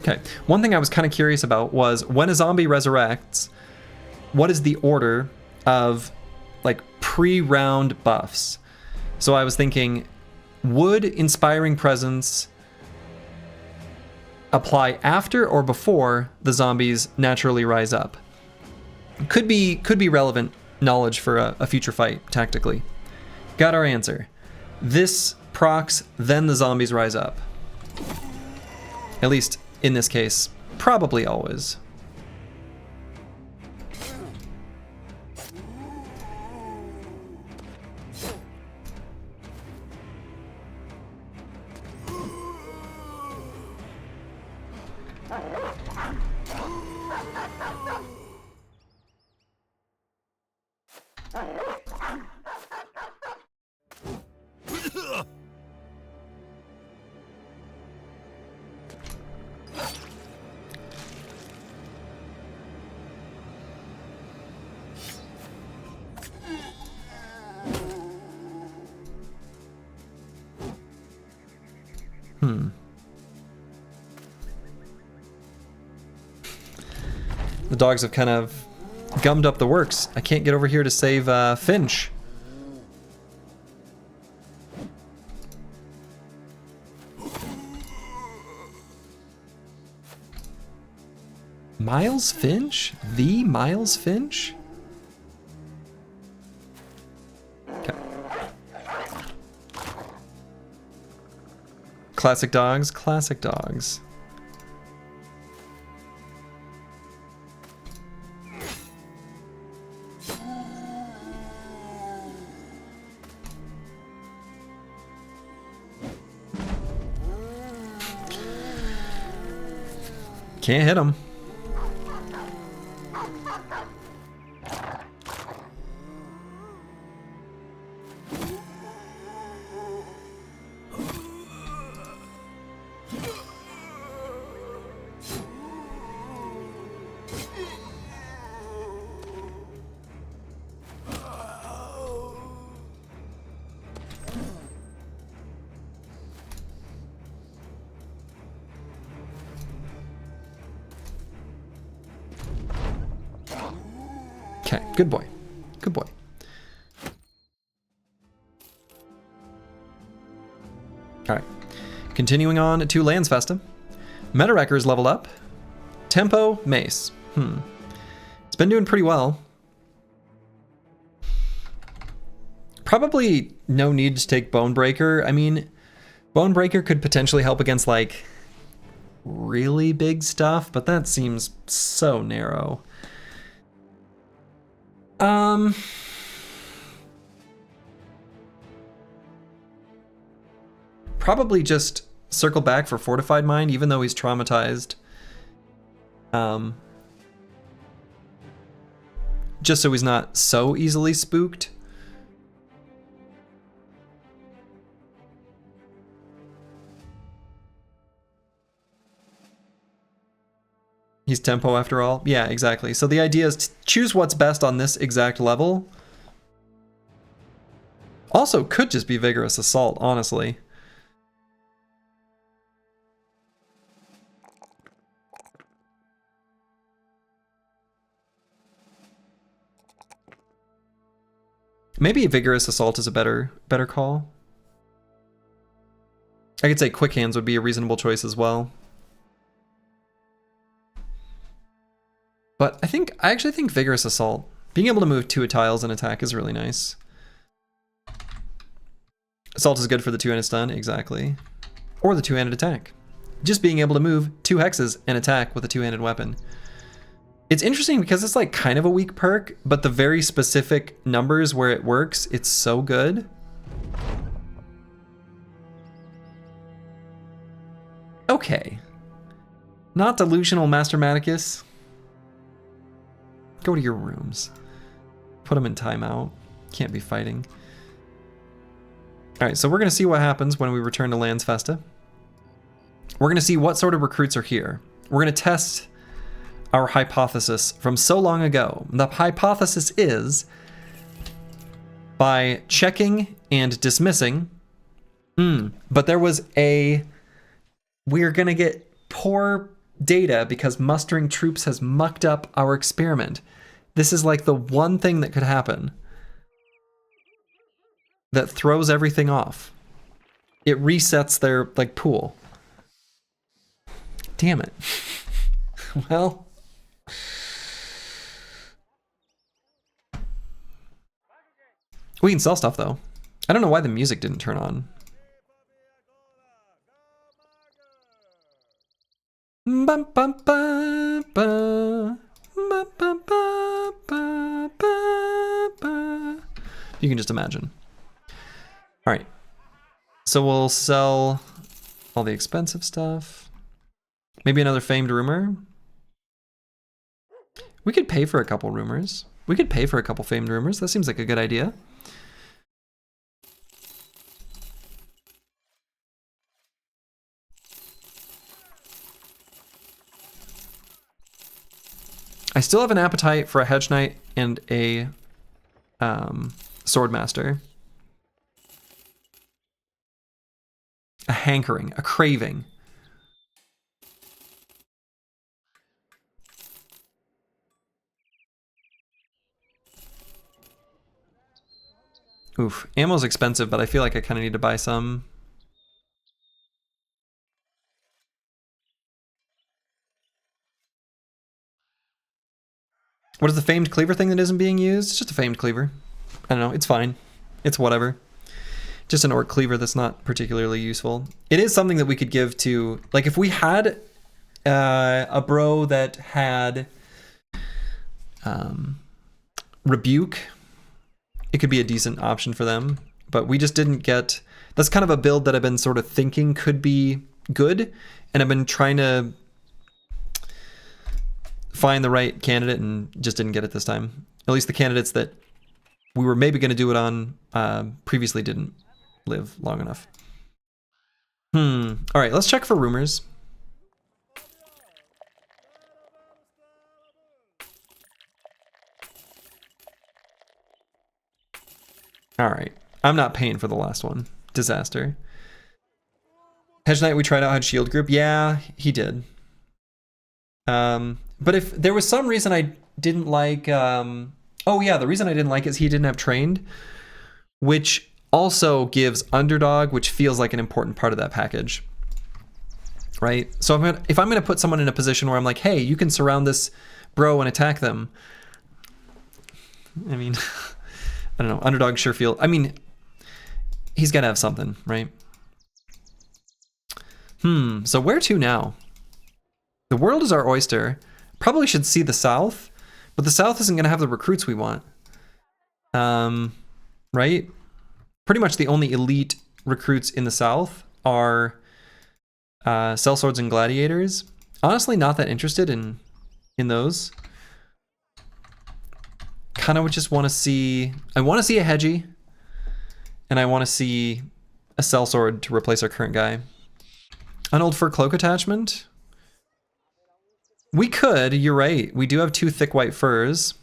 Okay, one thing I was kind of curious about was when a zombie resurrects, what is the order of like pre-round buffs? So I was thinking, would Inspiring Presence apply after or before the zombies naturally rise up? Could be relevant knowledge for a future fight tactically. Got our answer. This procs, then the zombies rise up. At least in this case, probably always. The dogs have kind of gummed up the works. I can't get over here to save Finch. Miles Finch? The Miles Finch? Okay. Classic dogs, classic dogs. Can't hit him. Okay, good boy. Good boy. Alright. Continuing on to Landsfesta. Meta Wrecker's leveled up. Tempo, Mace. It's been doing pretty well. Probably no need to take Bonebreaker. I mean, Bonebreaker could potentially help against, like, really big stuff, but that seems so narrow. Probably just circle back for Fortified Mind, even though he's traumatized. Just so he's not so easily spooked. He's tempo after all? Yeah, exactly. So the idea is to choose what's best on this exact level. Also, could just be Vigorous Assault, honestly. Maybe Vigorous Assault is a better call. I could say Quick Hands would be a reasonable choice as well. But I actually think Vigorous Assault, being able to move 2 tiles and attack is really nice. Assault is good for the 2-handed stun, exactly. Or the 2-handed attack. Just being able to move 2 hexes and attack with a 2-handed weapon. It's interesting because it's like kind of a weak perk, but the very specific numbers where it works, it's so good. Okay. Not delusional, Master Maticus. Go to your rooms. Put them in timeout. Can't be fighting. Alright, so we're going to see what happens when we return to Lands Festa. We're going to see what sort of recruits are here. We're going to test our hypothesis from so long ago. The hypothesis is by checking and dismissing. But there was we're going to get poor data because mustering troops has mucked up our experiment. This is like the one thing that could happen that throws everything off. It resets their like pool. Damn it. Well, we can sell stuff though. I don't know why the music didn't turn on. You can just imagine. All right. So we'll sell all the expensive stuff. Maybe another famed rumor. We could pay for a couple rumors. We could pay for a couple famed rumors. That seems like a good idea. I still have an appetite for a Hedge Knight and a Swordmaster. A hankering, a craving. Oof, ammo's expensive, but I feel like I kind of need to buy some. What is the famed cleaver thing that isn't being used? It's just a famed cleaver. I don't know, it's fine. It's whatever. Just an orc cleaver that's not particularly useful. It is something that we could give to, like if we had a bro that had rebuke, it could be a decent option for them, but we just didn't get, that's kind of a build that I've been sort of thinking could be good, and I've been trying to find the right candidate and just didn't get it this time. At least the candidates that we were maybe going to do it on previously didn't live long enough. All right, let's check for rumors. All right, I'm not paying for the last one. Disaster. Hedge Knight, we tried out, had shield group. Yeah, he did. But if there was some reason I didn't like, oh yeah, the reason I didn't like is he didn't have trained, which also gives underdog, which feels like an important part of that package, right? So if I'm gonna put someone in a position where I'm like, hey, you can surround this bro and attack them. I mean, I don't know, underdog sure feel, I mean, he's gotta have something, right? So where to now? The world is our oyster. Probably should see the south, but the south isn't gonna have the recruits we want. Right? Pretty much the only elite recruits in the south are sellswords and gladiators. Honestly, not that interested in those. Kind of would just want to see, I want to see a hedgie, and I want to see a sellsword to replace our current guy. An old fur cloak attachment. We could, you're right. We do have 2 thick white furs.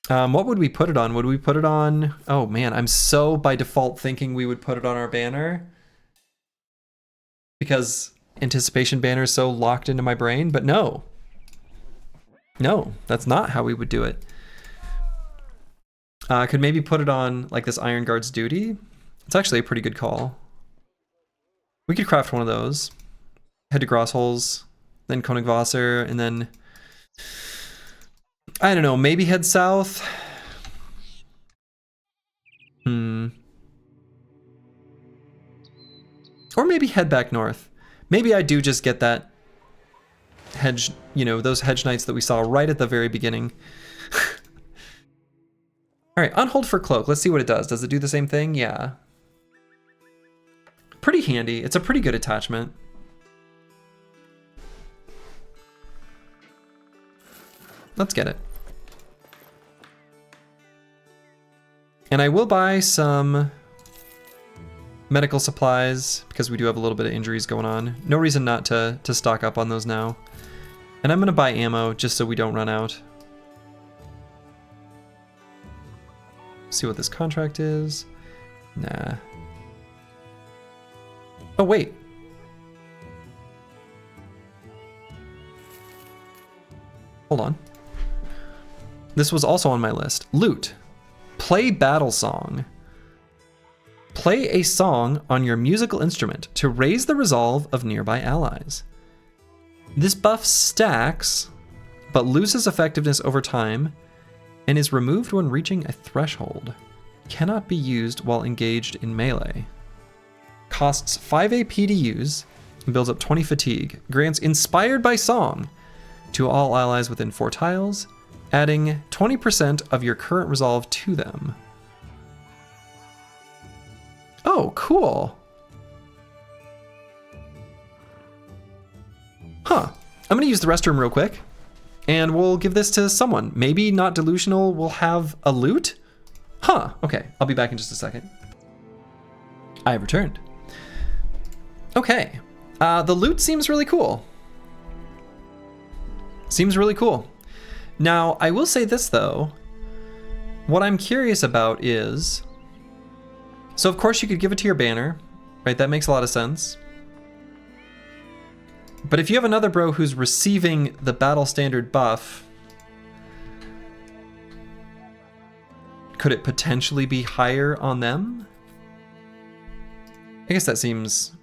What would we put it on? Would we put it on... Oh man, I'm so by default thinking we would put it on our banner. Because anticipation banner is so locked into my brain, but no. No, that's not how we would do it. Could maybe put it on like this Iron Guard's Duty. It's actually a pretty good call. We could craft one of those. Head to Grossholes, then Konigvasser, and then... I don't know, maybe head south? Or maybe head back north. Maybe I do just get that hedge, you know, those hedge knights that we saw right at the very beginning. All right, unhold for cloak. Let's see what it does. Does it do the same thing? Yeah. Pretty handy. It's a pretty good attachment. Let's get it. And I will buy some medical supplies because we do have a little bit of injuries going on. No reason not to stock up on those now. And I'm gonna buy ammo just so we don't run out. See what this contract is. Nah. Oh, wait. Hold on. This was also on my list. Loot. Play battle song. Play a song on your musical instrument to raise the resolve of nearby allies. This buff stacks, but loses effectiveness over time and is removed when reaching a threshold. Cannot be used while engaged in melee. Costs 5 AP to use and builds up 20 fatigue. Grants inspired by song to all allies within 4 tiles, adding 20% of your current resolve to them. Oh, cool. Huh. I'm gonna use the restroom real quick, and we'll give this to someone. Maybe Not Delusional will have a loot? Huh, okay. I'll be back in just a second. I have returned. Okay. The loot seems really cool. Seems really cool. Now, I will say this though. What I'm curious about is, so of course you could give it to your banner, right? That makes a lot of sense. But if you have another bro who's receiving the battle standard buff, could it potentially be higher on them? I guess that seems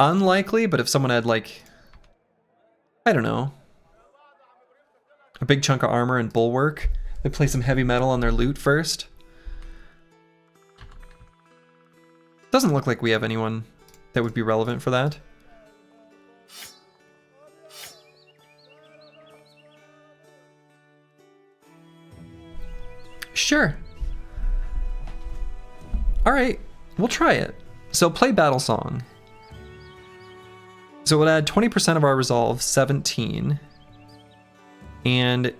unlikely, but if someone had like, I don't know, a big chunk of armor and bulwark, they play some heavy metal on their loot first. Doesn't look like we have anyone that would be relevant for that. Sure. All right, we'll try it. So play battle song. So it would add 20% of our resolve, 17, and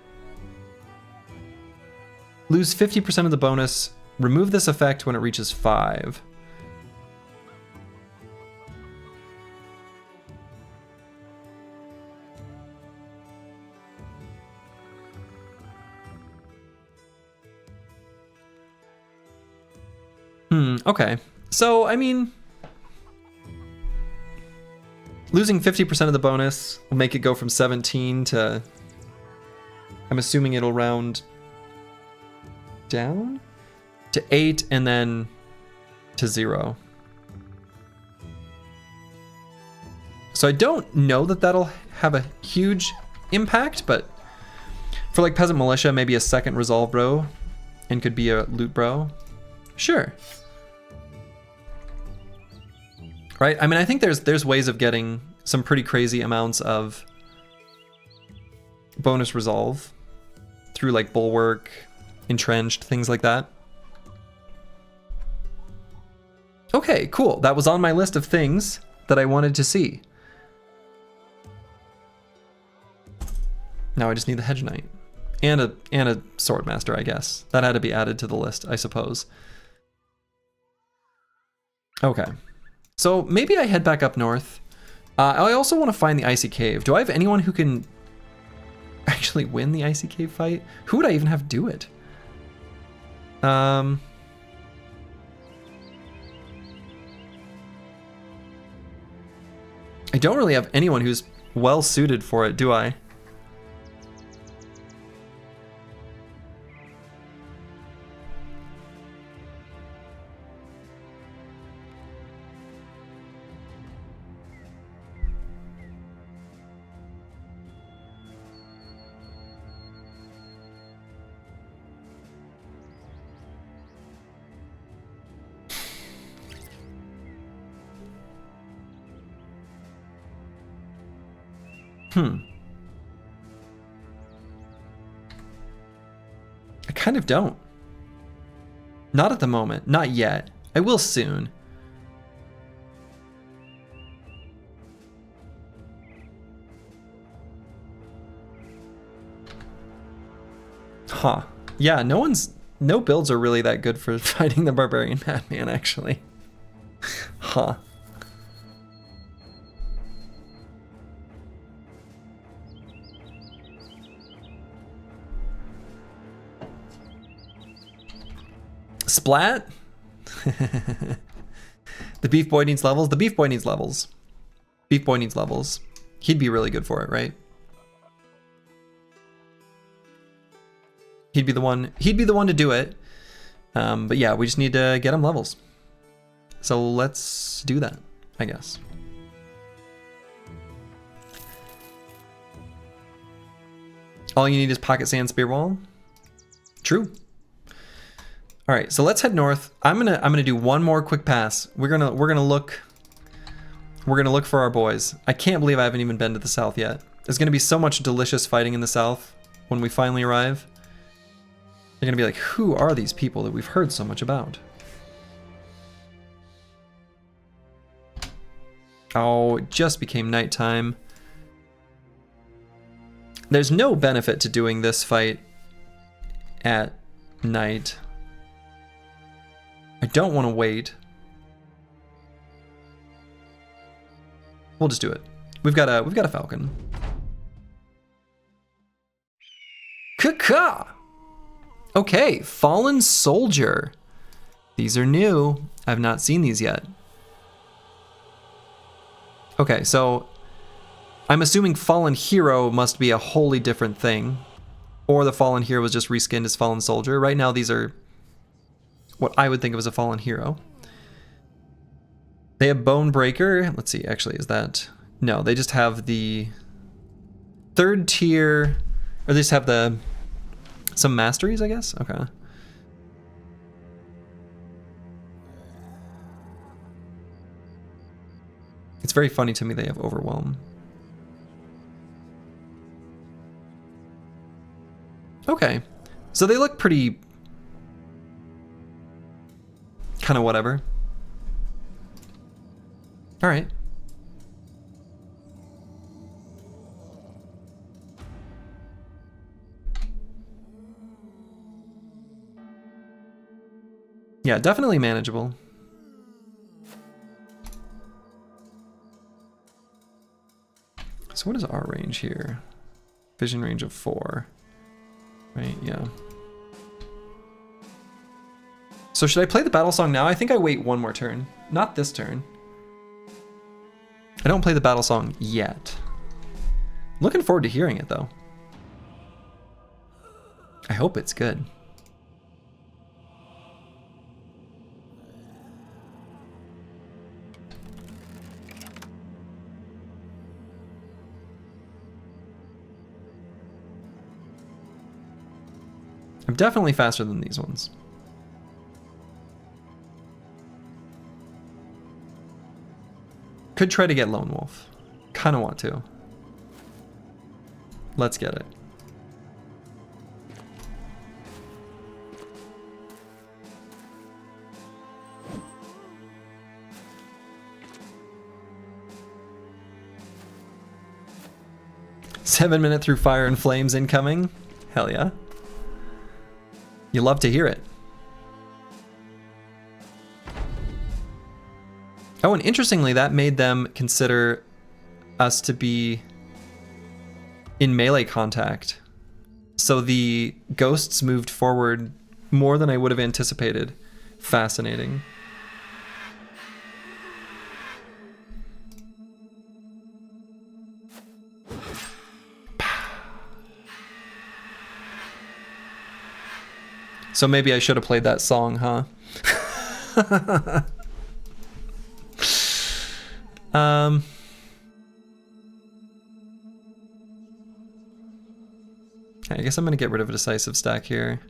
lose 50% of the bonus. Remove this effect when it reaches 5. Okay. So, I mean, losing 50% of the bonus will make it go from 17 to, I'm assuming it'll round down to 8 and then to 0. So I don't know that that'll have a huge impact, but for like Peasant Militia, maybe a second resolve bro and could be a loot bro. Sure. Right? I mean, I think there's ways of getting some pretty crazy amounts of bonus resolve through like bulwark, entrenched, things like that. Okay, cool. That was on my list of things that I wanted to see. Now I just need the Hedge Knight and a Swordmaster, I guess. That had to be added to the list, I suppose. Okay. So maybe I head back up north. I also want to find the Icy Cave. Do I have anyone who can actually win the Icy Cave fight? Who would I even have do it? I don't really have anyone who's well suited for it, do I? I kind of don't. Not at the moment. Not yet. I will soon. Huh. Yeah, no builds are really that good for fighting the Barbarian Madman, actually. Huh. Splat? The Beef Boy needs levels? The Beef Boy needs levels. Beef Boy needs levels. He'd be really good for it, right? He'd be the one to do it. But yeah, we just need to get him levels. So let's do that, I guess. All you need is Pocket Sand Spear Wall. True. All right, so let's head north. I'm gonna do one more quick pass. We're gonna look for our boys. I can't believe I haven't even been to the south yet. There's gonna be so much delicious fighting in the south when we finally arrive. They're gonna be like, who are these people that we've heard so much about? Oh, it just became nighttime. There's no benefit to doing this fight at night. I don't want to wait. We'll just do it. We've got a falcon. Caca! Okay, Fallen Soldier. These are new. I've not seen these yet. Okay, so I'm assuming Fallen Hero must be a wholly different thing. Or the Fallen Hero was just reskinned as Fallen Soldier. Right now these are what I would think of as a Fallen Hero. They have Bone Breaker. Let's see, actually, is that... No, they just have the third tier, or they just have the some masteries, I guess? Okay. It's very funny to me they have Overwhelm. Okay, so they look pretty kind of whatever. All right. Yeah, definitely manageable. So what is our range here? Vision range of 4. Right, yeah. So should I play the battle song now? I think I wait one more turn. Not this turn. I don't play the battle song yet. I'm looking forward to hearing it though. I hope it's good. I'm definitely faster than these ones. Could try to get Lone Wolf. Kind of want to. Let's get it. Seven minute through fire and flames incoming. Hell yeah. You love to hear it. Oh, and interestingly, that made them consider us to be in melee contact. So the ghosts moved forward more than I would have anticipated. Fascinating. So maybe I should have played that song, huh? I guess I'm gonna get rid of a decisive stack here.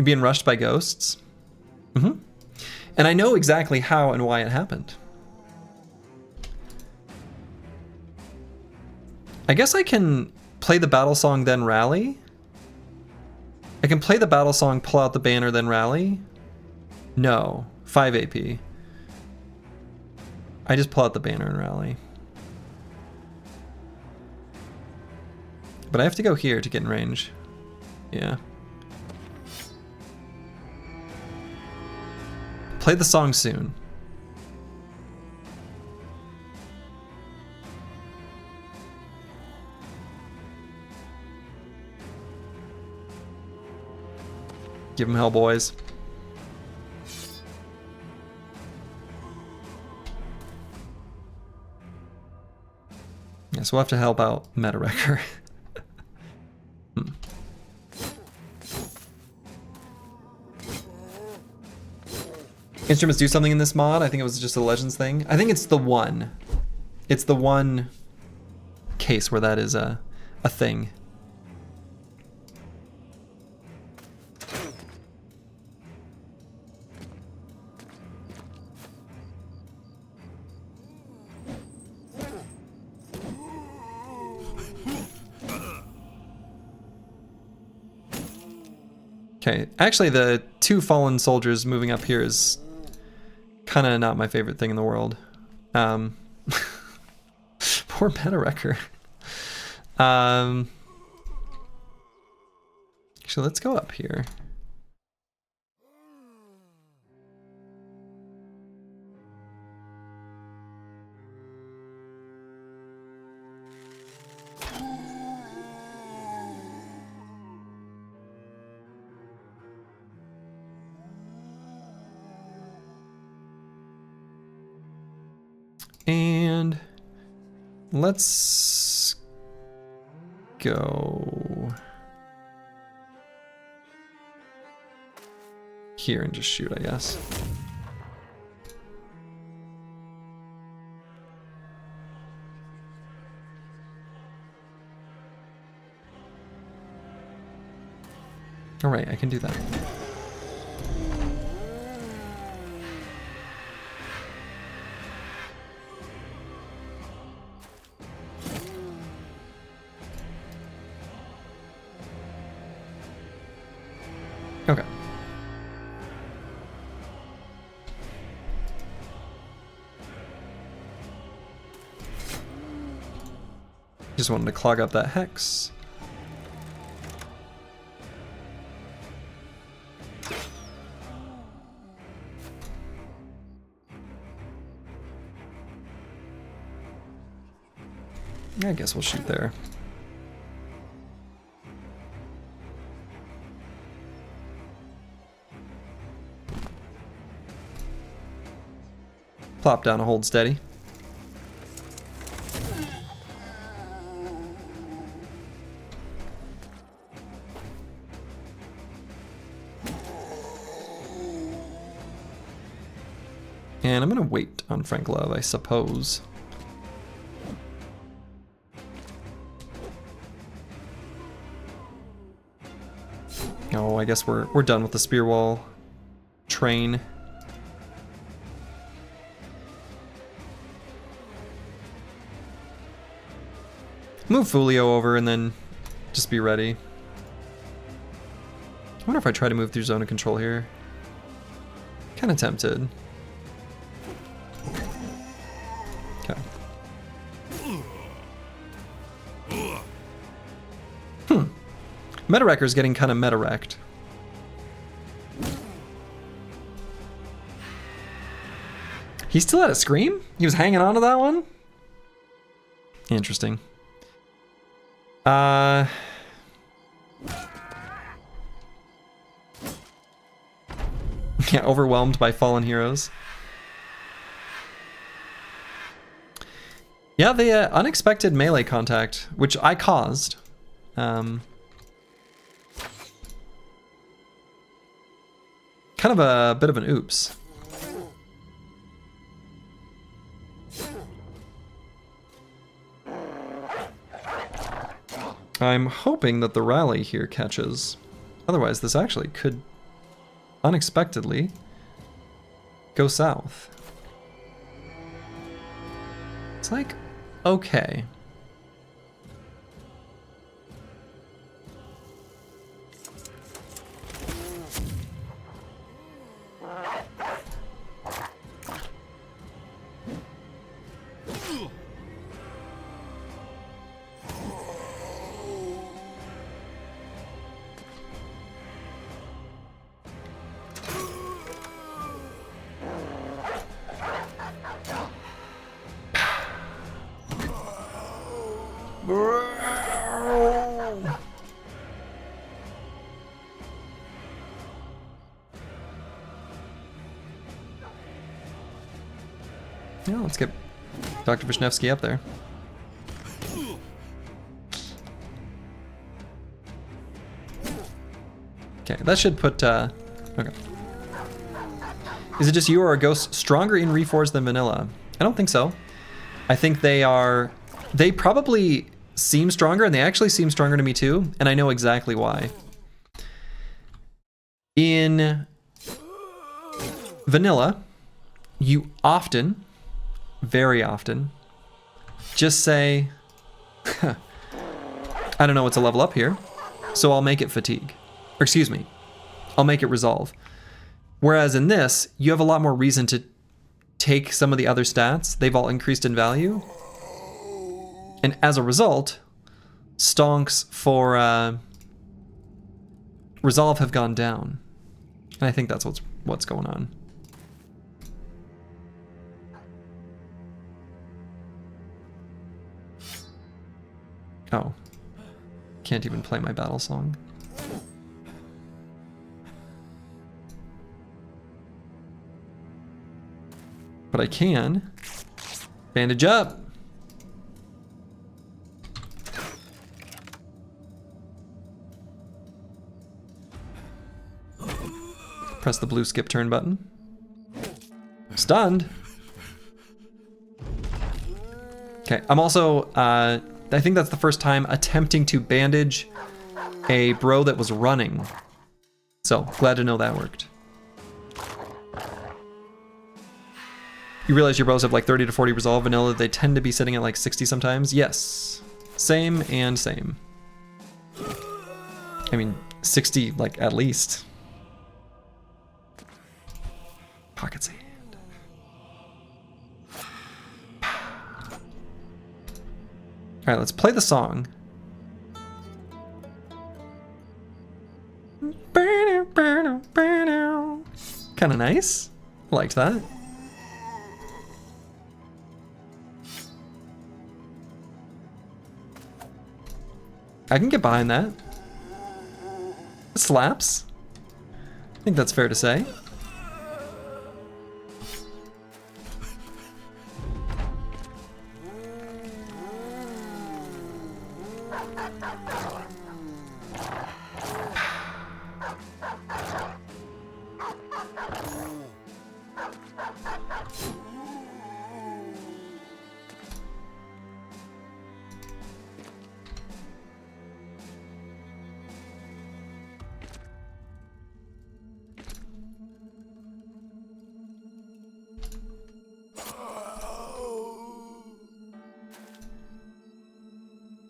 You're being rushed by ghosts? Mm-hmm. And I know exactly how and why it happened. I guess I can play the battle song, then rally. I can play the battle song, pull out the banner, then rally. No, 5 AP. I just pull out the banner and rally. But I have to go here to get in range. Yeah. Play the song soon. Give him hell, boys. Yeah, so we'll have to help out Meta Wrecker. Instruments do something in this mod. I think it was just a Legends thing. I think it's the one. It's the one case where that is a thing. Okay, actually the 2 fallen soldiers moving up here is kind of not my favorite thing in the world. Poor Meta Wrecker. Actually, let's go up here. And let's go here and just shoot, I guess. All right, I can do that. Okay. Just wanted to clog up that hex. I guess we'll shoot there. Plop down a hold steady. And I'm gonna wait on Frank Love, I suppose. Oh, I guess we're done with the spear wall train. Move Fulio over and then just be ready. I wonder if I try to move through zone of control here. Kind of tempted. Okay. Meta Wrecker's getting kind of meta wrecked. He still had a scream? He was hanging on to that one? Interesting. Yeah, overwhelmed by fallen heroes. Yeah, the unexpected melee contact, which I caused. Kind of a bit of an oops. I'm hoping that the rally here catches. Otherwise, this actually could unexpectedly go south. It's like, okay. Yeah, let's get Dr. Vishnevsky up there. Okay, that should put, okay. Is it just you or are ghosts stronger in Reforged than vanilla? I don't think so. I think they probably seem stronger, and they actually seem stronger to me too, and I know exactly why. In vanilla, you often, very often, just say, I don't know what to level up here, so I'll make it fatigue. Or excuse me, I'll make it resolve. Whereas in this, you have a lot more reason to take some of the other stats. They've all increased in value. And as a result, stonks for resolve have gone down. And I think that's what's going on. Oh. Can't even play my battle song. But I can bandage up. Press the blue skip turn button. Stunned. Okay, I'm also, I think that's the first time attempting to bandage a bro that was running. So, glad to know that worked. You realize your bros have like 30 to 40 resolve. Vanilla, they tend to be sitting at like 60 sometimes. Yes. Same and same. I mean, 60 like at least. Pocket sand. Alright, let's play the song. Kinda nice. Liked that. I can get behind that. It slaps. I think that's fair to say.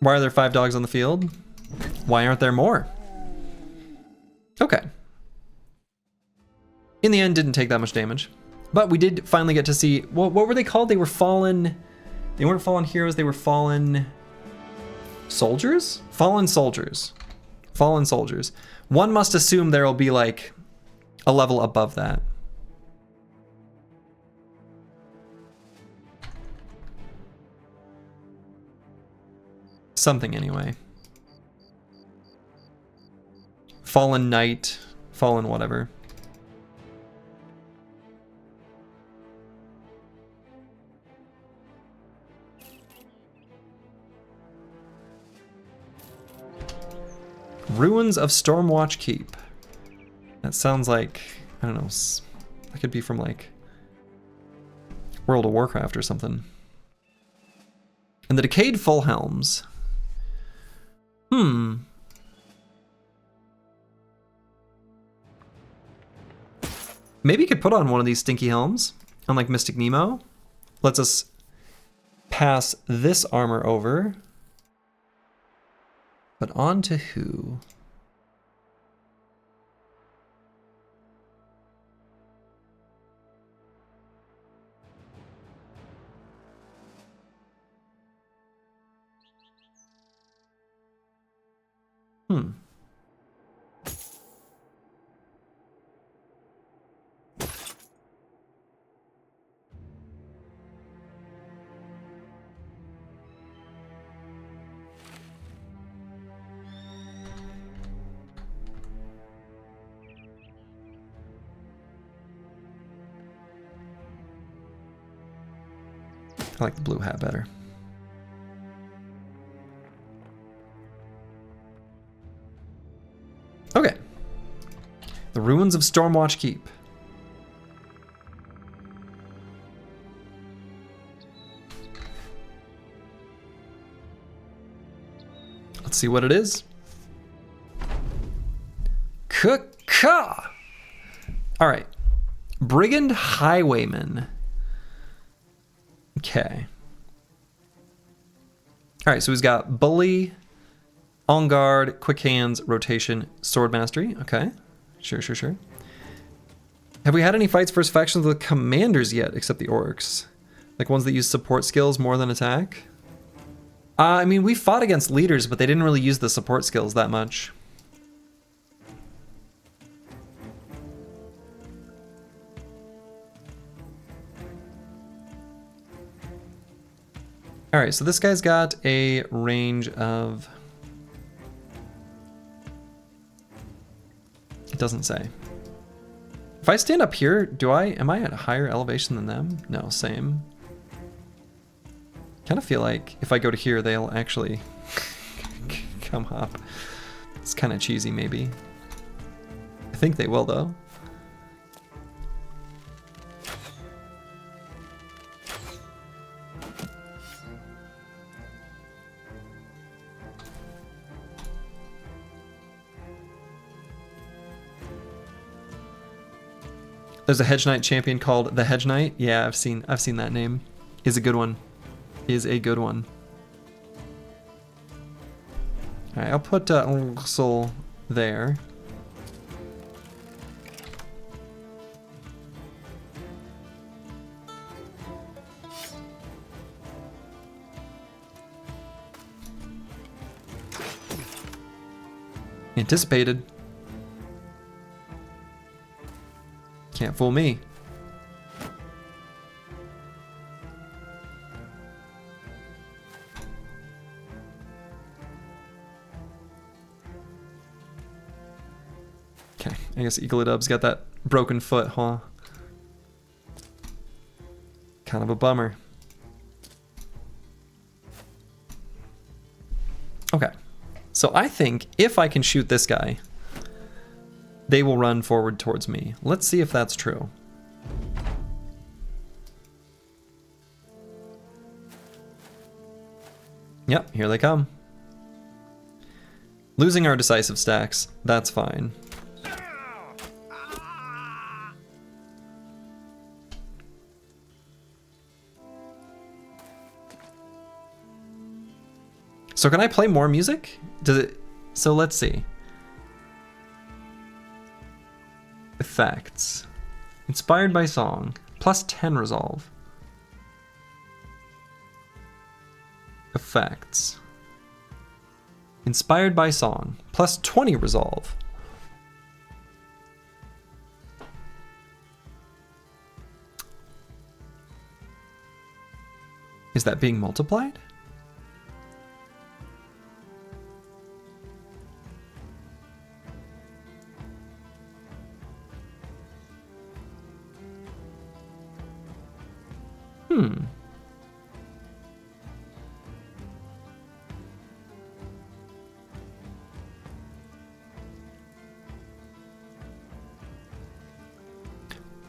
Why are there 5 dogs on the field? Why aren't there more? Okay. In the end, didn't take that much damage. But we did finally get to see, what were they called? They were fallen, they weren't fallen heroes, they were fallen soldiers? Fallen soldiers. Fallen soldiers. One must assume there will be like a level above that. Something anyway. Fallen knight, fallen whatever. Ruins of Stormwatch Keep. That sounds like, I don't know, that could be from like World of Warcraft or something. And the Decayed Full Helms. Maybe you could put on one of these stinky helms, unlike Mystic Nemo. Lets us pass this armor over. But on to who? I like the blue hat better. Okay. The ruins of Stormwatch Keep. Let's see what it is. Ka-ka! All right. Brigand Highwayman. Okay. All right, so he's got Bully, On Guard, Quick Hands, Rotation, Sword Mastery. Okay, sure. Have we had any fights versus factions with commanders yet, except the orcs? Like ones that use support skills more than attack? I mean, we fought against leaders, but they didn't really use the support skills that much. All right, so this guy's got a range of... It doesn't say. If I stand up here, am I at a higher elevation than them? No, same. Kind of feel like if I go to here, they'll actually come up. It's kind of cheesy, maybe. I think they will, though. There's a Hedge Knight champion called the Hedge Knight. Yeah, I've seen that name. Is a good one. Is a good one. All right, I'll put Ursel there. Anticipated. Can't fool me. Okay, I guess Eagledub's got that broken foot, huh? Kind of a bummer. Okay, so I think if I can shoot this guy, they will run forward towards me. Let's see if that's true. Yep, here they come. Losing our decisive stacks, that's fine. So can I play more music? Does it? So let's see. Effects. Inspired by song. Plus 10 resolve. Effects. Inspired by song. Plus 20 resolve. Is that being multiplied?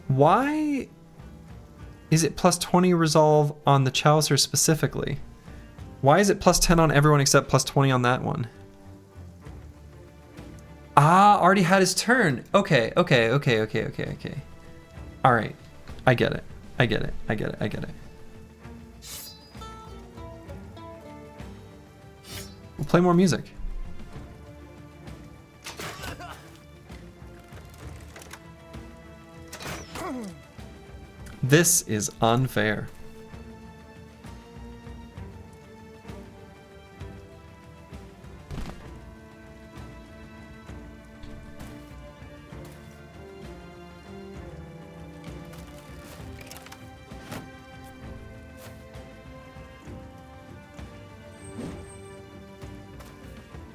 Why is it plus 20 resolve on the Chaucer specifically? Why is it plus 10 on everyone except plus 20 on that one? Ah, already had his turn. Okay. All right, I get it. I get it. I get it. I get it. We'll play more music. This is unfair.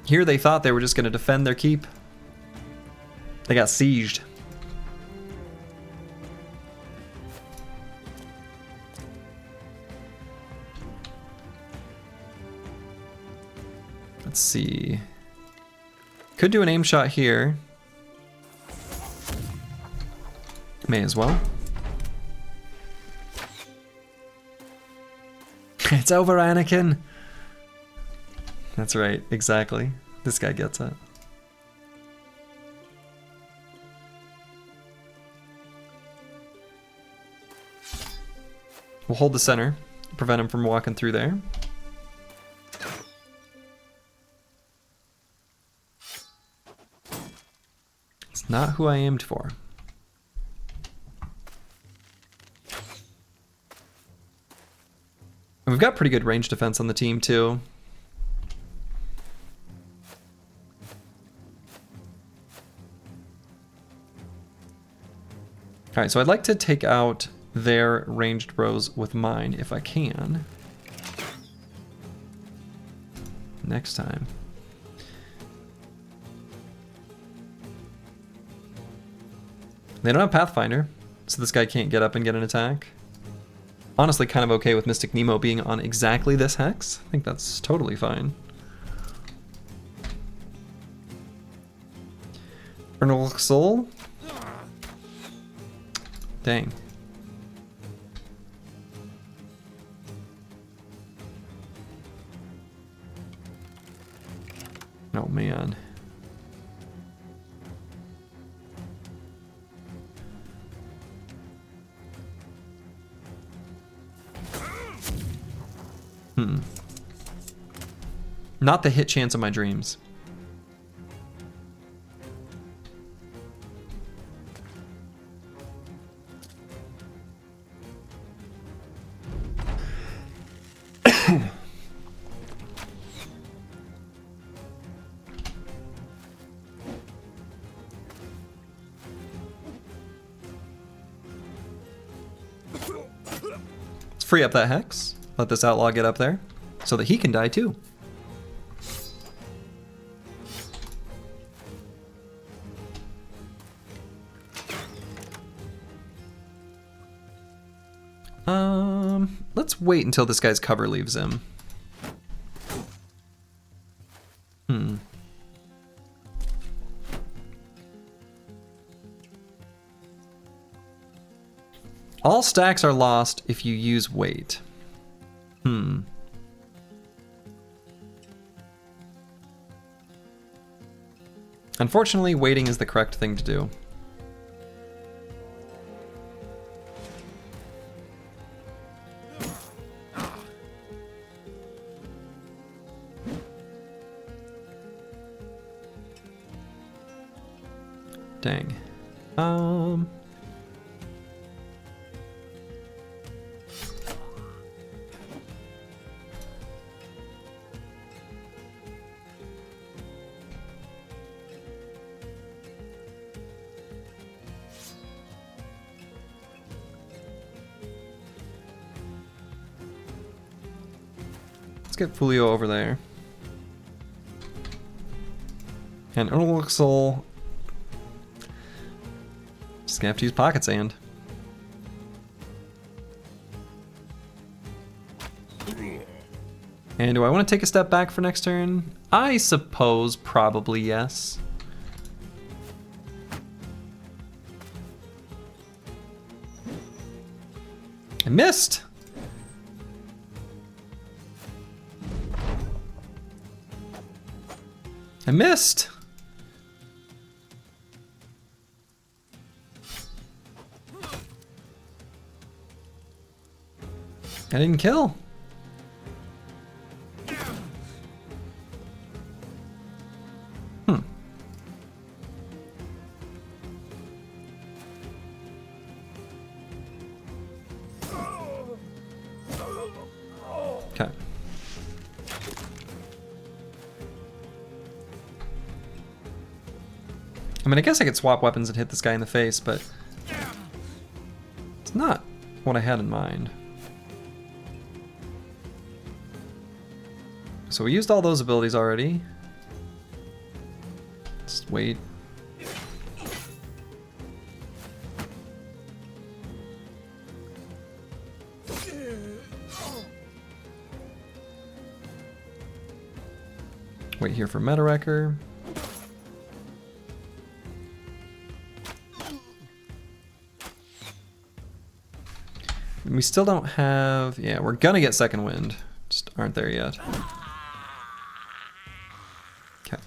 Here they thought they were just going to defend their keep. They got sieged. Let's see. Could do an aim shot here. May as well. It's over, Anakin. That's right, exactly. This guy gets it. We'll hold the center, prevent him from walking through there. It's not who I aimed for. And we've got pretty good range defense on the team too. All right, so I'd like to take out their ranged rows with mine if I can. Next time. They don't have Pathfinder, so this guy can't get up and get an attack. Honestly, kind of okay with Mystic Nemo being on exactly this hex. I think that's totally fine. Eternal Soul. Dang. Oh man. Not the hit chance of my dreams. Let's free up that hex. Let this outlaw get up there so that he can die too. Let's wait until this guy's cover leaves him. All stacks are lost if you use weight. Unfortunately, waiting is the correct thing to do. Dang. Let's get Fulio over there. And Urluxol. Just gonna have to use Pocket Sand. And do I want to take a step back for next turn? I suppose probably yes. I missed! I missed! I didn't kill. Okay. I mean, I guess I could swap weapons and hit this guy in the face, but it's not what I had in mind. So we used all those abilities already. Let's wait. Wait here for Meta Wrecker. We still don't have... Yeah, we're gonna get Second Wind. Just aren't there yet. Okay.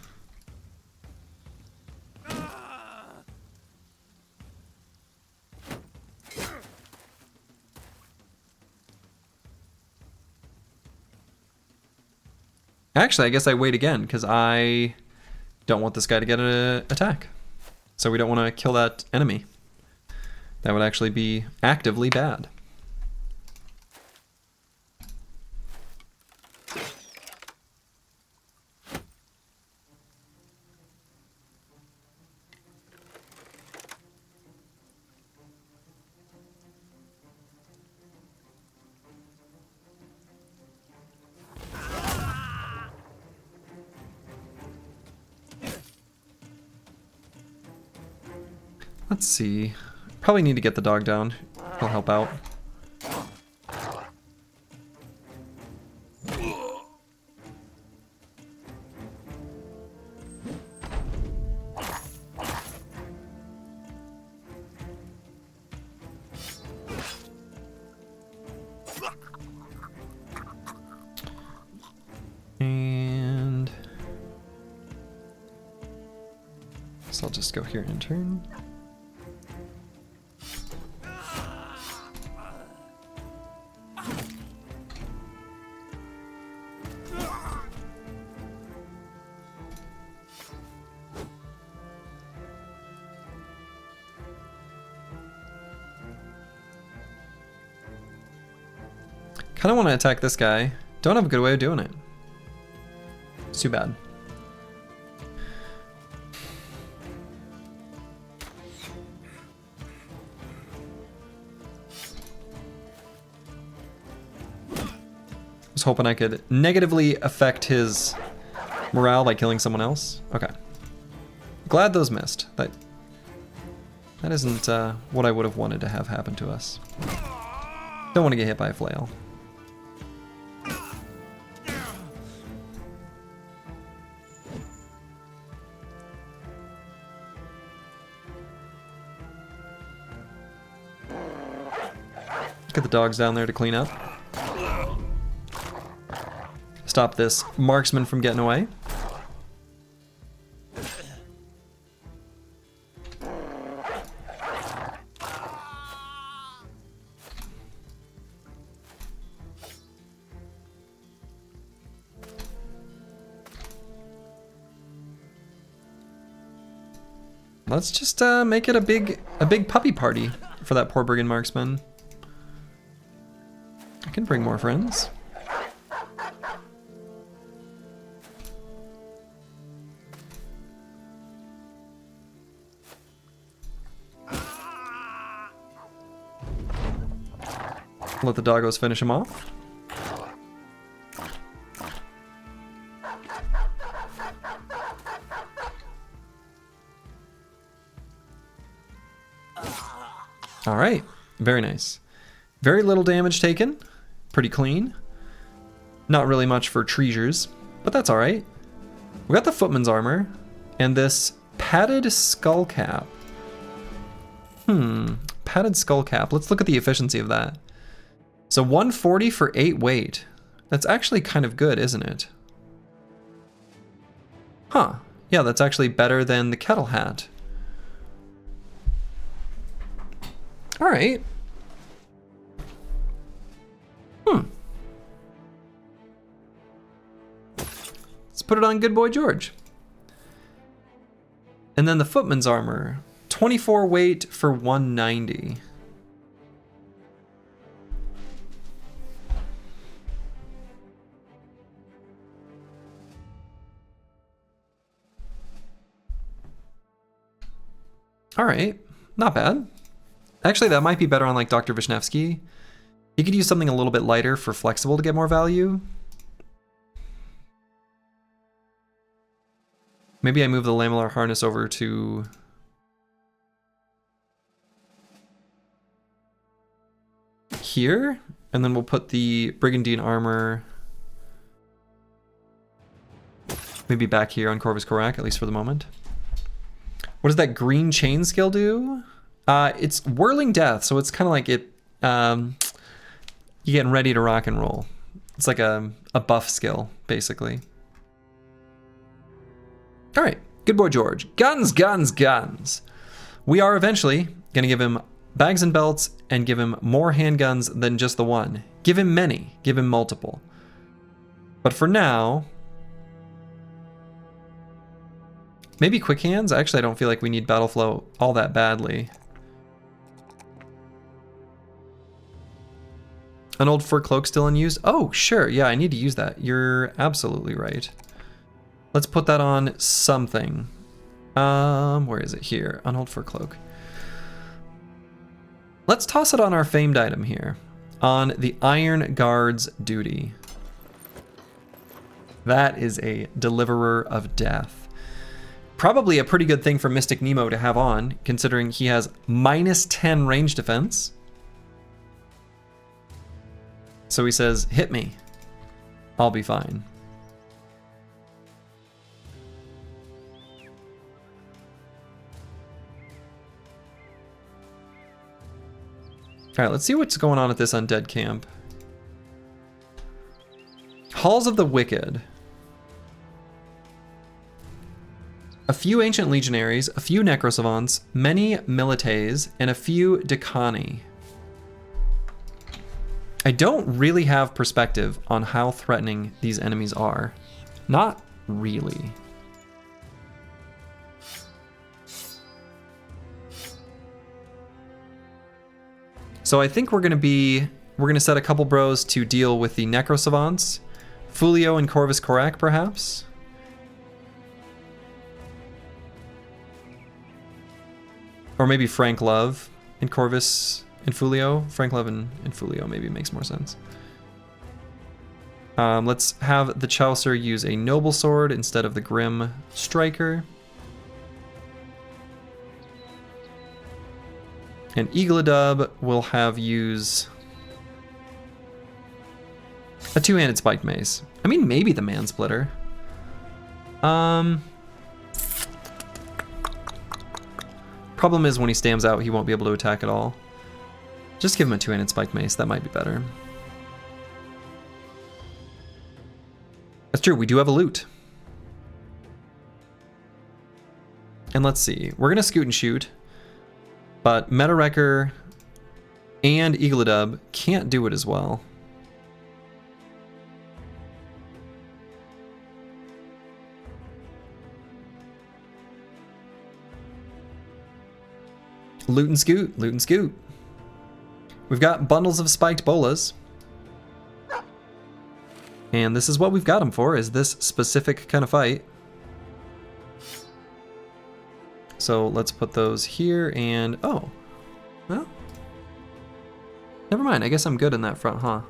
Actually, I guess I wait again, because I don't want this guy to get an attack. So we don't want to kill that enemy. That would actually be actively bad. Let's see. Probably need to get the dog down. He'll help out. And so I'll just go here and turn. Kind of want to attack this guy. Don't have a good way of doing it. It's too bad. Was hoping I could negatively affect his morale by killing someone else. Okay. Glad those missed. That isn't what I would have wanted to have happen to us. Don't want to get hit by a flail. Get the dogs down there to clean up. Stop this marksman from getting away. Let's just make it a big puppy party for that poor brigand marksman. I can bring more friends. Let the doggos finish him off. All right, very nice. Very little damage taken. Pretty clean. Not really much for treasures, but that's all right. We got the footman's armor and this padded skull cap. Padded skull cap. Let's look at the efficiency of that. So 140 for 8 weight. That's actually kind of good, isn't it? Huh. Yeah, that's actually better than the kettle hat. All right. Let's put it on Good Boy George. And then the footman's armor, 24 weight for 190. All right, not bad. Actually, that might be better on like Dr. Vishnevsky. You could use something a little bit lighter for flexible to get more value. Maybe I move the lamellar harness over to... here, and then we'll put the Brigandine armor maybe back here on Corvus Corac, at least for the moment. What does that green chain skill do? It's Whirling Death, so it's kind of like it. You're getting ready to rock and roll. It's like a buff skill, basically. All right, Good Boy George. Guns, guns, guns. We are eventually going to give him bags and belts and give him more handguns than just the one. Give him many. Give him multiple. But for now, maybe quick hands? Actually, I don't feel like we need battle flow all that badly. An old fur cloak still unused? Oh, sure. Yeah, I need to use that. You're absolutely right. Let's put that on something. Where is it here? An old fur cloak. Let's toss it on our famed item here. On the Iron Guard's duty. That is a deliverer of death. Probably a pretty good thing for Mystic Nemo to have on, considering he has -10 range defense. So he says, hit me. I'll be fine. All right, let's see what's going on at this undead camp. Halls of the Wicked. A few ancient legionaries, a few necrosavants, many milites, and a few decani. I don't really have perspective on how threatening these enemies are. Not really. So I think we're gonna set a couple bros to deal with the necrosavants, Fulio and Corvus Corac perhaps. Or maybe Frank Love and Corvus and Fulio. Frank Love and Fulio maybe makes more sense. Let's have the Chaucer use a Noble Sword instead of the Grim Striker. And Eagledub will have use a two-handed spiked mace. I mean, maybe the Mansplitter. Problem is when he stands out, he won't be able to attack at all. Just give him a two-handed spiked mace. That might be better. That's true. We do have a loot. And let's see. We're gonna scoot and shoot. But Meta Wrecker and Eagledub can't do it as well. Loot and scoot, loot and scoot. We've got bundles of spiked bolas. And this is what we've got them for, is this specific kind of fight. So let's put those here and, oh, well, never mind. I guess I'm good in that front, huh? All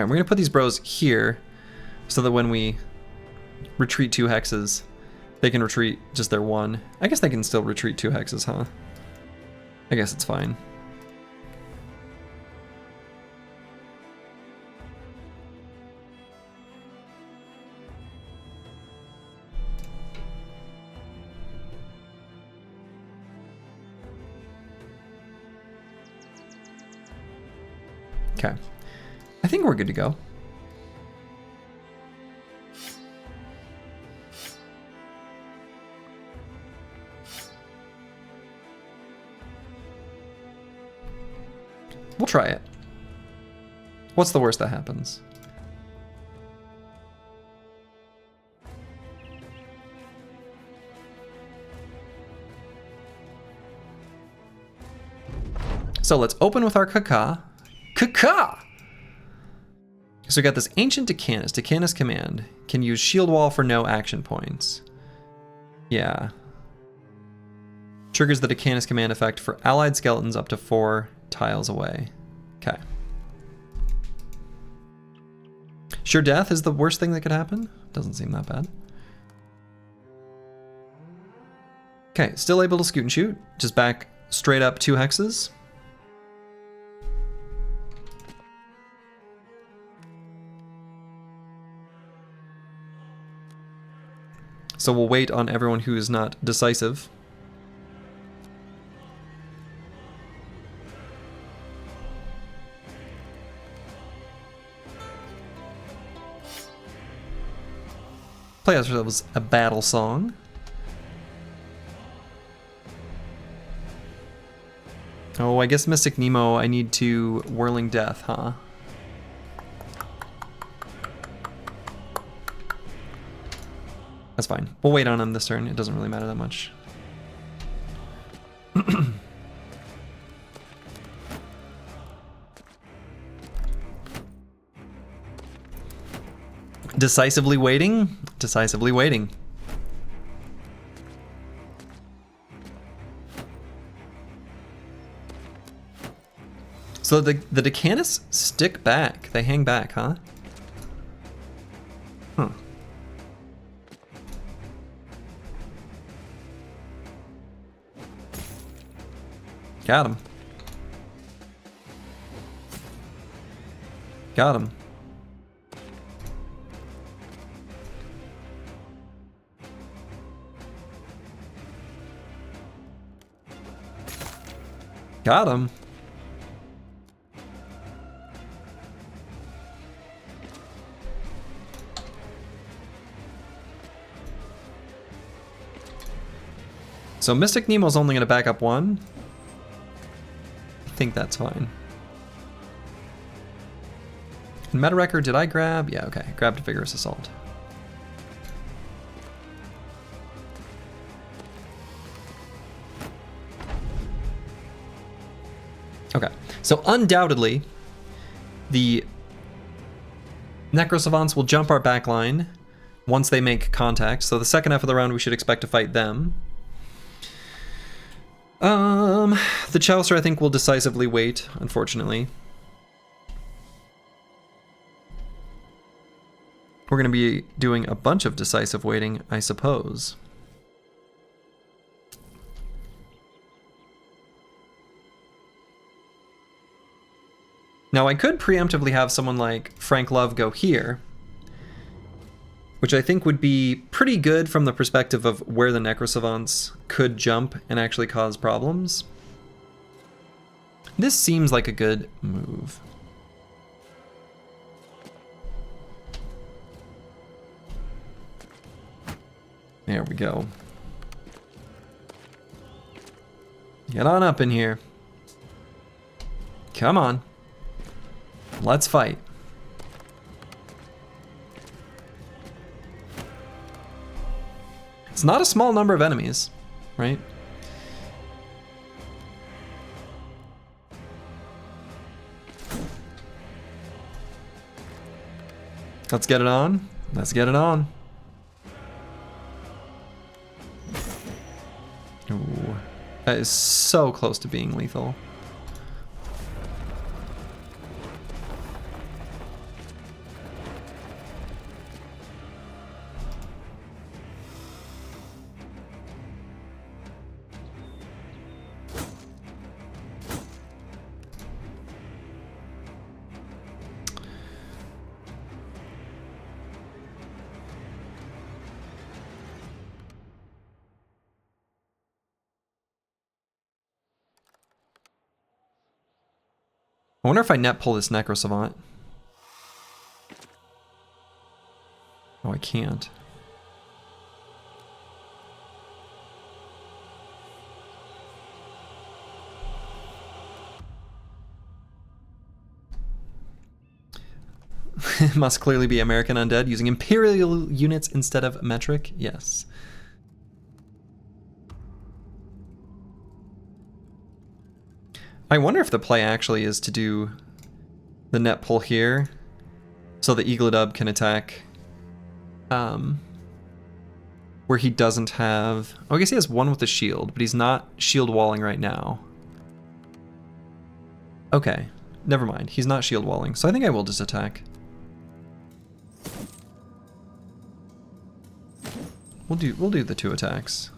right, we're gonna put these bros here so that when we retreat 2 hexes, they can retreat just their 1. I guess they can still retreat 2 hexes, huh? I guess it's fine. Okay. I think we're good to go. We'll try it. What's the worst that happens? So let's open with our Kaka. Kaka! So we got this Ancient Decanus. Decanus command. Can use Shield Wall for no action points. Yeah. Triggers the Decanus command effect for allied skeletons up to 4 tiles away. Okay. Sure death is the worst thing that could happen? Doesn't seem that bad. Okay, still able to scoot and shoot. Just back straight up 2 hexes. So we'll wait on everyone who is not decisive. Play ourselves a battle song. Oh, I guess Mystic Nemo, I need to Whirling Death, huh? That's fine. We'll wait on him this turn. It doesn't really matter that much. Decisively waiting? Decisively waiting. So the Decanus stick back. They hang back, huh? Huh. Got him. Got him. Got him. So Mystic Nemo's only going to back up 1. I think that's fine. In Meta Record, did I grab? Yeah, okay. Grabbed Vigorous Assault. Okay, so undoubtedly, the Necrosavants will jump our backline once they make contact. So the second half of the round, we should expect to fight them. The Chalicer, I think, will decisively wait, unfortunately. We're going to be doing a bunch of decisive waiting, I suppose. Now, I could preemptively have someone like Frank Love go here, which I think would be pretty good from the perspective of where the Necrosavants could jump and actually cause problems. This seems like a good move. There we go. Get on up in here. Come on. Let's fight. It's not a small number of enemies, right? Let's get it on. Let's get it on. Ooh, that is so close to being lethal. I wonder if I net pull this Necrosavant. Oh, I can't. Must clearly be American undead using Imperial units instead of metric. Yes. I wonder if the play actually is to do the net pull here so the Eagledub can attack where he doesn't have... Oh, I guess he has one with the shield, but he's not shield walling right now. Okay, never mind. He's not shield walling, so I think I will just attack. We'll do the 2 attacks.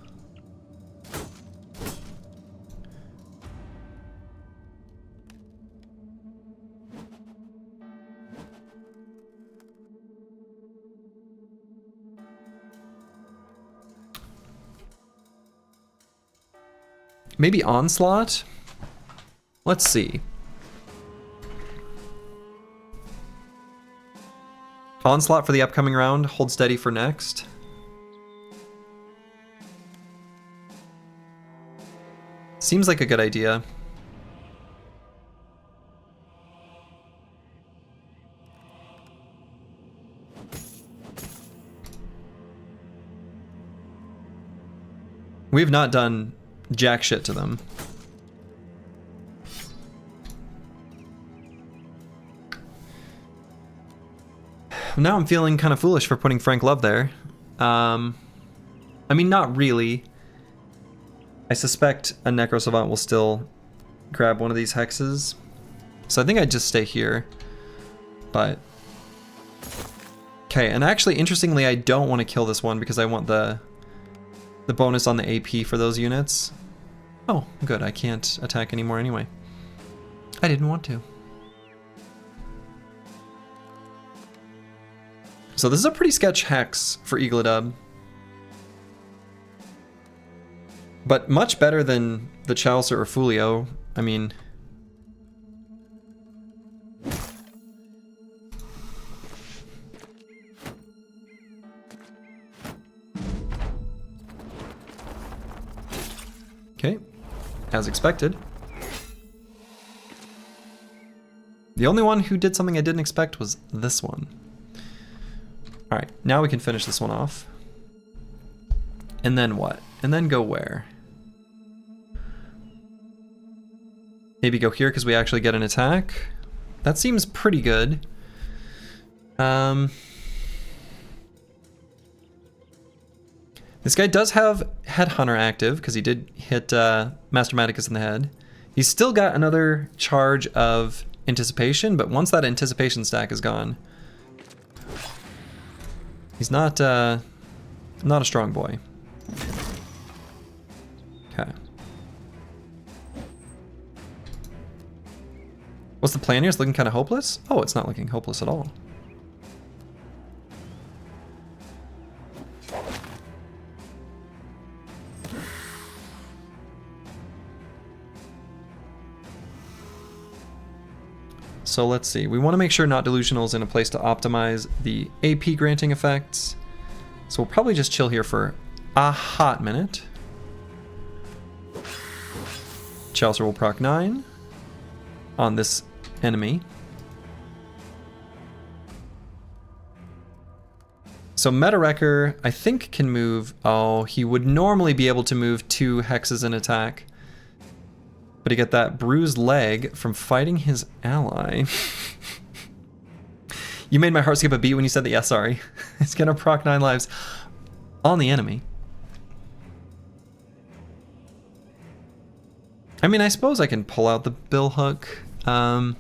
Maybe Onslaught? Let's see. Onslaught for the upcoming round, hold steady for next. Seems like a good idea. We've not done jack shit to them. Now I'm feeling kind of foolish for putting Frank Love there. I mean, not really. I suspect a Necro Savant will still grab one of these hexes. So I think I'd just stay here. But... Okay, and actually, interestingly, I don't want to kill this one because I want the bonus on the AP for those units. Oh, good, I can't attack anymore anyway. I didn't want to. So this is a pretty sketch hex for Eagledub. But much better than the Chalicer or Fulio. I mean... Okay, as expected. The only one who did something I didn't expect was this one. Alright, now we can finish this one off. And then what? And then go where? Maybe go here because we actually get an attack. That seems pretty good. This guy does have Headhunter active because he did hit Master Maticus in the head. He's still got another charge of Anticipation, but once that Anticipation stack is gone, he's not a strong boy. Okay. What's the plan here? It's looking kind of hopeless? Oh, it's not looking hopeless at all. So let's see. We want to make sure Not Delusional is in a place to optimize the AP granting effects. So we'll probably just chill here for a hot minute. Chalicer will proc 9 on this enemy. So Meta Wrecker, I think, can move... Oh, he would normally be able to move 2 hexes in attack. But he got that bruised leg from fighting his ally. You made my heart skip a beat when you said that. Yeah, sorry. It's gonna proc 9 lives on the enemy. I mean, I suppose I can pull out the bill hook. I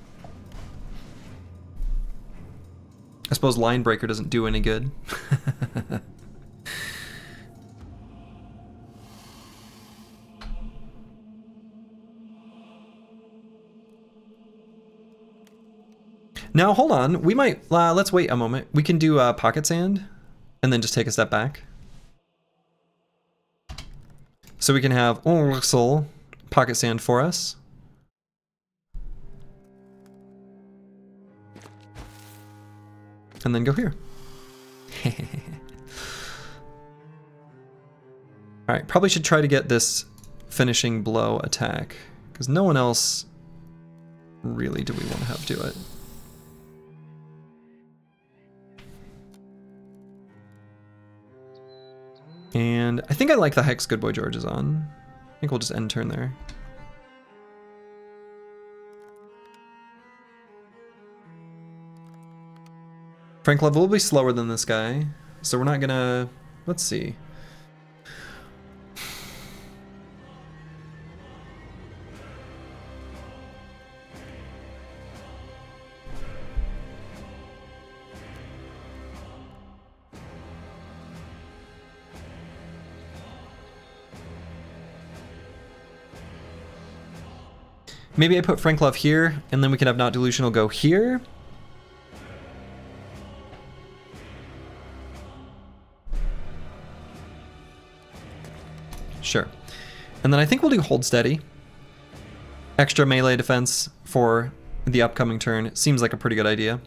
suppose Line Breaker doesn't do any good. Now, hold on. We might... let's wait a moment. We can do Pocket Sand and then just take a step back. So we can have Ursel Pocket Sand for us. And then go here. Alright, probably should try to get this finishing blow attack, because no one else really do we want to have do it. And I think I like the Hex Good Boy George is on. I think we'll just end turn there. Frank Love will be slower than this guy, so we're not gonna... Let's see. Maybe I put Frank Love here, and then we can have Not Delusional go here. Sure. And then I think we'll do Hold Steady. Extra melee defense for the upcoming turn. Seems like a pretty good idea.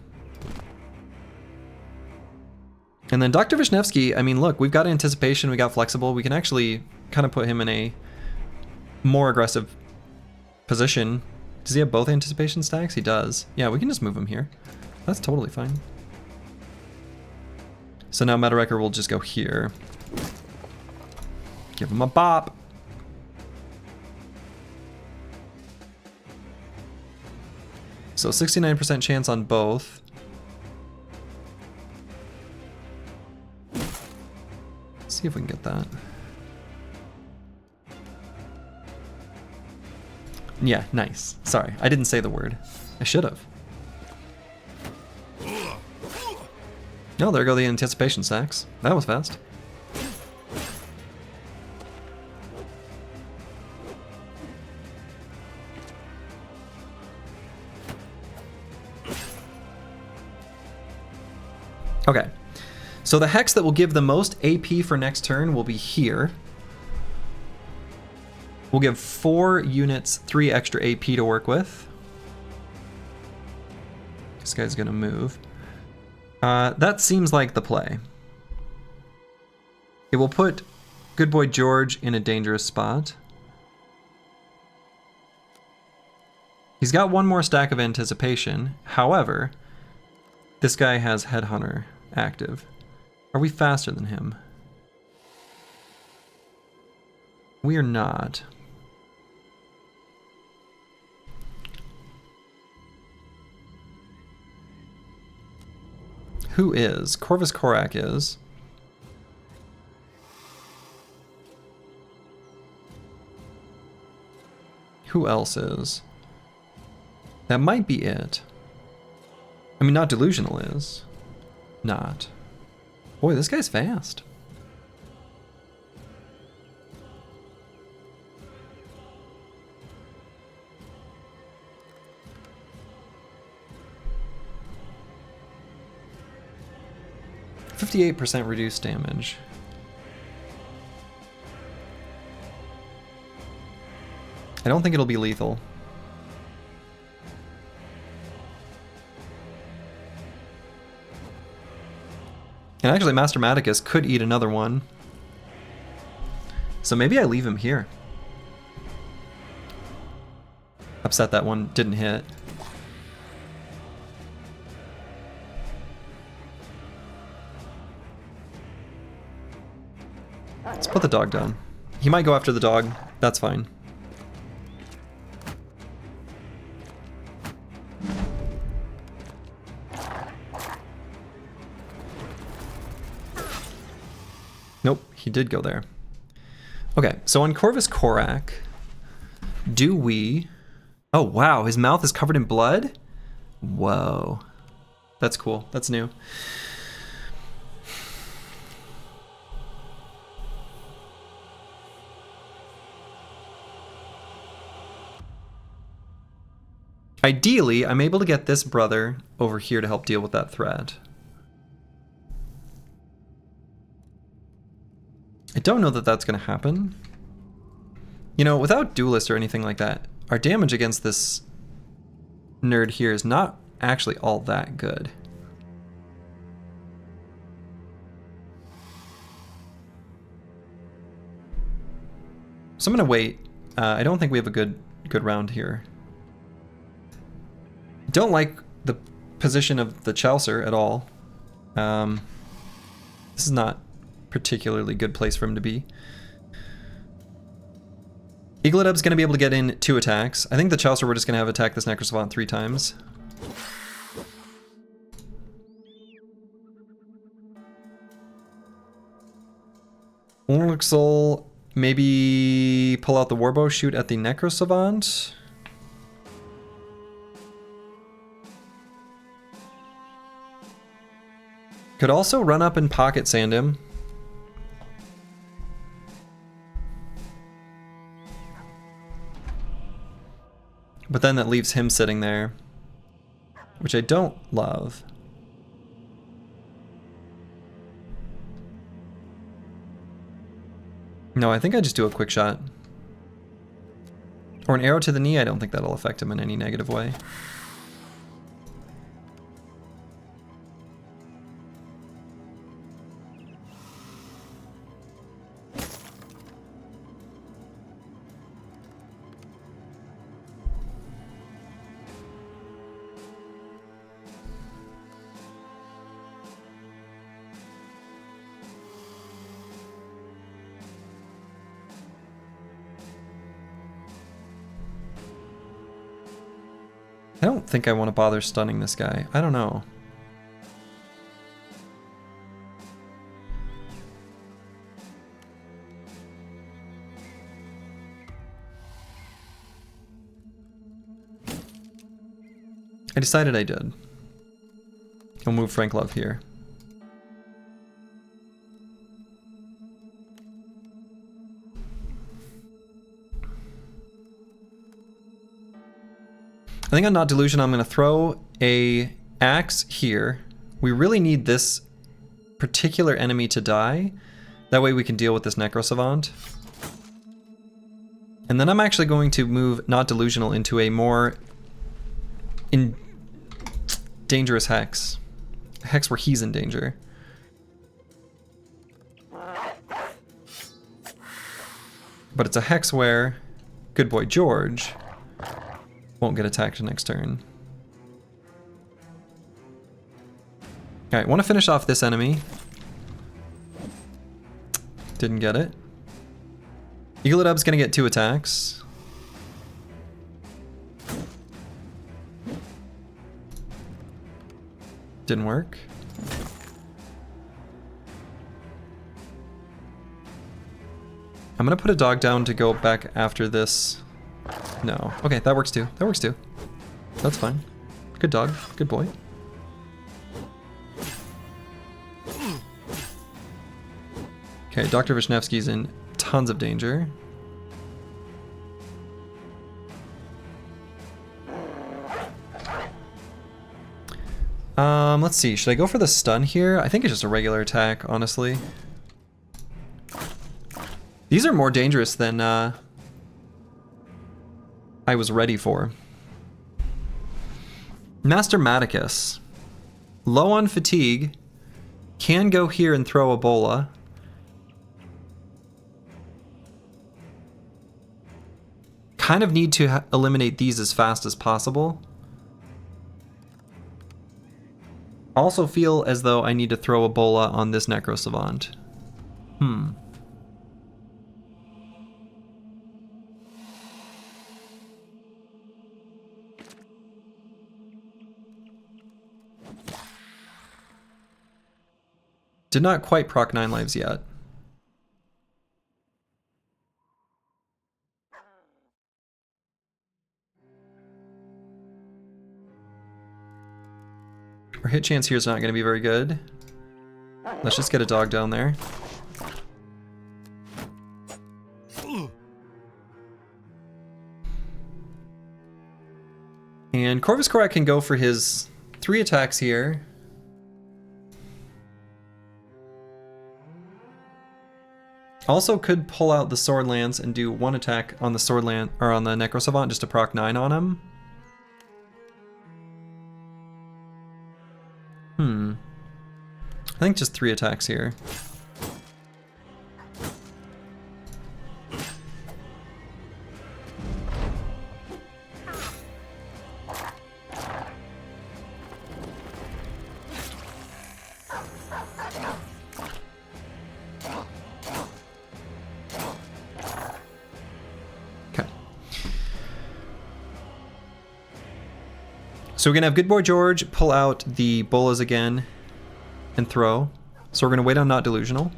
And then Dr. Vishnevsky, I mean, look, we've got Anticipation, we got Flexible. We can actually kind of put him in a more aggressive position. Does he have both Anticipation stacks? He does. Yeah, we can just move him here. That's totally fine. So now Meta Wrecker will just go here. Give him a bop. So 69% chance on both. Let's see if we can get that. Yeah, nice. Sorry, I didn't say the word. I should have. No, there go the Anticipation stacks. That was fast. Okay, so the Hex that will give the most AP for next turn will be here. We'll give 4 units 3 extra AP to work with. This guy's gonna move. That seems like the play. It will put Good Boy George in a dangerous spot. He's got 1 more stack of Anticipation. However, this guy has Headhunter active. Are we faster than him? We are not. Who is? Corvus Korak is. Who else is? That might be it. I mean, Not Delusional is. Not. Boy, this guy's fast. %58 reduced damage. I don't think it'll be lethal. And actually, Master Maticus could eat another one. So maybe I leave him here. Upset that one didn't hit. Let's put the dog down. He might go after the dog. That's fine. Nope, he did go there. Okay, so on Corvus Korak, do we... Oh, wow, his mouth is covered in blood? Whoa. That's cool. That's new. Ideally, I'm able to get this brother over here to help deal with that threat. I don't know that that's going to happen. You know, without Duelist or anything like that, our damage against this nerd here is not actually all that good. So I'm going to wait. I don't think we have a good round here. Don't like the position of the Chaucer at all. This is not particularly good place for him to be. Eagledub's going to be able to get in 2 attacks. I think the Chaucer we're just going to have attack this Necrosavant 3 times. Orluxol, maybe pull out the Warbow, shoot at the Necrosavant. Could also run up and pocket sand him. But then that leaves him sitting there, which I don't love. No, I think I just do a quick shot. Or an arrow to the knee, I don't think that'll affect him in any negative way. I don't think I want to bother stunning this guy. I don't know. I decided I did. I'll move Frank Love here. I think on Not Delusion, I'm going to throw a axe here. We really need this particular enemy to die. That way we can deal with this Necrosavant. And then I'm actually going to move Not Delusional into a more dangerous hex. A hex where he's in danger. But it's a hex where good boy George won't get attacked next turn. Alright, want to finish off this enemy. Didn't get it. Eagledub's gonna get 2 attacks. Didn't work. I'm gonna put a dog down to go back after this. No. Okay, that works too. That works too. That's fine. Good dog. Good boy. Okay, Dr. Vishnevsky's in tons of danger. Let's see. Should I go for the stun here? I think it's just a regular attack, honestly. These are more dangerous than I was ready for. Master Maticus. Low on fatigue. Can go here and throw Ebola. Kind of need to eliminate these as fast as possible. Also feel as though I need to throw Ebola on this Necrosavant. Did not quite proc 9 lives yet. Our hit chance here is not going to be very good. Let's just get a dog down there. And Corvus Korak can go for his 3 attacks here. Also could pull out the Sword Lance and do 1 attack on the Sword Lance or on the Necrosavant just to proc 9 on him. I think just 3 attacks here. So we're gonna have Good Boy George pull out the bolas again and throw. So we're gonna wait on Not Delusional.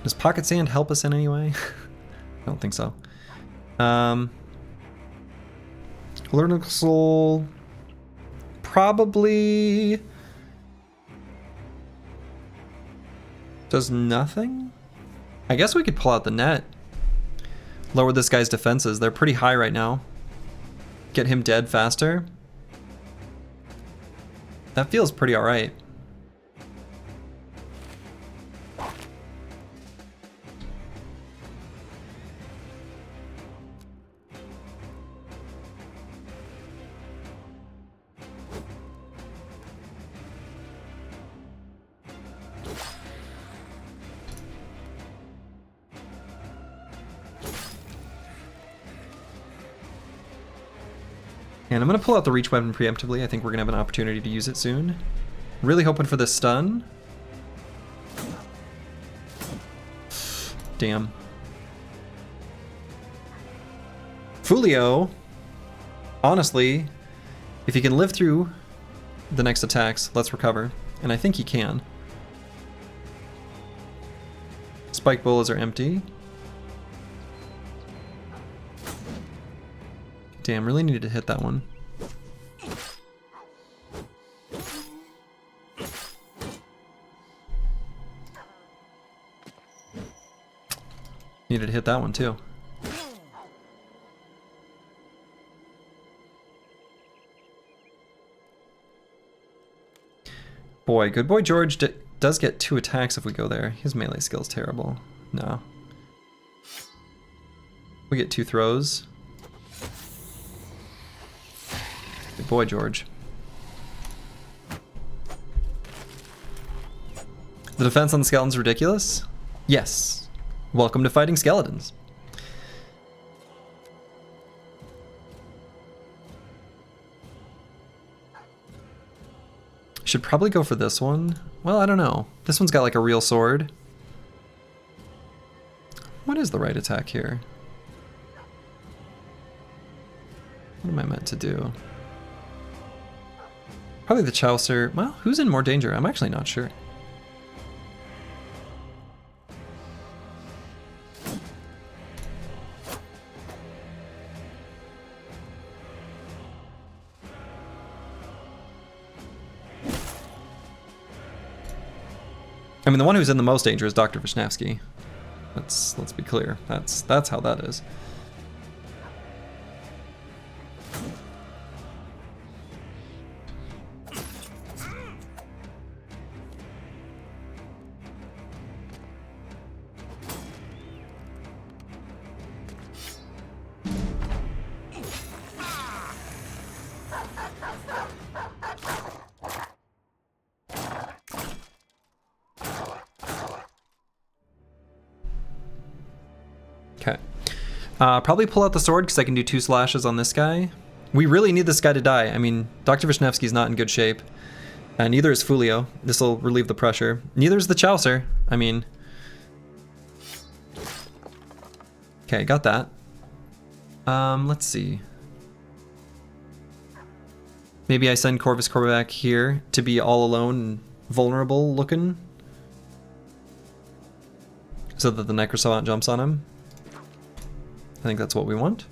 Does Pocket Sand help us in any way? I don't think so. Alertical Soul probably does nothing. I guess we could pull out the net. Lower this guy's defenses. They're pretty high right now. Get him dead faster. That feels pretty alright. And I'm going to pull out the reach weapon preemptively. I think we're going to have an opportunity to use it soon. Really hoping for this stun. Damn. Fulio, honestly, if he can live through the next attacks, let's recover. And I think he can. Spike bolas are empty. Damn, really needed to hit that one. Needed to hit that one too. Boy, Good Boy George does get 2 attacks if we go there. His melee skill's terrible. No. We get 2 throws. Good boy, George. The defense on the skeleton's ridiculous? Yes. Welcome to fighting skeletons. Should probably go for this one. Well, I don't know. This one's got like a real sword. What is the right attack here? What am I meant to do? Probably the Chaucer. Well, who's in more danger? I'm actually not sure. I mean, the one who's in the most danger is Dr. Vishnevsky. Let's be clear. That's how that is. Okay. Probably pull out the sword because I can do 2 slashes on this guy. We really need this guy to die. I mean, Dr. Vishnevsky's not in good shape. Neither is Fulio. This will relieve the pressure. Neither is the Chaucer. I mean... Okay, got that. Let's see. Maybe I send Corvus Corvac here to be all alone and vulnerable looking. So that the Necrosavant jumps on him. I think that's what we want.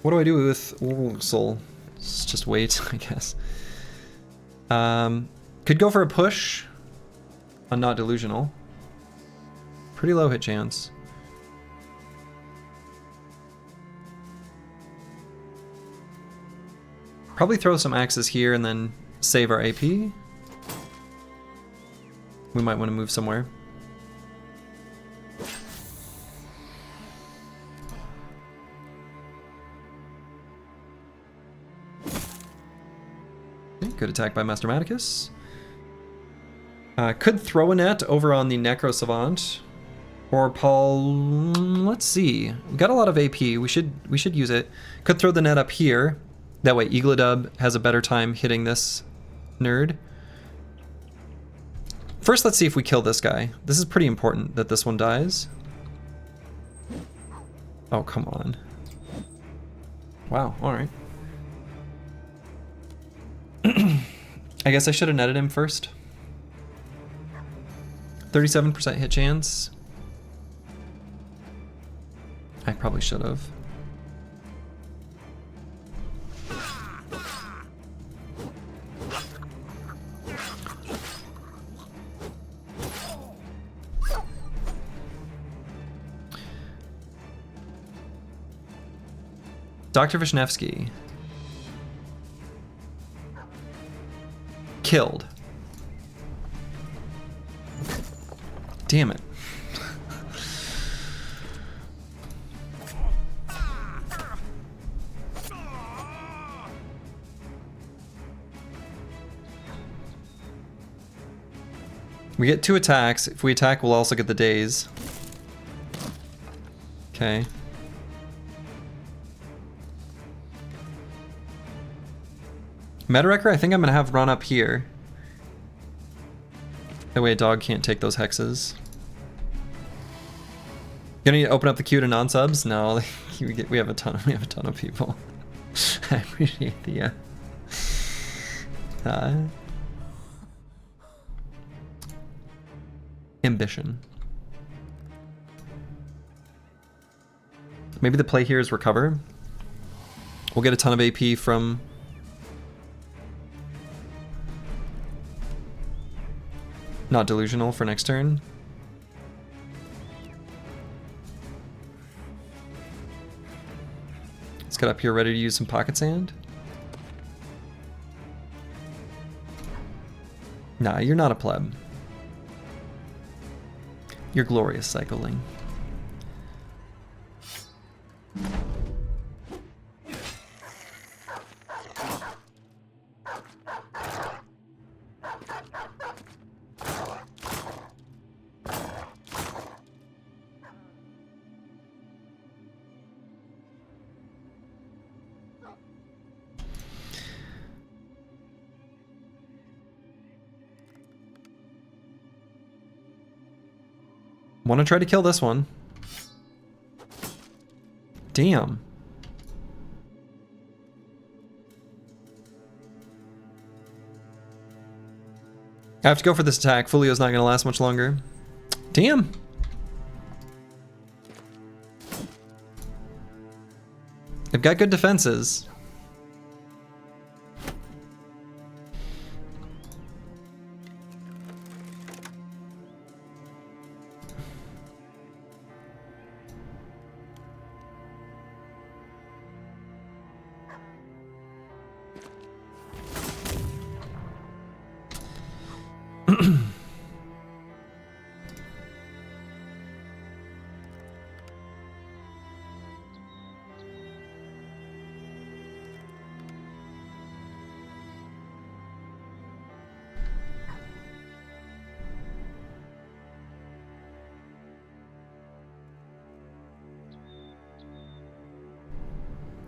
What do I do with Soul? Let's just wait, I guess. Could go for a push on Not Delusional. Pretty low hit chance. Probably throw some axes here and then save our AP. We might want to move somewhere. Okay, good attack by Master Maticus. Could throw a net over on the Necro Savant. Or Paul, let's see. We got a lot of AP. We should use it. Could throw the net up here. That way Eagledub has a better time hitting this nerd. First, let's see if we kill this guy. This is pretty important that this one dies. Oh, come on. Wow, alright. I guess I should have netted him first. 37% hit chance. I probably should have. Dr. Vishnevsky. Killed. Damn it. We get 2 attacks. If we attack, we'll also get the daze. Okay. Metawrecker, I think I'm gonna have run up here. That way a dog can't take those hexes. Gonna need to open up the queue to non-subs? No, we have a ton of people. I appreciate the ambition. Maybe the play here is recover. We'll get a ton of AP from not delusional for next turn. Let's get up here ready to use some pocket sand. Nah, you're not a pleb. You're glorious cycling. Want to try to kill this one. Damn. I have to go for this attack. Fulio's not going to last much longer. Damn. They've got good defenses.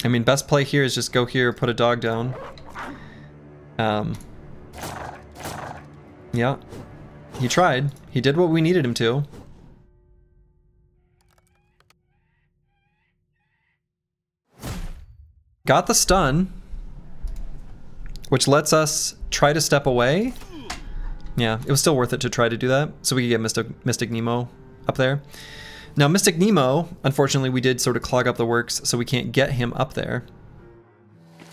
I mean, best play here is just go here, put a dog down. Yeah. He tried. He did what we needed him to. Got the stun, which lets us try to step away. Yeah, it was still worth it to try to do that, so we could get Mystic Nemo up there. Now, Mystic Nemo, unfortunately, we did sort of clog up the works, so we can't get him up there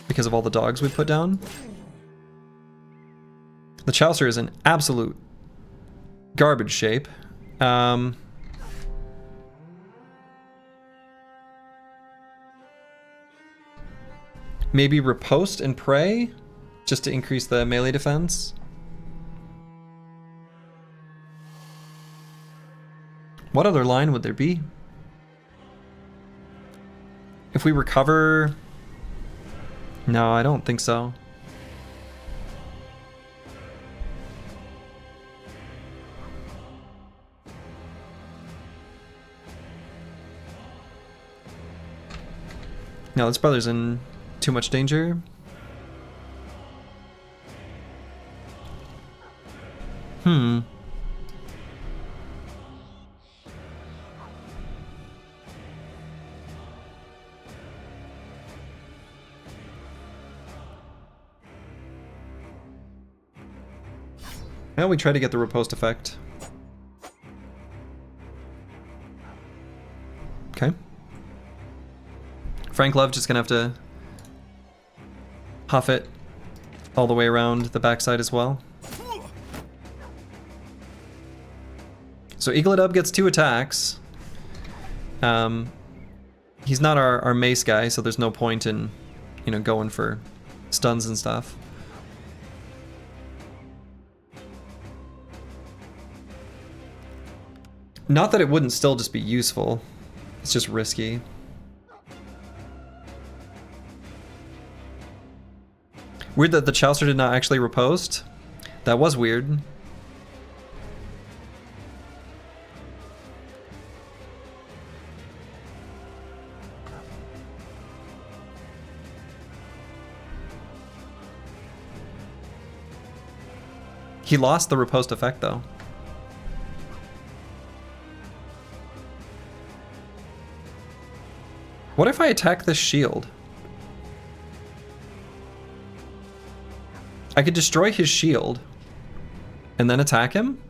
because of all the dogs we put down. The Chaucer is in absolute garbage shape. Maybe riposte and pray, just to increase the melee defense. What other line would there be? If we recover... No, I don't think so. No, this brother's in too much danger. Now we try to get the riposte effect. Okay. Frank Love just gonna have to huff it all the way around the backside as well. So Eagledub gets 2 attacks. He's not our mace guy, so there's no point in, you know, going for stuns and stuff. Not that it wouldn't still just be useful. It's just risky. Weird that the Chouster did not actually riposte. That was weird. He lost the riposte effect though. What if I attack this shield? I could destroy his shield and then attack him?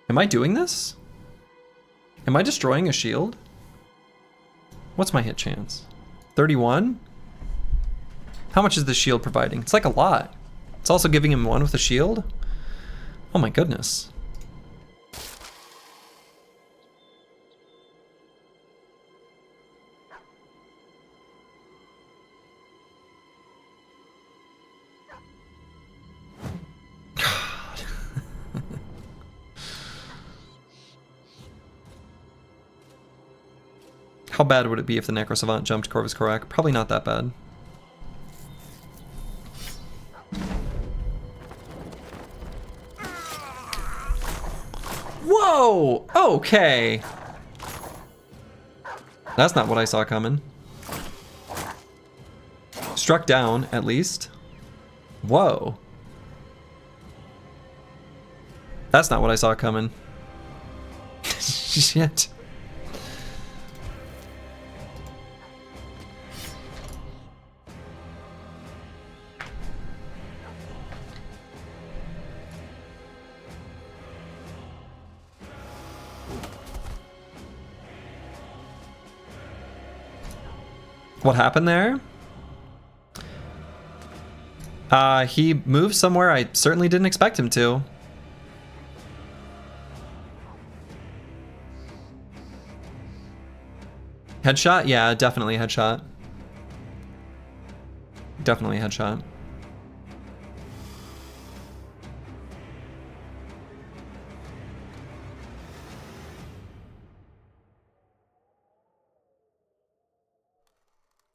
Am I doing this? Am I destroying a shield? What's my hit chance? 31? How much is this shield providing? It's like a lot. It's also giving him 1 with a shield? Oh my goodness. How bad would it be if the Necro Savant jumped Corvus Corac? Probably not that bad. Whoa! Okay. That's not what I saw coming. Struck down, at least. Whoa. That's not what I saw coming. Shit. What happened there? He moved somewhere I certainly didn't expect him to. Headshot? Yeah, definitely headshot. Definitely headshot.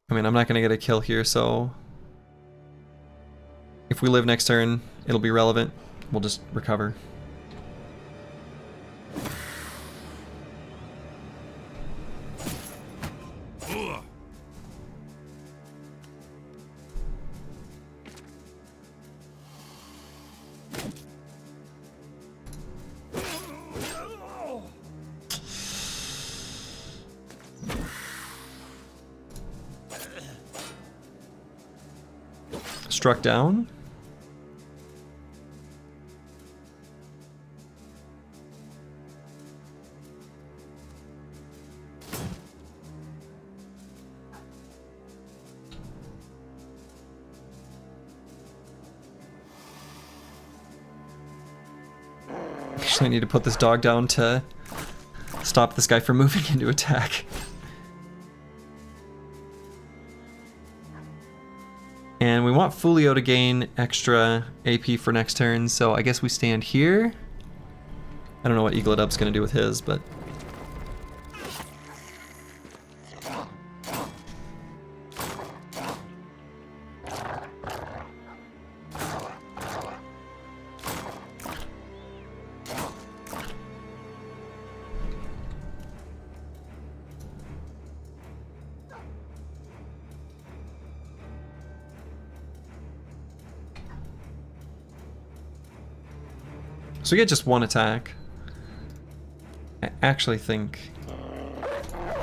I mean, I'm not gonna get a kill here, so if we live next turn, it'll be relevant. We'll just recover. Struck down. Actually, I need to put this dog down to stop this guy from moving into attack. And we want Fulio to gain extra AP for next turn, so I guess we stand here. I don't know what Eagledub's gonna do with his, but... So we get just 1 attack. I actually think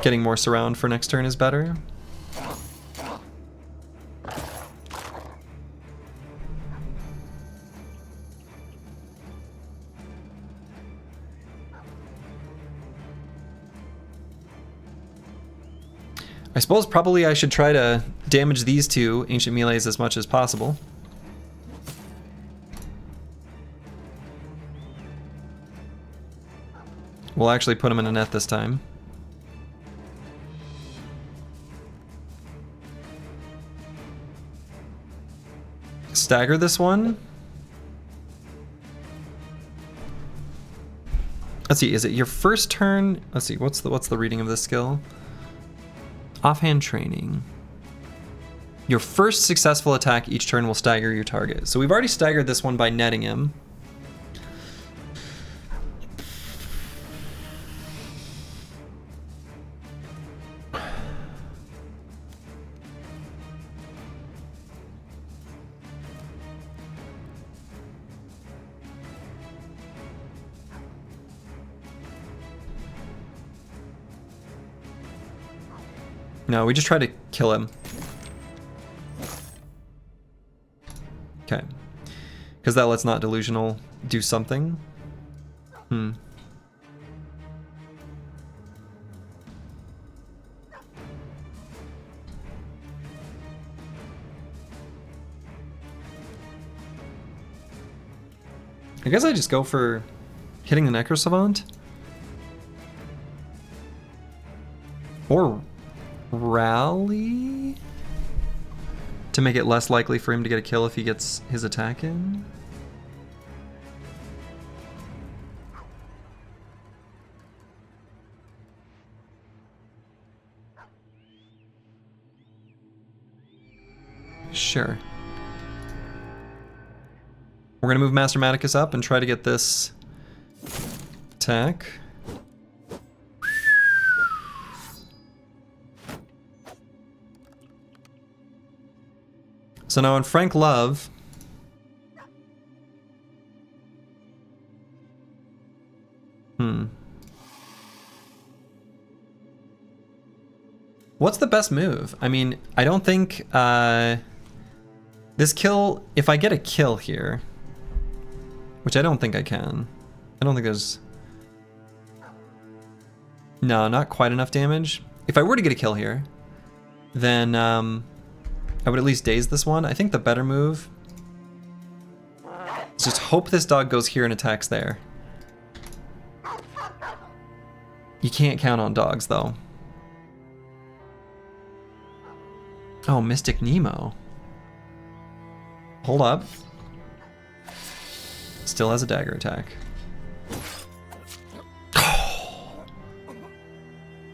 getting more surround for next turn is better. I suppose probably I should try to damage these two ancient melees as much as possible. We'll actually put them in a net this time. Stagger this one. Let's see, is it your first turn? Let's see, what's the reading of this skill? Offhand training. Your first successful attack each turn will stagger your target. So we've already staggered this one by netting him. No, we just try to kill him. Okay. Because that lets not delusional do something. I guess I just go for hitting the Necrosavant. Or rally to make it less likely for him to get a kill if he gets his attack in. Sure. We're gonna move Master Maticus up and try to get this attack. So now on Frank Love, what's the best move? I mean, I don't think this kill, if I get a kill here, which I don't think I can. I don't think there's, no, not quite enough damage. If I were to get a kill here, then I would at least daze this one. I think the better move is just hope this dog goes here and attacks there. You can't count on dogs, though. Oh, Mystic Nemo. Hold up. Still has a dagger attack.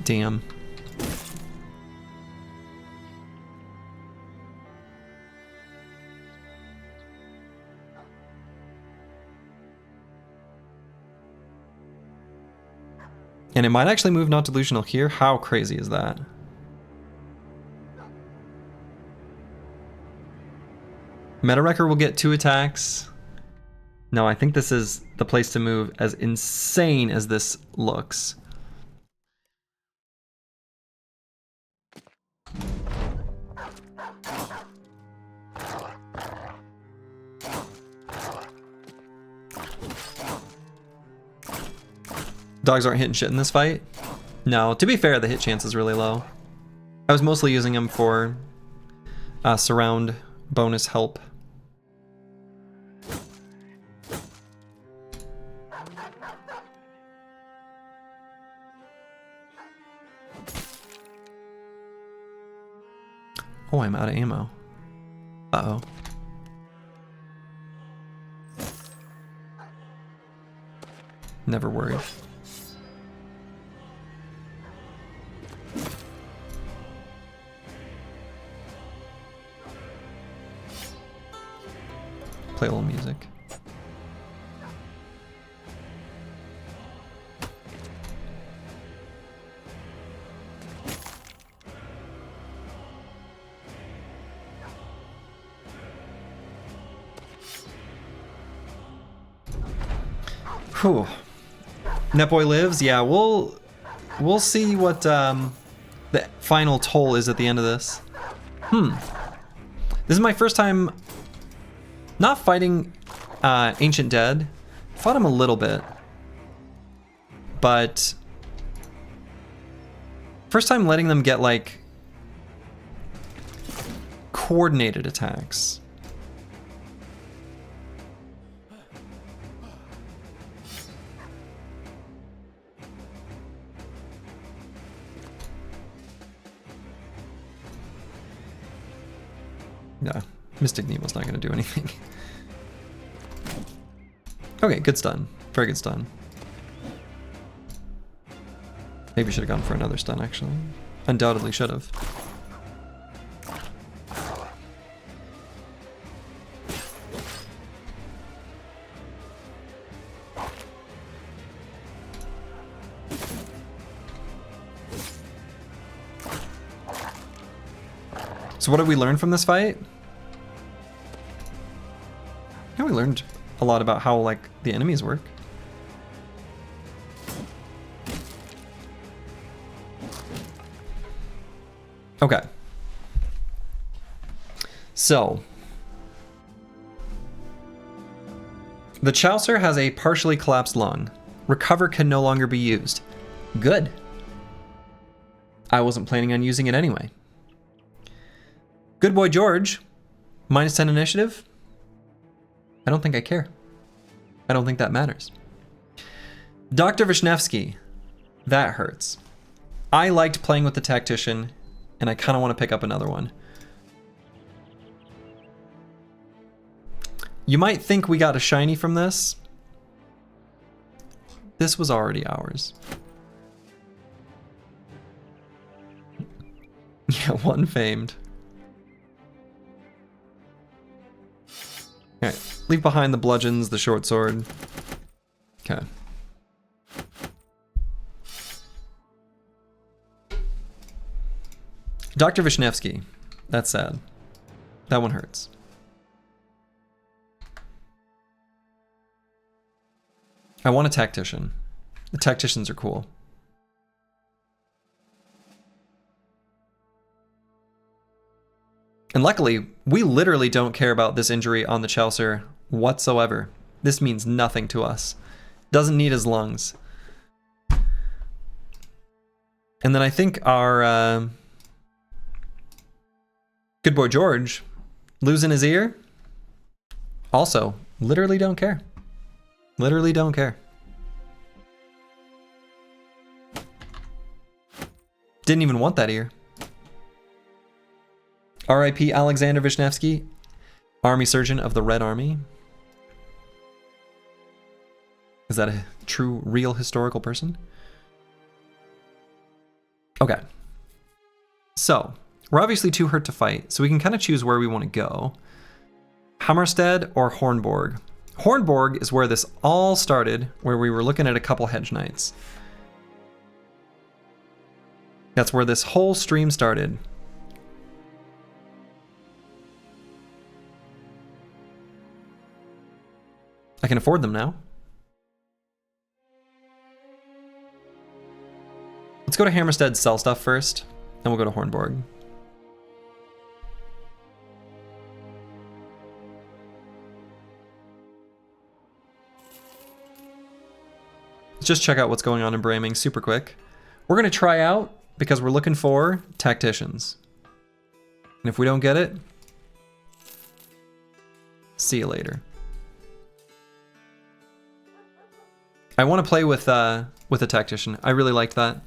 Damn. And it might actually move not delusional here. How crazy is that? Meta Wrecker will get 2 attacks. No, I think this is the place to move, as insane as this looks. Dogs aren't hitting shit in this fight. No, to be fair, the hit chance is really low. I was mostly using him for surround bonus help. Oh, I'm out of ammo. Uh-oh. Never worried. Play a little music. Whew. Netboy lives. Yeah, we'll see what the final toll is at the end of this. This is my first time not fighting Ancient Dead. Fought him a little bit, but first time letting them get like coordinated attacks. No, Mystic Nemo's not going to do anything. Okay, good stun. Very good stun. Maybe should have gone for another stun, actually. Undoubtedly should have. So what did we learn from this fight? Yeah, we learned a lot about how, like, the enemies work. Okay. So, the Chaucer has a partially collapsed lung. Recover can no longer be used. Good. I wasn't planning on using it anyway. Good boy George, minus 10 initiative. I don't think I care. I don't think that matters. Dr. Vishnevsky, that hurts. I liked playing with the Tactician, and I kind of want to pick up another one. You might think we got a shiny from this. This was already ours. Yeah, one famed. Alright, leave behind the bludgeons, the short sword. Okay. Dr. Vishnevsky. That's sad. That one hurts. I want a Tactician. The Tacticians are cool. And luckily, we literally don't care about this injury on the Chaucer whatsoever. This means nothing to us. Doesn't need his lungs. And then I think our good boy George, losing his ear, also literally don't care. Literally don't care. Didn't even want that ear. R.I.P. Alexander Vishnevsky, Army Surgeon of the Red Army. Is that a true, real historical person? Okay. So, we're obviously too hurt to fight, so we can kind of choose where we want to go. Hammerstead or Hornborg? Hornborg is where this all started, where we were looking at a couple Hedge Knights. That's where this whole stream started. I can afford them now. Let's go to Hammerstead, sell stuff first, then we'll go to Hornborg. Let's just check out what's going on in Braming super quick. We're going to try out, because we're looking for Tacticians. And if we don't get it, see you later. I want to play with a Tactician. I really liked that.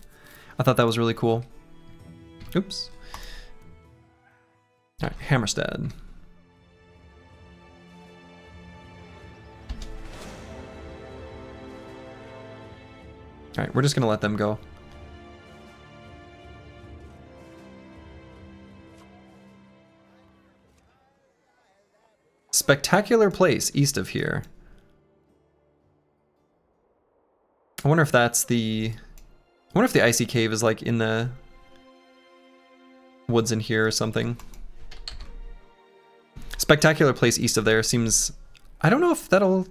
I thought that was really cool. Oops. All right, Hammerstead. All right, we're just gonna let them go. Spectacular place east of here. I wonder if that's the... I wonder if the icy cave is like in the woods in here or something. Spectacular place east of there seems... I don't know if that'll...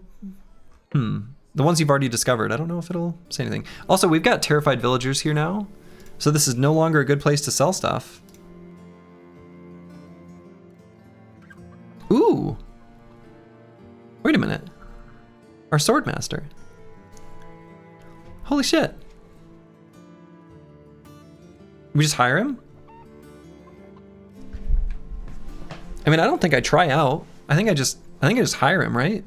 The ones you've already discovered, I don't know if it'll say anything. Also, we've got terrified villagers here now, so this is no longer a good place to sell stuff. Ooh! Wait a minute. Our swordmaster. Holy shit. We just hire him? I mean, I don't think I try out. I think I just hire him, right?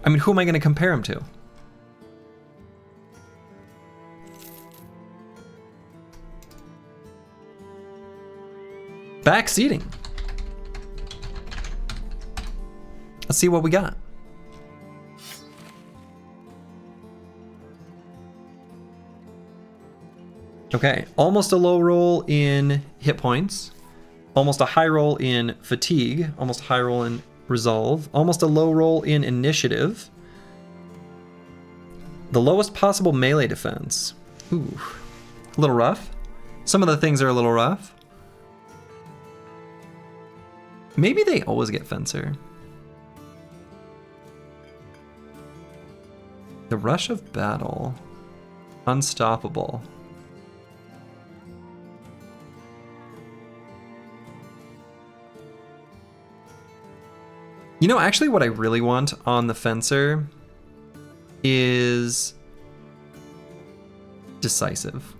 I mean, who am I going to compare him to? Backseating. Let's see what we got. Okay, almost a low roll in hit points, almost a high roll in fatigue, almost a high roll in resolve, almost a low roll in initiative, the lowest possible melee defense. Ooh, a little rough. Some of the things are a little rough. Maybe they always get Fencer. The rush of battle. Unstoppable. You know, actually what I really want on the Fencer is decisive.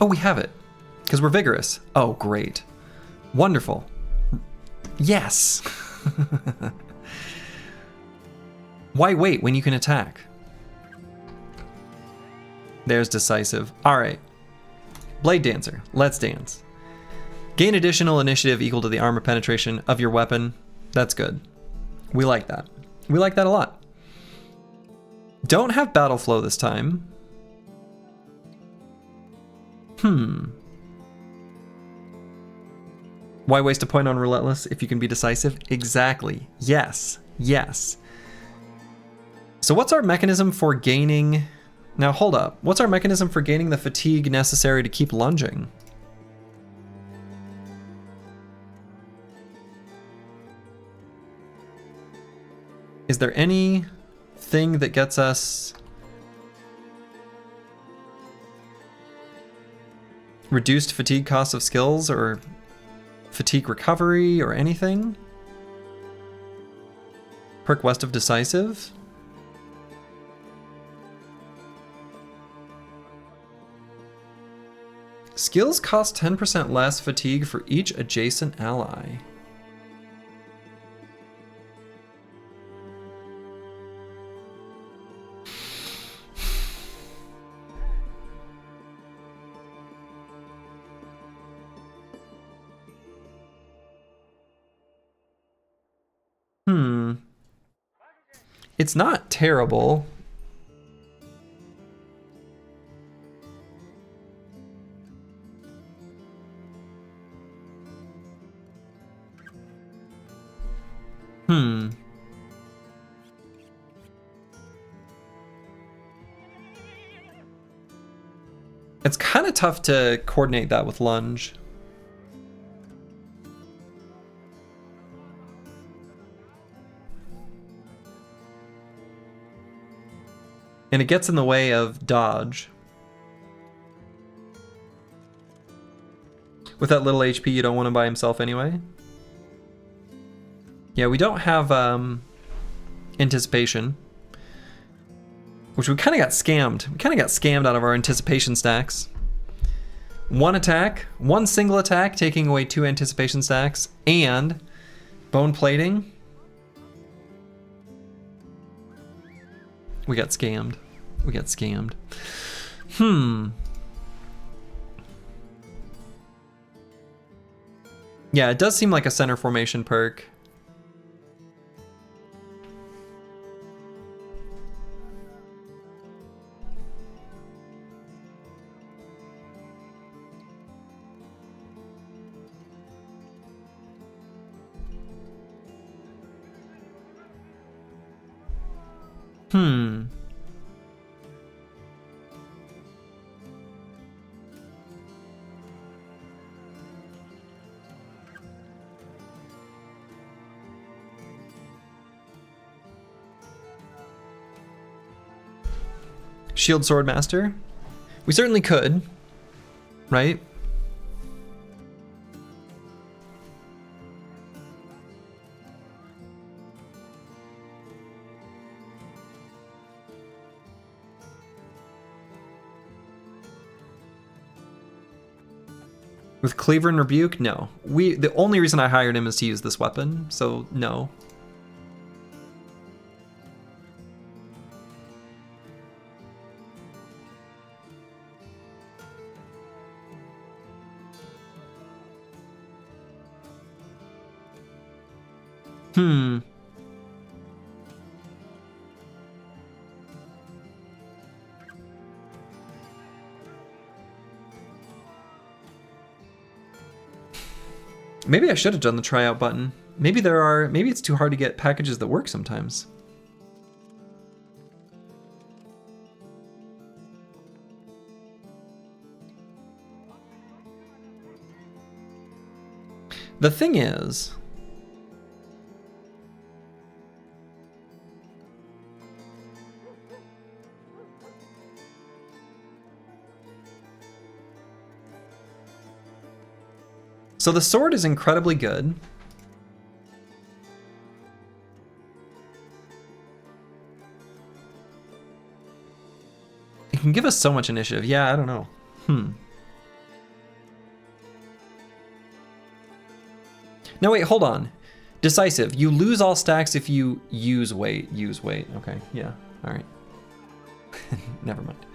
Oh, we have it. Because we're vigorous. Oh, great. Wonderful. Yes. Why wait when you can attack? There's decisive. All right. Blade Dancer. Let's dance. Gain additional initiative equal to the armor penetration of your weapon. That's good. We like that. We like that a lot. Don't have battle flow this time. Why waste a point on Relentless if you can be decisive? Exactly. Yes. Yes. So what's our mechanism for gaining... Now hold up. What's our mechanism for gaining the fatigue necessary to keep lunging? Is there any thing that gets us reduced fatigue cost of skills or fatigue recovery or anything? Perk West of Decisive? Skills cost 10% less fatigue for each adjacent ally. It's not terrible. It's kind of tough to coordinate that with lunge. And it gets in the way of dodge. With that little HP, you don't want him by himself anyway. Yeah, we don't have anticipation. Which we kind of got scammed. We kind of got scammed out of our anticipation stacks. One attack, one single attack, taking away 2 anticipation stacks, and bone plating. We got scammed. We got scammed. Yeah, it does seem like a center formation perk. Shield Sword Master? We certainly could, right? With Cleaver and Rebuke? No. The only reason I hired him is to use this weapon, so no. Maybe I should have done the tryout button. Maybe it's too hard to get packages that work sometimes. The thing is, so the sword is incredibly good. It can give us so much initiative. Yeah, I don't know. No, wait, hold on. Decisive. You lose all stacks if you use weight. Use weight. Okay, yeah. All right. Never mind.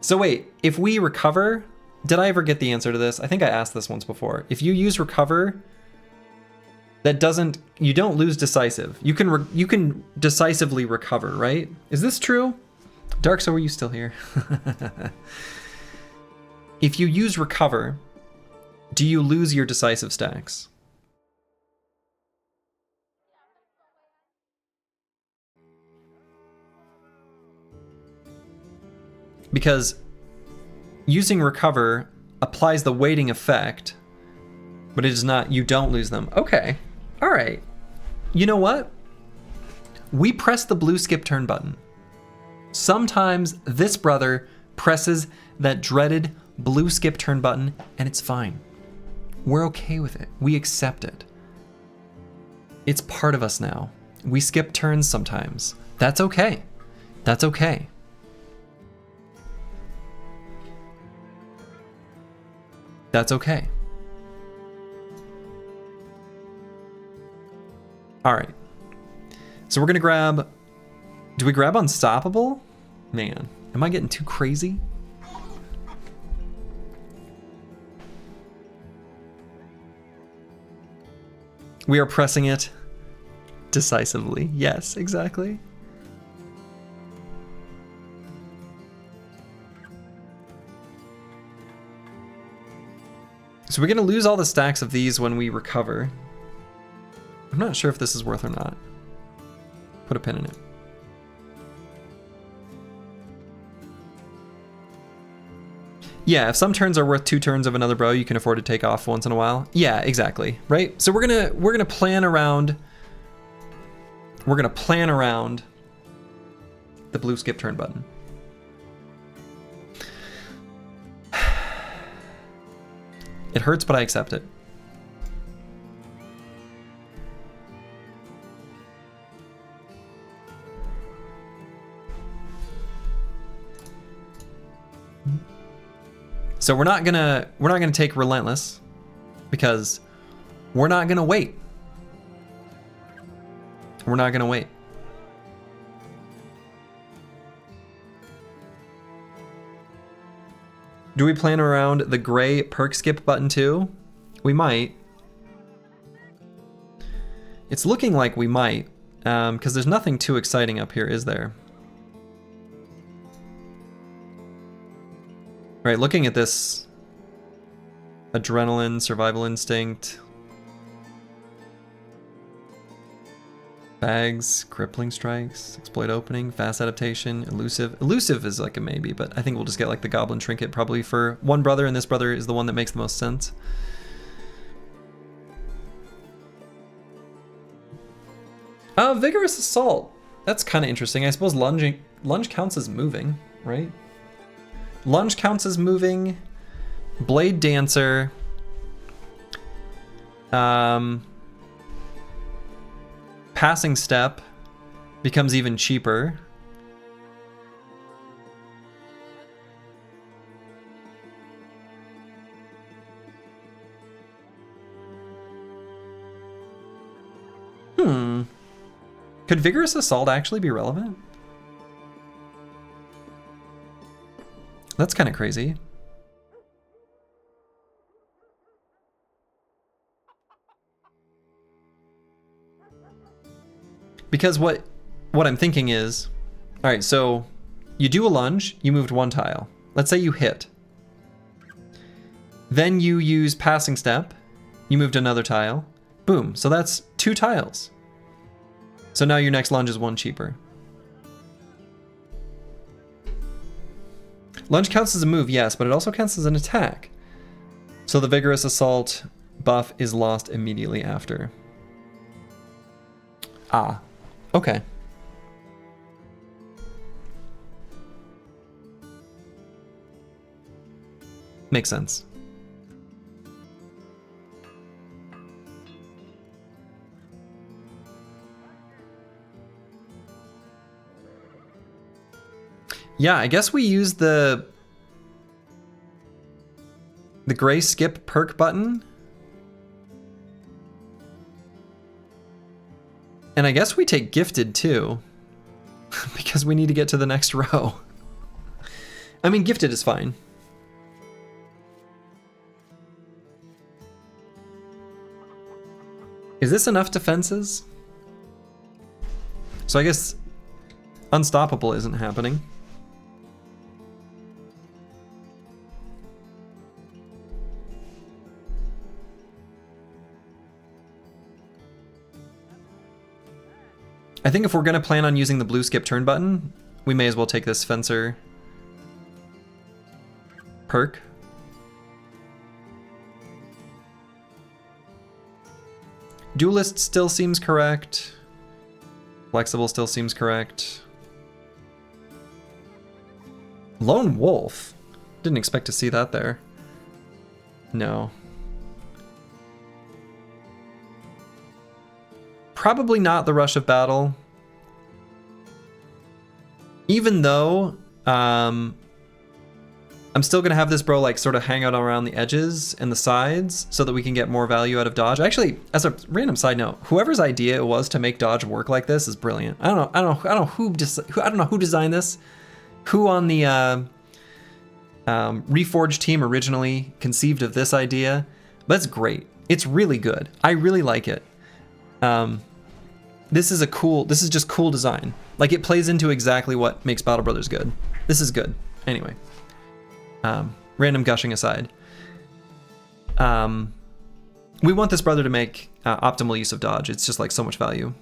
So wait, if we recover... Did I ever get the answer to this? I think I asked this once before. If you use recover, that doesn't... You don't lose decisive. You can decisively recover, right? Is this true? Dark, so are you still here? If you use recover... Do you lose your decisive stacks? Because using recover applies the weighting effect, but it is not, you don't lose them. Okay, all right. You know what? We press the blue skip turn button. Sometimes this brother presses that dreaded blue skip turn button and it's fine. We're okay with it. We accept it. It's part of us now. We skip turns sometimes. That's okay. That's okay. That's okay. All right. So we're gonna grab, do we grab Unstoppable? Man, am I getting too crazy? We are pressing it decisively. Yes, exactly. So we're gonna lose all the stacks of these when we recover. I'm not sure if this is worth or not. Put a pin in it. Yeah, if some turns are worth 2 turns of another bro, you can afford to take off once in a while. Yeah, exactly, right? So we're gonna plan around. We're gonna plan around the blue skip turn button. It hurts, but I accept it. So we're not gonna take Relentless because we're not gonna wait. We're not gonna wait. Do we plan around the gray perk skip button too? We might. It's looking like we might, because there's nothing too exciting up here, is there? Right, looking at this, adrenaline, survival instinct, bags, crippling strikes, exploit opening, fast adaptation, elusive. Elusive is like a maybe, but I think we'll just get like the goblin trinket probably for one brother, and this brother is the one that makes the most sense. Vigorous assault. That's kind of interesting. I suppose lunge counts as moving, right? Lunge counts as moving. Blade Dancer. Passing Step becomes even cheaper. Could Vigorous Assault actually be relevant? That's kind of crazy. Because what I'm thinking is, all right, so you do a lunge, you moved one tile. Let's say you hit. Then you use passing step, you moved another tile. Boom, so that's 2 tiles. So now your next lunge is 1 cheaper. Lunge counts as a move, yes, but it also counts as an attack. So the Vigorous Assault buff is lost immediately after. Ah, okay. Makes sense. Yeah, I guess we use the gray skip perk button. And I guess we take gifted too, because we need to get to the next row. I mean, gifted is fine. Is this enough defenses? So I guess unstoppable isn't happening. I think if we're gonna plan on using the blue skip turn button, we may as well take this Fencer perk. Duelist still seems correct. Flexible still seems correct. Lone Wolf? Didn't expect to see that there. No. Probably not the Rush of Battle. Even though I'm still gonna have this bro like sort of hang out around the edges and the sides so that we can get more value out of dodge. Actually, as a random side note, whoever's idea it was to make dodge work like this is brilliant. I don't know who designed this. Who on the Reforged team originally conceived of this idea? But it's great. It's really good. I really like it. This is just cool design. Like it plays into exactly what makes Battle Brothers good. This is good. Anyway, random gushing aside. We want this brother to make optimal use of dodge. It's just like so much value.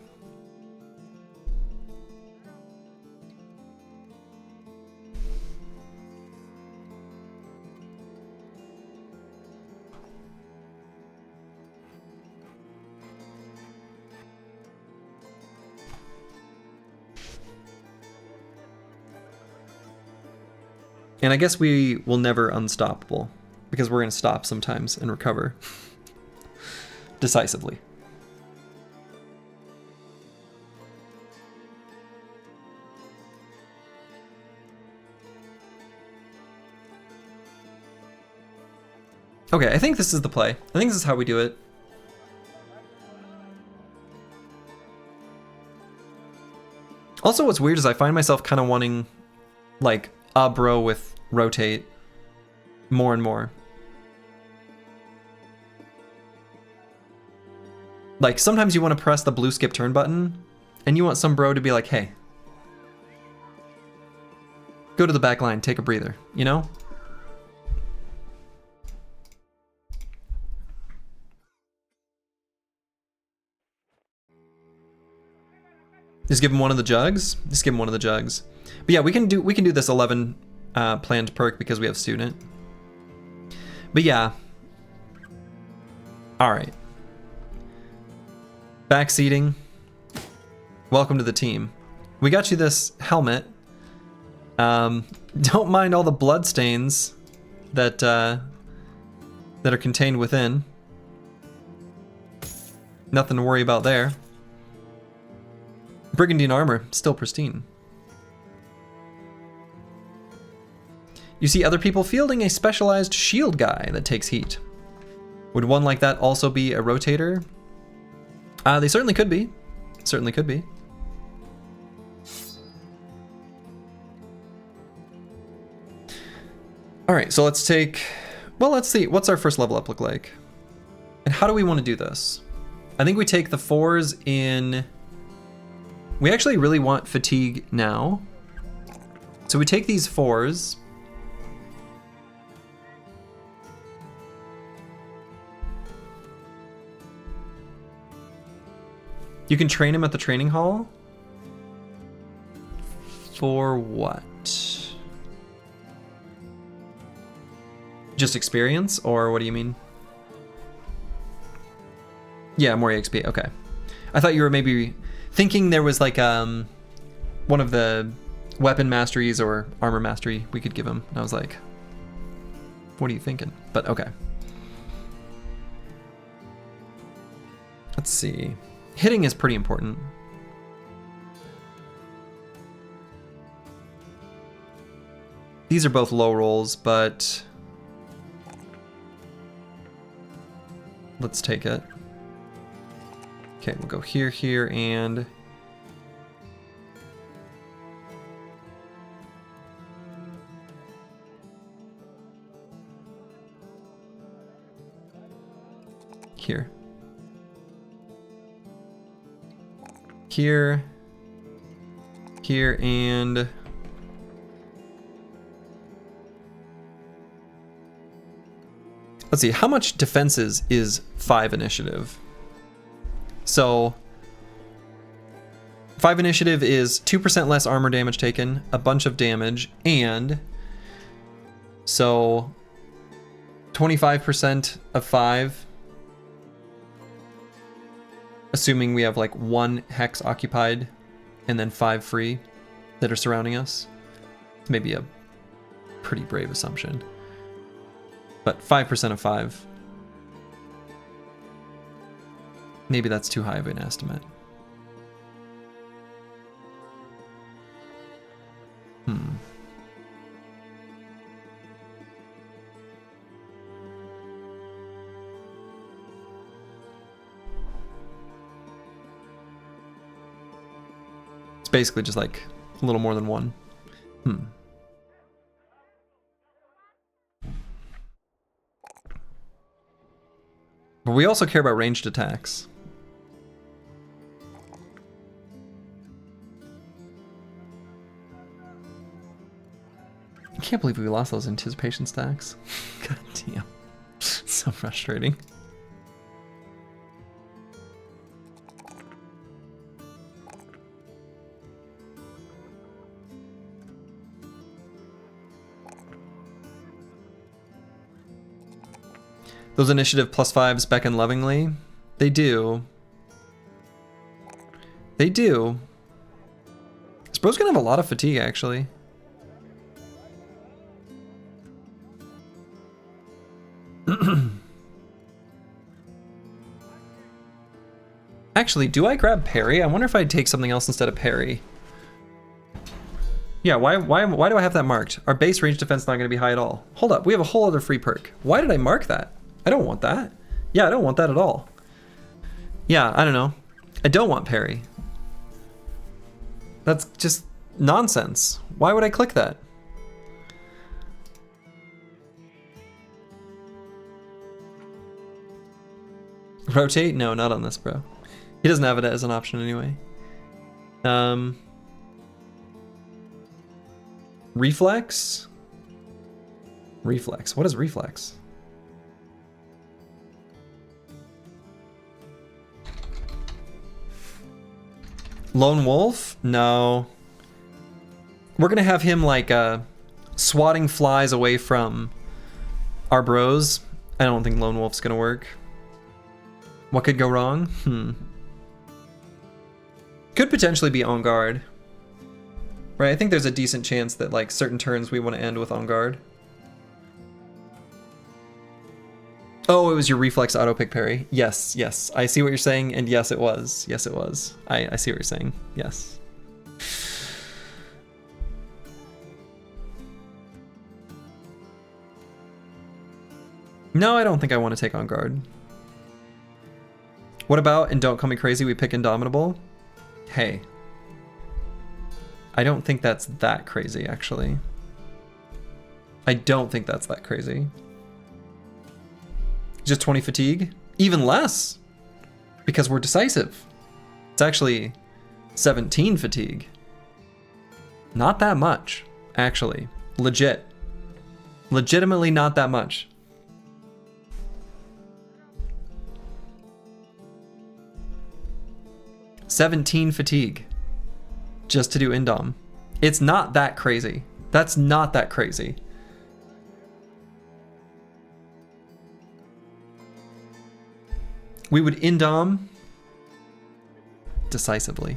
And I guess we will never unstoppable, because we're going to stop sometimes and recover decisively. Okay, I think this is the play. I think this is how we do it. Also, what's weird is I find myself kind of wanting, like, a bro with rotate more and more. Like, sometimes you want to press the blue skip turn button, and you want some bro to be like, hey, go to the back line, take a breather, you know? Just give him one of the jugs. Just give him one of the jugs. But yeah, we can do this 11 planned perk because we have student. But yeah. All right. Backseating. Welcome to the team. We got you this helmet. Don't mind all the blood stains that are contained within. Nothing to worry about there. Brigandine armor, still pristine. You see other people fielding a specialized shield guy that takes heat. Would one like that also be a rotator? They certainly could be. Certainly could be. All right, so let's take, well, let's see, what's our first level up look like? And how do we want to do this? I think we take the 4s in, we actually really want fatigue now. So we take these 4s. You can train him at the training hall. For what? Just experience, or what do you mean? Yeah, more EXP, okay. I thought you were maybe thinking there was like one of the weapon masteries or armor mastery we could give him. And I was like, what are you thinking? But okay. Let's see. Hitting is pretty important. These are both low rolls, but let's take it. Okay, we'll go here, here, and here. Here, here, and let's see, how much defenses is 5 initiative? So 5 initiative is 2% less armor damage taken, a bunch of damage, and so 25% of 5, assuming we have like 1 hex occupied and then 5 free that are surrounding us. Maybe a pretty brave assumption. But 5% of 5. Maybe that's too high of an estimate. It's basically just like a little more than 1. But we also care about ranged attacks. I can't believe we lost those anticipation stacks. God damn. So frustrating. Those initiative +5s beckon lovingly. They do. They do. This bro's gonna have a lot of fatigue, actually. Actually, do I grab parry? I wonder if I'd take something else instead of parry. Yeah, why do I have that marked? Our base range defense not gonna be high at all. Hold up, we have a whole other free perk. Why did I mark that? I don't want that. Yeah, I don't want that at all. Yeah, I don't know. I don't want parry. That's just nonsense. Why would I click that? Rotate? No, not on this, bro. He doesn't have it as an option anyway. Reflex? Reflex. What is reflex? Lone Wolf? No. We're gonna have him like swatting flies away from our bros. I don't think Lone Wolf's gonna work. What could go wrong? Could potentially be on guard. Right, I think there's a decent chance that like certain turns we want to end with on guard. Oh, it was your reflex auto pick parry. Yes, yes. I see what you're saying, and yes, it was. Yes, it was. I see what you're saying. Yes. No, I don't think I want to take on guard. What about, and don't call me crazy, we pick Indomitable? Hey. I don't think that's that crazy, actually. I don't think that's that crazy. Just 20 fatigue? Even less! Because we're decisive. It's actually 17 fatigue. Not that much, actually. Legit. Legitimately not that much. $17 fatigue. Just to do Indom. It's not that crazy. That's not that crazy. We would Indom decisively.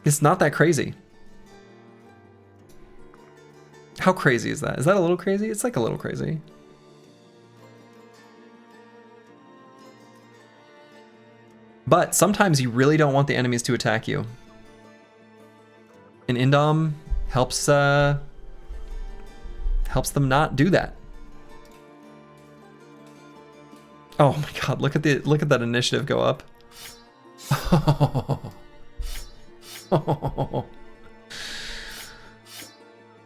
It's not that crazy. How crazy is that? Is that a little crazy? It's like a little crazy. But sometimes you really don't want the enemies to attack you. And Indom helps helps them not do that. Oh my god, look at that initiative go up.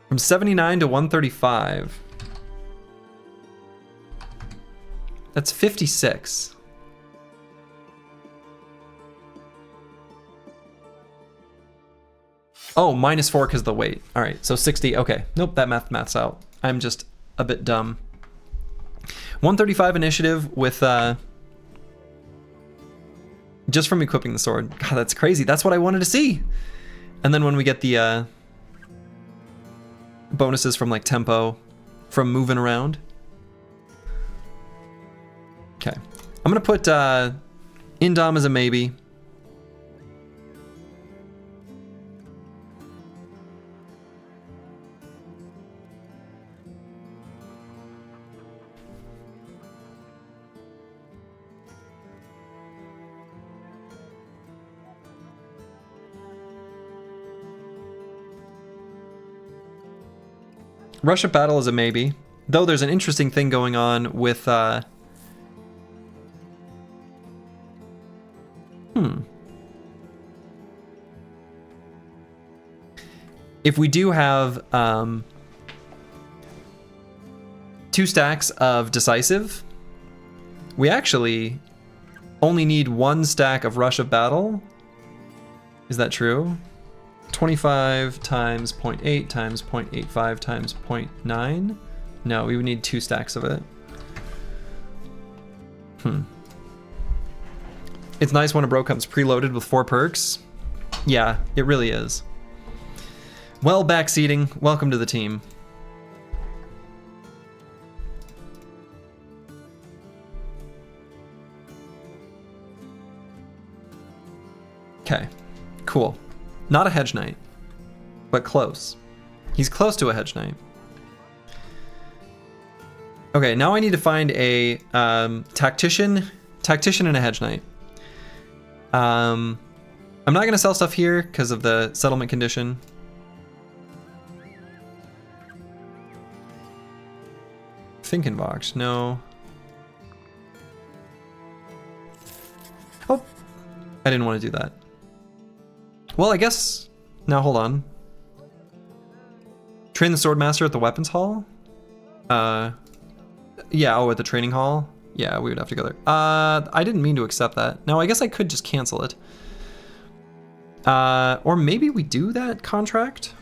From 79 to 135. That's 56. Oh, -4 because of the weight. All right, so 60. Okay, nope, that maths out. I'm just a bit dumb. 135 initiative with just from equipping the sword. God, that's crazy. That's what I wanted to see. And then when we get the bonuses from like tempo, from moving around. Okay, I'm gonna put Indom as a maybe. Rush of Battle is a maybe, though there's an interesting thing going on with If we do have 2 stacks of decisive, we actually only need 1 stack of Rush of Battle. Is that true? 25 times 0.8 times 0.85 times 0.9? No, we would need 2 stacks of it. It's nice when a bro comes preloaded with 4 perks. Yeah, it really is. Well, backseating, welcome to the team. Okay, cool. Not a Hedge Knight, but close. He's close to a Hedge Knight. Okay, now I need to find a tactician and a Hedge Knight. I'm not gonna sell stuff here because of the settlement condition. Finkenvox, no. Oh, I didn't want to do that. Well, I guess, now hold on. Train the Swordmaster at the Weapons Hall? Yeah, oh, at the training hall? Yeah, we would have to go there. I didn't mean to accept that. No, I guess I could just cancel it. Or maybe we do that contract?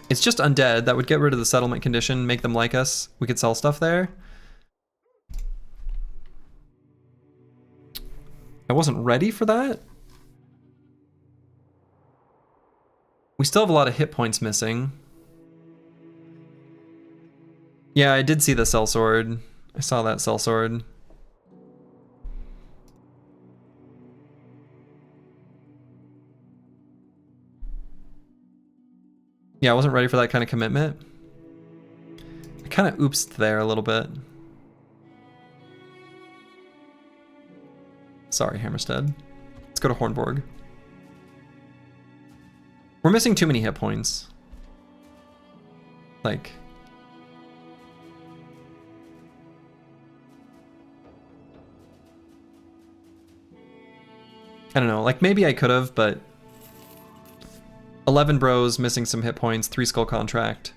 It's just undead. That would get rid of the settlement condition, make them like us. We could sell stuff there. I wasn't ready for that. We still have a lot of hit points missing. Yeah, I did see the sellsword. I saw that sellsword. Yeah, I wasn't ready for that kind of commitment. I kind of oopsed there a little bit. Sorry, Hammerstead. Let's go to Hornborg. We're missing too many hit points. Like... I don't know, like maybe I could have, but 11 bros, missing some hit points, 3 skull contract.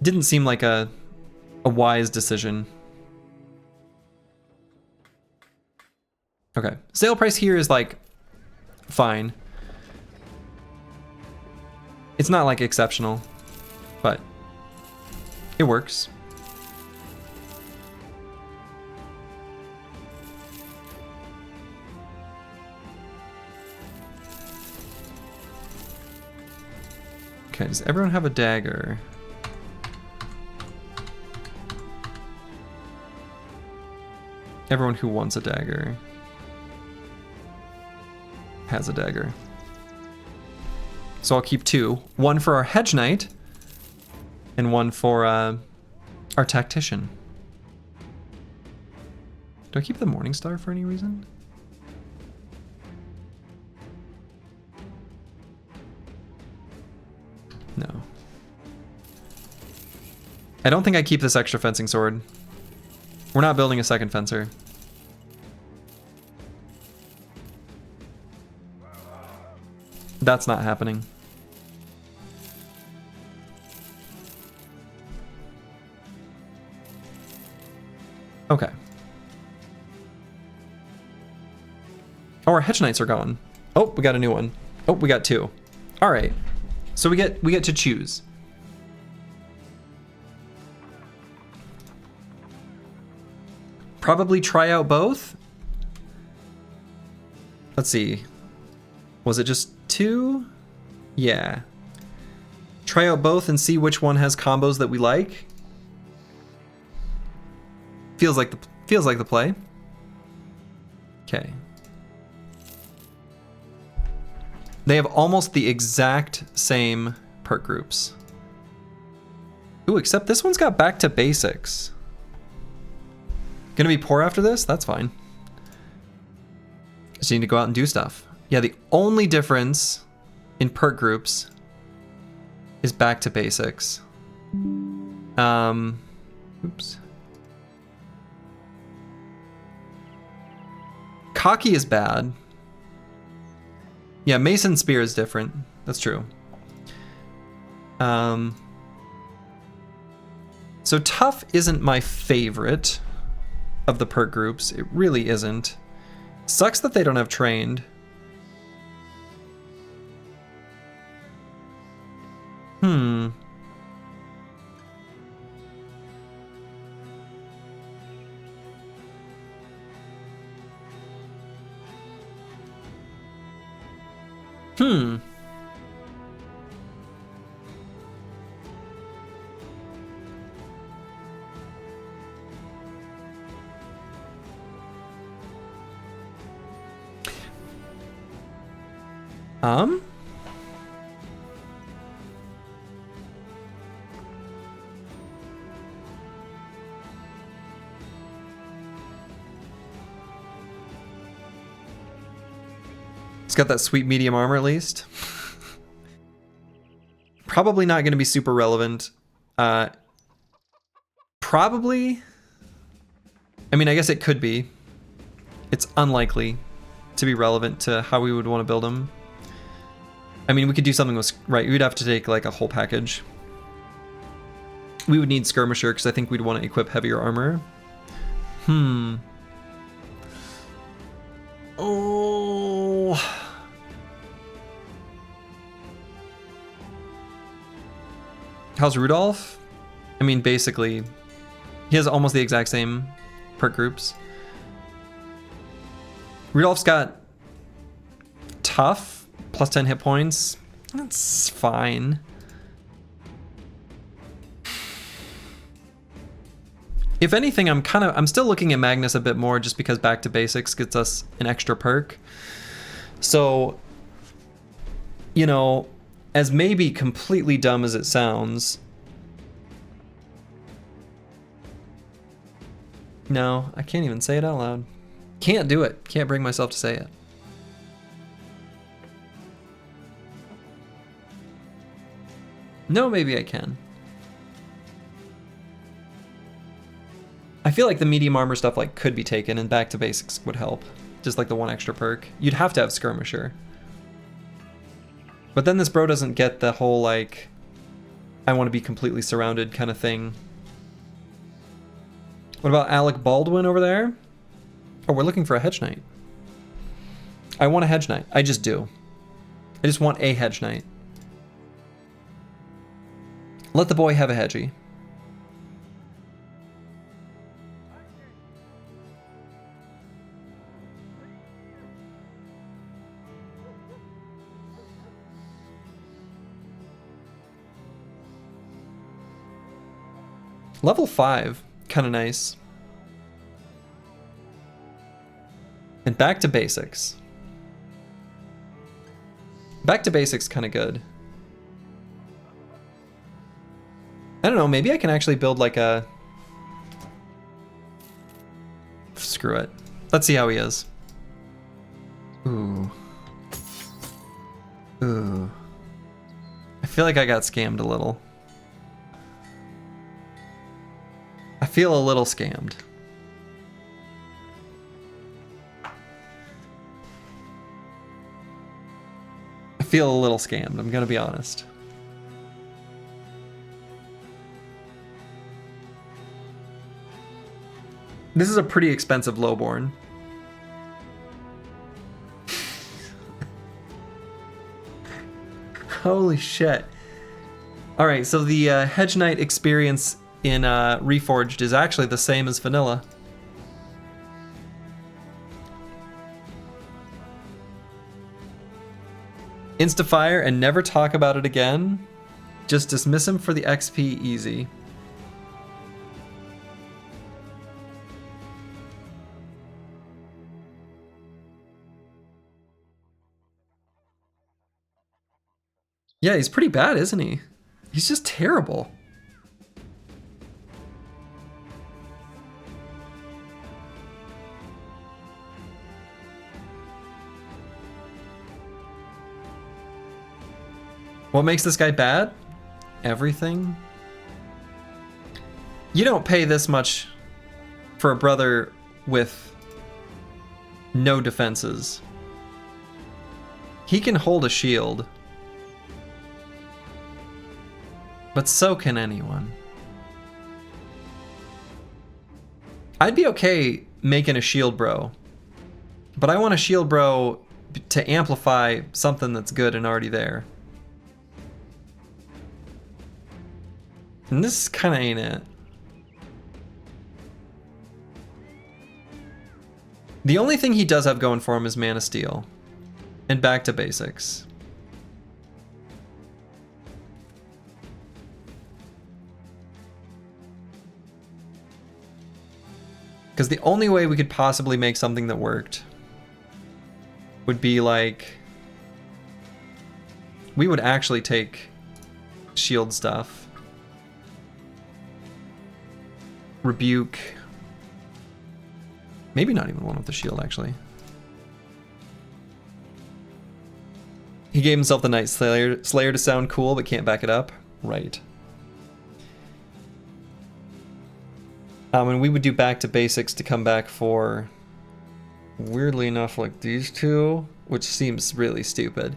Didn't seem like a wise decision. Okay, sale price here is like fine. It's not like exceptional, but it works. Okay, does everyone have a dagger? Everyone who wants a dagger has a dagger. So I'll keep 2. 1 for our hedge knight, and 1 for our tactician. Do I keep the morning star for any reason? No. I don't think I keep this extra fencing sword. We're not building a second fencer. That's not happening. Okay. Oh, our hedge knights are gone. Oh, we got a new one. Oh, we got 2. All right. So we get to choose. Probably try out both. Let's see. Was it just 2? Yeah. Try out both and see which one has combos that we like. Feels like the play. Okay. They have almost the exact same perk groups. Ooh, except this one's got back to basics. Gonna be poor after this? That's fine. Just need to go out and do stuff. Yeah, the only difference in perk groups is back to basics. Oops. Cocky is bad. Yeah, Mason Spear is different. That's true. So Tough isn't my favorite of the perk groups. It really isn't. Sucks that they don't have Trained. It's got that sweet medium armor at least. Probably not going to be super relevant. Probably. I mean, I guess it could be. It's unlikely to be relevant to how we would want to build them. I mean, we could do something with... Right, we'd have to take like a whole package. We would need Skirmisher because I think we'd want to equip heavier armor. Oh... How's Rudolph? I mean, basically, he has almost the exact same perk groups. Rudolph's got Tough, plus 10 hit points. That's fine. If anything, I'm still looking at Magnus a bit more just because Back to Basics gets us an extra perk. So, you know, as maybe completely dumb as it sounds, no, I can't even say it out loud. Can't do it. Can't bring myself to say it. No, maybe I can. I feel like the medium armor stuff like could be taken and Back to Basics would help. Just like the one extra perk. You'd have to have Skirmisher. But then this bro doesn't get the whole, like, I want to be completely surrounded kind of thing. What about Alec Baldwin over there? Oh, we're looking for a Hedge Knight. I want a Hedge Knight. I just do. I just want a Hedge Knight. Let the boy have a Hedgie. Level 5, kind of nice. And back to basics. Back to basics, kind of good. I don't know, maybe I can actually build like a... Screw it. Let's see how he is. Ooh. Ooh. I feel like I got scammed a little. I feel a little scammed. I feel a little scammed, I'm gonna be honest. This is a pretty expensive lowborn. Holy shit. Alright, so the Hedge Knight experience in Reforged is actually the same as vanilla. Instafire and never talk about it again. Just dismiss him for the XP easy. Yeah, he's pretty bad, isn't he? He's just terrible. What makes this guy bad? Everything. You don't pay this much for a brother with no defenses. He can hold a shield. But so can anyone. I'd be okay making a shield bro. But I want a shield bro to amplify something that's good and already there. And this kind of ain't it. The only thing he does have going for him is Mana Steel. And back to basics. Because the only way we could possibly make something that worked would be like... We would actually take shield stuff. Rebuke. Maybe not even one with the shield, actually. He gave himself the Night Slayer to sound cool, but can't back it up. Right. And we would do back to basics to come back for, weirdly enough, like these two, which seems really stupid.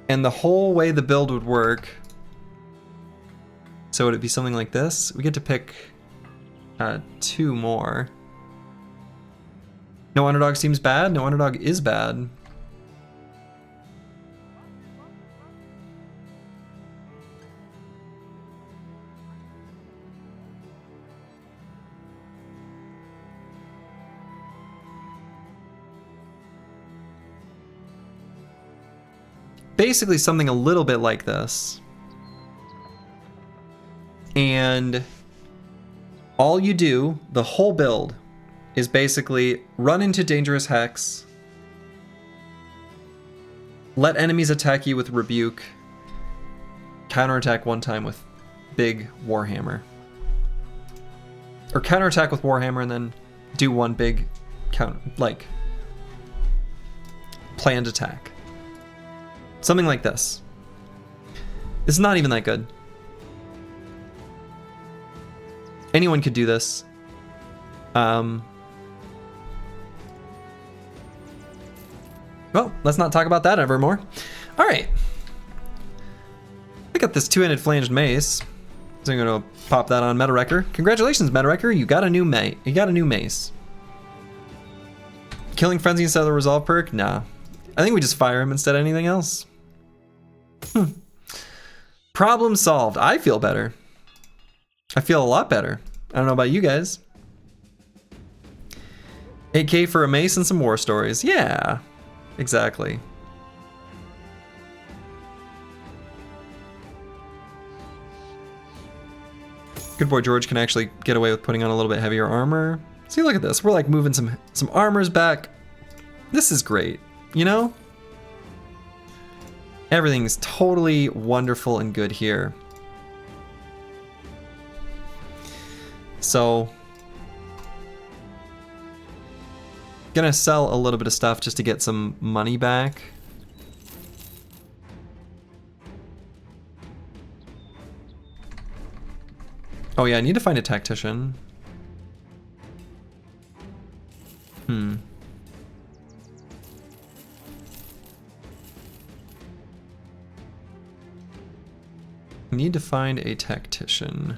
And the whole way the build would work, so would it be something like this? We get to pick 2 more. No Underdog seems bad. No Underdog is bad. Basically something a little bit like this. And all you do, the whole build, is basically run into dangerous hex, let enemies attack you with rebuke, counterattack one time with big Warhammer. Or counterattack with Warhammer and then do one big planned attack. Something like this. It's not even that good. Anyone could do this. Well, let's not talk about that evermore. All right. I got this two-handed flanged mace. So I'm gonna pop that on Meta Wrecker. Congratulations, Meta Wrecker. You got a new mace. Killing Frenzy instead of the Resolve perk? Nah. I think we just fire him instead of anything else. Problem solved. I feel better. I feel a lot better. I don't know about you guys. 8K for a mace and some war stories. Yeah, exactly. Good boy George can actually get away with putting on a little bit heavier armor. See, look at this. We're like moving some armors back. This is great, you know? Everything's totally wonderful and good here. So, gonna sell a little bit of stuff just to get some money back. Oh yeah, I need to find a tactician. Need to find a tactician.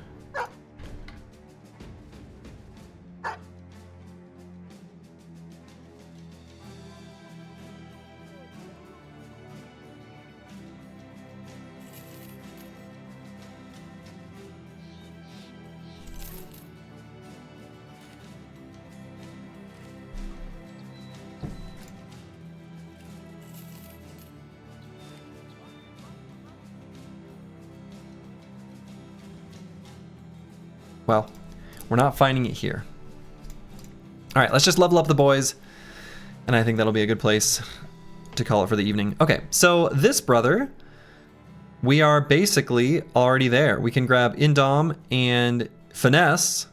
Well, we're not finding it here. All right, let's just level up the boys. And I think that'll be a good place to call it for the evening. Okay, so this brother, we are basically already there. We can grab Indom and Finesse.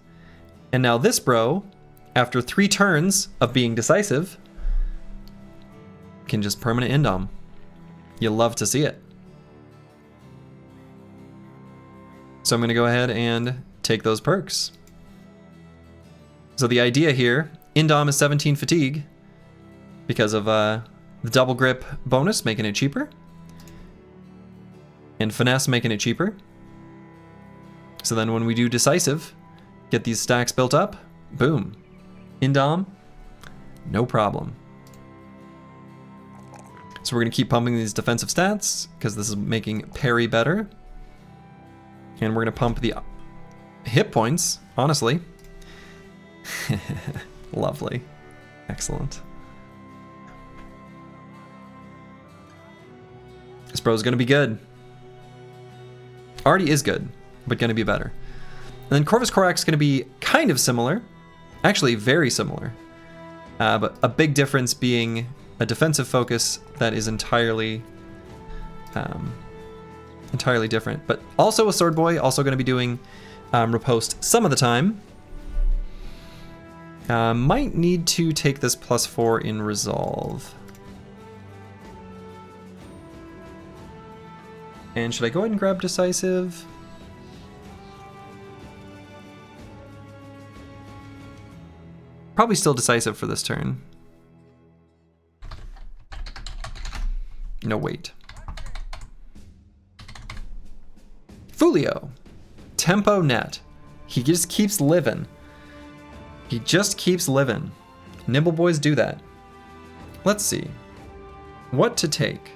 And now this bro, after 3 turns of being decisive, can just permanent Indom. You'll love to see it. So I'm gonna go ahead and take those perks. So the idea here, Indom is 17 fatigue because of the double grip bonus making it cheaper. And finesse making it cheaper. So then when we do decisive, get these stacks built up, boom. Indom, no problem. So we're gonna keep pumping these defensive stats because this is making parry better. And we're gonna pump the hit points, honestly. Lovely. Excellent. This bro's gonna be good. Already is good, but gonna be better. And then Corvus Corax is gonna be kind of similar. Actually, very similar. But a big difference being a defensive focus that is entirely different. But also a sword boy, also gonna be doing riposte some of the time. Might need to take this +4 in resolve. And should I go ahead and grab decisive? Probably still decisive for this turn. No, wait. Fulio. Tempo net. He just keeps living. He just keeps living. Nimble boys do that. Let's see. What to take?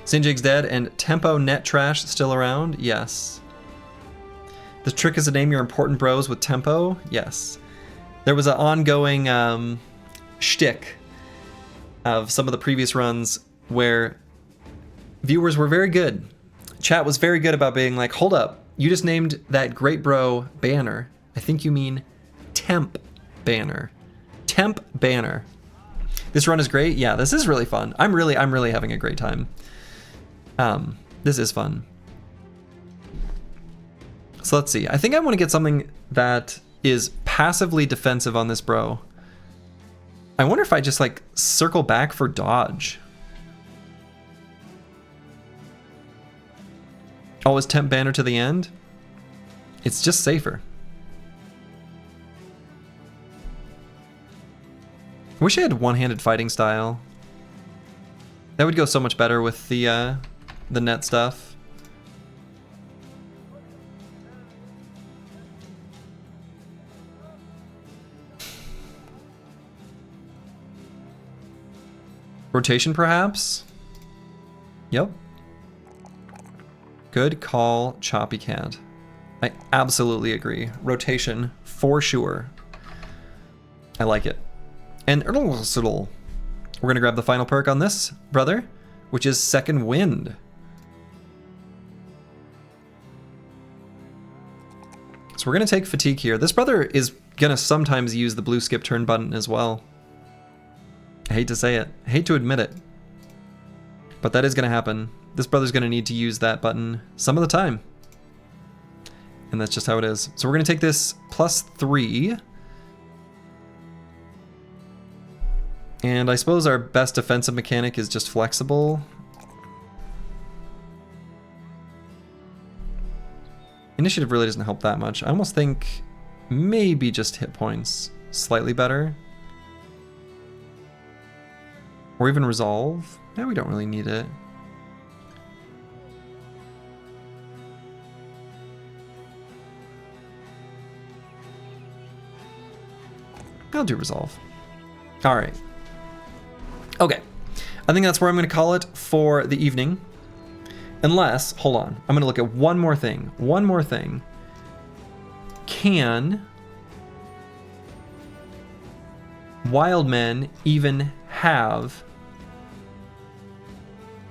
Sinjig's dead and Tempo net trash still around? Yes. The trick is to name your important bros with Tempo? Yes. There was an ongoing shtick of some of the previous runs where viewers were very good. Chat was very good about being like, hold up, you just named that great bro Banner. I think you mean Temp Banner. Temp Banner. This run is great. Yeah, this is really fun. I'm really having a great time. This is fun. So let's see. I think I want to get something that is passively defensive on this bro. I wonder if I just like circle back for dodge. Always temp banner to the end. It's just safer. I wish I had one-handed fighting style. That would go so much better with the net stuff. Rotation, perhaps? Yep. Good call, Choppy Cat. I absolutely agree. Rotation, for sure. I like it. And we're going to grab the final perk on this, brother, which is Second Wind. So we're going to take Fatigue here. This brother is going to sometimes use the blue skip turn button as well. I hate to say it. I hate to admit it. But that is going to happen. This brother's going to need to use that button some of the time. And that's just how it is. So we're going to take this +3. And I suppose our best defensive mechanic is just flexible. Initiative really doesn't help that much. I almost think maybe just hit points slightly better. Or even resolve. Yeah, we don't really need it. I'll do resolve. All right. Okay. I think that's where I'm going to call it for the evening. Unless, hold on. I'm going to look at one more thing. One more thing. Can wild men even have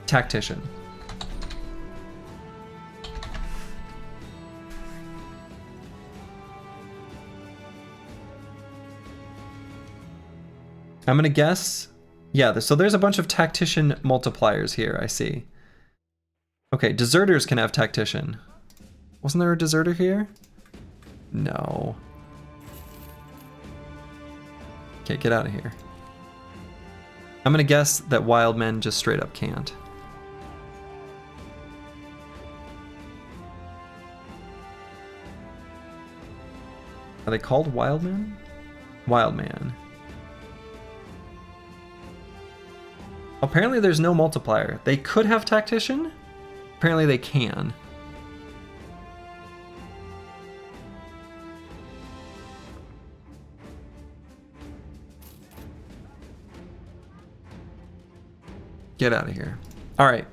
tactician? I'm gonna guess, yeah, so there's a bunch of tactician multipliers here, I see. Okay, deserters can have tactician. Wasn't there a deserter here? No. Okay, get out of here. I'm gonna guess that wild men just straight up can't. Are they called wild men? Wild man. Apparently there's no multiplier. They could have tactician. Apparently they can. Get out of here. All right.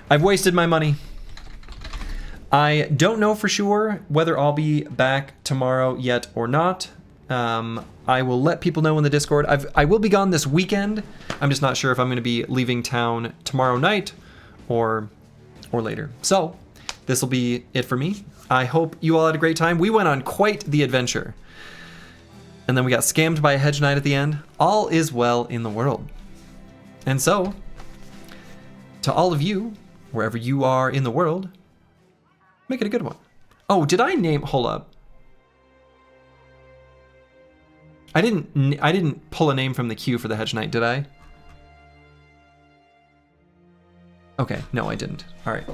I've wasted my money. I don't know for sure whether I'll be back tomorrow yet or not. I will let people know in the Discord. I will be gone this weekend. I'm just not sure if I'm going to be leaving town tomorrow night or later. So this will be it for me. I hope you all had a great time. We went on quite the adventure. And then we got scammed by a hedge knight at the end. All is well in the world. And so, to all of you, wherever you are in the world, make it a good one. Oh, did I name... Hold up. I didn't pull a name from the queue for the hedge knight, did I? Okay, no, I didn't. All right.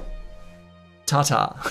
Ta-ta.